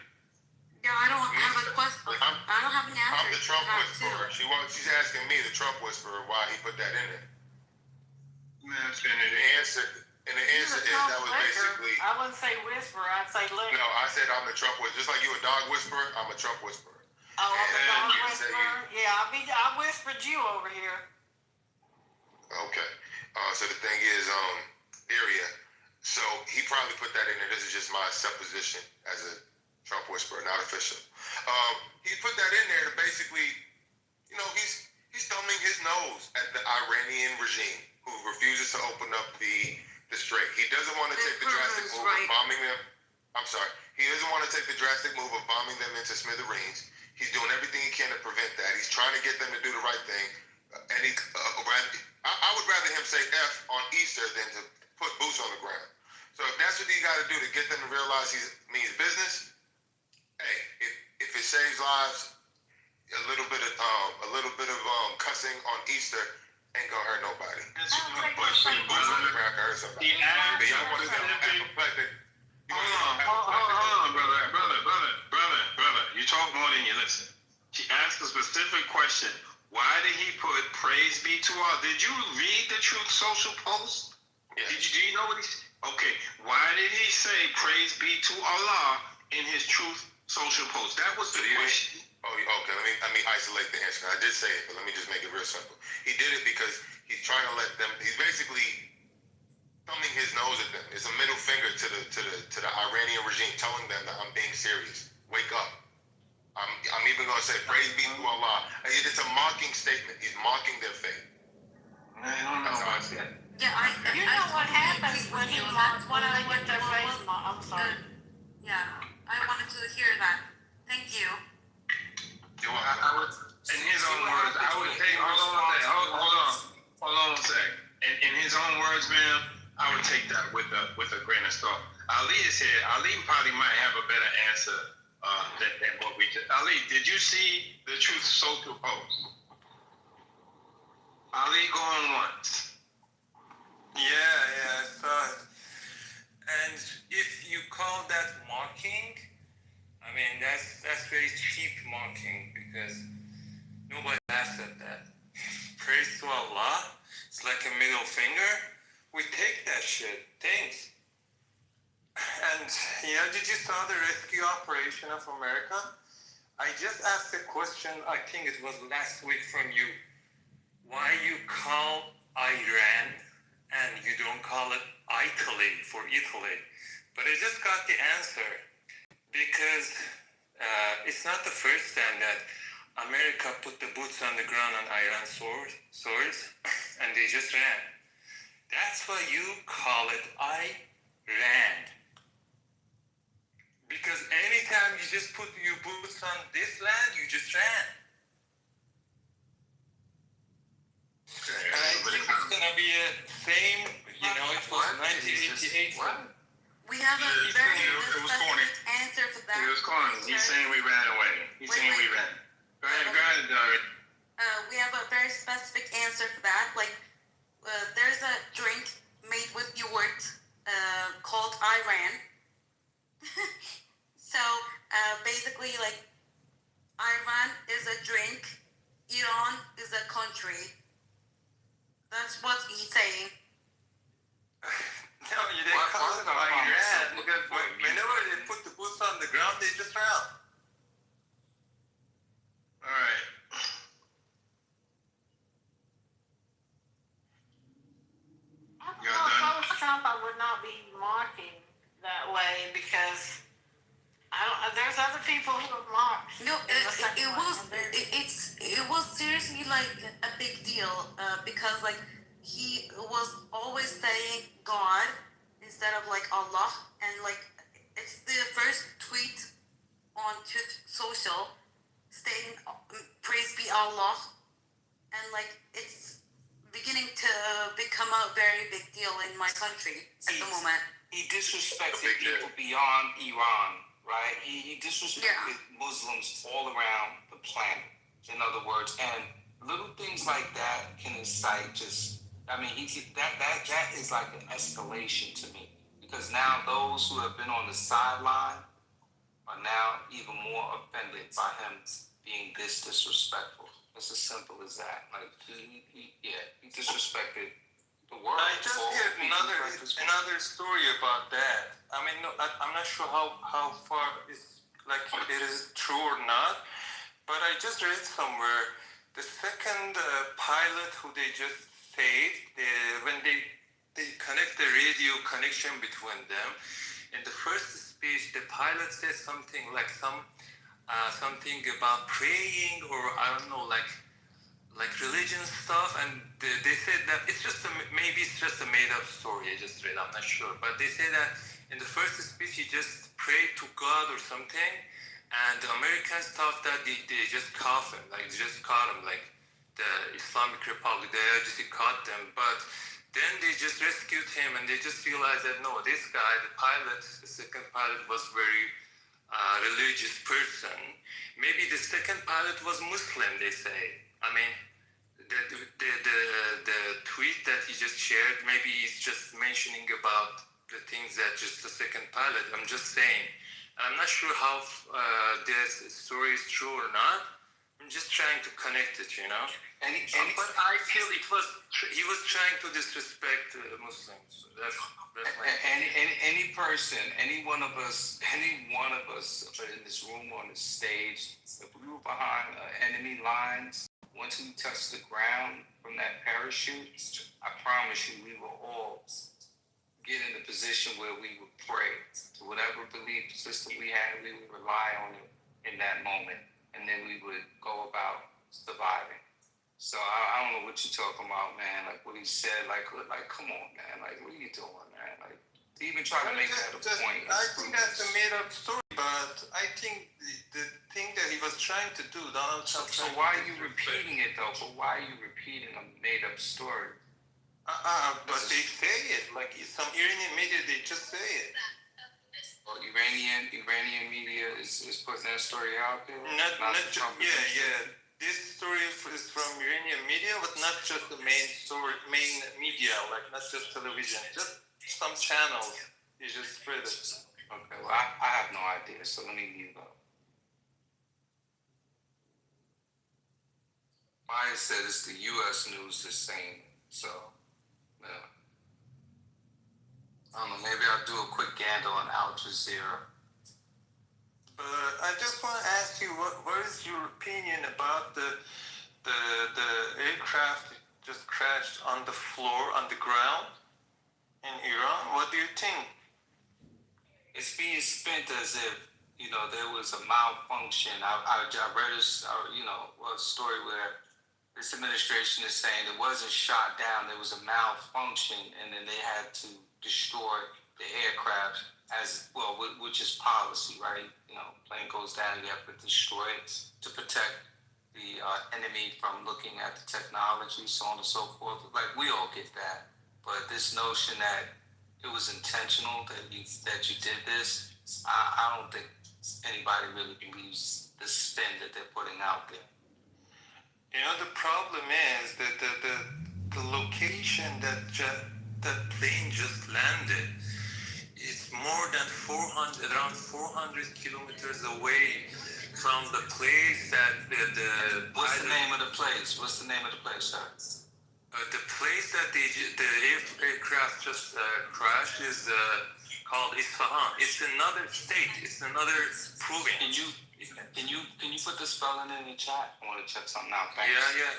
Yeah, I don't have a question. I don't have an answer. I'm the Trump whisperer. She's asking me, the Trump whisperer, why he put that in there. Ma'am, The answer is that was basically. I wouldn't say whisperer. I'd say lick. No, I said I'm the Trump whisperer. Just like you a dog whisperer, I'm a Trump whisperer. Oh, I'm a dog you whisperer. Yeah, I whispered you over here. Okay. So the thing is, Daria. So he probably put that in there. This is just my supposition as a Trump whisperer, not official. He put that in there to basically, he's thumbing his nose at the Iranian regime who refuses to open up the strait. He doesn't want to take the drastic move of bombing them. I'm sorry. He doesn't want to take the drastic move of bombing them into smithereens. He's doing everything he can to prevent that. He's trying to get them to do the right thing. And I would rather him say F on Easter than to put boots on the ground. So if that's what he got to do to get them to realize he means business, hey, if it saves lives, a little bit of cussing on Easter ain't gonna hurt nobody. That's my question, brother. He asked. Y'all want to Hold on, brother. You talk more than you listen. She asked a specific question. Why did he put praise be to Allah? Did you read the Truth Social post? Yeah. Do you know what he said? Okay. Why did he say praise be to Allah in his Truth Social post? That was the question. Oh, okay. Let me isolate the answer. I did say it, but let me just make it real simple. He did it because he's trying to let them. He's basically thumbing his nose at them. It's a middle finger to the Iranian regime, telling them that I'm being serious. Wake up. I'm even going to say praise be to Allah. It's a mocking statement. He's mocking their faith. I don't know about that. Yeah, You know what happens when he mocks one of their face? I'm sorry. Yeah, I wanted to hear that. Thank you. I would, in his own words, I would take. Hold on a sec. In his own words, ma'am, I would take that with a grain of salt. Ali is here. Ali probably might have a better answer than what we just. Ali, did you see the Truth Social post? Ali, going once. Yeah, I saw it. And if you call that mocking, I mean that's very cheap mocking because nobody laughs at that. Praise to Allah. It's like a middle finger. We take that shit. Thanks. And did you saw the rescue operation of America? I just asked a question. I think it was last week from you. Why you call Iran and you don't call it Italy for Italy? But I just got the answer because it's not the first time that America put the boots on the ground on Iran's swords and they just ran. That's why you call it Iran. Because anytime you just put your boots on this land, you just ran. And I think it's going to be a same, it was 1988. We have a very specific answer for that. It was corny. He's saying we ran away. He's saying we ran. Go ahead, Dory. We have a very specific answer for that. There's a drink made with yogurt called Iran. So basically, Iran is a drink, Iran is a country. That's what he's saying. No, you didn't call it Iran because whenever they put the boots on the ground, they just ran. All right. If I was Trump, I would not be mocking that way because I don't. There's other people who have marched. No, it was seriously like a big deal because like he was always saying God instead of like Allah, and like it's the first tweet on social stating praise be Allah, and like it's beginning to become a very big deal in my country at the moment. He disrespected people beyond Iran, right? He disrespected Muslims all around the planet, in other words. And little things like that can incite that is like an escalation to me. Because now those who have been on the sideline are now even more offended by him being this disrespectful. It's as simple as that. Like, he disrespected the world. I just heard another story about that. I mean, no, I'm not sure how far it is true or not, but I just read somewhere the second pilot who they just saved, when they connect the radio connection between them, in the first speech, the pilot said something like something about praying, or I don't know, like religion stuff, and they said that maybe it's just a made up story. I just read, I'm not sure, but they say that in the first speech he just prayed to God or something, and the Americans thought that they just caught him, like they just caught him, like the Islamic Republic, they just caught them, but then they just rescued him, and they just realized that no, this guy, the pilot, the second pilot, was very religious person. Maybe the second pilot was Muslim, they say. I mean, the tweet that he just shared, maybe he's just mentioning about the things that just the second pilot. I'm just saying. I'm not sure how this story is true or not. I'm just trying to connect it, you know. But I feel he was trying to disrespect Muslims. That's any person, any one of us in this room on this stage, if we were behind enemy lines, once we touched the ground from that parachute, I promise you, we will all get in a position where we would pray to whatever belief system we had. We would rely on it in that moment, and then we would go about surviving. So I don't know what you're talking about, man. Like what he said, like come on, man. Like what are you doing, man? Like to even try to make that a point. I think that's a made up story, but I think the thing that he was trying to do, Donald Trump. So why are you repeating it though? But why are you repeating a made up story? But they say it, like some Iranian media, they just say it. Well, Iranian media is putting that story out there. Not just, yeah. This story is from Iranian media, but not just the main media, like not just television, just some channels. You just spread it. Okay, well, I have no idea, so let me leave up. Maya said it's the U.S. news that's saying it, so, yeah. I don't know, maybe I'll do a quick gander on Al Jazeera. But I just want to ask you, what is your opinion about the aircraft that just crashed on the floor, on the ground in Iran? What do you think? It's being spent as if, there was a malfunction. I read a story where this administration is saying it wasn't shot down, there was a malfunction, and then they had to destroy the aircraft as well, which is policy, right? Plane goes down, you have to destroy it to protect the enemy from looking at the technology, so on and so forth. Like, we all get that. But this notion that it was intentional, that you did this, I don't think anybody really believes the spin that they're putting out there. The problem is that the location that plane just landed, it's more than around 400 kilometers away from the place that What's the name of the place? What's the name of the place, sir? The place that the aircraft just crashed is called Isfahan. It's another state. It's another province. Can you put the spelling in the chat? I want to check something out. Thanks. Yeah.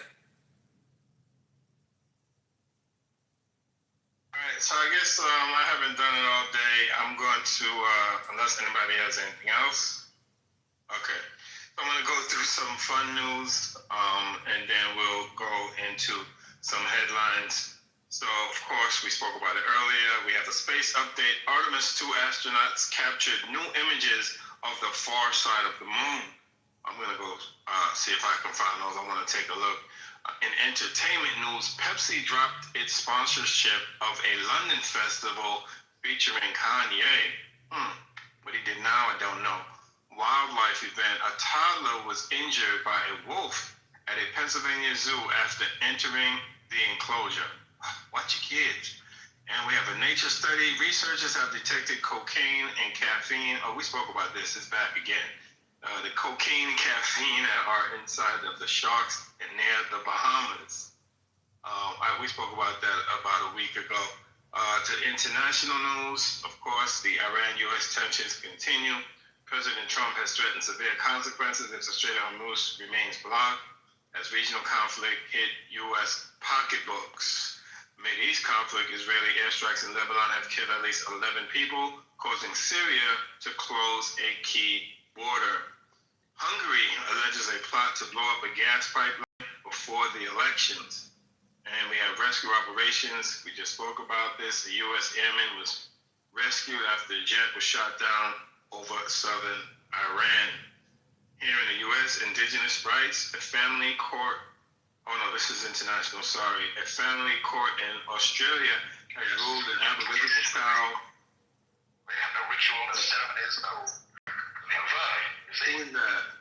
All right, so I guess I haven't done it all day. I'm going to, unless anybody has anything else. Okay, so I'm going to go through some fun news, and then we'll go into some headlines. So, of course, we spoke about it earlier. We have the space update. Artemis 2 astronauts captured new images of the far side of the moon. I'm going to go see if I can find those. I want to take a look. In entertainment news, Pepsi dropped its sponsorship of a London festival featuring Kanye. What he did now, I don't know. Wildlife event. A toddler was injured by a wolf at a Pennsylvania zoo after entering the enclosure. Watch your kids. And we have a nature study. Researchers have detected cocaine and caffeine. Oh, we spoke about this. It's back again. The cocaine and caffeine are inside of the sharks and near the Bahamas. We spoke about that about a week ago. To international news, of course, the Iran-U.S. tensions continue. President Trump has threatened severe consequences if the Strait of Hormuz remains blocked as regional conflict hit U.S. pocketbooks. Mideast conflict, Israeli airstrikes in Lebanon have killed at least 11 people, causing Syria to close a key border. Hungary alleges a plot to blow up a gas pipeline before the elections. And we have rescue operations. We just spoke about this. The U.S. airman was rescued after the jet was shot down over southern Iran. Here in the U.S., indigenous rights, a family court. Oh no, this is international, sorry. A family court in Australia has ruled an Aboriginal child. We have no ritual, no ceremonies, no verb. Who is that?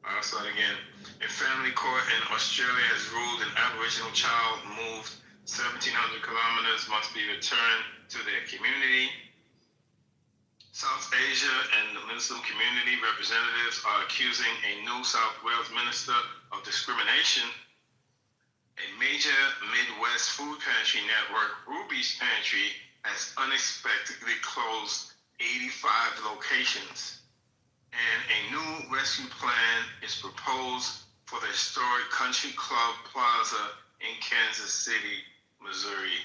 I'll start again. A family court in Australia has ruled an Aboriginal child moved 1,700 kilometers must be returned to their community. South Asia and the Muslim community representatives are accusing a New South Wales minister of discrimination. A major Midwest food pantry network, Ruby's Pantry, has unexpectedly closed 85 locations. And a new rescue plan is proposed for the historic Country Club Plaza in Kansas City, Missouri.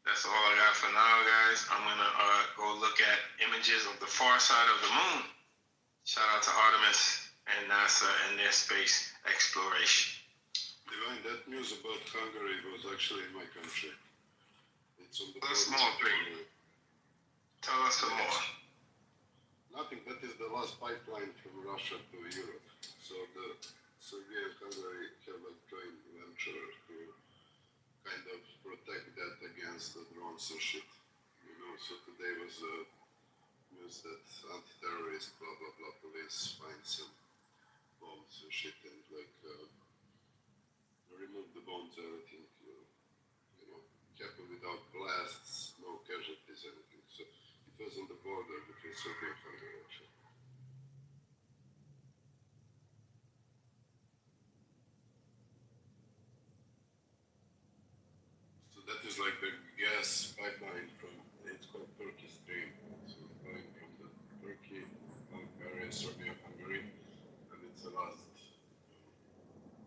That's all I got for now, guys. I'm going to go look at images of the far side of the moon. Shout out to Artemis and NASA and their space exploration. Divine, that news about Hungary was actually in my country. It's on the Tell us more, please. Tell us some more. Nothing, that is the last pipeline from Russia to Europe. So the Serbia and Hungary have a joint venture to kind of protect that against the drones and shit. You know, so today was news that anti-terrorist, blah, blah, blah, police find some bombs and shit and like remove the bombs, everything, you know, kept it without blasts, no casualties, anything. So it was on the border between Serbia and Hungary, actually. So that is like the gas pipeline from, it's called Turkey Stream. So going from the Turkey, Bulgaria, Serbia, Hungary, and it's the last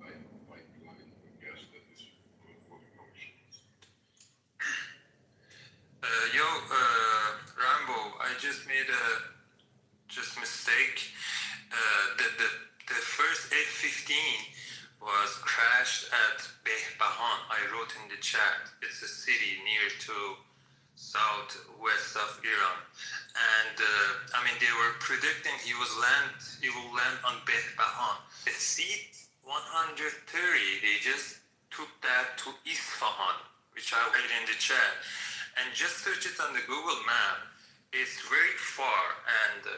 pipeline of gas that is moving oceans. Rambo, I just made a mistake. The first F-15 was crashed at Behbahan. I wrote in the chat. It's a city near to southwest of Iran, and they were predicting he will land on Behbahan. The C-130, they just took that to Isfahan, which I wrote in the chat, and just search it on the Google map. It's very far, and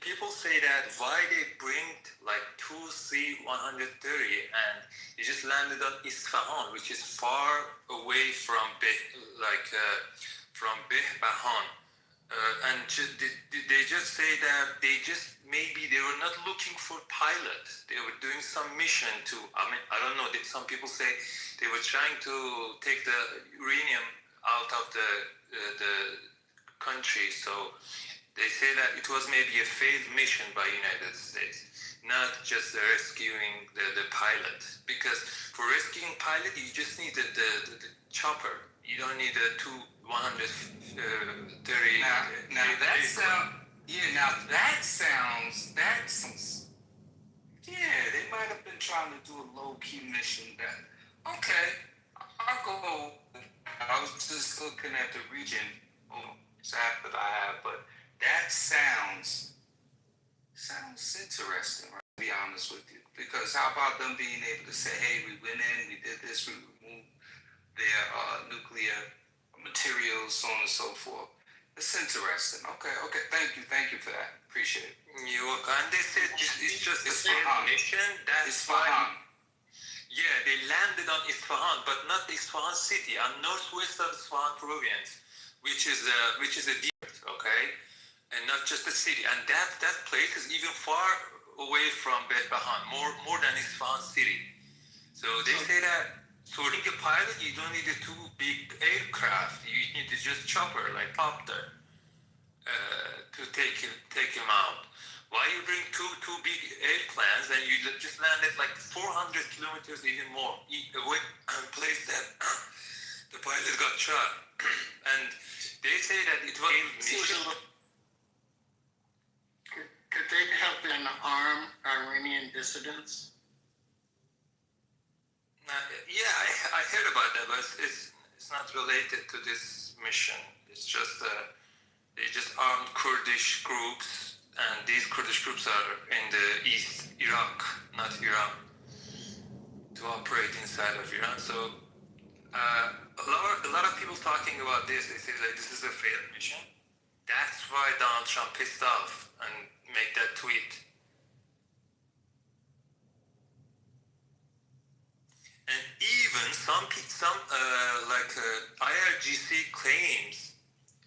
people say that why they bring like two C-130 and they just landed on Isfahan, which is far away from Behbahan. And they just say that maybe they were not looking for pilots. They were doing some mission to, I don't know, some people say they were trying to take the uranium out of the country. So They say that it was maybe a failed mission by United States, not just rescuing the pilot. Because for rescuing pilot, you just need the chopper. You don't need a 130. Now that sound. Yeah. Now that sounds. Yeah, they might have been trying to do a low-key mission that, okay, I'll go. I was just looking at the region app that I have, but that sounds interesting, right? To be honest with you. Because how about them being able to say, hey, we went in, we did this, we removed their nuclear materials, so on and so forth. It's interesting. Okay, thank you for that. Appreciate it. And they said it's just a failed mission. That's why. Yeah, they landed on Isfahan, but not Isfahan city, on northwest of Isfahan province, which is a desert, okay, and not just the city. And that place is even far away from Betbahan, more than Isfahan city. So they say that for being a pilot, you don't need a too big aircraft. You need to just chopper like copter to take him out. Why you bring two big airplanes and you just landed like 400 kilometers, even more, away from a place that the pilot got shot. And they say that it was a mission. Could they help in arm Iranian dissidents? Yeah, I heard about that, but it's not related to this mission. It's just they just armed Kurdish groups, and these Kurdish groups are in the east, Iraq, not Iran, to operate inside of Iran. So a lot of people talking about this. They say that this is a failed mission. That's why Donald Trump pissed off and made that tweet. And even some IRGC claims,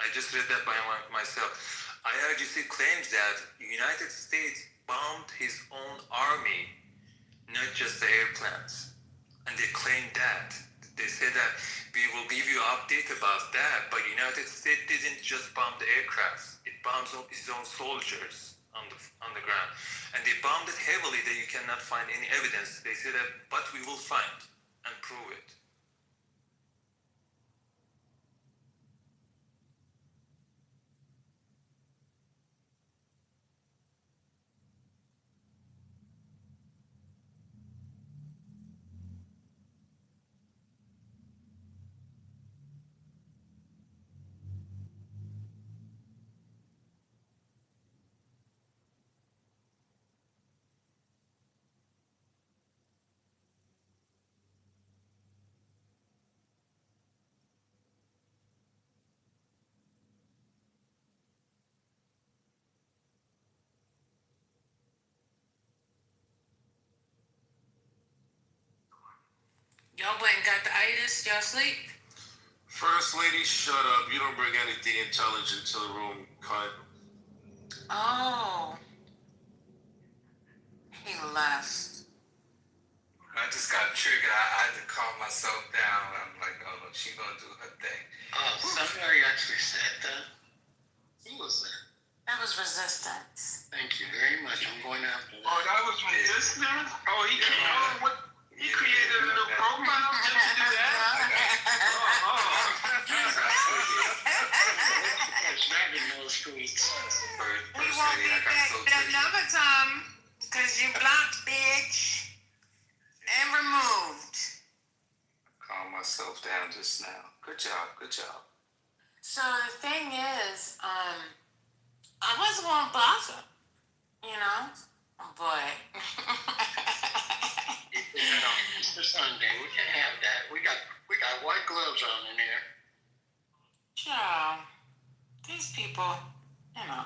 I just read that by myself. IRGC claims that the United States bombed his own army, not just the airplanes. And they claim that. They say that we will give you an update about that, but the United States didn't just bomb the aircrafts. It bombs its own soldiers on the ground. And they bombed it heavily that you cannot find any evidence. They say that, but we will find and prove it. Y'all went and got the itis. Y'all sleep? First lady, shut up. You don't bring anything intelligent to the room, cut. Oh. He left. I just got triggered. I had to calm myself down. I'm like, oh, look, she gonna do her thing. Somebody actually said that. Who was there? That was resistance. Thank you very much. I'm going after that. Oh, that was resistance? Oh, he created a new profile just to do that? That's right in those streets. We won't get that another time, because you blocked, bitch, and removed. Calm myself down just now. Good job. So the thing is, I wasn't gonna block him, you know, but Mr. Sunday, we can't have that. We got white gloves on in here. child, these people, you know,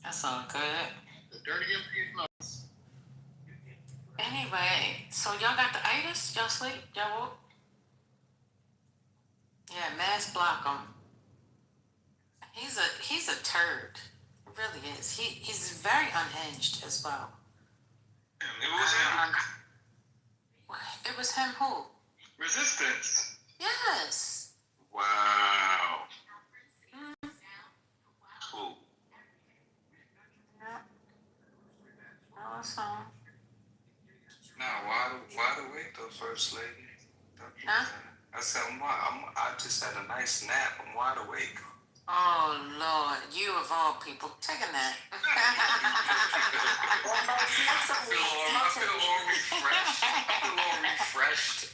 that's all good. The dirty empty mouths. Anyway, so y'all got the itis? Y'all sleep? Y'all woke? Yeah, mass block him. He's a turd. It really is. He's very unhinged as well. It was him. It was him who? Resistance. Yes. Wow. Mm. Cool. Awesome. Now, wide awake though, First Lady. Huh? I said, I just had a nice nap. I'm wide awake. Oh Lord, you of all people, take a nap. I feel all refreshed.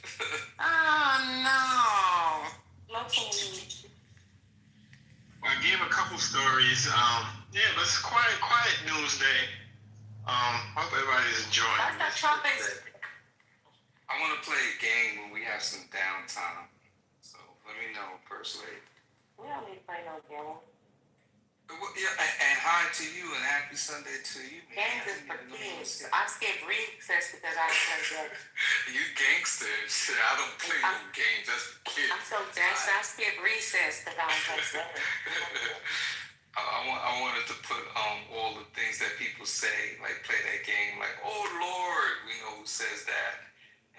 Oh no. I gave a couple stories. Yeah, but it's quiet news day. Hope everybody's enjoying this. I want to play a game when we have some downtime. So let me know, First Lady. We don't need to play no game. Yeah, and hi to you and happy Sunday to you, man. Games is for kids. I skipped recess because I was like that. You gangster. Shit, I don't play no games. That's for kids. I'm so gangster. I skipped recess because I was like that. I wanted to put all the things that people say, like play that game, like, oh Lord, we know who says that.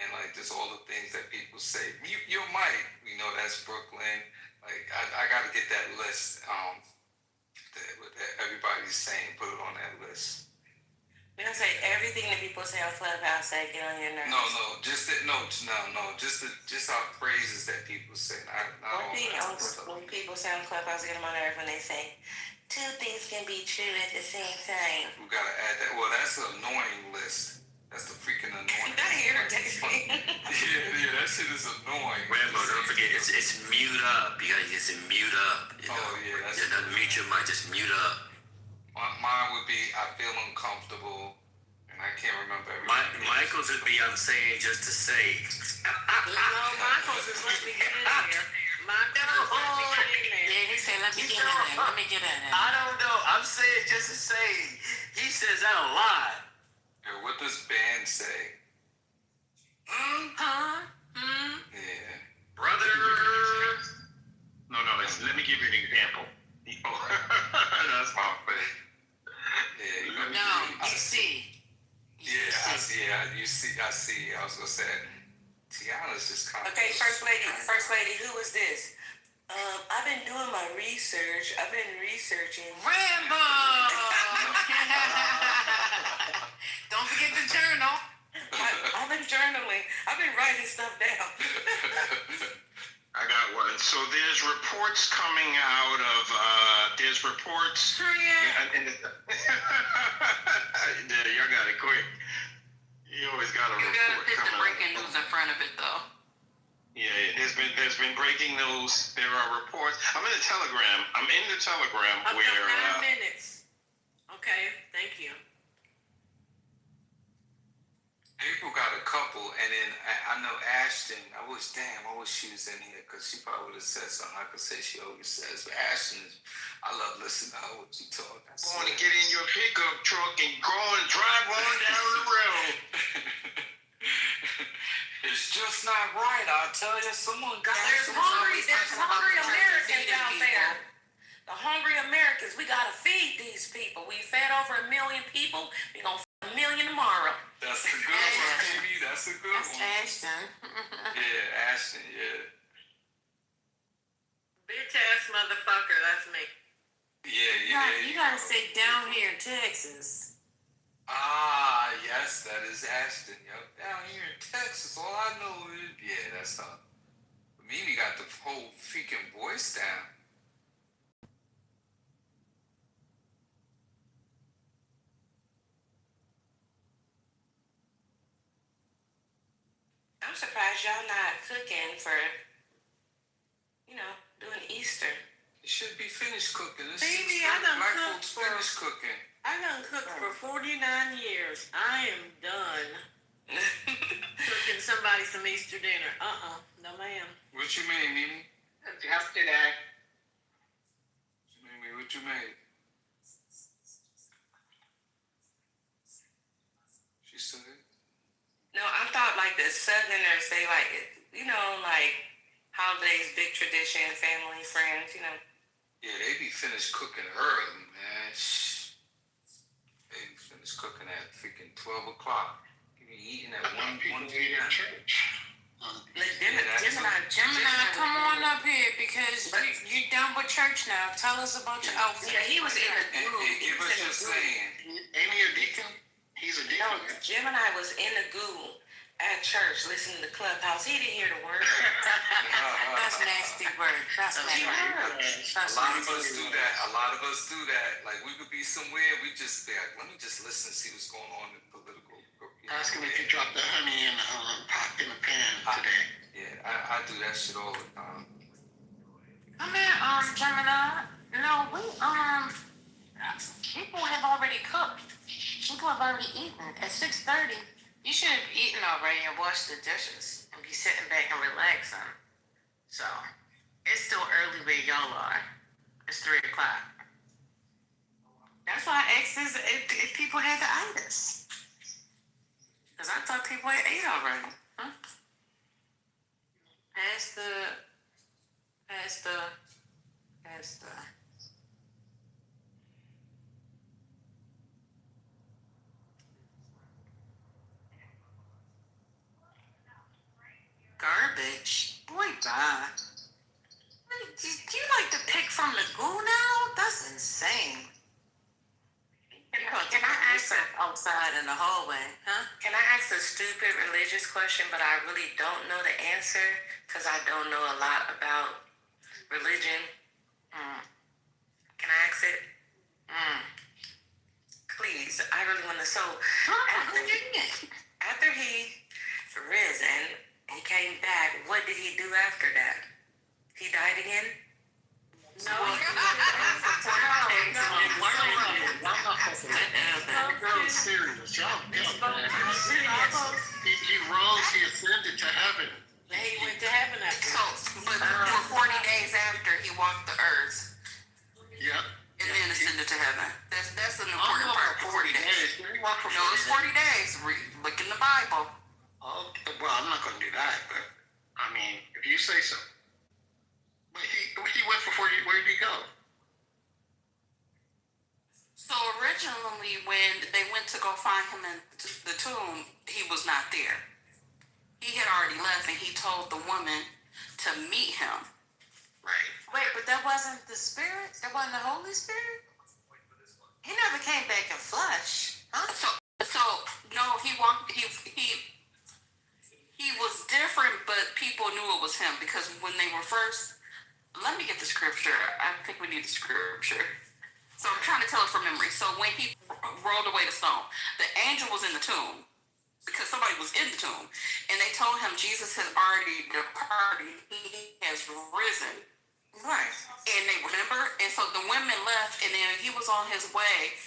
And like just all the things that people say. Mute your mic. We know that's Brooklyn. Like I gotta get that list. That everybody's saying, put it on that list. We don't say everything that people say on Clubhouse that get on your nerves. Just our phrases that people say. One thing when people say on Clubhouse get on my nerves when they say two things can be true at the same time. We gotta add that. Well, that's an annoying list. That's the freaking annoying. That irritates me. Yeah, that shit is annoying. Rambo, don't forget, it's mute up. You gotta just mute up. You know? Oh, yeah, that's don't mute your mic, just mute up. Mine would be, I feel uncomfortable, and I can't remember everything. Michael's would be, I'm saying just to say. Michael's is let me get in there. Yeah, he said, let me get in there. Let me get in there. I don't know. I'm saying just to say. He says that a lot. Yeah, what does band say? Huh? Yeah. Brother. No, let me give you an example. That's my favorite. Yeah, No, you see. Yeah, I see. I see. I was gonna say, Tiana's just kind of. Okay, First Lady, who is this? I've been doing my research. I've been researching. Rambo! Don't forget the journal. I've been journaling. I've been writing stuff down. I got one. So there's reports coming out of, there's reports. Y'all got it quick. You always got a report coming. You gotta put the breaking news in front of it, though. Yeah, there's been breaking news. There are reports. I'm in the Telegram. Where 9 minutes. Okay, thank you. April got a couple, and then I know Ashton. I wish she was in here because she probably would have said something. I could say she always says, but Ashton, I love listening to her when she talk. Going to get in your pickup truck and go and drive on down the road. It's just not right. I'll tell you, someone got. There's hungry Americans out there. The hungry Americans. We gotta feed these people. We fed over 1 million people. We gonna feed 1 million tomorrow. That's a good one, baby. That's a good one. Ashton. Yeah, Ashton. Yeah. Bitch ass motherfucker. That's me. Yeah. You gotta say down here in Texas. Ah, yes, that is Ashton. Yep, down here in Texas. All I know is, yeah, that's not. Mimi got the whole freaking voice down. I'm surprised y'all not cooking for, doing Easter. You should be finished cooking. Baby, I done Black cooked folks finished cooking. I done cooked for 49 years. I am done cooking somebody some Easter dinner. No ma'am. What you made, Mimi? Yesterday. Mimi, what you made? She said it. No, I thought like the Southerners, they like, like holidays, big tradition, family, friends, Yeah, they be finished cooking early, man. They be finished cooking at freaking 12 o'clock. You be eating at 1 p.m. Gemini, come on up here because you're done with church now. Tell us about your outfit. Yeah, he was in the group. Give us your saying. Ain't he a deacon? He's He's a No, deacon. Gemini was in the goo at church listening to Clubhouse. He didn't hear the word. That's nasty word. That's nasty. A lot of us do that. A lot of us do that. Like we could be somewhere, we just be like, let me just listen and see what's going on in political. Ask him if you dropped the honey in the pan today. Yeah, I do that shit all the time. I mean, Gemini. No, people have already cooked. People have already eaten at 6:30. You should have eaten already and washed the dishes and be sitting back and relaxing. So, it's still early where y'all are. It's 3 o'clock. That's why I asked if people had the itis. Because I thought people had ate already. Huh? Pass the. Garbage. Boy, bye. Do you like to pick from the goo now? That's insane. Can I ask outside in the hallway? Huh? Can I ask a stupid religious question, but I really don't know the answer because I don't know a lot about religion? Can I ask it? Please, I really want to. So, after he risen, he came back. What did he do after that? He died again? No. Girl, serious. Y'all, he rose, he ascended to heaven. And he went to heaven after. So, but for 40 days after he walked the earth. Yep. And then ascended to heaven. That's an important part. 40 days. He walked for 40 No, it's 40 days. Look in the Bible. Oh, well, I'm not going to do that, but I mean, if you say so. But he went for 40. Where did he go? So originally, when they went to go find him in the tomb, he was not there. He had already left, and he told the woman to meet him. Right. Wait, but that wasn't the Spirit? That wasn't the Holy Spirit? He never came back in flesh. Huh? So no, he walked. He was different, but people knew it was him because when they were first. Let me get the scripture. I think we need the scripture. So I'm trying to tell it from memory. So when he rolled away the stone, the angel was in the tomb because somebody was in the tomb, and they told him Jesus has already departed. He has risen. Right. And they remember, and so the women left, and then he was on his way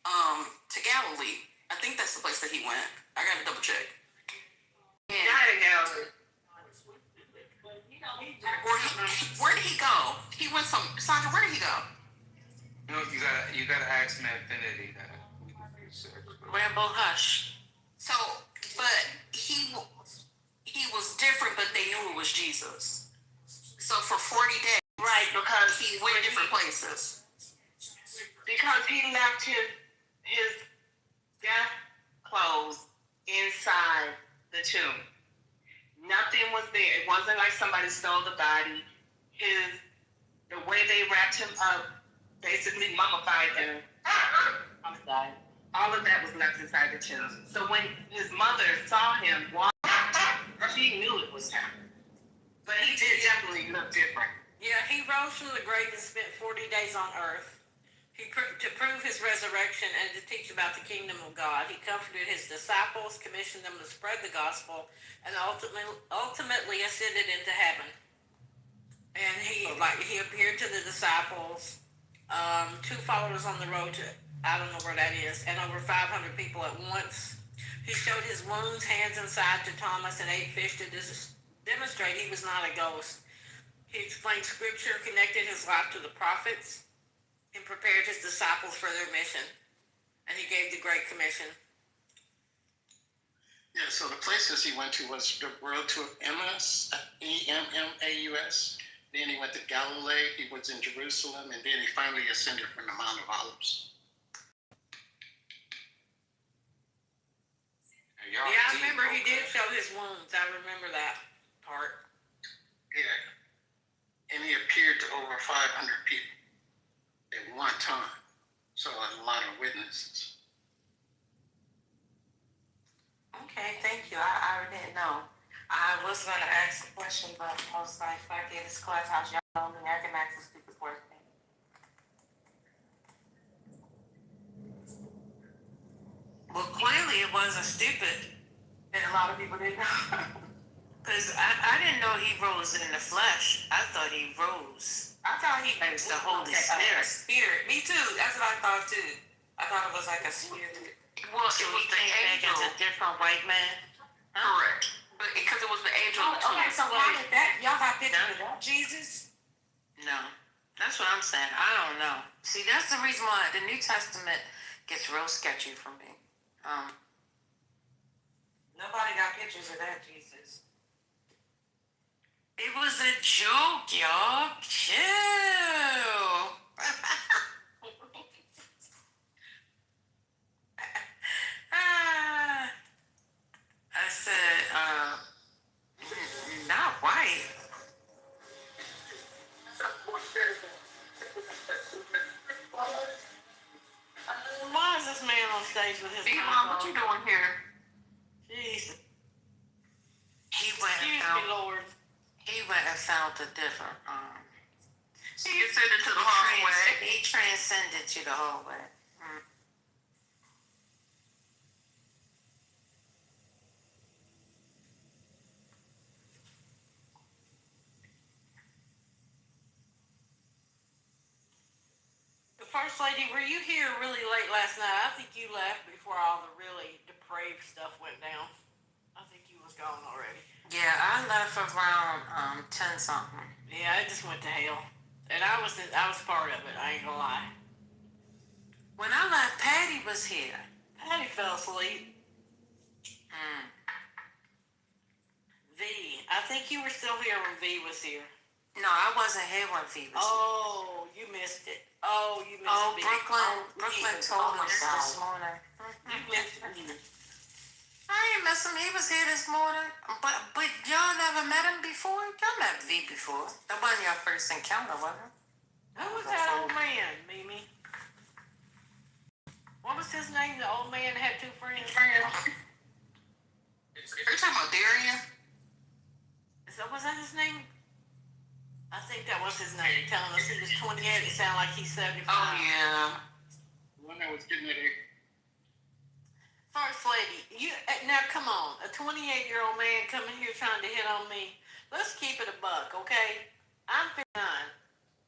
to Galilee. I think that's the place that he went. I gotta double check. Yeah. Galilee. Where did he go? He went Sandra, where did he go? You know, you gotta ask Manfinity that. Rambo Hush. So, but he was different, but they knew it was Jesus. So for 40 days, Right, because he went different places. Because he left his death clothes inside the tomb. Nothing was there. It wasn't like somebody stole the body. The way they wrapped him up, basically mummified him. I'm sorry. All of that was left inside the tomb. So when his mother saw him walk, she knew it was him. But he did definitely look different. Yeah, he rose from the grave and spent 40 days on earth. To prove his resurrection and to teach about the kingdom of God, he comforted his disciples, commissioned them to spread the gospel, and ultimately ascended into heaven. And he appeared to the disciples, 2 followers on the road to, I don't know where that is, and over 500 people at once. He showed his wounds, hands, and side to Thomas and ate fish to demonstrate he was not a ghost. He explained scripture, connected his life to the prophets, and prepared his disciples for their mission. And he gave the Great Commission. Yeah, so the places he went to was the road to Emmaus, Emmaus. Then he went to Galilee, he was in Jerusalem, and then he finally ascended from the Mount of Olives. Yeah, I remember he did show his wounds. I remember that part. Yeah. And he appeared to over 500 people at one time. So a lot of witnesses. was gonna ask a question, but I was like, fuck it, it's Clubhouse. Y'all know me. I can ask a stupid question. Well, clearly it wasn't stupid, and a lot of people didn't know. Because I didn't know he rose in the flesh. I thought he rose. I thought he was the Holy Spirit. Spirit. Me too. That's what I thought too. I thought it was like a spirit. Well, So it was he the came back angel. as a different white man. Correct. But because it was the angel. Okay, so how did that? Y'all got pictures of that Jesus? No. That's what I'm saying. I don't know. See, that's the reason why the New Testament gets real sketchy for me. Nobody got pictures of that Jesus. It was a joke, y'all. Chill. I said, not white. Why is this man on stage with his Elon, what you doing here? Jesus. He went and found a different. He ascended to the hallway. He transcended to the hallway. The First Lady, were you here really late last night? I think you left before all the really depraved stuff went down. I think you was gone already. Yeah, I left around 10 something. Yeah, I just went to hell. And I was part of it, I ain't gonna lie. When I left, Patty was here. Patty fell asleep. V, I think you were still here when V was here. No, I wasn't here when V was here. Oh, you missed it. Oh, you missed V. Brooklyn told us this morning. You missed V. I ain't miss him. He was here this morning. But y'all never met him before? Y'all met V before. That wasn't your first encounter, was it? Who was that old man, Mimi? What was his name? The old man that had two friends? Are you talking about Darian? Was that his name? I think that was his name. Telling us he was 28. It sounded like he's 75. Oh, yeah. The one that was getting it. First Lady, now come on. A 28-year-old man coming here trying to hit on me. Let's keep it a buck, okay? I'm 59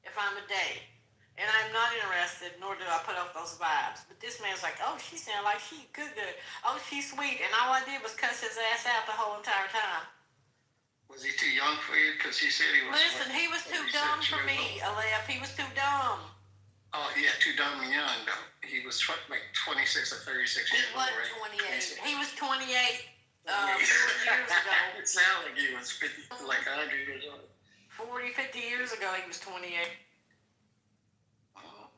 if I'm a date. And I'm not interested, nor do I put up those vibes. But this man's like, oh, she sounds like she good. Oh, she's sweet. And all I did was cuss his ass out the whole entire time. Was he too young for you? Because he said he was. Listen, he was too dumb for me, Alef. He was too dumb. Oh, yeah, too dumb and young, though. He was like 26 or 36 years old, right? He was 28 years ago. It sounded like he was 50, like 100 years old. 40, 50 years ago, he was 28. Oh.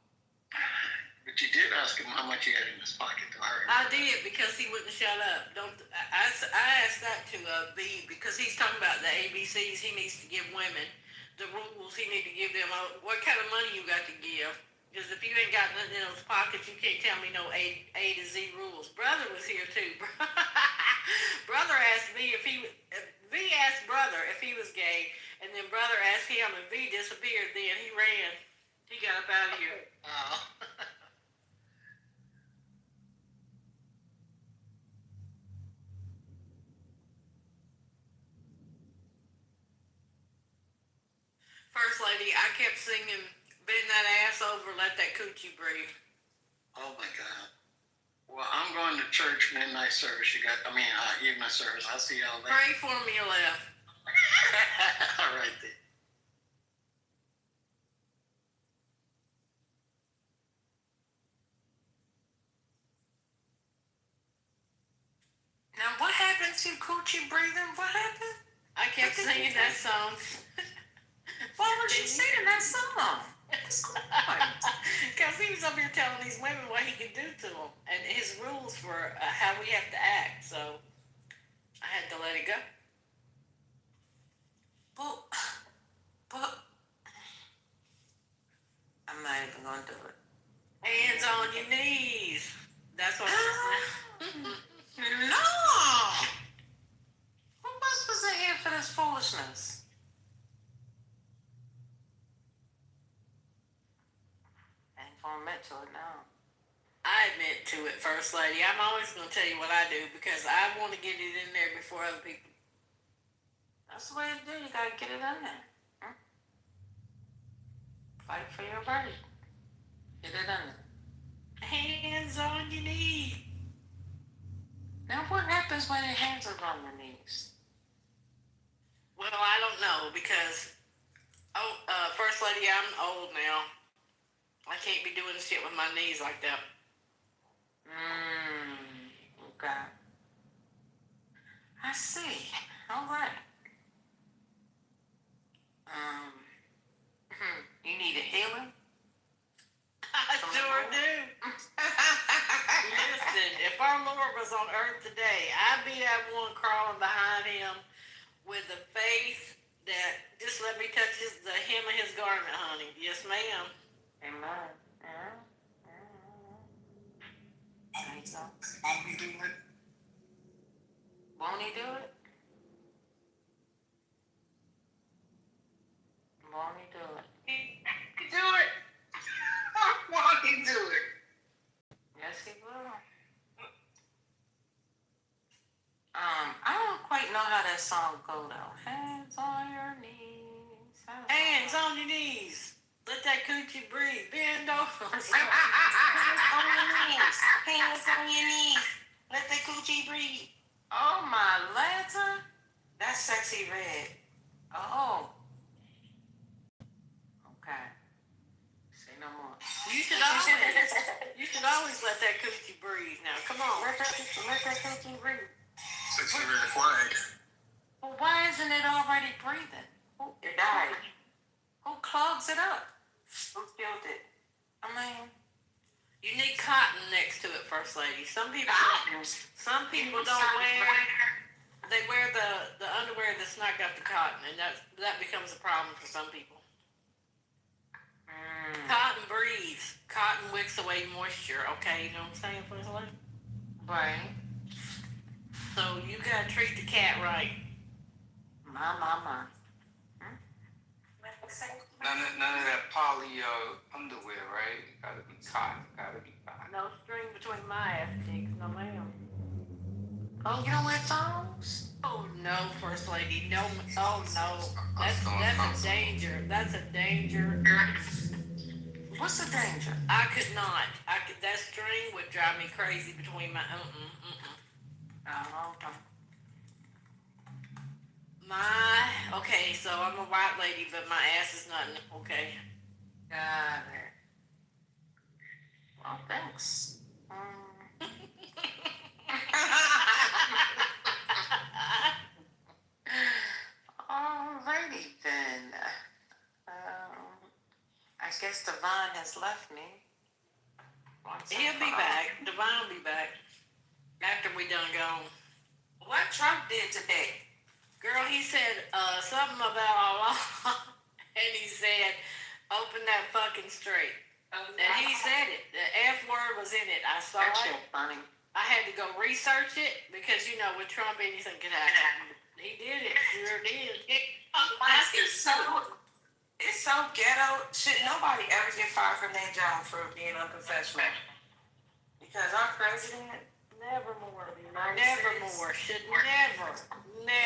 But you did ask him how much he had in his pocket, though. I did, because he wouldn't shut up. I asked that to B, because he's talking about the ABCs he needs to give women, the rules he needs to give them, what kind of money you got to give. Because if you ain't got nothing in those pockets, you can't tell me no A to Z rules. Brother was here too. Brother asked me V asked Brother if he was gay, and then Brother asked him, and V disappeared. Then he ran. He got up out of here. Oh. First Lady, I kept singing, bend that ass over, let that coochie breathe. Oh my God. Well, I'm going to church midnight service. Evening service. I'll see y'all later. Pray for me, Alef. All right then. Now, what happened to coochie breathing? What happened? I kept singing that song. Why were you singing that song? Because he was up here telling these women what he could do to them and his rules for how we have to act. So I had to let it go. But I'm not even going to do it. Hands on your knees. That's what I'm saying. No! Who else was in here for the to it, First Lady. I'm always going to tell you what I do because I want to get it in there before other people. That's the way to do. You gotta get it in there. Fight for your right. Get it in there. Hands on your knees. Now, what happens when your hands are on your knees? Well, I don't know because, First Lady, I'm old now. I can't be doing shit with my knees like that. Okay. I see. All right. You need a healing? I sure do. Listen, if our Lord was on earth today, I'd be that one crawling behind him with the faith that just let me touch the hem of his garment, honey. Yes, ma'am. Amen. Won't he do it? Won't he do it? Won't he do it? He do it. Won't he do it? Yes, he will. I don't quite know how that song go though. Hands on your knees. Hands on your knees. Let that coochie breathe. Bend over. Hands on your knees. Hands on your knees. Let the coochie breathe. Oh my lantern. That's Sexy Red. Oh. Okay. Say no more. You should always let that coochie breathe. Now, come on. Let that coochie breathe. Sexy red flag. Well, why isn't it already breathing? It died. Who clogs it up? Who killed it? I mean, you need cotton next to it, First Lady. Some people don't wear. They wear the underwear that's not got the cotton, and that becomes a problem for some people. Cotton breathes. Cotton wicks away moisture. Okay, you know what I'm saying, First Lady? right. So you gotta treat the cat right. My. None of that poly underwear, right? Gotta be cotton. No string between my ass cheeks, no ma'am. Oh, you don't wear thongs? Oh no, First Lady, no. Oh no, that's a danger. That's a danger. What's the danger? I could not. That string would drive me crazy between my. Oh, okay. Okay, so I'm a white lady, but my ass is not okay. Got it. Well, thanks. Alrighty then. I guess Devon has left me. He'll be back. Devon will be back after we done gone. What Trump did today? Girl, he said something about Allah, and he said, "Open that fucking straight." And he said it. The F word was in it. I saw it. Funny. I had to go research it because with Trump anything could happen. He did it. Sure did. It's so ghetto. Should nobody ever get fired from their job for being unprofessional? Because our president, Nevermore. Should never.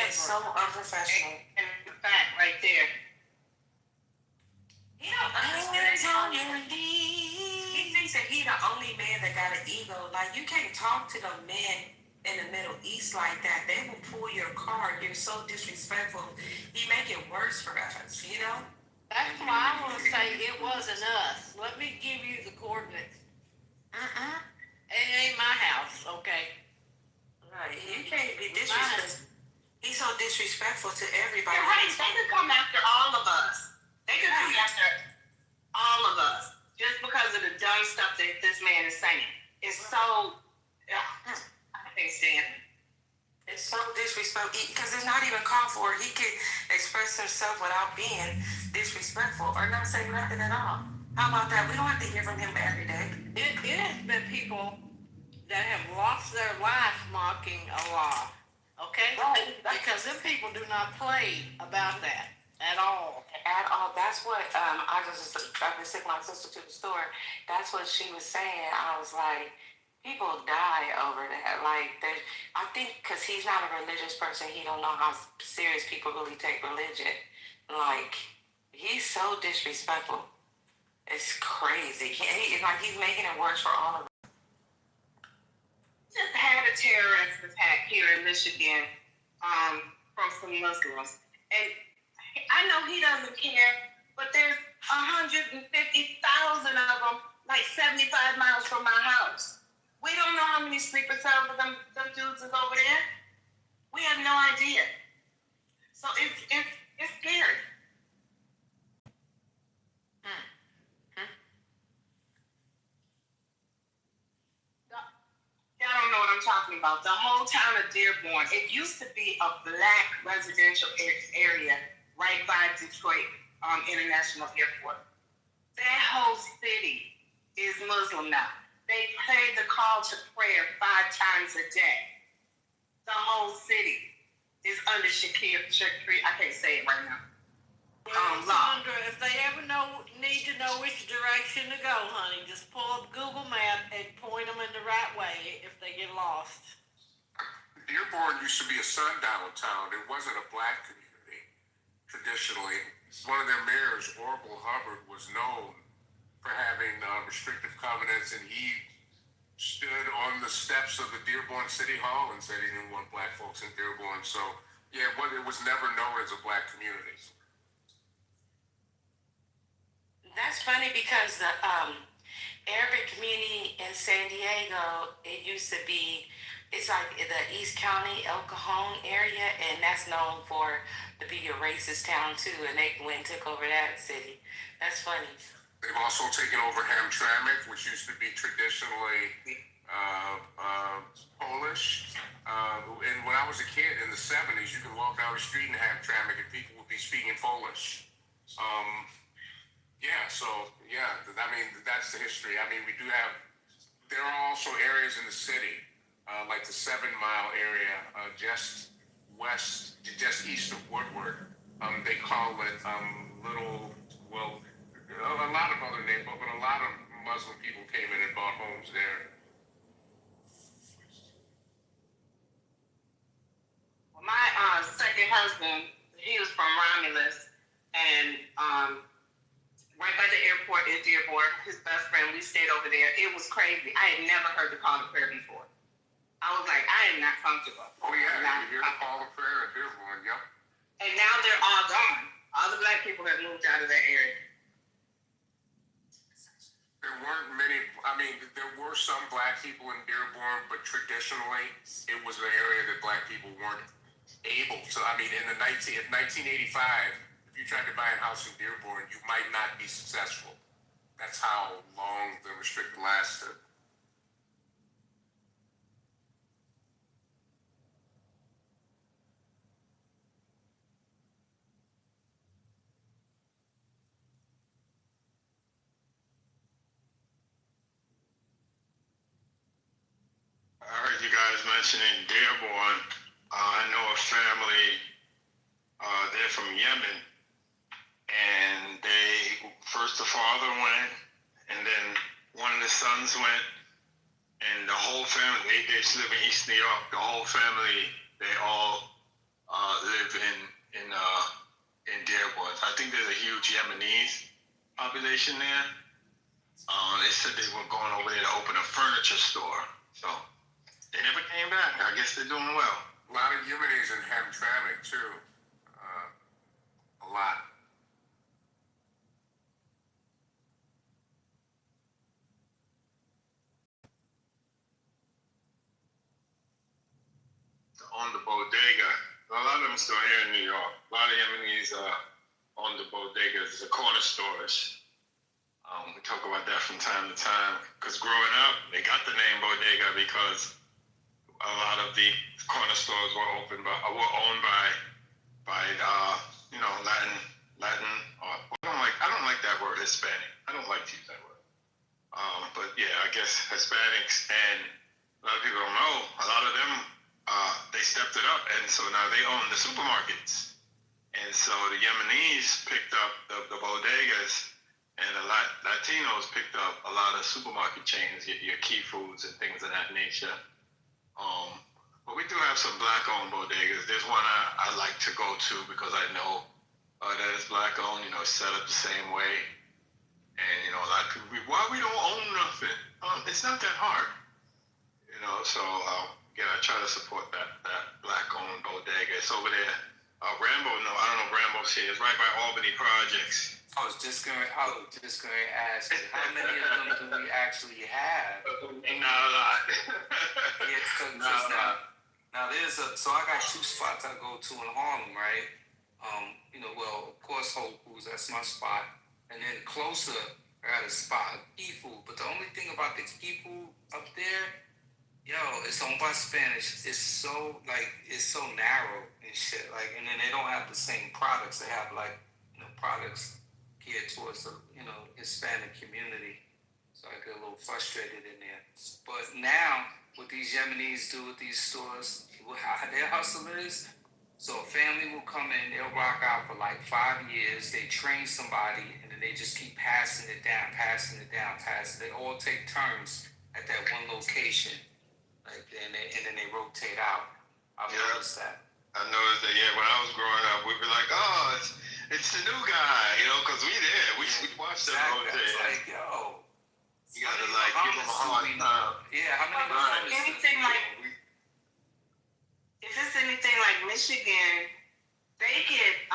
is so unprofessional. And the fact right there. He don't understand. He thinks that he the only man that got an ego. Like, you can't talk to the men in the Middle East like that. They will pull your car. You're so disrespectful. He make it worse for us, you know? That's why I want to say it wasn't us. Let me give you the coordinates. It ain't my house, okay? Right. You can't be disrespectful. He's so disrespectful to everybody. You're right. They could come after all of us. They could come after all of us just because of the dumb stuff that this man is saying. It's so. I can't stand it. It's so disrespectful because it's not even called for. He can express himself without being disrespectful or not say nothing at all. How about that? We don't have to hear from him every day. It has been people that have lost their life mocking Allah. Okay? Right. Because them people do not play about that at all. At all. That's what I've been taking my sister to the store. That's what she was saying. I was like, People die over that. Like, I think because he's not a religious person, he don't know how serious people really take religion. Like, he's so disrespectful. It's crazy. It's like he's making it worse for all of us. Just had a terrorist attack here in Michigan from some Muslims. And I know he doesn't care, but there's 150,000 of them, like 75 miles from my house. We don't know how many sleeper cells of them dudes is over there. We have no idea. So it's scary. Y'all don't know what I'm talking about. The whole town of Dearborn, it used to be a black residential area right by Detroit International Airport. That whole city is Muslim now. They pray the call to prayer 5 times a day. The whole city is under Shakir, I can't say it right now. Law. Sandra, if they ever need to know which direction to go, honey, just pull up Google Map and point them in the right way if they get lost. Dearborn used to be a sundown town. It wasn't a black community traditionally. One of their mayors, Orville Hubbard, was known for having restrictive covenants, and he stood on the steps of the Dearborn City Hall and said he didn't want black folks in Dearborn. So, yeah, it was never known as a black community. That's funny because the Arabic community in San Diego, it used to be, it's like the East County, El Cajon area, and that's known to be a racist town too, and they went and took over that city. That's funny. They've also taken over Hamtramck, which used to be traditionally Polish. And when I was a kid in the 70s, you could walk down the street in Hamtramck and people would be speaking Polish. That's the history. There are also areas in the city, like the 7 Mile area, just east of Woodward. They call it a lot of other names, but a lot of Muslim people came in and bought homes there. Well, my second husband, he was from Romulus, and right by the airport in Dearborn, his best friend, we stayed over there. It was crazy. I had never heard the call to prayer before. I was like, I am not comfortable. Oh yeah, you hear the call to prayer in Dearborn, yep. And now they're all gone. All the black people have moved out of that area. There weren't many, there were some black people in Dearborn, but traditionally, it was an area that black people weren't able to. In 1985, if you tried to buy a house in Dearborn, you might not be successful. That's how long the restriction lasted. I heard you guys mentioning Dearborn. I know a family, they're from Yemen, and first the father went, and then one of the sons went, and the whole family, they just live in East New York, the whole family, they all live in Dearborn. I think there's a huge Yemenese population there. They said they were going over there to open a furniture store, so they never came back. I guess they're doing well. A lot of Yemenis in Hamtramck too. A lot. On the bodega, a lot of them still here in New York. A lot of Yemenis on the bodegas, the corner stores. We talk about that from time to time because growing up, they got the name bodega because a lot of the corner stores were owned by Latin. I don't like that word, Hispanic. I don't like to use that word. But yeah, I guess Hispanics, and a lot of people don't know. A lot of them they stepped it up, and so now they own the supermarkets. And so the Yemenis picked up the bodegas, And Latinos picked up a lot of supermarket chains, your Key Foods and things of that nature. But we do have some black-owned bodegas. There's one I like to go to because I know that it's black-owned. You know, it's set up the same way. And you know, a lot of people, why we don't own nothing? It's not that hard. You know, so again, I try to support that black-owned bodega. It's over there. Rambo, no, I don't know if Rambo's here. It's right by Albany Projects. I was just going to ask, how many of them do we actually have? Not a lot. Now so I got two spots I go to in Harlem, right? You know, well, of course, Whole Foods, that's my spot. And then closer, I got a spot, Key Food. But the only thing about the Key Food up there, it's owned by Spanish. It's so narrow and shit. Like, and then they don't have the same products. They have products geared towards the Hispanic community. So I get a little frustrated in there. But now, what these Yemenis do with these stores, how their hustle is, so a family will come in, they'll rock out for like 5 years, they train somebody, and then they just keep passing it down. They all take turns at that one location, and then they rotate out. I've noticed that. I noticed that, when I was growing up, we'd be like, oh, it's the new guy, because we there. We watched them rotate. It's like, yo. You gotta give them a hard time. Yeah, how many anything like, if it's anything like Michigan, they get,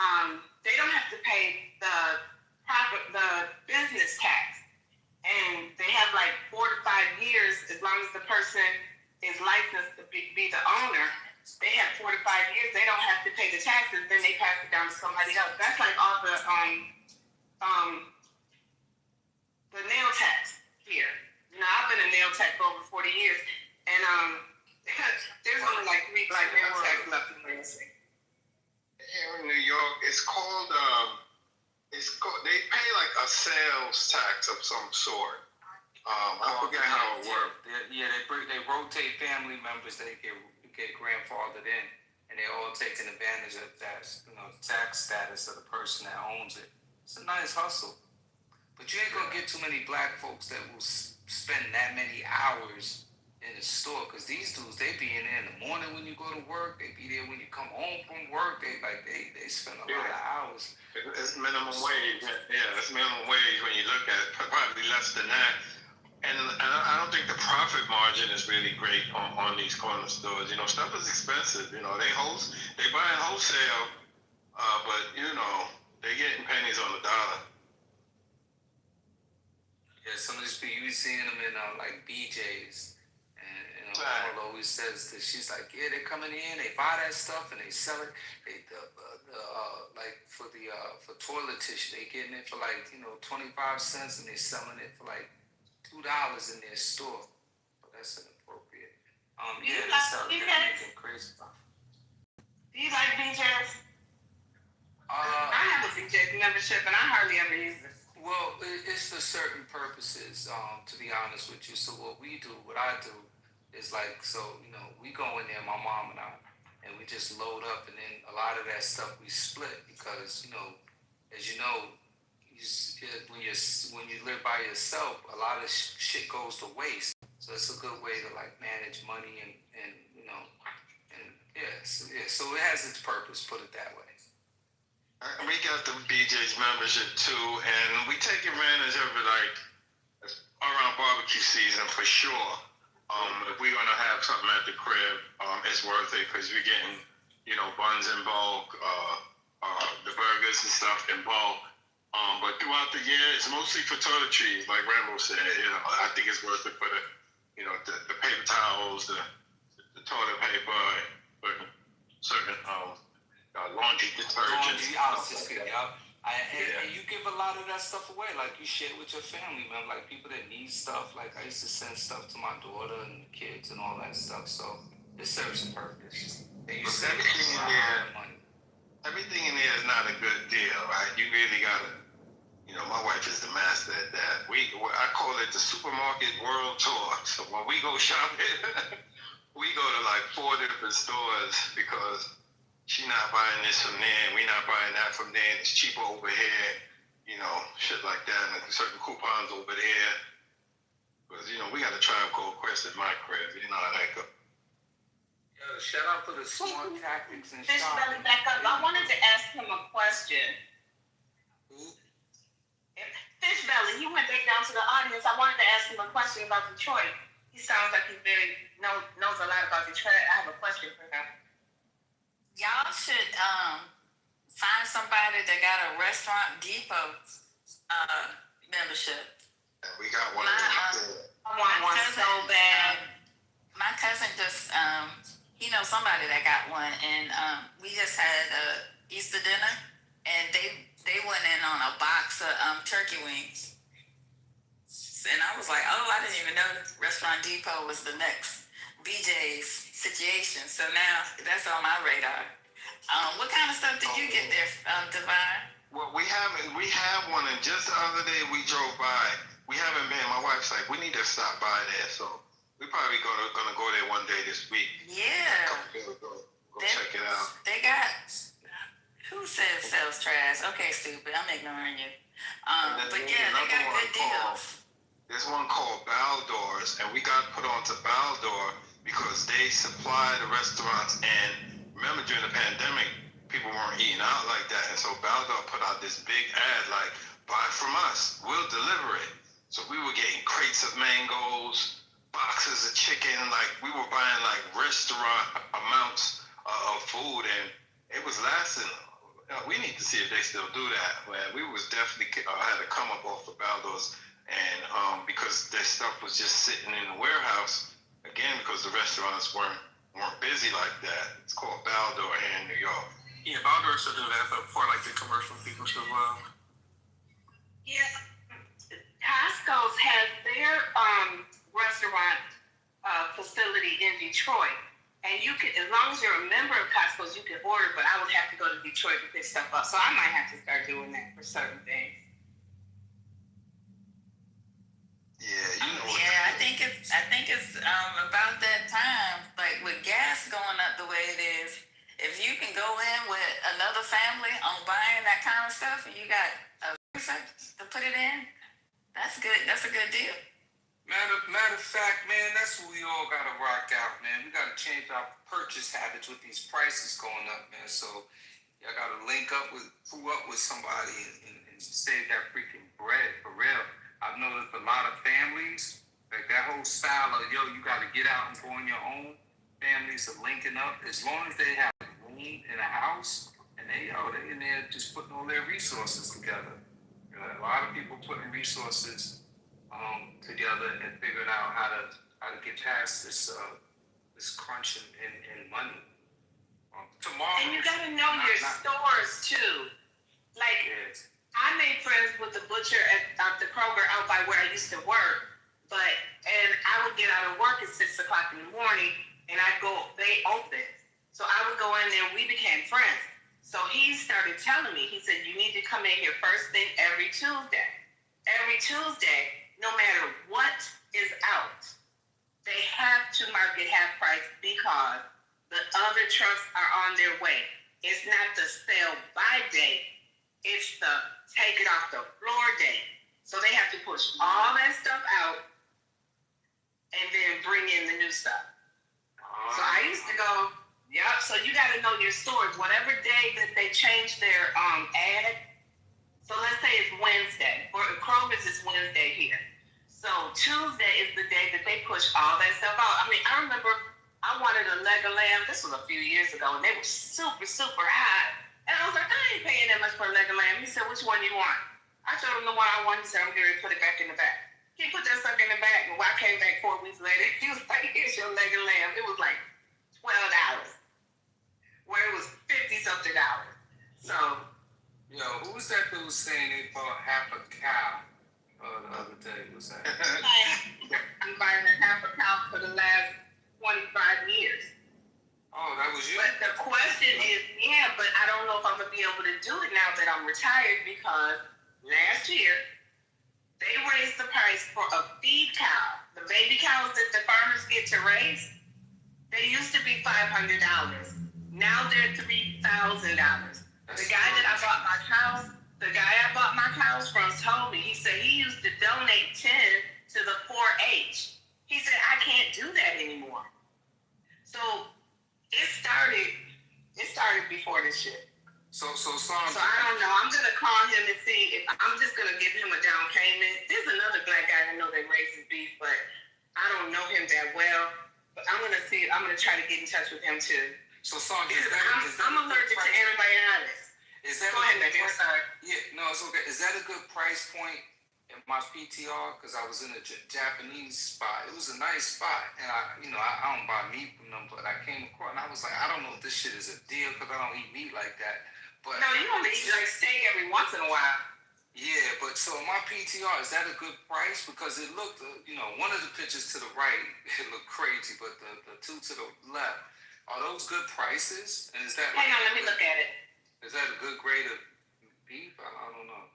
they don't have to pay the business tax. And they have like 4 to 5 years, as long as the person is licensed to be the owner. They have 4 to 5 years. They don't have to pay the taxes. Then they pass it down to somebody else. That's like all the nail techs here. You know, I've been a nail tech for over 40 years, and there's only like 3 black nail techs left in Lansing. Here in New York, it's called they pay like a sales tax of some sort. I forget how it works. They rotate family members. They get grandfathered in, and they're all taking advantage of that, tax status of the person that owns it. It's a nice hustle, but you ain't gonna get too many black folks that will spend that many hours in the store, because these dudes, they be in there in the morning when you go to work, they be there when you come home from work. They spend a lot of hours. It's minimum wage. Yeah, it's minimum wage when you look at it, probably less than that. And I don't think the profit margin is really great on these corner stores. You know, stuff is expensive. You know, they buy in wholesale, but they getting pennies on the dollar. Yeah, some of these people, you be seeing them in like BJ's, and Carl always says that she's like, yeah, they're coming in, they buy that stuff and they sell it. Like for toilet tissue, they getting it for like 25 cents, and they selling it for like $2 in their store. But that's inappropriate. They're crazy. Do you like BJ's? I have a BJ's membership, and I hardly ever use it. Well, it's for certain purposes, to be honest with you. So what I do is we go in there, my mom and I, and we just load up, and then a lot of that stuff we split because, as you know, when you live by yourself, a lot of shit goes to waste. So it's a good way to manage money so it has its purpose, put it that way. We got the BJ's membership too, and we take advantage of it around barbecue season for sure. If we're gonna have something at the crib, it's worth it because we're getting, buns in bulk, the burgers and stuff in bulk. But throughout the year, it's mostly for toiletries, like Rambo said. I think it's worth it for the paper towels, the toilet paper, but certain laundry detergent. And you give a lot of that stuff away. Like you share with your family, man. Like people that need stuff. Like I used to send stuff to my daughter and the kids and all that stuff. So it serves a purpose. Everything in there is not a good deal, right? You really gotta. My wife is the master at that. I call it the supermarket world tour. So when we go shopping, we go to like 4 different stores because she's not buying this from there, and we're not buying that from there, and it's cheaper over here. shit like that, and certain coupons over there. Because, we got to try and go quest at my crib. You know how that go. Yo, shout out to the smart tactics and Fish shop. Belly, back up. I wanted to ask him a question. Fish Belly, he went back down to the audience. I wanted to ask him a question about Detroit. He sounds like he knows a lot about Detroit. I have a question for him. Y'all should find somebody that got a Restaurant Depot membership. We got one. I want one so bad. My cousin just he knows somebody that got one, and we just had Easter dinner, and they went in on a box of turkey wings, and I was like, oh, I didn't even know Restaurant Depot was the next BJ's situation. So now that's on my radar. What kind of stuff did you get there, Divine? Well, we have one, and just the other day we drove by. We haven't been. My wife's like, we need to stop by there, so we probably gonna go there one day this week. Yeah. Go check it out. They got. Who says sells trash? Okay, stupid. I'm ignoring you. But yeah, they got good deals. There's one called Baldor's, and we got put onto Baldor because they supply the restaurants. And remember, during the pandemic, people weren't eating out like that, and so Baldor put out this big ad like, buy from us, we'll deliver it. So we were getting crates of mangoes, boxes of chicken, like we were buying like restaurant amounts of food, and it was lasting. We need to see if they still do that. Man, we was definitely had to come up off of Baldor's, and because their stuff was just sitting in the warehouse again because the restaurants weren't busy like that. It's called Baldor here in New York. Yeah, Baldor should do that for like the commercial people as well. Yeah, Costco's has their restaurant facility in Detroit, and you can, as long as you're a member of Costco's, you can order. But I would have to go to Detroit to pick stuff up, so I might have to start doing that for certain things. Yeah, I think it's about that time. Like with gas going up the way it is, if you can go in with another family on buying that kind of stuff, and you got a freezer to put it in, that's good. That's a good deal. Matter of fact, man, that's what we all gotta rock out, man. We gotta change our purchase habits with these prices going up, man. So y'all gotta link up with somebody and save that freaking bread for real. I've noticed a lot of families, like that whole style of, you gotta get out and go on your own. Families are linking up as long as they have room in a house, and they in there just putting all their resources together. A lot of people putting resources together and figuring out how to get past this crunch in money. Tomorrow, and you gotta know your stores too. Like, I made friends with the butcher at the Kroger out by where I used to work, and I would get out of work at 6 o'clock in the morning, and I'd go, they open. So I would go in there, and we became friends. So he started telling me, he said, you need to come in here first thing every Tuesday. Every Tuesday, no matter what is out, they have to market half price because the other trucks are on their way. It's not the sell by date, it's the take it off the floor date. So they have to push all that stuff out and then bring in the new stuff. So I used to go, so you got to know your stores. Whatever day that they change their ad, so let's say it's Wednesday, or Kroger's is Wednesday here. So Tuesday is the day that they push all that stuff out. I mean, I remember I wanted a leg of lamb. This was a few years ago, and they were super, super high. And I was like, I ain't paying that much for a leg of lamb. He said, which one you want? I told him the one I wanted. He said, I'm going to put it back in the back. He put that sucker in the back, and when I came back 4 weeks later, he was like, here's your leg of lamb. It was like $12, where it was $50-something. So, who was that that was saying they bought half a cow the other day? Was that? I'm buying half a cow for the last 25 years. Oh, that was you? But the question is, but I don't know if I'm going to be able to do it now that I'm retired, because last year, they raised the price for a feed cow. The baby cows that the farmers get to raise, they used to be $500. Now they're $3,000. The guy that I bought my cows, The guy I bought my cows from told me, he said he used to donate 10 to the 4-H. He said, I can't do that anymore. So it started before this shit. So I don't know. I'm gonna call him and see if I'm just gonna give him a down payment. There's another black guy I know that raises beef, but I don't know him that well. But I'm gonna see. I'm gonna try to get in touch with him too. So Sandra, I'm allergic to antibiotics. Is that Go ahead, baby. I'm sorry. Yeah, no, it's okay. Is that a good price point in my PTR? Because I was in a Japanese spot. It was a nice spot, and I don't buy meat from them, but I came across and I was like, I don't know if this shit is a deal because I don't eat meat like that. But no, you only eat like steak every once in a while. Yeah, but so my PTR, is that a good price? Because it looked, one of the pictures to the right, it looked crazy, but the two to the left, are those good prices? And is that Hang on, let me look at it. Is that a good grade of beef? I don't know.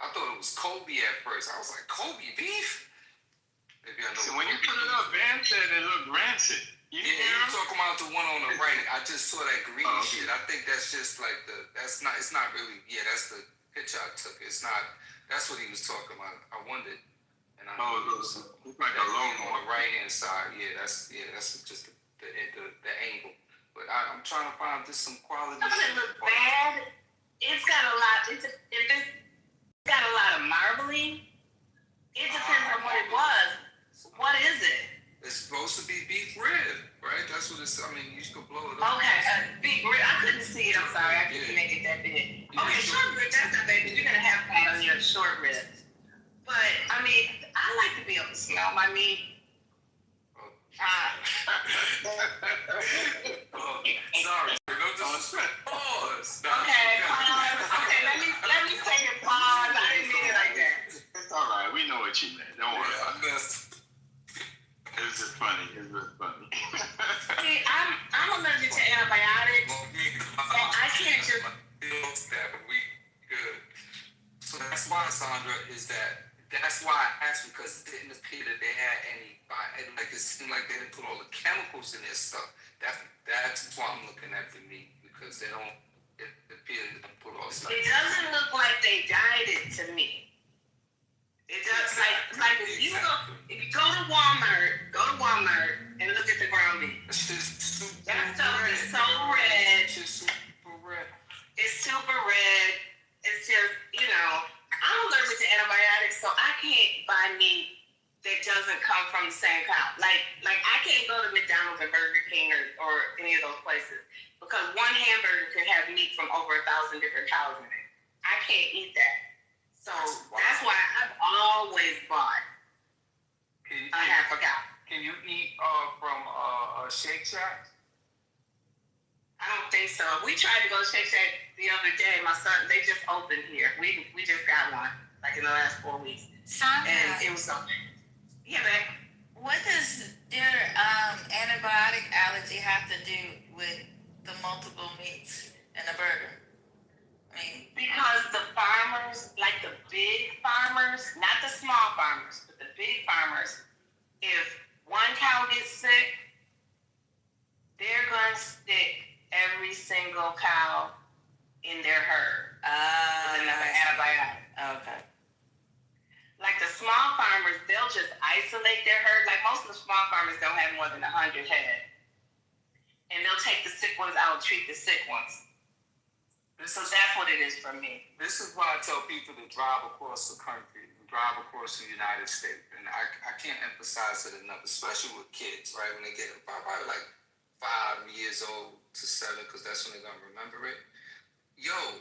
I thought it was Kobe at first. I was like, Kobe beef? Maybe I know. So when you put it up, Ben said it looked rancid. You're talking about the one on the right. I just saw that green shit. I think that's just like it's not really, that's the picture I took. It's not, that's what he was talking about. I wondered. And I it looks like a logo on the right hand side. That's just the angle. But I'm trying to find just some quality. It doesn't look bad. It's got a lot. It's got a lot of marbling. It depends on what it was. What is it? It's supposed to be beef rib, right? That's what it's. I mean, you could blow it up. Okay, beef rib. I couldn't see it. I'm sorry. I couldn't make it that big. Okay, short rib. That's not bad. You're gonna have fat on your short ribs. But I mean, I like to be able to smell my meat. Sorry. No disrespect. Pause. Okay, pause. Okay, let me say it. Pause. I didn't mean it like that. It's all right. We know what you meant. Don't worry about it. It's just funny. See, I'm allergic to antibiotics, so I can't just. Good. So that's why, Sandra, that's why I asked, because it didn't appear that they had any. Like it seemed like they didn't put all the chemicals in their stuff. That's why I'm looking at the meat, because they don't. It appears they don't put all stuff. It doesn't look like they dyed it to me. It does like if you go to Walmart and look at the ground beef. That stuff is so red. It's super red. It's super red. It's just, I'm allergic to antibiotics, so I can't buy meat that doesn't come from the same cow. Like I can't go to McDonald's or Burger King or any of those places because one hamburger could have meat from over 1,000 different cows in it. I can't eat that. So that's why I've always bought a half a cow. Can you eat from Shake Shack? I don't think so. We tried to go to Shake Shack the other day. My son, they just opened here. We just got one like in the last 4 weeks. Sandra, and it was something. Yeah, man. What does your antibiotic allergy have to do with the multiple meats in a burger? Because the farmers, like the big farmers, not the small farmers, but the big farmers, if one cow gets sick, they're going to stick every single cow in their herd with another antibiotic. Okay. Like the small farmers, they'll just isolate their herd. Like most of the small farmers don't have more than 100 head. And they'll take the sick ones out and treat the sick ones. So that's what it is for me. This is why I tell people to drive across the country, drive across the United States. And I can't emphasize it enough, especially with kids, right? When they get probably like 5 years old to 7, because that's when they're going to remember it. Yo,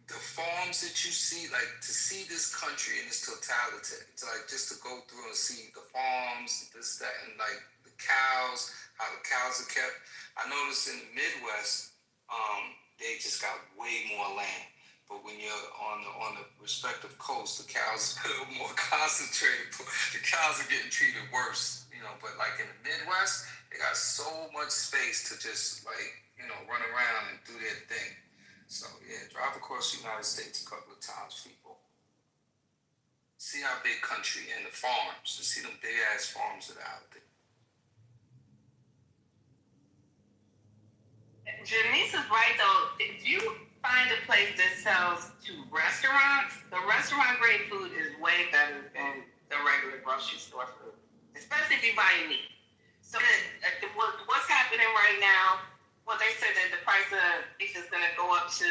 the farms that you see, like to see this country in its totality, to like just to go through and see the farms, this, that, and like the cows, how the cows are kept. I noticed in the Midwest, they just got way more land. But when you're on the respective coast, the cows are a little more concentrated. The cows are getting treated worse, But like in the Midwest, they got so much space to just run around and do their thing. So yeah, drive across the United States a couple of times, people. See our big country and the farms, and see them big ass farms that are out there. Janice is right though. If you find a place that sells to restaurants, the restaurant grade food is way better than the regular grocery store food, especially if you buy meat. So what's happening right now? Well, they said that the price of beef is going to go up to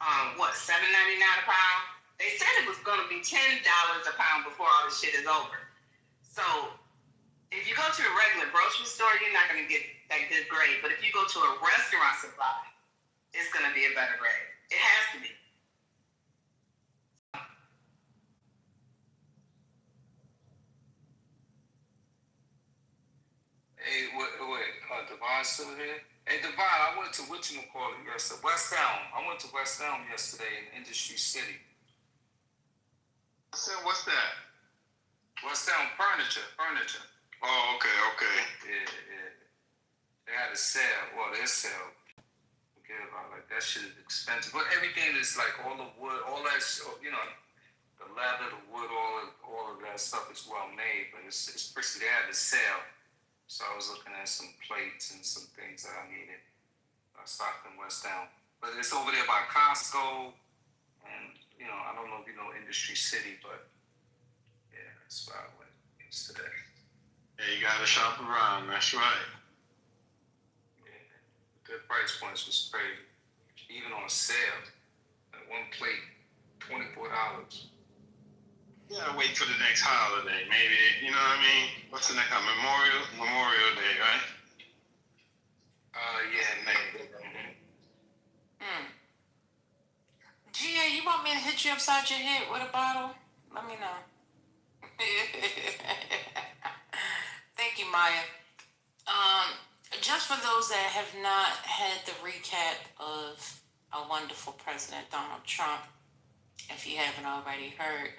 $7.99 a pound. They said it was going to be $10 a pound before all this shit is over. So if you go to a regular grocery store, you're not going to get that good grade. But if you go to a restaurant supply, it's going to be a better grade. It has to be. Hey, wait, Devon still here? Hey, Devon, I went to whatchamacallit yesterday, West Elm. I went to West Elm yesterday in Industry City. What's that? West Elm Furniture. Oh, okay. Yeah. They had a sale. Well, their sale. Forget about it. Like, that shit is expensive. But everything is like all the wood, all that, the leather, the wood, all of that stuff is well made. But it's pretty, they had a sale. So I was looking at some plates and some things that I needed. I stopped in West Elm. But it's over there by Costco. And, I don't know if you know Industry City, but yeah, that's where I went yesterday. Yeah, you gotta shop around, that's right. Yeah. The price points was crazy. Even on sale. One plate, $24. You gotta wait for the next holiday, maybe. You know what I mean? What's the next one? Memorial Day, right? Yeah, maybe. GA, you want me to hit you upside your head with a bottle? Let me know. Thank you, Maya. Just for those that have not had the recap of a wonderful President Donald Trump, if you haven't already heard,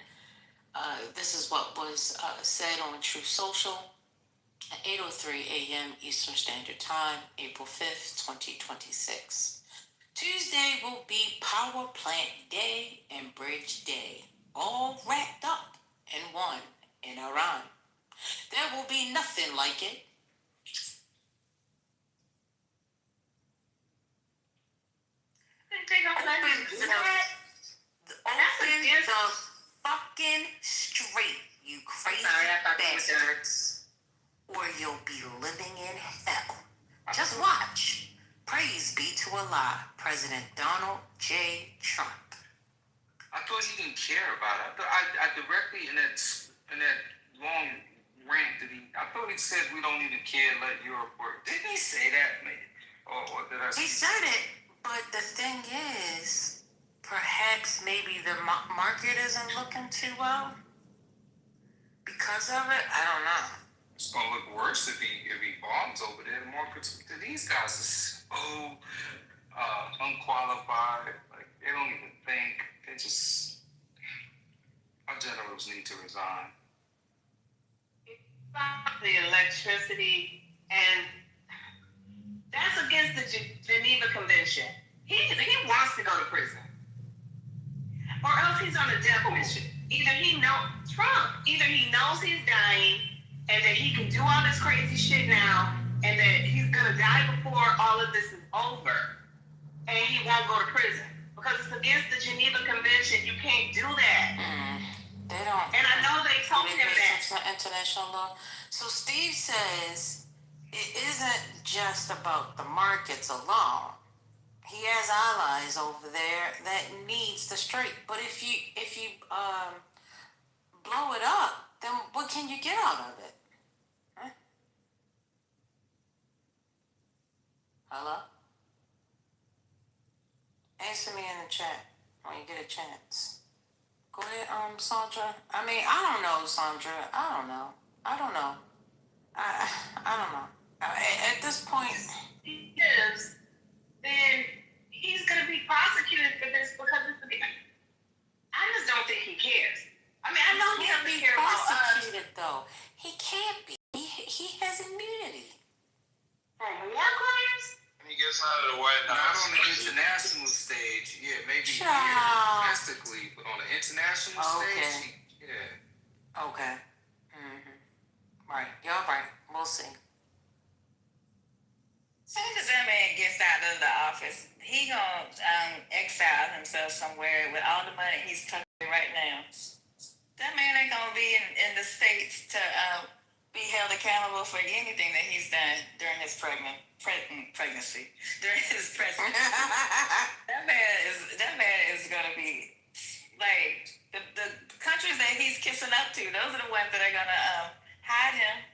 this is what was said on Truth Social at 8:03 a.m. Eastern Standard Time, April 5th, 2026. Tuesday will be Power Plant Day and Bridge Day, all wrapped up in one in Iran. There will be nothing like it. Open the fucking straight, you crazy bastards, or you'll be living in hell. Just watch. Praise be to Allah, President Donald J. Trump. I thought he didn't care about it. I directly in that long rant I thought he said we don't even care, let Europe work. Didn't he say that, maybe? Or did I say? He said it, but the thing is, perhaps maybe the market isn't looking too well because of it. I don't know. It's gonna look worse if he bombs over there. The markets, these guys are so unqualified. Like, they don't even think. They just, our generals need to resign. The electricity, and that's against the Geneva Convention. He wants to go to prison, or else he's on a death mission. Either he knows he's dying, and that he can do all this crazy shit now, and that he's gonna die before all of this is over, and he won't go to prison because it's against the Geneva Convention. You can't do that. They don't. And I know they told him that. International law. So Steve says it isn't just about the markets alone. He has allies over there that needs the straight. But if you blow it up, then what can you get out of it? Huh? Hello? Answer me in the chat when you get a chance. Go ahead, Sandra. I mean, I don't know, Sandra. I don't know. I don't know. At this point, he gives, then he's going to be prosecuted for this because it's the. I just don't think he cares. I mean, I know he doesn't care about us. prosecuted though. He can't be. He has immunity from war crimes. He gets out of the White Not House. on the international stage, yeah, maybe here domestically, but on the international stage, yeah. Okay. Right. Y'all right. We'll see. As soon as that man gets out of the office, he gonna exile himself somewhere with all the money he's tucking right now. That man ain't gonna be in the States to be held accountable for anything that he's done during his pregnancy, during his presidency. that man is gonna be like the countries that he's kissing up to. Those are the ones that are gonna hide him.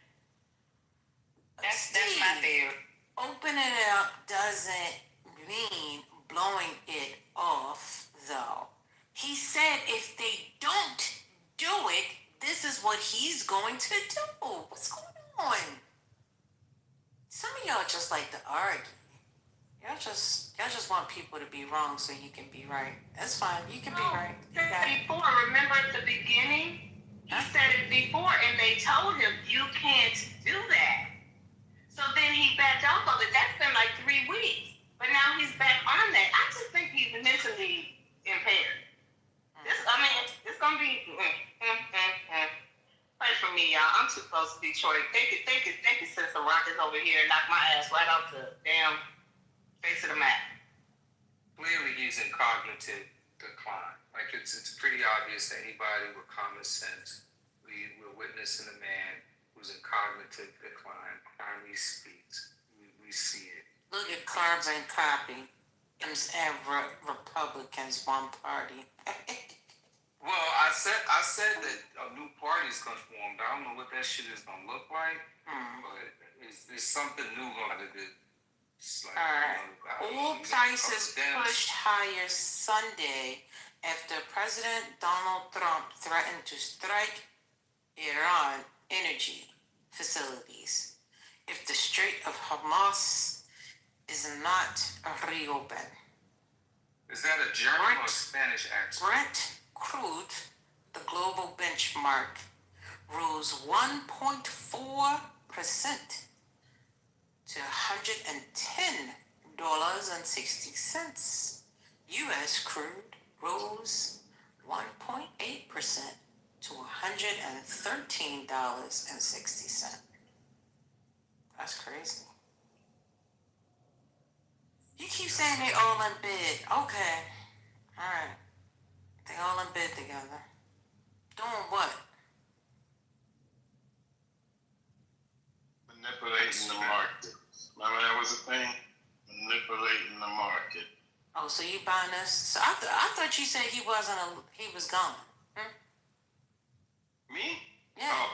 That's my theory. Opening it up doesn't mean blowing it off, though. He said if they don't do it, this is what he's going to do. What's going on? Some of y'all just like to argue. Y'all just want people to be wrong so you can be right. That's fine. You can be right. Before, remember at the beginning? He said it before, and they told him, you can't do that. So then he backed off of it. That's been like 3 weeks. But now he's back on that. I just think he's mentally impaired. It's going to be... Pray for me, y'all. I'm too close to Detroit. They could send some rockets over here and knock my ass right off the damn face of the map. Clearly, he's in cognitive decline. Like, it's pretty obvious to anybody with common sense. We're witnessing a man who's in cognitive decline. Time he speaks, we see it. Look at carbon copy. And Republicans, one party. Well, I said that a new party is going to form. I don't know what that shit is going to look like, but it's something new going to do. Like, Oil prices pushed higher Sunday after President Donald Trump threatened to strike Iran energy facilities if the Strait of Hormuz is not reopened. Is that a German or Spanish accent? Brent crude, the global benchmark, rose 1.4% to $110.60. U.S. crude rose 1.8% to $113.60. That's crazy. You keep saying they all in bed. Okay. All right. They all in bed together. Doing what? Manipulating the market. Remember that was a thing? Manipulating the market. Oh, so you buying this? So I thought you said he was gone. Me? Yeah. Oh.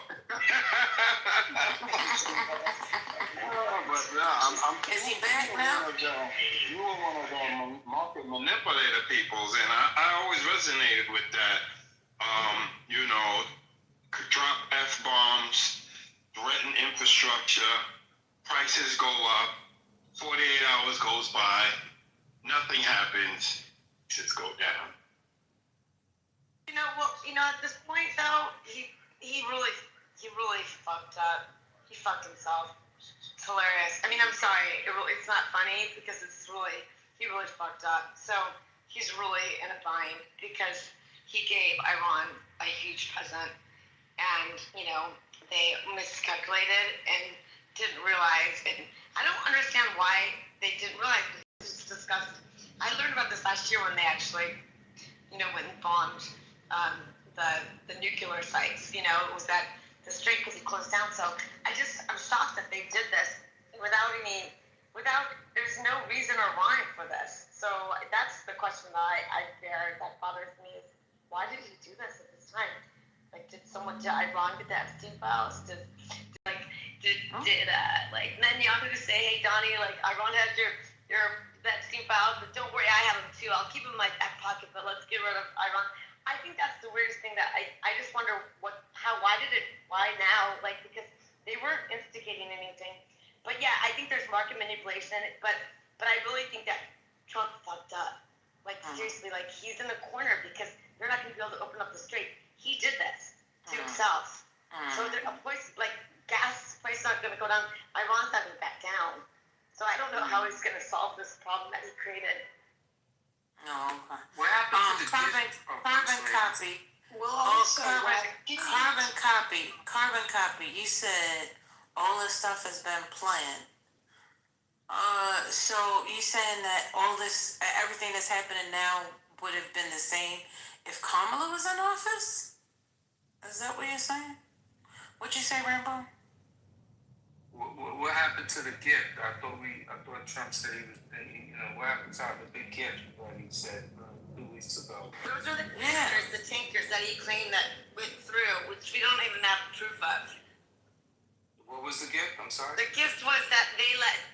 But no, Is he back now? You were one of the market manipulator peoples, and I always resonated with that. Drop F-bombs, threaten infrastructure, prices go up, 48 hours goes by, nothing happens, shits go down. At this point though, he really fucked up. He fucked himself. It's hilarious. I'm sorry. It's not funny because he really fucked up. So he's really in a bind because he gave Iran a huge present, and they miscalculated and didn't realize. And I don't understand why they didn't realize. It's disgusting. I learned about this last year when they actually, went and bombed the nuclear sites. It was that the strait because he closed down. So I'm shocked that they did this without there's no reason or rhyme for this. So that's the question that I bear that bothers me is why did he do this at this time? Like, did Iran get the Epstein files? Did Netanyahu say, hey Donnie, like Iran has your Epstein files, but don't worry, I have them too. I'll keep them in my back pocket, but let's get rid of Iran. I think that's the weirdest thing that I just wonder why now? Like, because they weren't instigating anything. But yeah, I think there's market manipulation, but I really think that Trump fucked up. Like, seriously, like he's in the corner because they're not going to be able to open up the strait. He did this to himself. So gas prices aren't going to go down. Iran's not going to back down. So I don't know how he's going to solve this problem that he created. No, okay. What happened to the carbon copy? Carbon copy. You said all this stuff has been planned. So you saying that all this, everything that's happening now would have been the same if Kamala was in office? Is that what you're saying? What'd you say, Rambo? What happened to the gift? I thought Trump said he was, what happened to the big gift that he said 2 weeks ago? Those are the tinkers that he claimed that went through, which we don't even have proof of. What was the gift? I'm sorry? The gift was that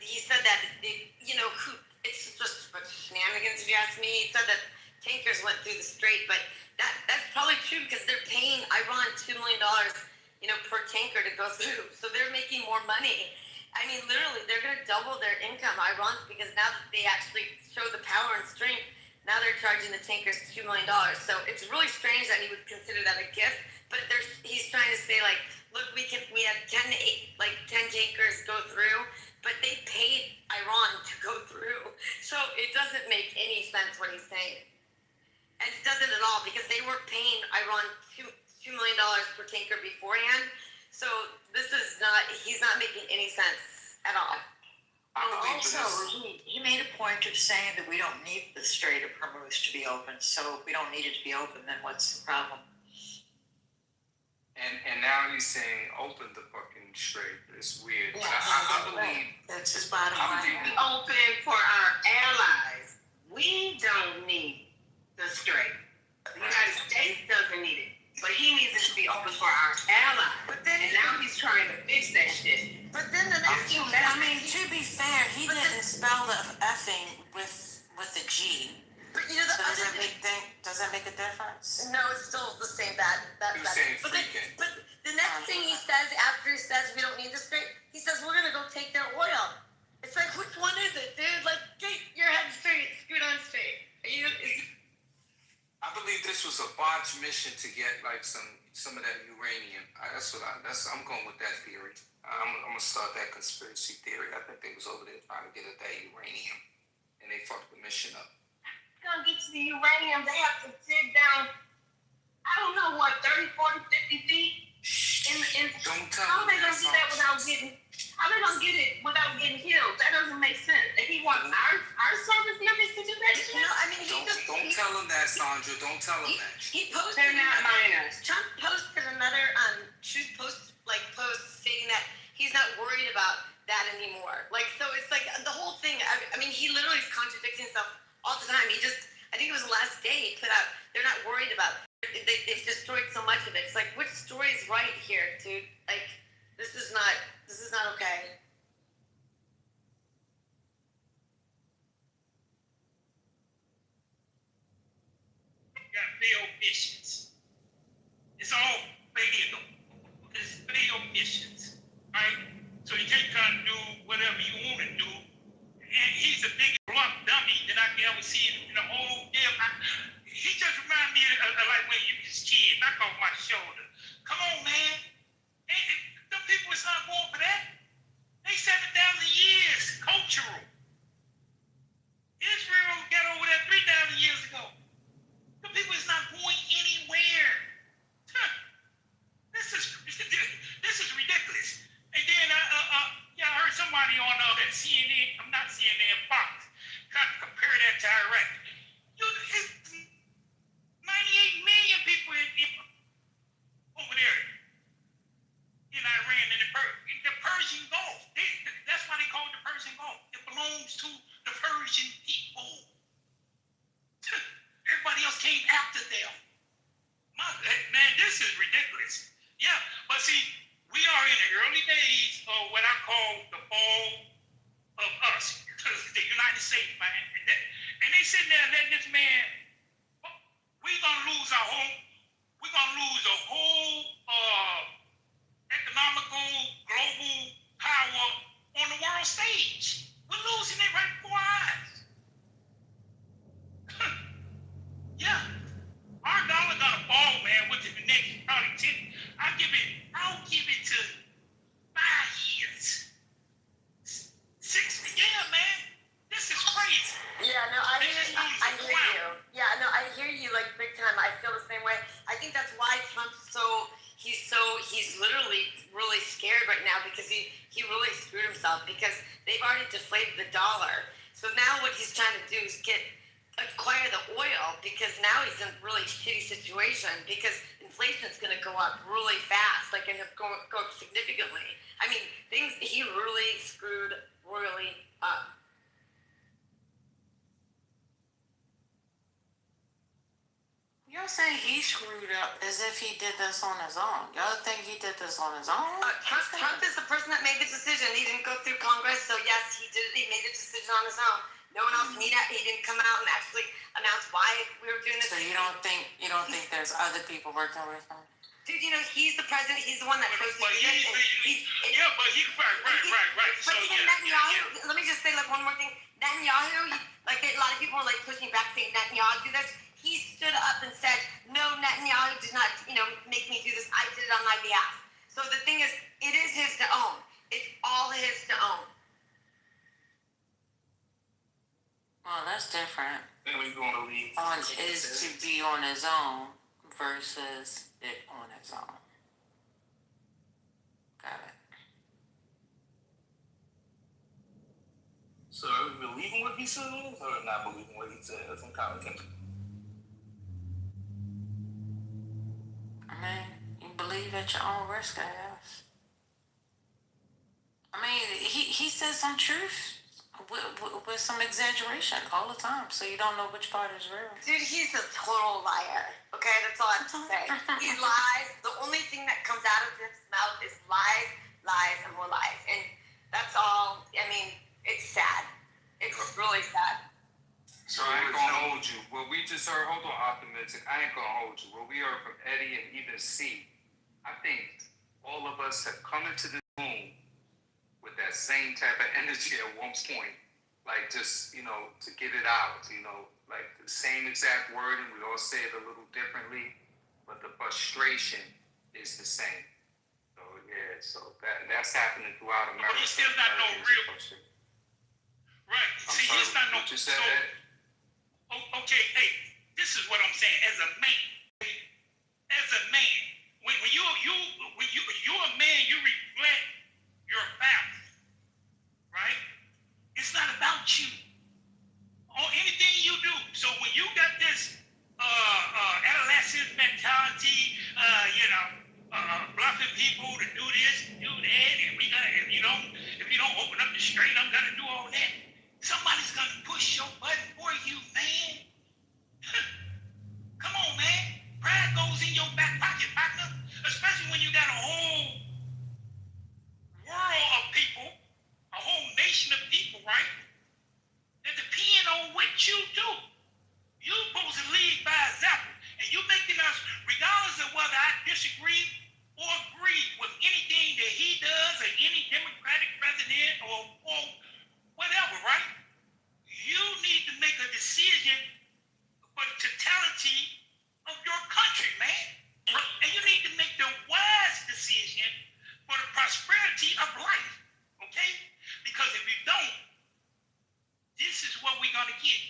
he said that, it's just shenanigans if you ask me. He said that tankers went through the strait, but that's probably true because they're paying Iran $2 million, per tanker to go through. So they're making more money. I mean, literally, they're going to double their income, Iran, because now that they actually show the power and strength, now they're charging the tankers $2 million. So it's really strange that he would consider that a gift, but he's trying to say, like, look, we had 10 tankers go through, but they paid Iran to go through. So it doesn't make any sense what he's saying. And it doesn't at all, because they were paying Iran $2 million per tanker beforehand. So he's not making any sense at all. Also, he made a point of saying that we don't need the Strait of Hormuz to be open. So if we don't need it to be open, then what's the problem? And now he's saying open the fucking strait. It's weird. Yeah, I believe that's his bottom line. Open for our allies. We don't need the strait. The United States doesn't need it. But he needs it to be open for our allies. But then, and now he's trying to fix that shit. But then the next thing, I mean, to be fair, he didn't spell the effing with the G. But so does that make a difference? No, it's still the same bad. He was saying freaking. But the next thing he says after he says we don't need the strait, he says we're gonna go take their oil. It's like, which one is it, dude? Like, get your head straight, scoot on straight. I believe this was a botched mission to get like some of that uranium. I'm going with that theory. I'm gonna start that conspiracy theory. I think they was over there trying to get at that uranium, and they fucked the mission up. Gonna get to the uranium, they have to dig down, I don't know what, 30, 40, 50 feet? Don't tell How are they me gonna do that without getting killed? That doesn't make sense. If he wants our service members to do that shit, don't tell him that, Sandra. Don't tell him that. He posted. They're not minors. Trump posted another truth post stating that he's not worried about that anymore. Like, so it's like the whole thing. I mean, he literally is contradicting himself all the time. I think it was the last day he put out, they're not worried about it. They've destroyed so much of it. It's like, which story is right here, dude? Like, this is not okay. Got failed missions. It's all failed. It's failed missions, right? So you can't try to do whatever you want to do. And he's the biggest blunt dummy that I can ever see in the whole damn. He just reminds me of like when you was a kid, knock off my shoulder. Come on, man. Them people is not going for that. They 7,000 years cultural. Israel got over that 3,000 years ago. The people is not going anywhere. This is ridiculous. And then I heard somebody on that CNN, I'm not CNN, Fox, trying to compare that to Iraq. 98 million people over there in Iran and the Persian Gulf. That's why they call it the Persian Gulf. It belongs to the Persian people. Everybody else came after them. Man, this is ridiculous. Yeah, but see, we are in the early days of what I call the fall of us, the United States, man. And they sitting there letting this man, we're gonna lose a whole economical, global power on the world stage. We're losing it right before our eyes. Yeah. Our dollar gonna fall, man, within the next probably 10. I'll give it to 5 years. 60, yeah, man. This is crazy. Yeah, no, I hear you. Yeah, no, I hear you like big time. I feel the same way. I think that's why Trump's he's literally really scared right now because he really screwed himself because they've already deflated the dollar. So now what he's trying to do is acquire the oil, because now he's in a really shitty situation because inflation's going to go up really fast, like end up go up significantly. I mean, he really screwed royally up. Y'all say he screwed up as if he did this on his own. Y'all think he did this on his own? Trump is the person that made the decision. He didn't go through Congress, so yes, he did. He made the decision on his own. No one else he didn't come out and actually announce why we were doing this. So you don't think there's other people working with him? Dude, he's the president. He's the one that chose to do this. Right. But even Netanyahu, let me just say one more thing. Netanyahu, a lot of people were pushing back saying Netanyahu do this. He stood up and said, no, Netanyahu did not, make me do this. I did it on my behalf. So the thing is, it is his to own. It's all his to own. Well, that's different. Then we're going to leave. On is to be on his own versus it on his own. Got it. So are we believing what he says or not believing what he says? I'm kind of confused. I mean, you believe at your own risk, I guess. I mean, he says some truth with some exaggeration all the time, so you don't know which part is real. Dude, he's a total liar. Okay, that's all I have to say. He lies. The only thing that comes out of his mouth is lies, lies, and more lies. And that's all. I mean, it's sad. It's really sad. So I ain't gonna hold you. What we just heard, hold on, optimistic. I ain't gonna hold you. What we heard from Eddie and even C, I think all of us have come into this room with that same type of energy at one point. Like just, to get it out, like the same exact word, and we all say it a little differently, but the frustration is the same. So yeah, that's happening throughout America. But it's still not no real. Right. See, he's not no. What you said? Okay, hey, this is what I'm saying. As a man, when you're a man, you reflect your family, right? It's not about you or anything you do. So when you got this adolescent mentality, bluffing people to do this, do that, and if you don't open up the straight, I'm gonna do all that. Somebody's gonna push your button for you, man. Come on, man. Pride goes in your back pocket, partner. Especially when you got a whole world of people, a whole nation of people, right? That depend on what you do. You're supposed to lead by example. And you're making us, regardless of whether I disagree or agree with anything that he does or any Democratic president or whatever, right? You need to make a decision for the totality of your country, man. And you need to make the wise decision for the prosperity of life, okay? Because if you don't, this is what we're going to get.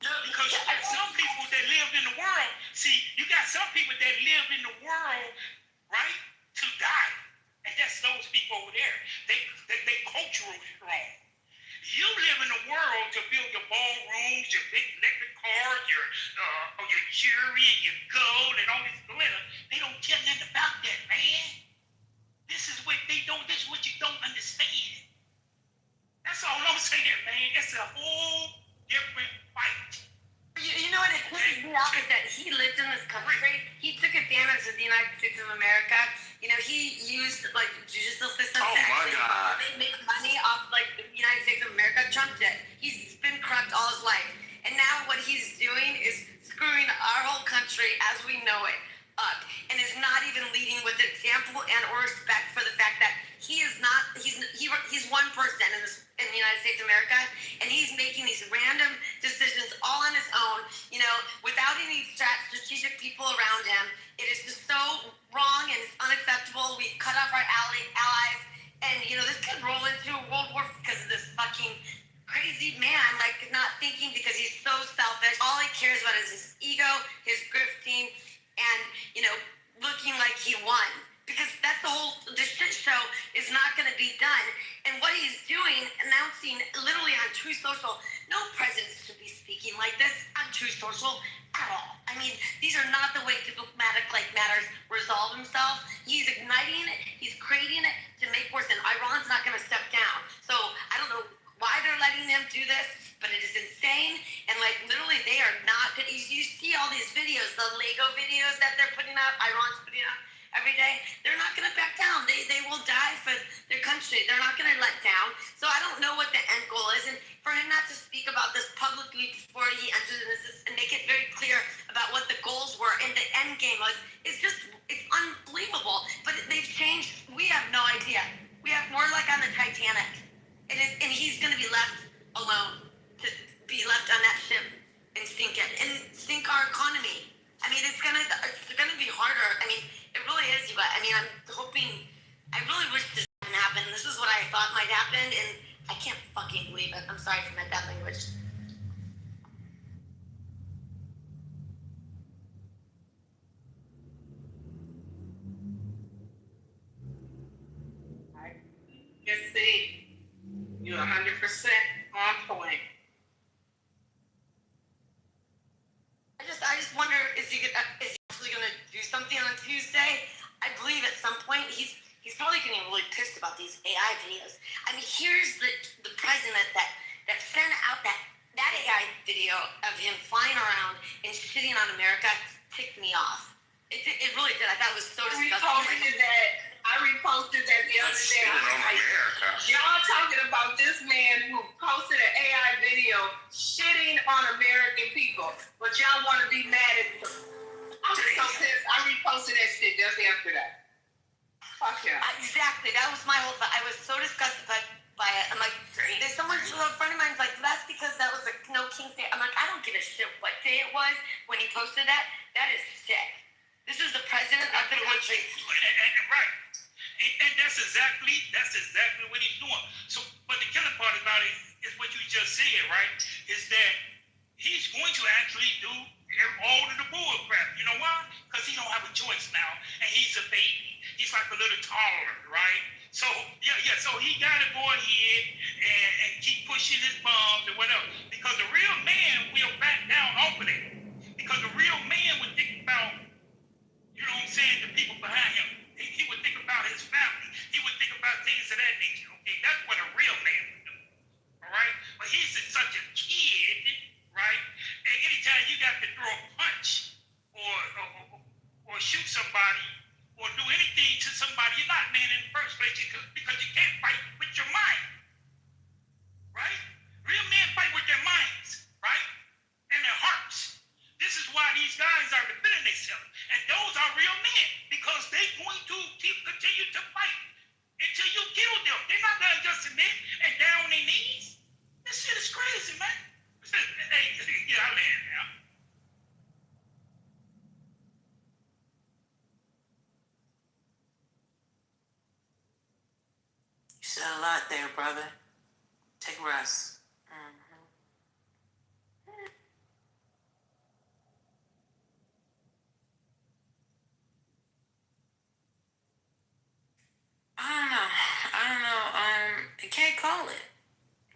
Because you got some people that lived in the world. See, you got some people that lived in the world, right, to die. And that's those people over there. They cultural strong. You live in the world to build your ballrooms, your big electric cars, your jewelry and your gold and all this glitter. They don't tell nothing about that, man. This is what they don't. This is what you don't understand. That's all I'm saying, man. It's a whole different fight. You know what it pisses me off is that he lived in this country. He took advantage of the United States of America. He used judicial systems to actually make money off the United States of America. Trump did. He's been corrupt all his life, and now what he's doing is screwing our whole country as we know it up, and is not even leading with example and or respect for the fact that he's one person in the United States of America, and he's making these random decisions all on his own, without any strategic people around him. It is just so wrong and it's unacceptable. We've cut off our allies, and this could roll into a world war because of this fucking crazy man, not thinking, because he's so selfish. All he cares about is his ego, his grifting, and looking like he won. because that's the shit show is not going to be done. And what he's doing, announcing literally on True Social, no president should be speaking like this on True Social at all. I mean, these are not the way diplomatic matters resolve themselves. He's igniting it, he's creating it to make worse, and Iran's not going to step down. So I don't know why they're letting them do this, but it is insane. And literally, they are not. You see all these videos, the Lego videos that they're putting out, Iran's putting out every day. They're not going to back down. They will die for their country. They're not going to let down. So I don't know what the end goal is. And for him not to speak about this publicly before he enters this and make it very clear about what the goals were and the end game was, it's unbelievable. But they've changed. We have no idea. We have more like on the Titanic. And he's going to be left alone to be left on that ship and sink it and sink our economy. I mean, it's gonna be harder. I mean, it really is. But I mean, I really wish this didn't happen. This is what I thought might happen, and I can't fucking believe it. I'm sorry for my bad language. Yes, see, you're 100% on point. I just wonder, is he actually gonna do something on Tuesday? I believe at some point he's probably getting really pissed about these AI videos. I mean, here's the president that sent out that AI video of him flying around and shitting on America ticked me off. It really did. I thought it was so disgusting. I reposted that the other day. Y'all talking about this man who posted an AI video shitting on American people, but y'all want to be mad at him. I'm so pissed. I reposted that shit just yesterday. Fuck yeah. Exactly. That was my whole thought. I was so disgusted by it. I'm like, there's someone, a friend of mine's like, that's because that was no King's Day. I'm like, I don't give a shit what day it was when he posted that. That is sick. This is the president of the country. Right. And that's exactly what he's doing. So, but the killing part about it is what you just said, right? Is that he's going to actually do all of the bull crap. You know why? Because he don't have a choice now, and he's a baby. He's like a little toddler, right? So yeah. So he got to go ahead and keep pushing his bombs or whatever. Because the real man will back down off of it. Because the real man would think about, you know what I'm saying, the people behind him. He would think about his family. He would think about things of that nature. Okay, that's what a real man would do. All right? But he's such a kid, right? And anytime you got to throw a punch or shoot somebody or do anything to somebody, you're not a man in the first place because you can't fight with your mind. Right? Real men fight with their minds, right? And their hearts. This is why these guys are defending themselves. And those are real men because they're going to continue to fight until you kill them. They're not going to just submit and down on their knees. This shit is crazy, man. Hey, yeah, I land now. You said a lot there, brother. Take rest. I don't know. I can't call it.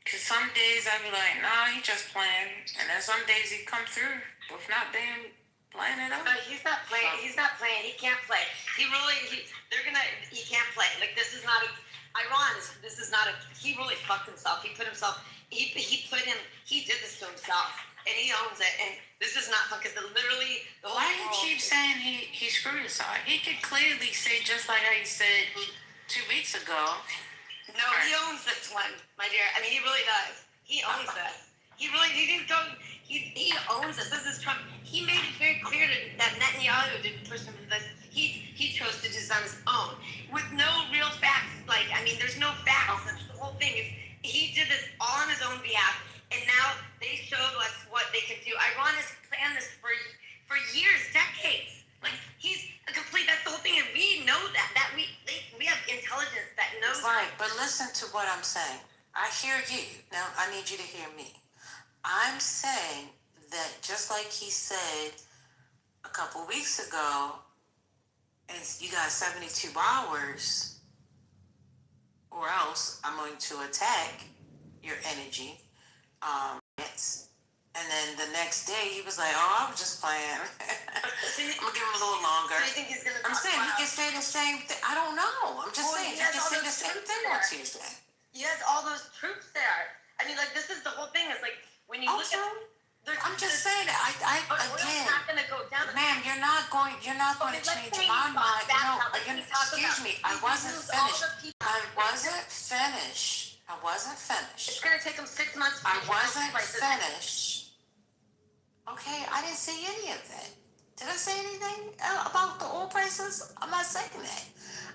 Cause some days I be like, nah, he just playing, and then some days he come through with not being playing at all. But he's not playing. He's not playing. He can't play. He can't play. Like this is not Iran. This is not he really fucked himself. He did this to himself, and he owns it. And this is not because literally the whole. Why do you keep saying he screwed himself? He could clearly say just like how he said 2 weeks ago. No, he owns this one, my dear. I mean, he really does. He owns this. He didn't go. He owns this. This is Trump. He made it very clear that Netanyahu didn't push him into this. He chose to do this on his own with no real facts. Like, I mean, there's no facts. That's the whole thing. He did this all on his own behalf, and now they showed us what they can do. Iran has planned this for years, decades. Like he's a complete. That's the whole thing, and we know that we have intelligence that knows. Right, but listen to what I'm saying. I hear you. Now I need you to hear me. I'm saying that just like he said a couple weeks ago, and you got 72 hours, or else I'm going to attack your energy. And then the next day he was like, "Oh, I was just playing." I'm gonna give him a little longer. So you think he's gonna I'm saying he can say the same thing. I don't know. I'm just saying he can say the same thing on Tuesday. He has all those troops there. I mean, like, this is the whole thing. Is like when you look at. I'm just saying that again, not gonna go down. ma'am, you're not going to change my mind. No, excuse me, I wasn't finished. I wasn't finished. It's gonna take him 6 months. I wasn't finished. Okay, I didn't say any of that. Did I say anything about the oil prices? I'm not saying that.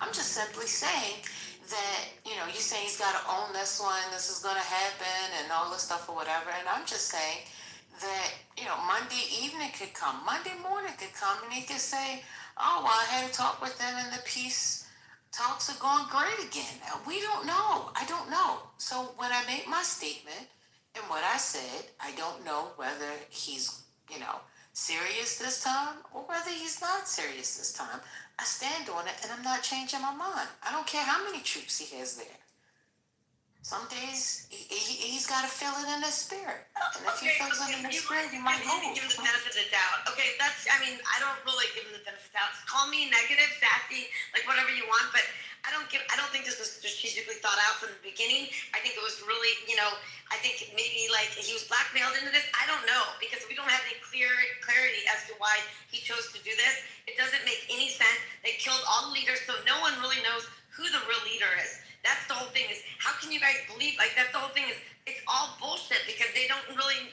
I'm just simply saying that, you're saying he's got to own this one, this is going to happen, and all this stuff or whatever. And I'm just saying that, Monday evening could come, Monday morning could come, and he could say, "Oh, well, I had a talk with them, and the peace talks are going great again." We don't know. I don't know. So when I made my statement and what I said, I don't know whether he's, serious this time or whether he's not serious this time. I stand on it, and I'm not changing my mind. I don't care how many troops he has there. Some days he's got to feel it in his spirit, and if he feels it in his spirit, he might move. Give him the benefit of the doubt. Okay, I don't really give him the benefit of the doubt. Call me negative, sassy, like whatever you want, but I don't think this was strategically thought out from the beginning. I think it was really, I think maybe like he was blackmailed into this. I don't know, because we don't have any clarity as to why he chose to do this. It doesn't make any sense. They killed all the leaders, so no one really knows who the real leader is. That's the whole thing. Is how can you guys believe? Like, that's the whole thing. Is it's all bullshit, because they don't really.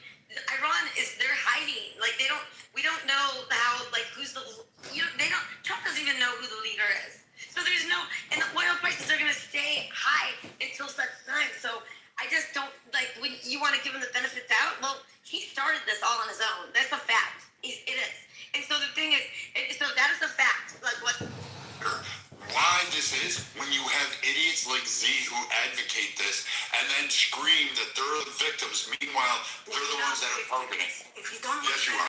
Iran is they're hiding. Like, we don't know how, like, who's the. They don't. Trump doesn't even know who the leader is. So there's no. And the oil prices are gonna stay high until such time. So I just don't like when you want to give him the benefit of the doubt. Well, he started this all on his own. That's a fact. It is. And so the thing is, so that is a fact. Like what. Why this is when you have idiots like Z who advocate this and then scream that they're the victims. Meanwhile, they're the ones that are targeting. If you don't Yes, you are.